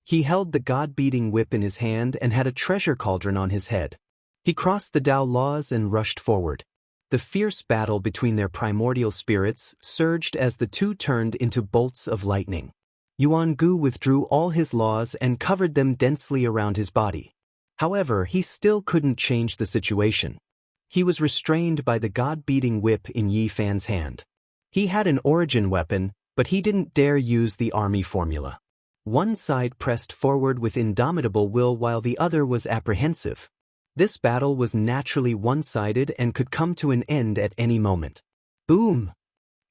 He held the god-beating whip in his hand and had a treasure cauldron on his head. He crossed the Tao laws and rushed forward. The fierce battle between their primordial spirits surged as the two turned into bolts of lightning. Yuan Gu withdrew all his laws and covered them densely around his body. However, he still couldn't change the situation. He was restrained by the god-beating whip in Yi Fan's hand. He had an origin weapon, but he didn't dare use the army formula. One side pressed forward with indomitable will while the other was apprehensive. This battle was naturally one-sided and could come to an end at any moment. Boom!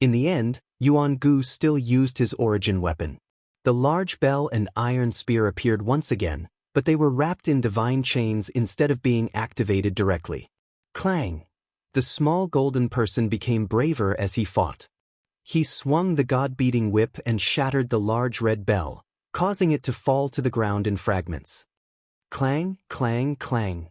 In the end, Yuan Gu still used his origin weapon. The large bell and iron spear appeared once again, but they were wrapped in divine chains instead of being activated directly. Clang! The small golden person became braver as he fought. He swung the god-beating whip and shattered the large red bell, causing it to fall to the ground in fragments. Clang, clang, clang.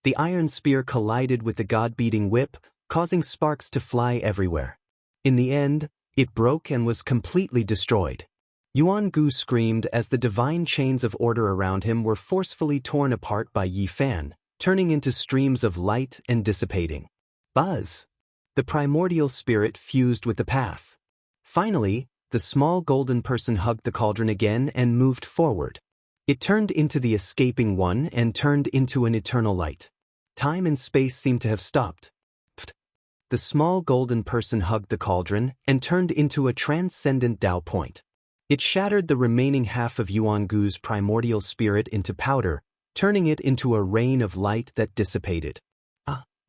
The iron spear collided with the god-beating whip, causing sparks to fly everywhere. In the end, it broke and was completely destroyed. Yuan Gu screamed as the divine chains of order around him were forcefully torn apart by Yi Fan, turning into streams of light and dissipating. Buzz! The primordial spirit fused with the path. Finally, the small golden person hugged the cauldron again and moved forward. It turned into the escaping one and turned into an eternal light. Time and space seemed to have stopped. The small golden person hugged the cauldron and turned into a transcendent Tao point. It shattered the remaining half of Yuan Gu's primordial spirit into powder, turning it into a rain of light that dissipated.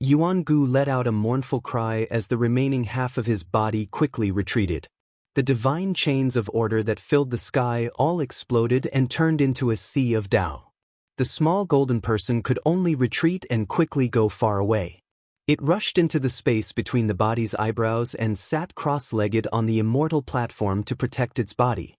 Yuan Gu let out a mournful cry as the remaining half of his body quickly retreated. The divine chains of order that filled the sky all exploded and turned into a sea of Tao. The small golden person could only retreat and quickly go far away. It rushed into the space between the body's eyebrows and sat cross-legged on the immortal platform to protect its body.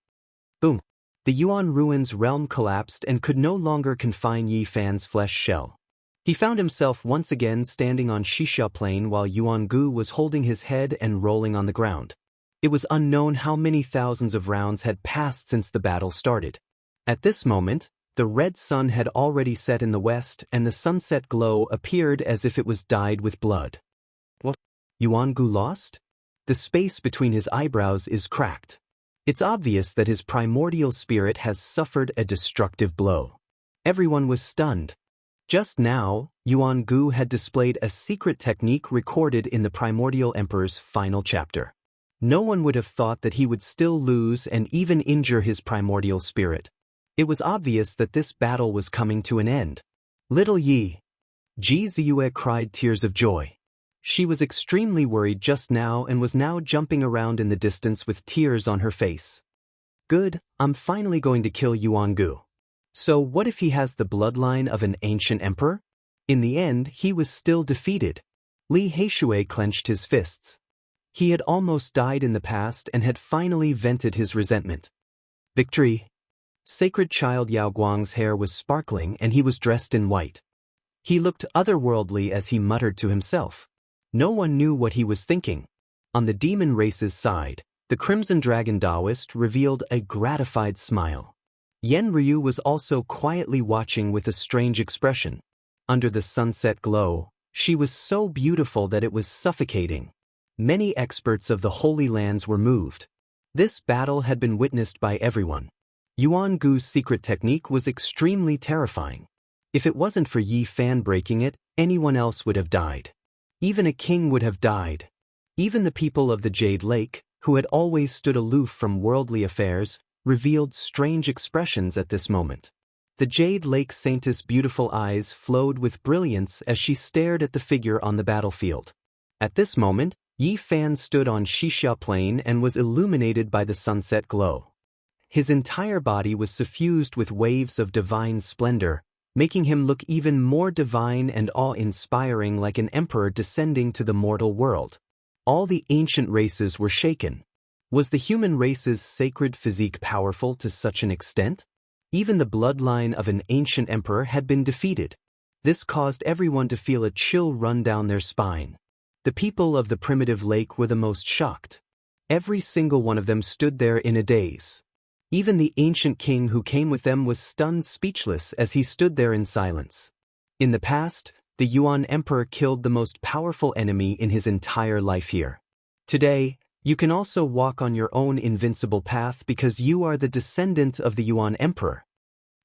Boom! The Yuan ruins realm collapsed and could no longer confine Yi Fan's flesh shell. He found himself once again standing on Xianxia plain while Yuan Gu was holding his head and rolling on the ground. It was unknown how many thousands of rounds had passed since the battle started. At this moment, the red sun had already set in the west and the sunset glow appeared as if it was dyed with blood. What? Yuan Gu lost? The space between his eyebrows is cracked. It's obvious that his primordial spirit has suffered a destructive blow. Everyone was stunned. Just now, Yuan Gu had displayed a secret technique recorded in the Primordial Emperor's final chapter. No one would have thought that he would still lose and even injure his primordial spirit. It was obvious that this battle was coming to an end. Little Yi. Ji Ziyue cried tears of joy. She was extremely worried just now and was now jumping around in the distance with tears on her face. Good, I'm finally going to kill Yuan Gu. So what if he has the bloodline of an ancient emperor? In the end, he was still defeated. Li Heishui clenched his fists. He had almost died in the past and had finally vented his resentment. Victory! Sacred child Yao Guang's hair was sparkling and he was dressed in white. He looked otherworldly as he muttered to himself. No one knew what he was thinking. On the demon race's side, the Crimson Dragon Taoist revealed a gratified smile. Yen Ryu was also quietly watching with a strange expression. Under the sunset glow, she was so beautiful that it was suffocating. Many experts of the Holy Lands were moved. This battle had been witnessed by everyone. Yuan Gu's secret technique was extremely terrifying. If it wasn't for Yi Fan breaking it, anyone else would have died. Even a king would have died. Even the people of the Jade Lake, who had always stood aloof from worldly affairs, revealed strange expressions at this moment. The Jade Lake Saintess' beautiful eyes flowed with brilliance as she stared at the figure on the battlefield. At this moment, Yi Fan stood on Xianxia Plain and was illuminated by the sunset glow. His entire body was suffused with waves of divine splendor, making him look even more divine and awe-inspiring, like an emperor descending to the mortal world. All the ancient races were shaken. Was the human race's sacred physique powerful to such an extent? Even the bloodline of an ancient emperor had been defeated. This caused everyone to feel a chill run down their spine. The people of the primitive lake were the most shocked. Every single one of them stood there in a daze. Even the ancient king who came with them was stunned speechless as he stood there in silence. In the past, the Yuan emperor killed the most powerful enemy in his entire life here. Today, you can also walk on your own invincible path because you are the descendant of the Yuan emperor.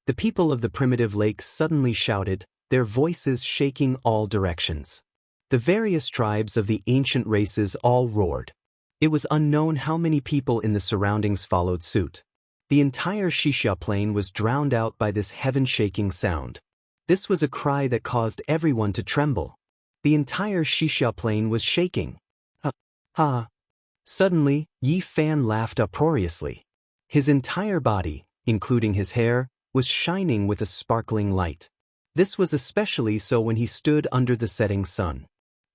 The people of the primitive lake suddenly shouted, their voices shaking all directions. The various tribes of the ancient races all roared. It was unknown how many people in the surroundings followed suit. The entire Xianxia plain was drowned out by this heaven-shaking sound. This was a cry that caused everyone to tremble. The entire Xianxia plain was shaking. Ha! Ha! Suddenly, Yi Fan laughed uproariously. His entire body, including his hair, was shining with a sparkling light. This was especially so when he stood under the setting sun.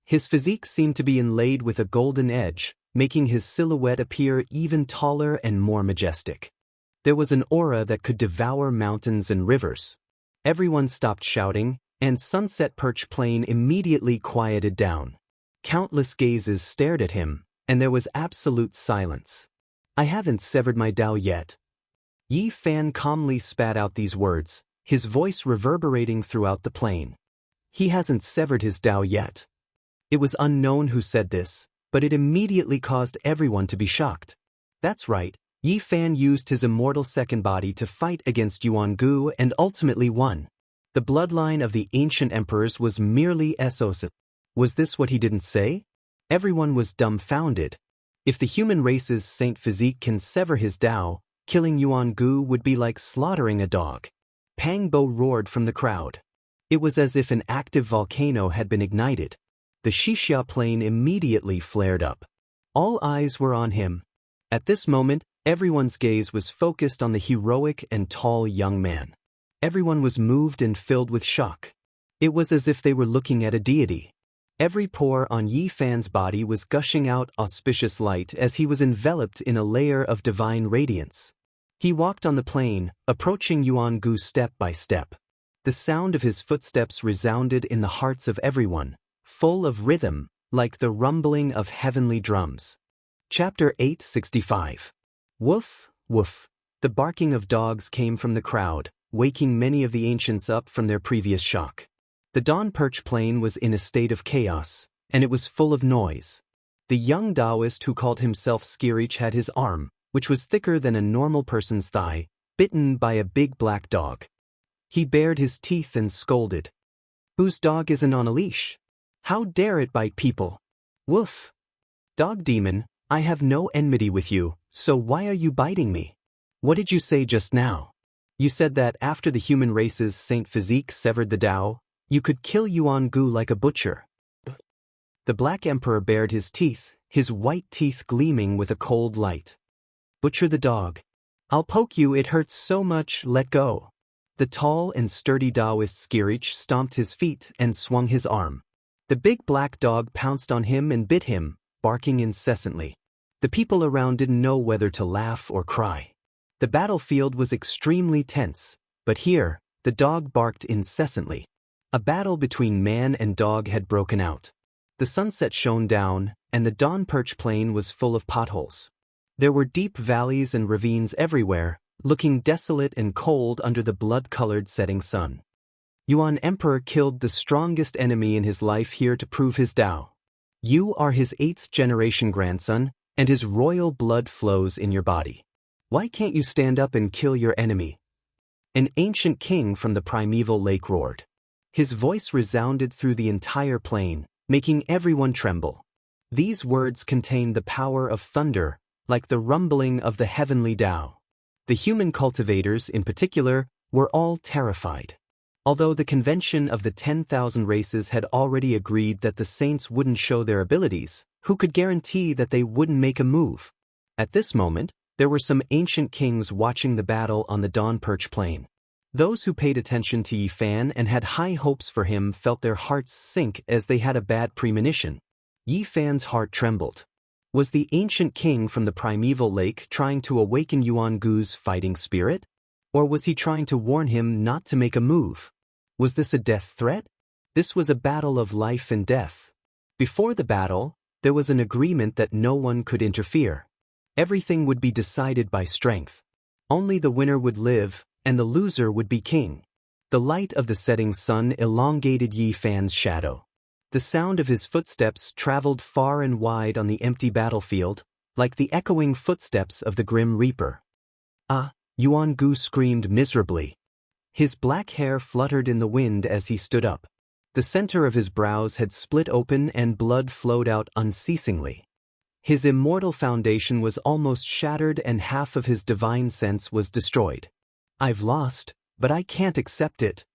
His physique seemed to be inlaid with a golden edge, making his silhouette appear even taller and more majestic. There was an aura that could devour mountains and rivers. Everyone stopped shouting, and Sunset Perch Plain immediately quieted down. Countless gazes stared at him, and there was absolute silence. I haven't severed my Tao yet. Yi Fan calmly spat out these words, his voice reverberating throughout the plain. He hasn't severed his Tao yet. It was unknown who said this, but it immediately caused everyone to be shocked. That's right, Yi Fan used his immortal second body to fight against Yuan Gu and ultimately won. The bloodline of the ancient emperors was merely SOS. Was this what he didn't say? Everyone was dumbfounded. If the human race's saint physique can sever his Tao, killing Yuan Gu would be like slaughtering a dog. Pang Bo roared from the crowd. It was as if an active volcano had been ignited. the Xianxia plane immediately flared up. All eyes were on him. At this moment, everyone's gaze was focused on the heroic and tall young man. Everyone was moved and filled with shock. It was as if they were looking at a deity. Every pore on Yi Fan's body was gushing out auspicious light as he was enveloped in a layer of divine radiance. He walked on the plain, approaching Yuan Gu step by step. The sound of his footsteps resounded in the hearts of everyone, full of rhythm, like the rumbling of heavenly drums. Chapter 865. Woof, woof. The barking of dogs came from the crowd, waking many of the ancients up from their previous shock. The Dawn Perch Plain was in a state of chaos, and it was full of noise. The young Taoist who called himself Skirich had his arm, which was thicker than a normal person's thigh, bitten by a big black dog. He bared his teeth and scolded. "Whose dog isn't on a leash? How dare it bite people? Woof! Dog demon, I have no enmity with you, so why are you biting me? What did you say just now? You said that after the human race's Saint Physique severed the Tao, you could kill Yuan Gu like a butcher." The Black Emperor bared his teeth, his white teeth gleaming with a cold light. "Butcher the dog. I'll poke you, it hurts so much, let go." The tall and sturdy Taoist Skirich stomped his feet and swung his arm. The big black dog pounced on him and bit him, barking incessantly. The people around didn't know whether to laugh or cry. The battlefield was extremely tense, but here, the dog barked incessantly. A battle between man and dog had broken out. The sunset shone down, and the Dawn Perch Plain was full of potholes. There were deep valleys and ravines everywhere, looking desolate and cold under the blood-colored setting sun. Yuan Emperor killed the strongest enemy in his life here to prove his Tao. You are his 8th-generation grandson, and his royal blood flows in your body. Why can't you stand up and kill your enemy? An ancient king from the primeval lake roared. His voice resounded through the entire plain, making everyone tremble. These words contained the power of thunder, like the rumbling of the heavenly Tao. The human cultivators, in particular, were all terrified. Although the convention of the 10,000 races had already agreed that the saints wouldn't show their abilities, who could guarantee that they wouldn't make a move? At this moment, there were some ancient kings watching the battle on the Dawn Perch Plain. Those who paid attention to Yi Fan and had high hopes for him felt their hearts sink as they had a bad premonition. Yi Fan's heart trembled. Was the ancient king from the primeval lake trying to awaken Yuan Gu's fighting spirit? Or was he trying to warn him not to make a move? Was this a death threat? This was a battle of life and death. Before the battle, there was an agreement that no one could interfere. Everything would be decided by strength. Only the winner would live, and the loser would be king. The light of the setting sun elongated Yi Fan's shadow. The sound of his footsteps traveled far and wide on the empty battlefield, like the echoing footsteps of the Grim Reaper. "Ah!" Yuan Gu screamed miserably. His black hair fluttered in the wind as he stood up. The center of his brows had split open and blood flowed out unceasingly. His immortal foundation was almost shattered and half of his divine sense was destroyed. "I've lost, but I can't accept it."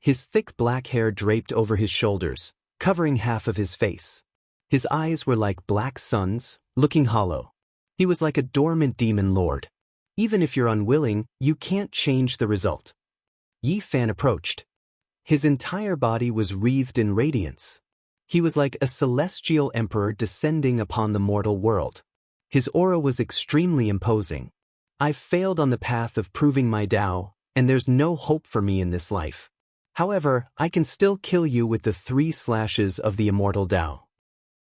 His thick black hair draped over his shoulders, covering half of his face. His eyes were like black suns, looking hollow. He was like a dormant demon lord. Even if you're unwilling, you can't change the result. Yi Fan approached. His entire body was wreathed in radiance. He was like a celestial emperor descending upon the mortal world. His aura was extremely imposing. "I've failed on the path of proving my Tao, and there's no hope for me in this life. However, I can still kill you with the 3 slashes of the immortal Tao."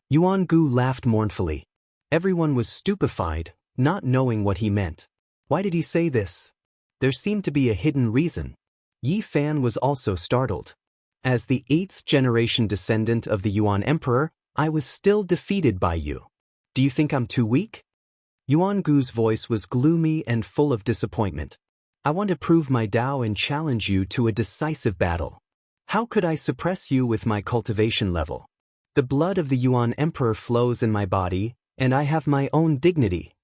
Yuan Gu laughed mournfully. Everyone was stupefied, not knowing what he meant. Why did he say this? There seemed to be a hidden reason. Yi Fan was also startled. As the 8th-generation descendant of the Yuan Emperor, I was still defeated by you. Do you think I'm too weak? Yuan Gu's voice was gloomy and full of disappointment. "I want to prove my Tao and challenge you to a decisive battle. How could I suppress you with my cultivation level? The blood of the Yuan Emperor flows in my body, and I have my own dignity."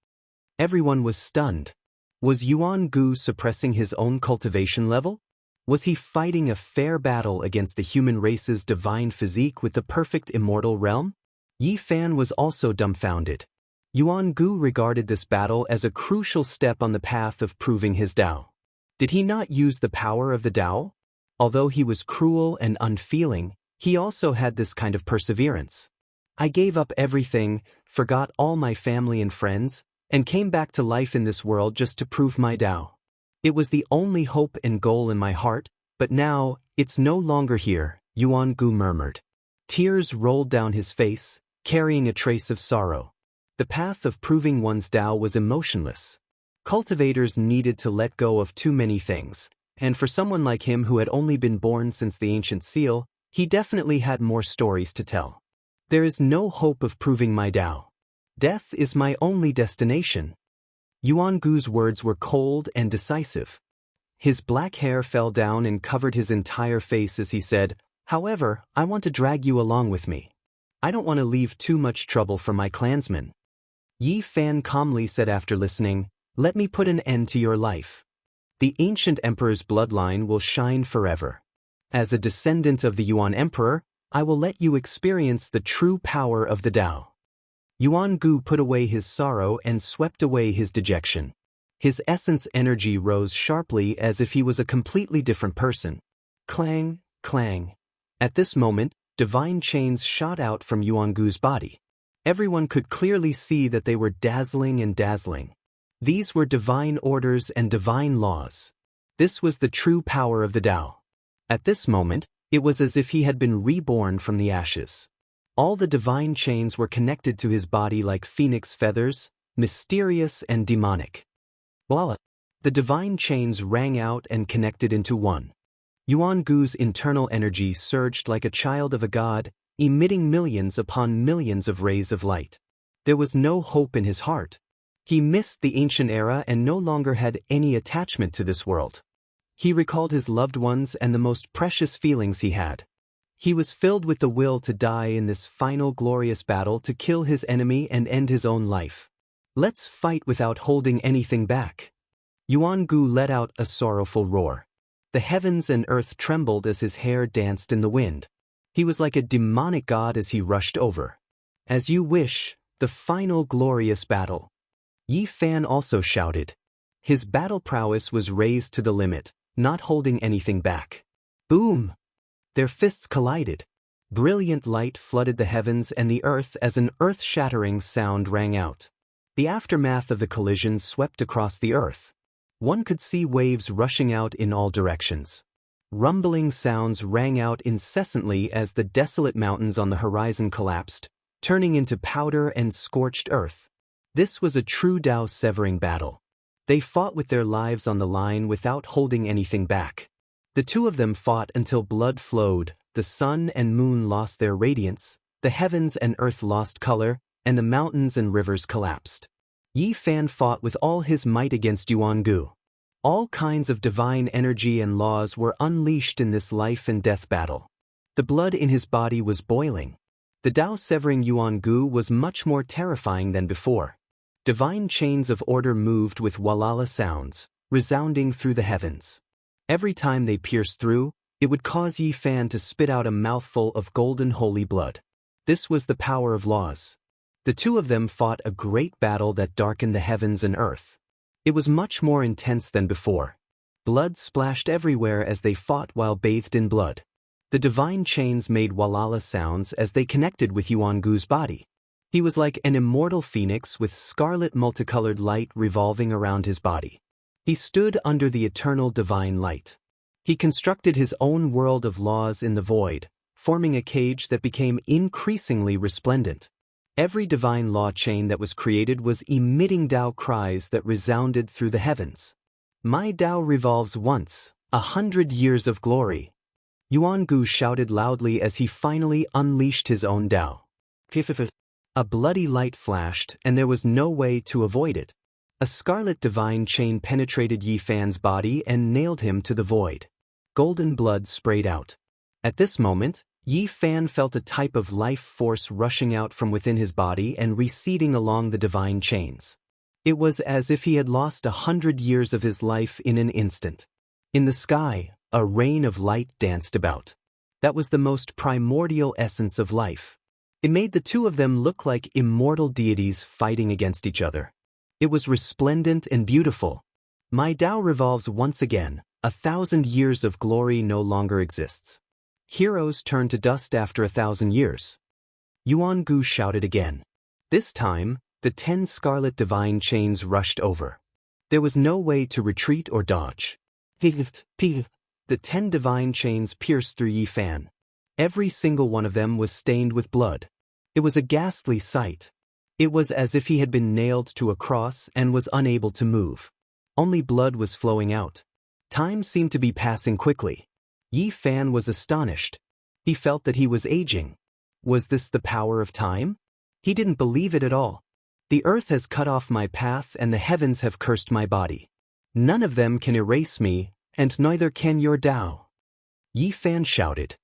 Everyone was stunned. Was Yuan Gu suppressing his own cultivation level? Was he fighting a fair battle against the human race's divine physique with the perfect immortal realm? Yi Fan was also dumbfounded. Yuan Gu regarded this battle as a crucial step on the path of proving his Tao. Did he not use the power of the Tao? Although he was cruel and unfeeling, he also had this kind of perseverance. I gave up everything, forgot all my family and friends, and came back to life in this world just to prove my Tao. It was the only hope and goal in my heart, but now, it's no longer here, Yuan Gu murmured. Tears rolled down his face, carrying a trace of sorrow. The path of proving one's Tao was emotionless. Cultivators needed to let go of too many things, and for someone like him who had only been born since the ancient seal, he definitely had more stories to tell. There is no hope of proving my Tao. Death is my only destination. Yuan Gu's words were cold and decisive. His black hair fell down and covered his entire face as he said, "However, I want to drag you along with me. I don't want to leave too much trouble for my clansmen." Yi Fan calmly said after listening, "Let me put an end to your life. The ancient emperor's bloodline will shine forever. As a descendant of the Yuan emperor, I will let you experience the true power of the Tao." Yuan Gu put away his sorrow and swept away his dejection. His essence energy rose sharply as if he was a completely different person. Clang, clang. At this moment, divine chains shot out from Yuan Gu's body. Everyone could clearly see that they were dazzling and dazzling. These were divine orders and divine laws. This was the true power of the Tao. At this moment, it was as if he had been reborn from the ashes. All the divine chains were connected to his body like phoenix feathers, mysterious and demonic. Voila! The divine chains rang out and connected into one. Yuan Gu's internal energy surged like a child of a god, emitting millions upon millions of rays of light. There was no hope in his heart. He missed the ancient era and no longer had any attachment to this world. He recalled his loved ones and the most precious feelings he had. He was filled with the will to die in this final glorious battle to kill his enemy and end his own life. Let's fight without holding anything back. Yuan Gu let out a sorrowful roar. The heavens and earth trembled as his hair danced in the wind. He was like a demonic god as he rushed over. As you wish, the final glorious battle. Yi Fan also shouted. His battle prowess was raised to the limit, not holding anything back. Boom! Their fists collided. Brilliant light flooded the heavens and the earth as an earth-shattering sound rang out. The aftermath of the collision swept across the earth. One could see waves rushing out in all directions. Rumbling sounds rang out incessantly as the desolate mountains on the horizon collapsed, turning into powder and scorched earth. This was a true Tao-severing battle. They fought with their lives on the line without holding anything back. The two of them fought until blood flowed, the sun and moon lost their radiance, the heavens and earth lost color, and the mountains and rivers collapsed. Yi Fan fought with all his might against Yuan Gu. All kinds of divine energy and laws were unleashed in this life and death battle. The blood in his body was boiling. The Tao-severing Yuan Gu was much more terrifying than before. Divine chains of order moved with walala sounds, resounding through the heavens. Every time they pierced through, it would cause Yi Fan to spit out a mouthful of golden holy blood. This was the power of laws. The two of them fought a great battle that darkened the heavens and earth. It was much more intense than before. Blood splashed everywhere as they fought while bathed in blood. The divine chains made walala sounds as they connected with Yuan Gu's body. He was like an immortal phoenix with scarlet multicolored light revolving around his body. He stood under the eternal divine light. He constructed his own world of laws in the void, forming a cage that became increasingly resplendent. Every divine law chain that was created was emitting Tao cries that resounded through the heavens. My Tao revolves once, 100 years of glory. Yuan Gu shouted loudly as he finally unleashed his own Tao. A bloody light flashed, and there was no way to avoid it. A scarlet divine chain penetrated Yi Fan's body and nailed him to the void. Golden blood sprayed out. At this moment, Yi Fan felt a type of life force rushing out from within his body and receding along the divine chains. It was as if he had lost 100 years of his life in an instant. In the sky, a rain of light danced about. That was the most primordial essence of life. It made the two of them look like immortal deities fighting against each other. It was resplendent and beautiful. My Tao revolves once again. 1,000 years of glory no longer exists. Heroes turn to dust after 1,000 years. Yuan Gu shouted again. This time, the 10 scarlet divine chains rushed over. There was no way to retreat or dodge. The 10 divine chains pierced through Yi Fan. Every single one of them was stained with blood. It was a ghastly sight. It was as if he had been nailed to a cross and was unable to move. Only blood was flowing out. Time seemed to be passing quickly. Yi Fan was astonished. He felt that he was aging. Was this the power of time? He didn't believe it at all. The earth has cut off my path and the heavens have cursed my body. None of them can erase me, and neither can your Tao. Yi Fan shouted.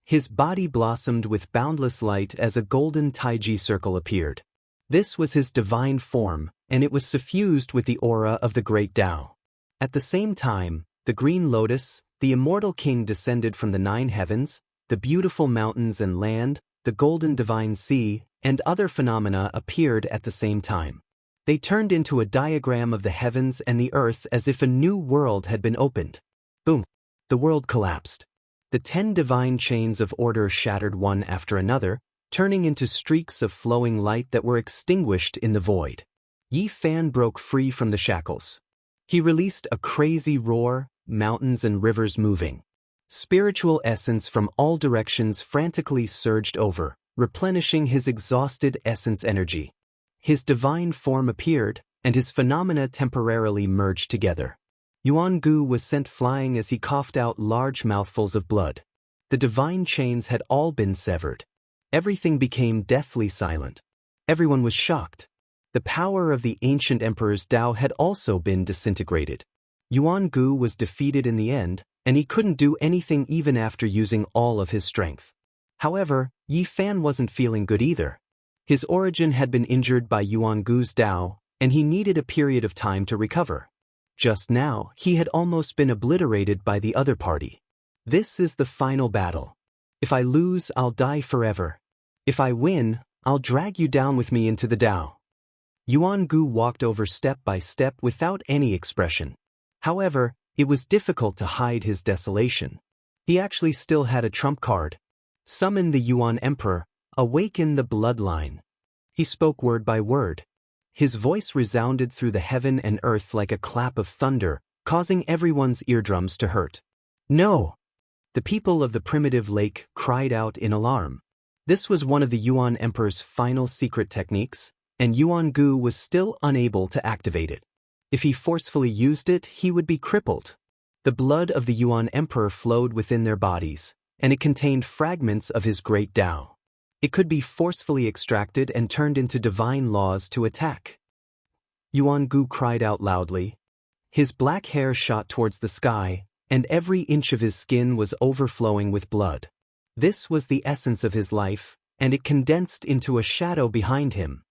His body blossomed with boundless light as a golden Taiji circle appeared. This was his divine form, and it was suffused with the aura of the great Tao. At the same time, the green lotus, the immortal king descended from the 9 heavens, the beautiful mountains and land, the golden divine sea, and other phenomena appeared at the same time. They turned into a diagram of the heavens and the earth as if a new world had been opened. Boom! The world collapsed. The 10 divine chains of order shattered one after another, turning into streaks of flowing light that were extinguished in the void. Yi Fan broke free from the shackles. He released a crazy roar, mountains and rivers moving. Spiritual essence from all directions frantically surged over, replenishing his exhausted essence energy. His divine form appeared, and his phenomena temporarily merged together. Yuan Gu was sent flying as he coughed out large mouthfuls of blood. The divine chains had all been severed. Everything became deathly silent. Everyone was shocked. The power of the ancient emperor's Tao had also been disintegrated. Yuan Gu was defeated in the end, and he couldn't do anything even after using all of his strength. However, Yi Fan wasn't feeling good either. His origin had been injured by Yuan Gu's Tao, and he needed a period of time to recover. Just now, he had almost been obliterated by the other party. This is the final battle. If I lose, I'll die forever. If I win, I'll drag you down with me into the Tao. Yuan Gu walked over step by step without any expression. However, it was difficult to hide his desolation. He actually still had a trump card. Summon the Yuan Emperor, awaken the bloodline. He spoke word by word. His voice resounded through the heaven and earth like a clap of thunder, causing everyone's eardrums to hurt. No! The people of the primitive lake cried out in alarm. This was one of the Yuan Emperor's final secret techniques, and Yuan Gu was still unable to activate it. If he forcefully used it, he would be crippled. The blood of the Yuan Emperor flowed within their bodies, and it contained fragments of his great Tao. It could be forcefully extracted and turned into divine laws to attack. Yuan Gu cried out loudly. His black hair shot towards the sky, and every inch of his skin was overflowing with blood. This was the essence of his life, and it condensed into a shadow behind him.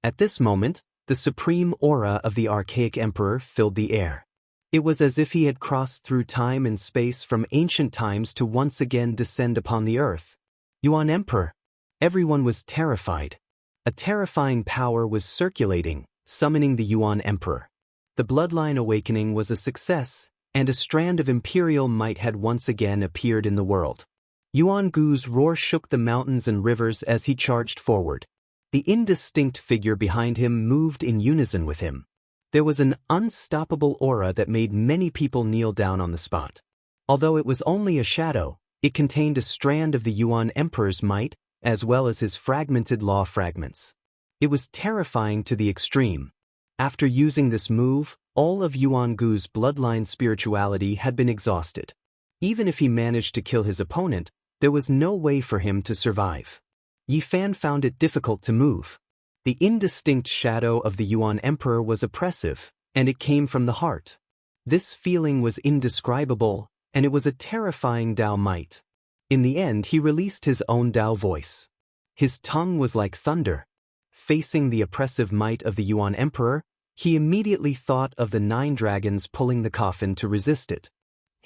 At this moment, the supreme aura of the archaic emperor filled the air. It was as if he had crossed through time and space from ancient times to once again descend upon the earth. Yuan Emperor! Everyone was terrified. A terrifying power was circulating, summoning the Yuan Emperor. The bloodline awakening was a success, and a strand of imperial might had once again appeared in the world. Yuan Gu's roar shook the mountains and rivers as he charged forward. The indistinct figure behind him moved in unison with him. There was an unstoppable aura that made many people kneel down on the spot. Although it was only a shadow, it contained a strand of the Yuan Emperor's might, as well as his fragmented law fragments. It was terrifying to the extreme. After using this move, all of Yuan Gu's bloodline spirituality had been exhausted. Even if he managed to kill his opponent, there was no way for him to survive. Yi Fan found it difficult to move. The indistinct shadow of the Yuan Emperor was oppressive, and it came from the heart. This feeling was indescribable, and it was a terrifying Tao might. In the end, he released his own Tao voice. His tongue was like thunder. Facing the oppressive might of the Yuan Emperor, he immediately thought of the 9 dragons pulling the coffin to resist it.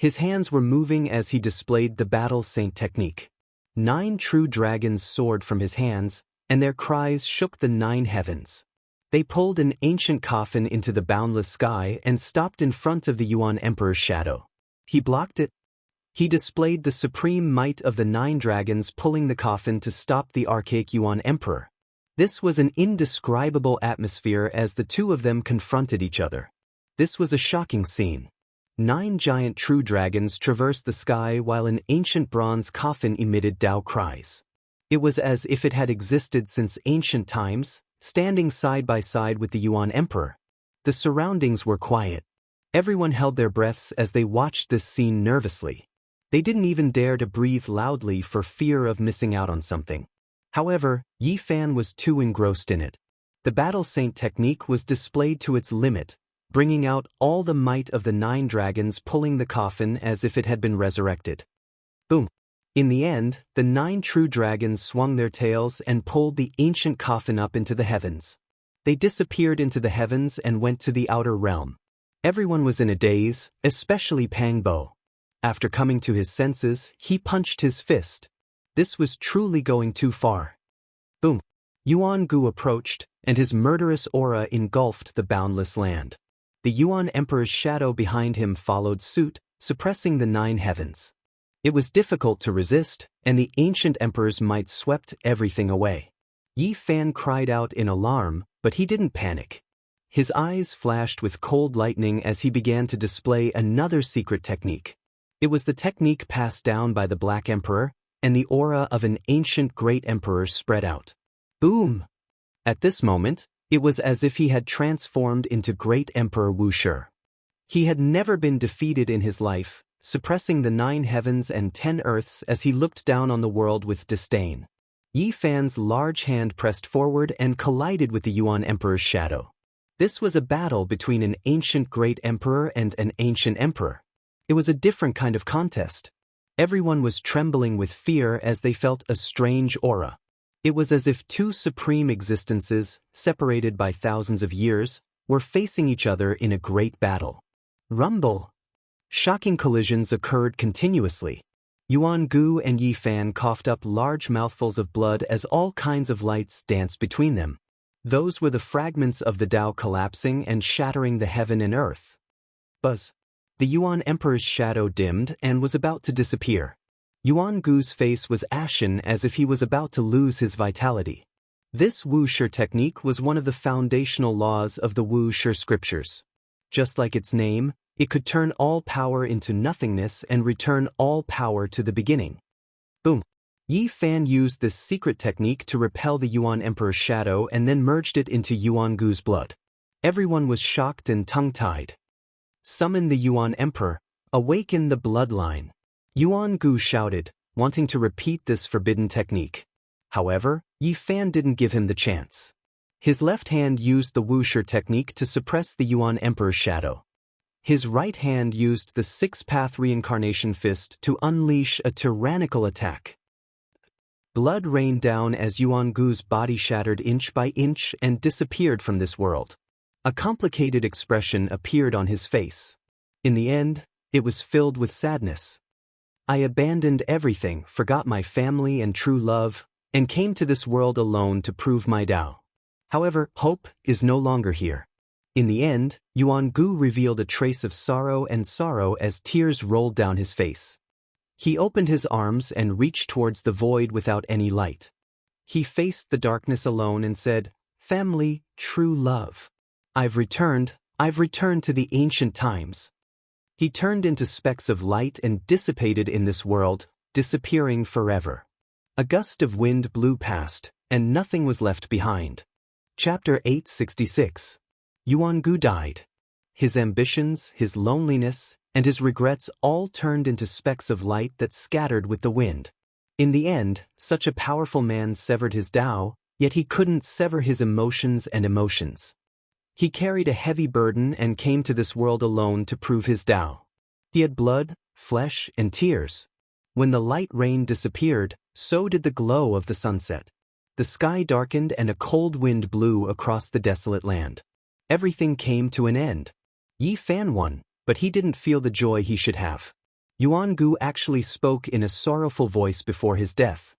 His hands were moving as he displayed the battle saint technique. 9 true dragons soared from his hands, and their cries shook the 9 heavens. They pulled an ancient coffin into the boundless sky and stopped in front of the Yuan Emperor's shadow. He blocked it. He displayed the supreme might of the 9 dragons pulling the coffin to stop the archaic Yuan Emperor. This was an indescribable atmosphere as the two of them confronted each other. This was a shocking scene. 9 giant true dragons traversed the sky while an ancient bronze coffin emitted Tao cries. It was as if it had existed since ancient times, standing side by side with the Yuan Emperor. The surroundings were quiet. Everyone held their breaths as they watched this scene nervously. They didn't even dare to breathe loudly for fear of missing out on something. However, Yi Fan was too engrossed in it. The battle saint technique was displayed to its limit, bringing out all the might of the 9 dragons pulling the coffin as if it had been resurrected. Boom! In the end, the 9 true dragons swung their tails and pulled the ancient coffin up into the heavens. They disappeared into the heavens and went to the outer realm. Everyone was in a daze, especially Pang Bo. After coming to his senses, he punched his fist. This was truly going too far. Boom! Yuan Gu approached, and his murderous aura engulfed the boundless land. The Yuan Emperor's shadow behind him followed suit, suppressing the 9 heavens. It was difficult to resist, and the ancient emperor's might swept everything away. Yi Fan cried out in alarm, but he didn't panic. His eyes flashed with cold lightning as he began to display another secret technique. It was the technique passed down by the Black Emperor, and the aura of an ancient great emperor spread out. Boom! At this moment, it was as if he had transformed into Great Emperor Wuxia. He had never been defeated in his life, suppressing the 9 heavens and 10 earths as he looked down on the world with disdain. Yi Fan's large hand pressed forward and collided with the Yuan Emperor's shadow. This was a battle between an ancient great emperor and an ancient emperor. It was a different kind of contest. Everyone was trembling with fear as they felt a strange aura. It was as if 2 supreme existences, separated by thousands of years, were facing each other in a great battle. Rumble! Shocking collisions occurred continuously. Yuan Gu and Yi Fan coughed up large mouthfuls of blood as all kinds of lights danced between them. Those were the fragments of the Tao collapsing and shattering the heaven and earth. Buzz! The Yuan Emperor's shadow dimmed and was about to disappear. Yuan Gu's face was ashen as if he was about to lose his vitality. This Wuxia technique was one of the foundational laws of the Wuxia scriptures. Just like its name, it could turn all power into nothingness and return all power to the beginning. Boom! Yi Fan used this secret technique to repel the Yuan Emperor's shadow and then merged it into Yuan Gu's blood. Everyone was shocked and tongue-tied. Summon the Yuan Emperor, awaken the bloodline. Yuan Gu shouted, wanting to repeat this forbidden technique. However, Yi Fan didn't give him the chance. His left hand used the Wuxia technique to suppress the Yuan Emperor's shadow. His right hand used the 6-path reincarnation fist to unleash a tyrannical attack. Blood rained down as Yuan Gu's body shattered inch by inch and disappeared from this world. A complicated expression appeared on his face. In the end, it was filled with sadness. I abandoned everything, forgot my family and true love, and came to this world alone to prove my Tao. However, hope is no longer here. In the end, Yuan Gu revealed a trace of sorrow as tears rolled down his face. He opened his arms and reached towards the void without any light. He faced the darkness alone and said, "Family, true love. I've returned to the ancient times." He turned into specks of light and dissipated in this world, disappearing forever. A gust of wind blew past, and nothing was left behind. Chapter 866. Yuan Gu died. His ambitions, his loneliness, and his regrets all turned into specks of light that scattered with the wind. In the end, such a powerful man severed his Tao, yet he couldn't sever his emotions and emotions. He carried a heavy burden and came to this world alone to prove his Tao. He had blood, flesh, and tears. When the light rain disappeared, so did the glow of the sunset. The sky darkened and a cold wind blew across the desolate land. Everything came to an end. Yi Fan won, but he didn't feel the joy he should have. Yuan-gu actually spoke in a sorrowful voice before his death.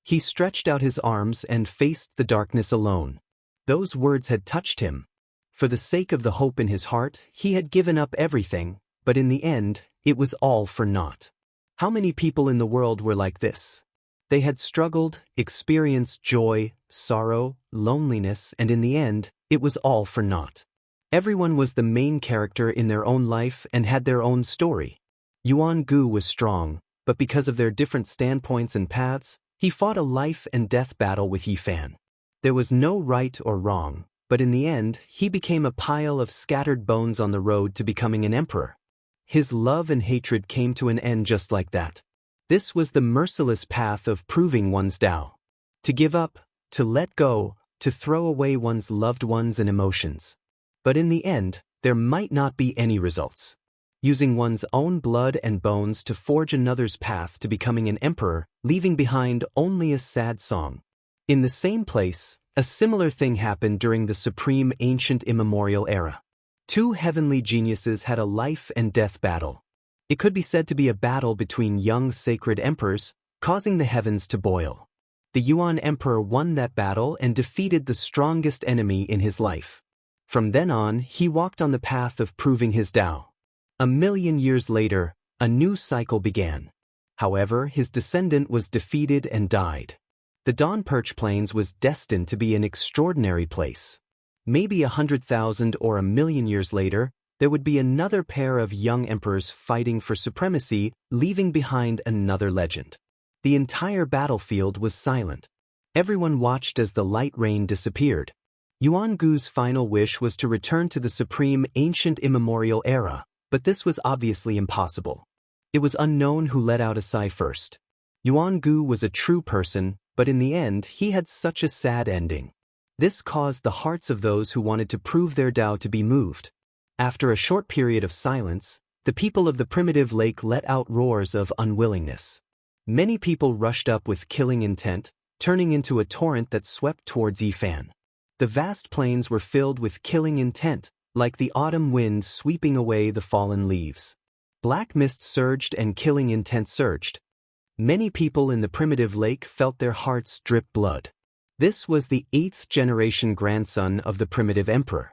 He stretched out his arms and faced the darkness alone. Those words had touched him. For the sake of the hope in his heart, he had given up everything, but in the end, it was all for naught. How many people in the world were like this? They had struggled, experienced joy, sorrow, loneliness, and in the end, it was all for naught. Everyone was the main character in their own life and had their own story. Yuan-gu was strong, but because of their different standpoints and paths, he fought a life and death battle with Yifan. There was no right or wrong, but in the end, he became a pile of scattered bones on the road to becoming an emperor. His love and hatred came to an end just like that. This was the merciless path of proving one's Tao. To give up, to let go, to throw away one's loved ones and emotions. But in the end, there might not be any results. Using one's own blood and bones to forge another's path to becoming an emperor, leaving behind only a sad song. In the same place, a similar thing happened during the supreme ancient immemorial era. Two heavenly geniuses had a life and death battle. It could be said to be a battle between young sacred emperors, causing the heavens to boil. The Yuan emperor won that battle and defeated the strongest enemy in his life. From then on, he walked on the path of proving his Tao. 1,000,000 years later, a new cycle began. However, his descendant was defeated and died. The Dawn Perch Plains was destined to be an extraordinary place. Maybe 100,000 or 1,000,000 years later, there would be another pair of young emperors fighting for supremacy, leaving behind another legend. The entire battlefield was silent. Everyone watched as the light rain disappeared. Yuan-gu's final wish was to return to the supreme ancient immemorial era, but this was obviously impossible. It was unknown who let out a sigh first. Yuan-gu was a true person, but in the end he had such a sad ending. This caused the hearts of those who wanted to prove their Tao to be moved. After a short period of silence, the people of the primitive lake let out roars of unwillingness. Many people rushed up with killing intent, turning into a torrent that swept towards Yifan. The vast plains were filled with killing intent, like the autumn wind sweeping away the fallen leaves. Black mist surged and killing intent surged. Many people in the primitive lake felt their hearts drip blood. This was the 8th-generation grandson of the primitive emperor.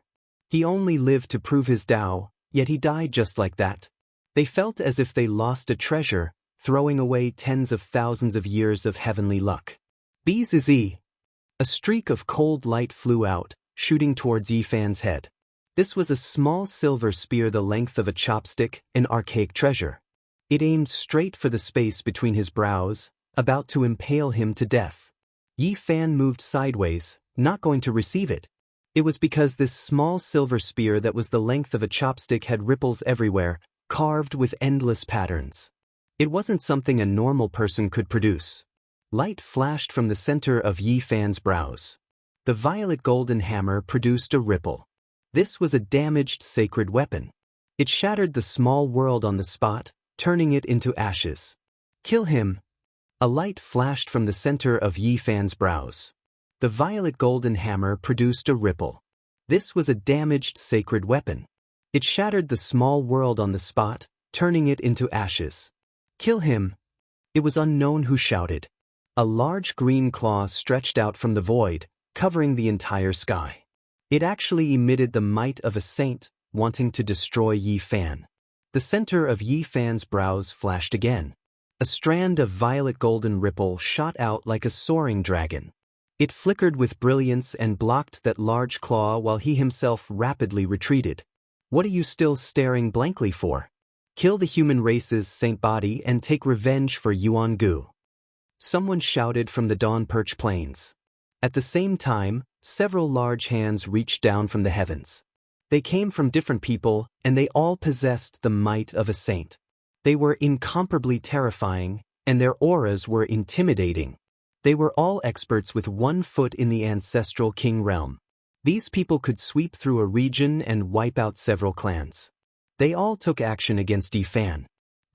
He only lived to prove his Tao, yet he died just like that. They felt as if they lost a treasure, throwing away tens of thousands of years of heavenly luck. Bzzz. A streak of cold light flew out, shooting towards Yifan's head. This was a small silver spear the length of a chopstick, an archaic treasure. It aimed straight for the space between his brows, about to impale him to death. Yifan moved sideways, not going to receive it. It was because this small silver spear that was the length of a chopstick had ripples everywhere, carved with endless patterns. It wasn't something a normal person could produce. Light flashed from the center of Yifan's brows. The violet golden hammer produced a ripple. This was a damaged sacred weapon. It shattered the small world on the spot, turning it into ashes. Kill him. A light flashed from the center of Yifan's brows. The violet golden hammer produced a ripple. This was a damaged sacred weapon. It shattered the small world on the spot, turning it into ashes. Kill him. It was unknown who shouted. A large green claw stretched out from the void, covering the entire sky. It actually emitted the might of a saint, wanting to destroy Yifan. The center of Yifan's brows flashed again. A strand of violet golden ripple shot out like a soaring dragon. It flickered with brilliance and blocked that large claw while he himself rapidly retreated. What are you still staring blankly for? Kill the human race's saint body and take revenge for Yuan-gu. Someone shouted from the Dawn Perch Plains. At the same time, several large hands reached down from the heavens. They came from different people, and they all possessed the might of a saint. They were incomparably terrifying, and their auras were intimidating. They were all experts with one foot in the ancestral king realm. These people could sweep through a region and wipe out several clans. They all took action against Yifan.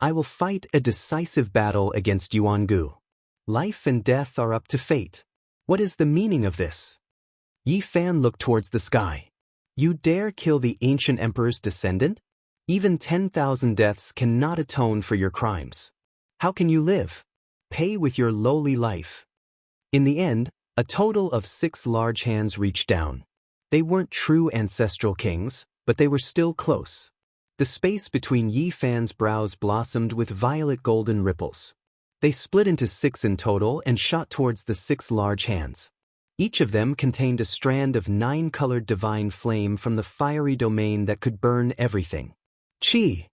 I will fight a decisive battle against Yuan-gu. Life and death are up to fate. What is the meaning of this? Yifan looked towards the sky. You dare kill the ancient emperor's descendant? Even 10,000 deaths cannot atone for your crimes. How can you live? Pay with your lowly life. In the end, a total of 6 large hands reached down. They weren't true ancestral kings, but they were still close. The space between Yi Fan's brows blossomed with violet golden ripples. They split into 6 in total and shot towards the 6 large hands. Each of them contained a strand of 9-colored divine flame from the fiery domain that could burn everything. Chi!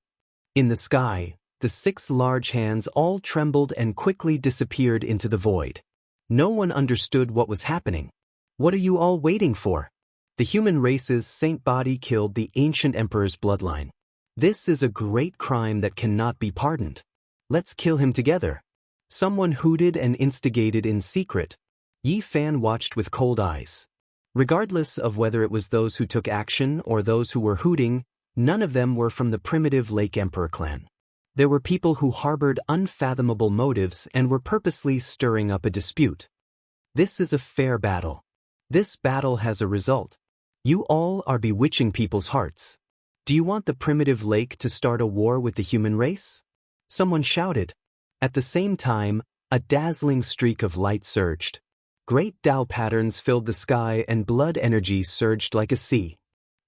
In the sky, the 6 large hands all trembled and quickly disappeared into the void. No one understood what was happening. What are you all waiting for? The human race's saint body killed the ancient emperor's bloodline. This is a great crime that cannot be pardoned. Let's kill him together. Someone hooted and instigated in secret. Yi Fan watched with cold eyes. Regardless of whether it was those who took action or those who were hooting, none of them were from the primitive Lake Emperor clan. There were people who harbored unfathomable motives and were purposely stirring up a dispute. This is a fair battle. This battle has a result. You all are bewitching people's hearts. Do you want the primitive lake to start a war with the human race? Someone shouted. At the same time, a dazzling streak of light surged. Great Tao patterns filled the sky and blood energy surged like a sea.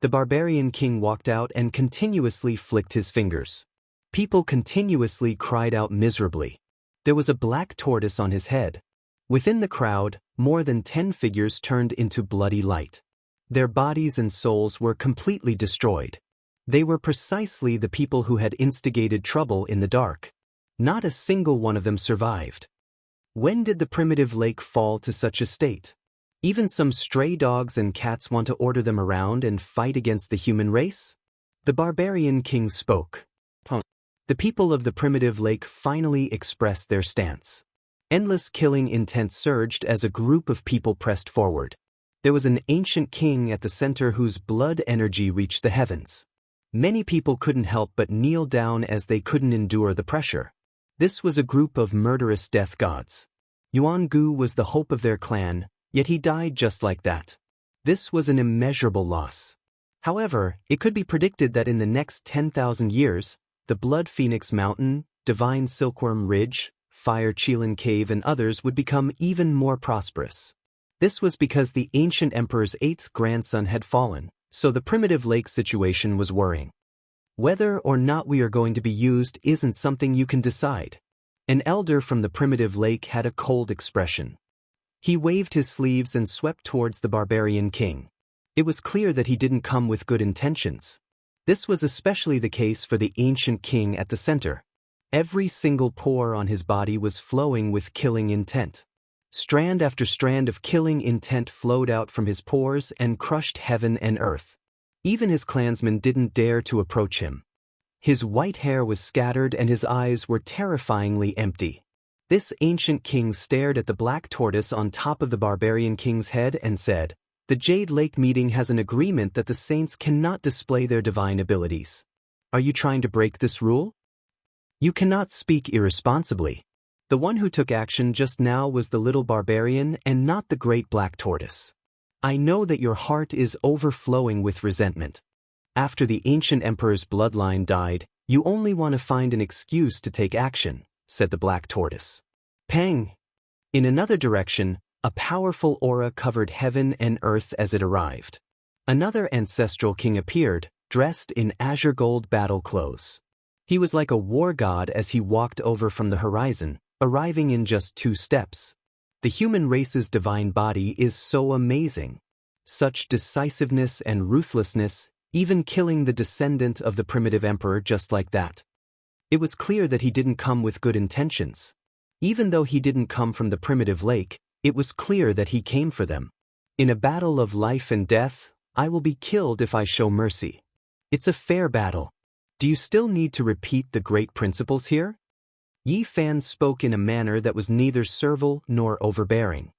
The barbarian king walked out and continuously flicked his fingers. People continuously cried out miserably. There was a black tortoise on his head. Within the crowd, more than 10 figures turned into bloody light. Their bodies and souls were completely destroyed. They were precisely the people who had instigated trouble in the dark. Not a single one of them survived. When did the primitive lake fall to such a state? Even some stray dogs and cats want to order them around and fight against the human race? The barbarian king spoke. The people of the primitive lake finally expressed their stance. Endless killing intent surged as a group of people pressed forward. There was an ancient king at the center whose blood energy reached the heavens. Many people couldn't help but kneel down as they couldn't endure the pressure. This was a group of murderous death gods. Yuan Gu was the hope of their clan, yet he died just like that. This was an immeasurable loss. However, it could be predicted that in the next 10,000 years, the Blood Phoenix Mountain, Divine Silkworm Ridge, Fire Qilin Cave and others would become even more prosperous. This was because the ancient emperor's 8th grandson had fallen, so the primitive lake situation was worrying. Whether or not we are going to be used isn't something you can decide. An elder from the primitive lake had a cold expression. He waved his sleeves and swept towards the barbarian king. It was clear that he didn't come with good intentions. This was especially the case for the ancient king at the center. Every single pore on his body was flowing with killing intent. Strand after strand of killing intent flowed out from his pores and crushed heaven and earth. Even his clansmen didn't dare to approach him. His white hair was scattered and his eyes were terrifyingly empty. This ancient king stared at the black tortoise on top of the barbarian king's head and said, "The Jade Lake meeting has an agreement that the saints cannot display their divine abilities. Are you trying to break this rule? You cannot speak irresponsibly." The one who took action just now was the little barbarian and not the great black tortoise. "I know that your heart is overflowing with resentment. After the ancient emperor's bloodline died, you only want to find an excuse to take action," said the black tortoise. Pang! In another direction, a powerful aura covered heaven and earth as it arrived. Another ancestral king appeared, dressed in azure gold battle clothes. He was like a war god as he walked over from the horizon, arriving in just 2 steps. The human race's divine body is so amazing. Such decisiveness and ruthlessness, even killing the descendant of the primitive emperor just like that. It was clear that he didn't come with good intentions. Even though he didn't come from the primitive lake, it was clear that he came for them. In a battle of life and death, I will be killed if I show mercy. It's a fair battle. Do you still need to repeat the great principles here? Yi Fan spoke in a manner that was neither servile nor overbearing.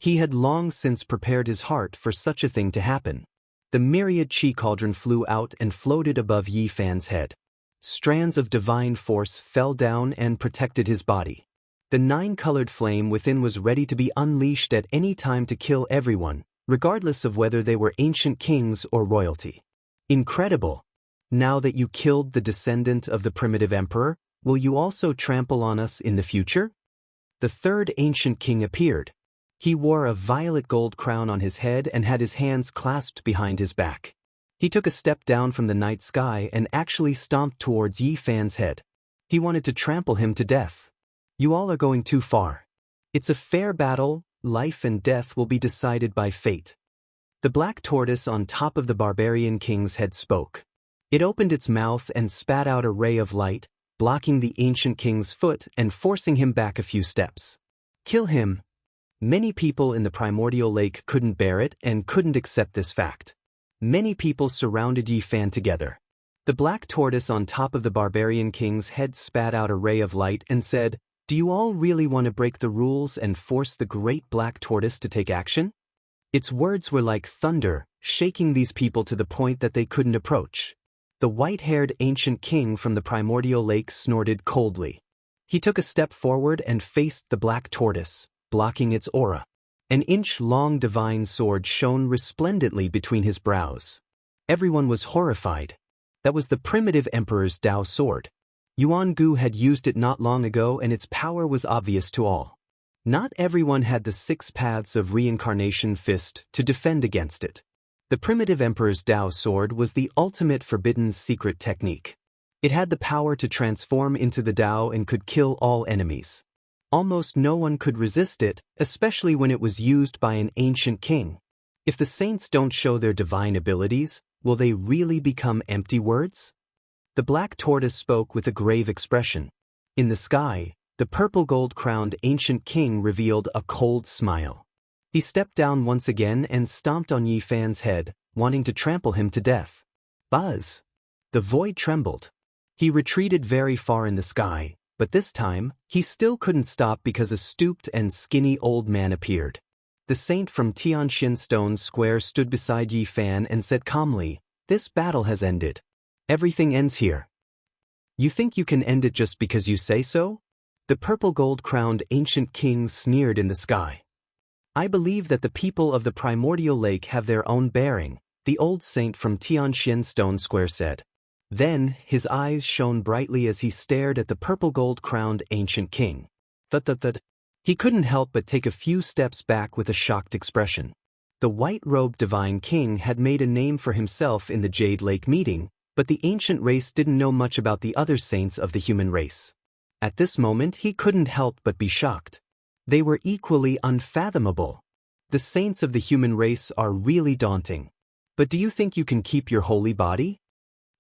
He had long since prepared his heart for such a thing to happen. The myriad chi cauldron flew out and floated above Yi Fan's head. Strands of divine force fell down and protected his body. The 9-colored flame within was ready to be unleashed at any time to kill everyone, regardless of whether they were ancient kings or royalty. Incredible! Now that you killed the descendant of the primitive emperor, will you also trample on us in the future? The third ancient king appeared. He wore a violet gold crown on his head and had his hands clasped behind his back. He took a step down from the night sky and actually stomped towards Yi Fan's head. He wanted to trample him to death. You all are going too far. It's a fair battle, life and death will be decided by fate. The black tortoise on top of the barbarian king's head spoke. It opened its mouth and spat out a ray of light, blocking the ancient king's foot and forcing him back a few steps. Kill him. Many people in the primordial lake couldn't bear it and couldn't accept this fact. Many people surrounded Yi Fan together. The black tortoise on top of the barbarian king's head spat out a ray of light and said, "Do you all really want to break the rules and force the great black tortoise to take action?" Its words were like thunder, shaking these people to the point that they couldn't approach. The white-haired ancient king from the primordial lake snorted coldly. He took a step forward and faced the black tortoise, blocking its aura. An inch-long divine sword shone resplendently between his brows. Everyone was horrified. That was the primitive emperor's Dao sword. Yuan Gu had used it not long ago and its power was obvious to all. Not everyone had the 6 paths of reincarnation fist to defend against it. The primitive emperor's Dao sword was the ultimate forbidden secret technique. It had the power to transform into the Dao and could kill all enemies. Almost no one could resist it, especially when it was used by an ancient king. If the saints don't show their divine abilities, will they really become empty words? The black tortoise spoke with a grave expression. In the sky, the purple gold-crowned ancient king revealed a cold smile. He stepped down once again and stomped on Yi Fan's head, wanting to trample him to death. Buzz! The void trembled. He retreated very far in the sky, but this time, he still couldn't stop because a stooped and skinny old man appeared. The saint from Tianxian Stone Square stood beside Yi Fan and said calmly, "This battle has ended. Everything ends here." "You think you can end it just because you say so?" The purple gold-crowned ancient king sneered in the sky. "I believe that the people of the primordial lake have their own bearing," the old saint from Tianxian Stone Square said. Then, his eyes shone brightly as he stared at the purple gold-crowned ancient king. He couldn't help but take a few steps back with a shocked expression. The white-robed divine king had made a name for himself in the Jade Lake meeting, but the ancient race didn't know much about the other saints of the human race. At this moment he couldn't help but be shocked. They were equally unfathomable. The saints of the human race are really daunting. But do you think you can keep your holy body?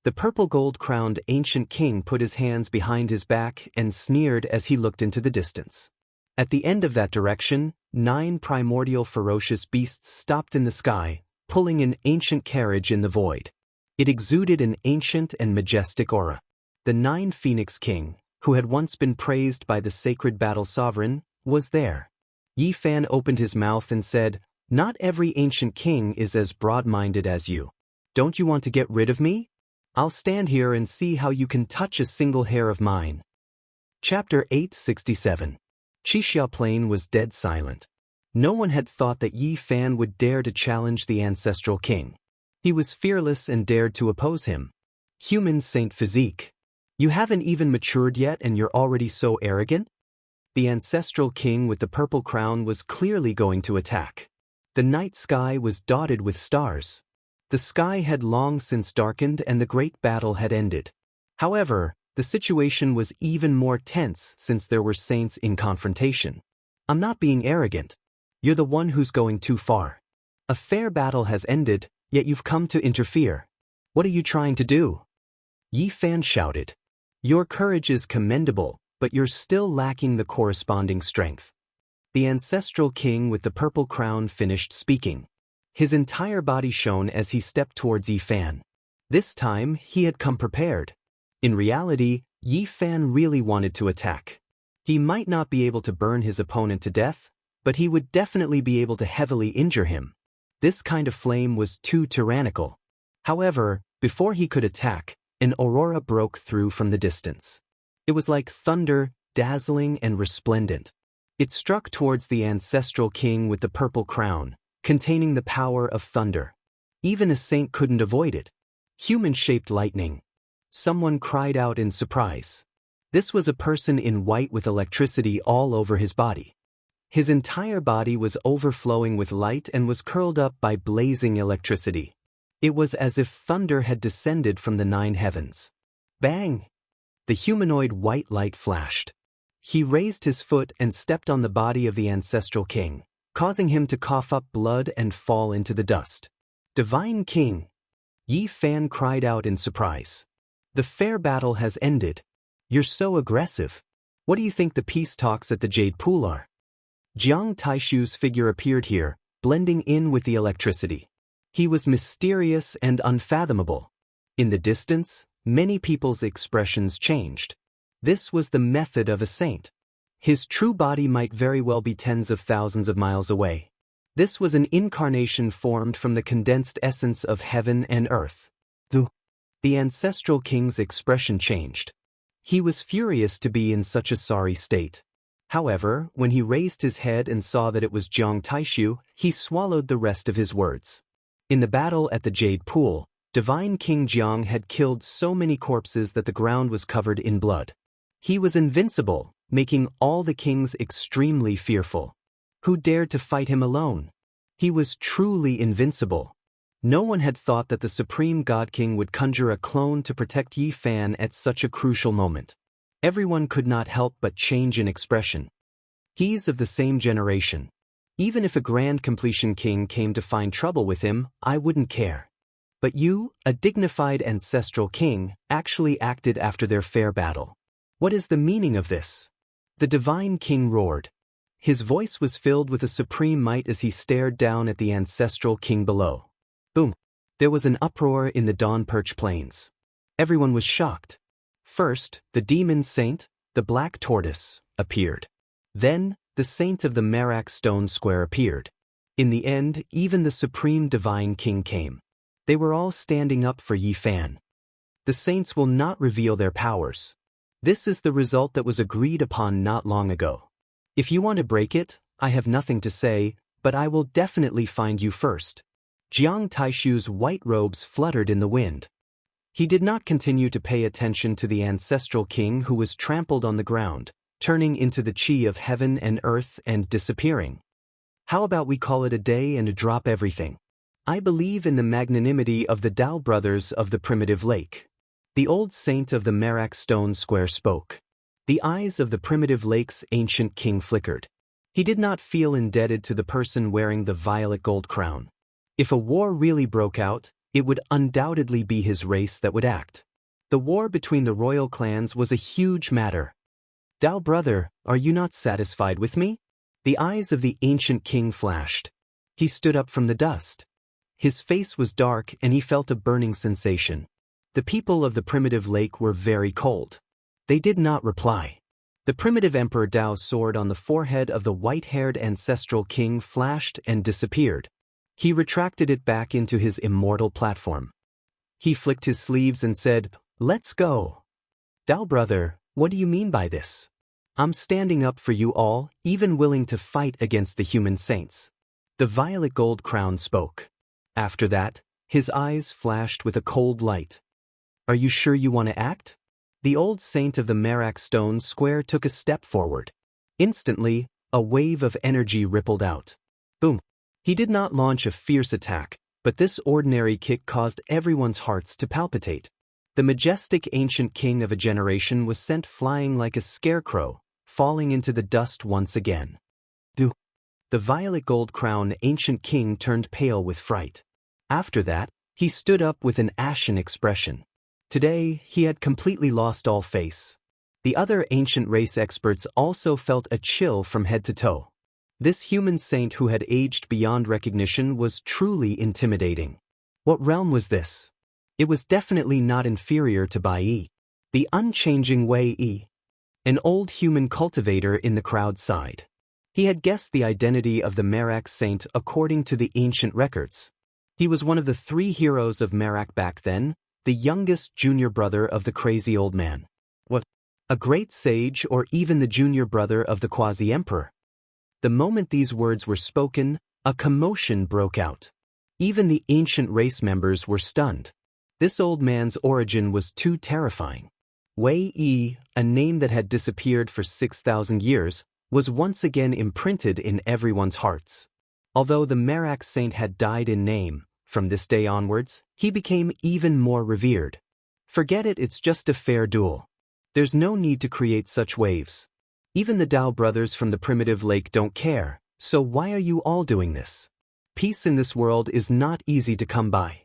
The purple gold-crowned ancient king put his hands behind his back and sneered as he looked into the distance. At the end of that direction, 9 primordial ferocious beasts stopped in the sky, pulling an ancient carriage in the void. It exuded an ancient and majestic aura. The 9 Phoenix King, who had once been praised by the sacred battle sovereign, was there. Yi Fan opened his mouth and said, "Not every ancient king is as broad-minded as you. Don't you want to get rid of me? I'll stand here and see how you can touch a single hair of mine." Chapter 867. Wuxia Plain was dead silent. No one had thought that Yi Fan would dare to challenge the ancestral king. He was fearless and dared to oppose him. Human saint physique. You haven't even matured yet and you're already so arrogant? The ancestral king with the purple crown was clearly going to attack. The night sky was dotted with stars. The sky had long since darkened and the great battle had ended. However, the situation was even more tense since there were saints in confrontation. "I'm not being arrogant. You're the one who's going too far. A fair battle has ended, yet you've come to interfere. What are you trying to do?" Yi Fan shouted. "Your courage is commendable, but you're still lacking the corresponding strength." The ancestral king with the purple crown finished speaking. His entire body shone as he stepped towards Yi Fan. This time, he had come prepared. In reality, Yi Fan really wanted to attack. He might not be able to burn his opponent to death, but he would definitely be able to heavily injure him. This kind of flame was too tyrannical. However, before he could attack, an aurora broke through from the distance. It was like thunder, dazzling and resplendent. It struck towards the ancestral king with the purple crown, containing the power of thunder. Even a saint couldn't avoid it. Human-shaped lightning. Someone cried out in surprise. This was a person in white with electricity all over his body. His entire body was overflowing with light and was curled up by blazing electricity. It was as if thunder had descended from the 9 heavens. Bang! The humanoid white light flashed. He raised his foot and stepped on the body of the ancestral king, causing him to cough up blood and fall into the dust. Divine King! Yi Fan cried out in surprise. The fair battle has ended. You're so aggressive. What do you think the peace talks at the Jade Pool are? Jiang Taishu's figure appeared here, blending in with the electricity. He was mysterious and unfathomable. In the distance, many people's expressions changed. This was the method of a saint. His true body might very well be tens of thousands of miles away. This was an incarnation formed from the condensed essence of heaven and earth. The ancestral king's expression changed. He was furious to be in such a sorry state. However, when he raised his head and saw that it was Jiang Taishu, he swallowed the rest of his words. In the battle at the Jade Pool, Divine King Jiang had killed so many corpses that the ground was covered in blood. He was invincible, making all the kings extremely fearful. Who dared to fight him alone? He was truly invincible. No one had thought that the Supreme God King would conjure a clone to protect Yi Fan at such a crucial moment. Everyone could not help but change in expression. He's of the same generation. Even if a Grand Completion King came to find trouble with him, I wouldn't care. But you, a dignified ancestral king, actually acted after their fair battle. What is the meaning of this? The Divine King roared. His voice was filled with a supreme might as he stared down at the ancestral king below. Boom! There was an uproar in the Dawn Perch Plains. Everyone was shocked. First, the demon saint, the Black Tortoise, appeared. Then, the saint of the Merak Stone Square appeared. In the end, even the Supreme Divine King came. They were all standing up for Yi Fan. The saints will not reveal their powers. This is the result that was agreed upon not long ago. If you want to break it, I have nothing to say, but I will definitely find you first. Jiang Taishu's white robes fluttered in the wind. He did not continue to pay attention to the ancestral king who was trampled on the ground, turning into the chi of heaven and earth and disappearing. How about we call it a day and drop everything? I believe in the magnanimity of the Dao brothers of the primitive lake. The old saint of the Merak Stone Square spoke. The eyes of the primitive lake's ancient king flickered. He did not feel indebted to the person wearing the violet gold crown. If a war really broke out, it would undoubtedly be his race that would act. The war between the royal clans was a huge matter. Dao brother, are you not satisfied with me? The eyes of the ancient king flashed. He stood up from the dust. His face was dark and he felt a burning sensation. The people of the primitive lake were very cold. They did not reply. The primitive Emperor Dao's sword on the forehead of the white-haired ancestral king flashed and disappeared. He retracted it back into his immortal platform. He flicked his sleeves and said, "Let's go." Dao brother, what do you mean by this? I'm standing up for you all, even willing to fight against the human saints. The violet gold crown spoke. After that, his eyes flashed with a cold light. Are you sure you want to act? The old saint of the Merak Stone Square took a step forward. Instantly, a wave of energy rippled out. Boom! He did not launch a fierce attack, but this ordinary kick caused everyone's hearts to palpitate. The majestic ancient king of a generation was sent flying like a scarecrow, falling into the dust once again. The violet gold crown ancient king turned pale with fright. After that, he stood up with an ashen expression. Today, he had completely lost all face. The other ancient race experts also felt a chill from head to toe. This human saint who had aged beyond recognition was truly intimidating. What realm was this? It was definitely not inferior to Bai Yi. The unchanging Wei Yi. An old human cultivator in the crowd sighed. He had guessed the identity of the Merak saint according to the ancient records. He was one of the 3 heroes of Merak back then, the youngest junior brother of the crazy old man. What? A great sage or even the junior brother of the quasi-emperor? The moment these words were spoken, a commotion broke out. Even the ancient race members were stunned. This old man's origin was too terrifying. Wei Yi, a name that had disappeared for 6,000 years, was once again imprinted in everyone's hearts. Although the Merak saint had died in name, from this day onwards, he became even more revered. Forget it, it's just a fair duel. There's no need to create such waves. Even the Dao brothers from the primitive lake don't care, so why are you all doing this? Peace in this world is not easy to come by.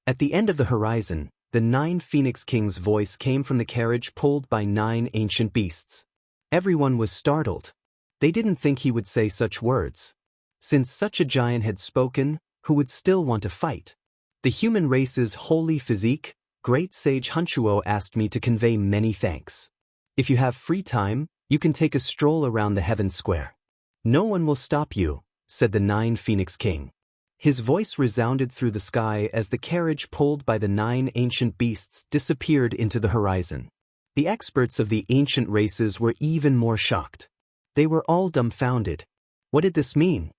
At the end of the horizon, the 9 Phoenix Kings' voice came from the carriage pulled by 9 ancient beasts. Everyone was startled. They didn't think he would say such words. Since such a giant had spoken, who would still want to fight? The human race's holy physique, Great Sage Hunchuo asked me to convey many thanks. If you have free time, you can take a stroll around the Heaven Square. No one will stop you, said the 9 Phoenix King. His voice resounded through the sky as the carriage pulled by the 9 ancient beasts disappeared into the horizon. The experts of the ancient races were even more shocked. They were all dumbfounded. What did this mean?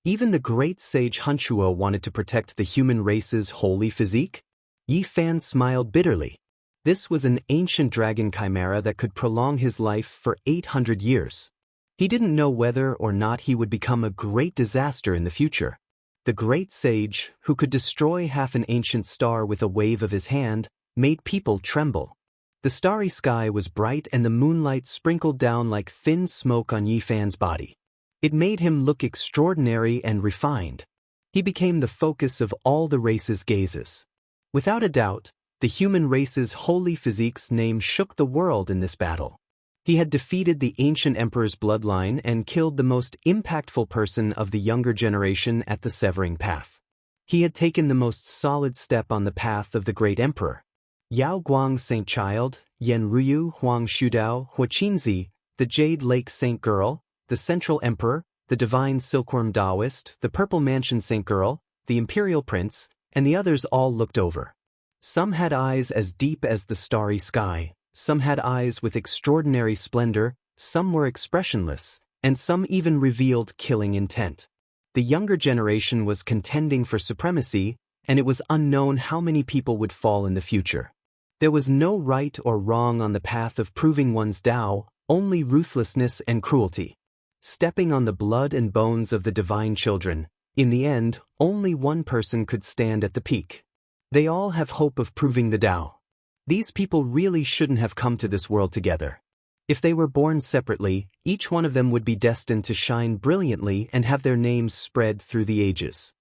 Even the great sage Hunchuo wanted to protect the human race's holy physique? Yi Fan smiled bitterly. This was an ancient dragon chimera that could prolong his life for 800 years. He didn't know whether or not he would become a great disaster in the future. The great sage, who could destroy half an ancient star with a wave of his hand, made people tremble. The starry sky was bright and the moonlight sprinkled down like thin smoke on Yi Fan's body. It made him look extraordinary and refined. He became the focus of all the race's gazes. Without a doubt, the human race's holy physique's name shook the world in this battle. He had defeated the ancient emperor's bloodline and killed the most impactful person of the younger generation at the severing path. He had taken the most solid step on the path of the great emperor. Yao Guang Saint Child, Yan Ruyu Huang Shudao Huaqinzi, the Jade Lake Saint Girl, the Central Emperor, the Divine Silkworm Taoist, the Purple Mansion Saint Girl, the Imperial Prince, and the others all looked over. Some had eyes as deep as the starry sky. Some had eyes with extraordinary splendor, some were expressionless, and some even revealed killing intent. The younger generation was contending for supremacy, and it was unknown how many people would fall in the future. There was no right or wrong on the path of proving one's Tao, only ruthlessness and cruelty. Stepping on the blood and bones of the divine children, in the end, only one person could stand at the peak. They all have hope of proving the Tao. These people really shouldn't have come to this world together. If they were born separately, each one of them would be destined to shine brilliantly and have their names spread through the ages.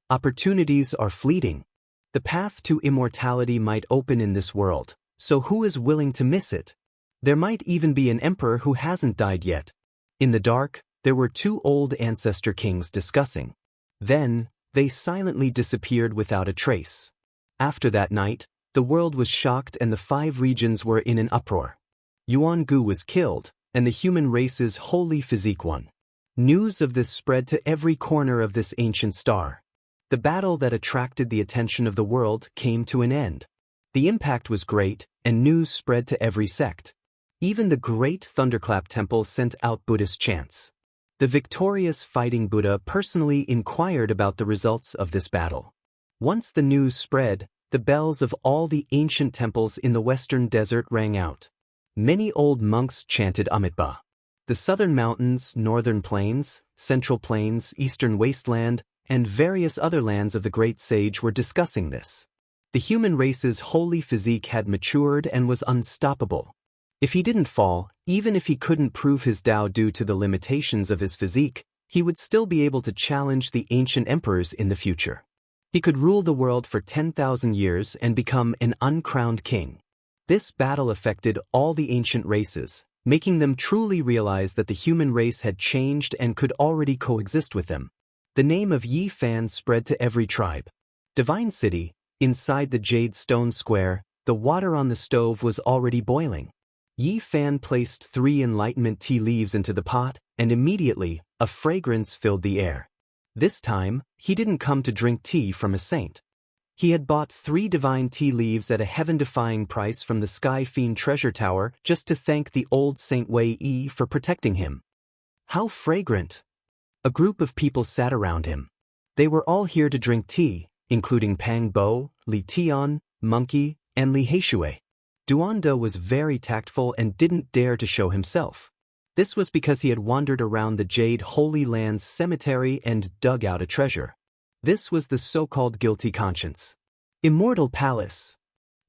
Opportunities are fleeting. The path to immortality might open in this world, so who is willing to miss it? There might even be an emperor who hasn't died yet. In the dark, there were 2 old ancestor kings discussing. Then, they silently disappeared without a trace. After that night, the world was shocked and the 5 regions were in an uproar. Yuan Gu was killed, and the human race's holy physique won. News of this spread to every corner of this ancient star. The battle that attracted the attention of the world came to an end. The impact was great, and news spread to every sect. Even the great Thunderclap Temple sent out Buddhist chants. The victorious fighting Buddha personally inquired about the results of this battle. Once the news spread, the bells of all the ancient temples in the western desert rang out. Many old monks chanted Amitabha. The southern mountains, northern plains, central plains, eastern wasteland, and various other lands of the great sage were discussing this. The human race's holy physique had matured and was unstoppable. If he didn't fall, even if he couldn't prove his Tao due to the limitations of his physique, he would still be able to challenge the ancient emperors in the future. He could rule the world for 10,000 years and become an uncrowned king. This battle affected all the ancient races, making them truly realize that the human race had changed and could already coexist with them. The name of Yi Fan spread to every tribe. Divine City, inside the Jade Stone Square, the water on the stove was already boiling. Yi Fan placed 3 enlightenment tea leaves into the pot, and immediately, a fragrance filled the air. This time, he didn't come to drink tea from a saint. He had bought 3 divine tea leaves at a heaven-defying price from the Sky Fiend treasure tower just to thank the old Saint Wei Yi for protecting him. How fragrant! A group of people sat around him. They were all here to drink tea, including Pang Bo, Li Tian, Monkey, and Li Heishui. Duanda was very tactful and didn't dare to show himself. This was because he had wandered around the Jade Holy Land's cemetery and dug out a treasure. This was the so-called guilty conscience. Immortal Palace.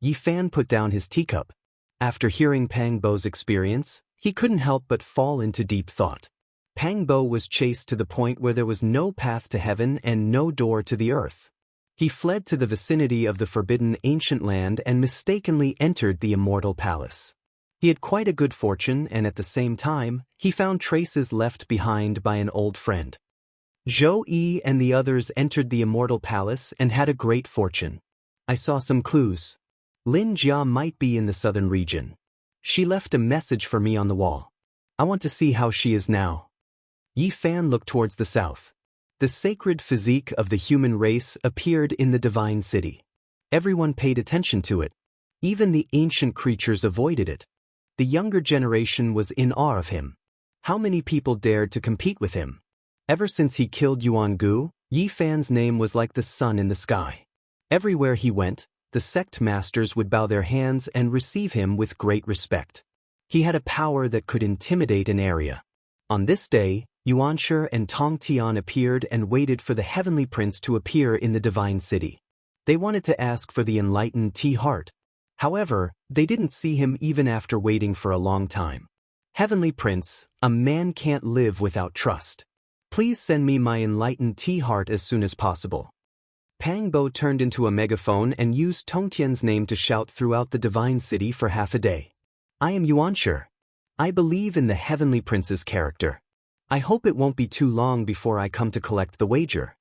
Yi Fan put down his teacup. After hearing Pang Bo's experience, he couldn't help but fall into deep thought. Pang Bo was chased to the point where there was no path to heaven and no door to the earth. He fled to the vicinity of the forbidden ancient land and mistakenly entered the Immortal Palace. He had quite a good fortune, and at the same time, he found traces left behind by an old friend. Zhou Yi and the others entered the Immortal Palace and had a great fortune. I saw some clues. Lin Jia might be in the southern region. She left a message for me on the wall. I want to see how she is now. Yi Fan looked towards the south. The sacred physique of the human race appeared in the divine city. Everyone paid attention to it. Even the ancient creatures avoided it. The younger generation was in awe of him. How many people dared to compete with him? Ever since he killed Yuan Gu, Yi Fan's name was like the sun in the sky. Everywhere he went, the sect masters would bow their hands and receive him with great respect. He had a power that could intimidate an area. On this day, Xianxia and Tong Tian appeared and waited for the heavenly prince to appear in the divine city. They wanted to ask for the enlightened T-Heart. However, they didn't see him even after waiting for a long time. Heavenly Prince, a man can't live without trust. Please send me my enlightened T-Heart as soon as possible. Pang Bo turned into a megaphone and used Tong Tian's name to shout throughout the divine city for half a day. I am Xianxia. I believe in the Heavenly Prince's character. I hope it won't be too long before I come to collect the wager.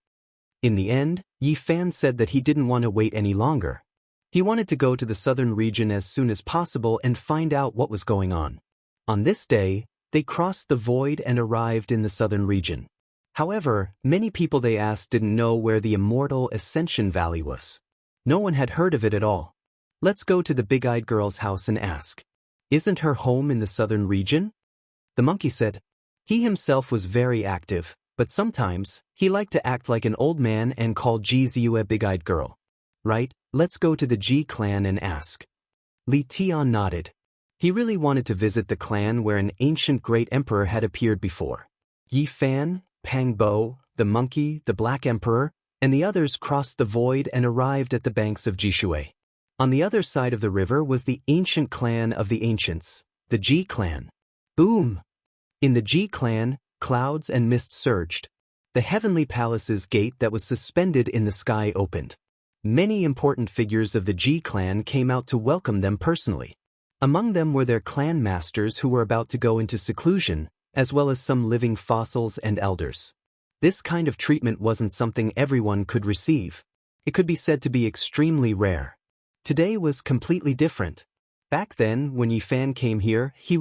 In the end, Yi Fan said that he didn't want to wait any longer. He wanted to go to the southern region as soon as possible and find out what was going on. On this day, they crossed the void and arrived in the southern region. However, many people they asked didn't know where the Immortal Ascension Valley was. No one had heard of it at all. Let's go to the big-eyed girl's house and ask. Isn't her home in the southern region? The monkey said. He himself was very active, but sometimes, he liked to act like an old man and call Ji Ziyu a big-eyed girl. Right, let's go to the Ji clan and ask. Li Tian nodded. He really wanted to visit the clan where an ancient great emperor had appeared before. Yi Fan, Pang Bo, the monkey, the Black Emperor, and the others crossed the void and arrived at the banks of Jishui. On the other side of the river was the ancient clan of the ancients, the Ji clan. Boom! In the Ji clan, clouds and mist surged. The heavenly palace's gate that was suspended in the sky opened. Many important figures of the Ji clan came out to welcome them personally. Among them were their clan masters who were about to go into seclusion, as well as some living fossils and elders. This kind of treatment wasn't something everyone could receive. It could be said to be extremely rare. Today was completely different. Back then, when Yi Fan came here, he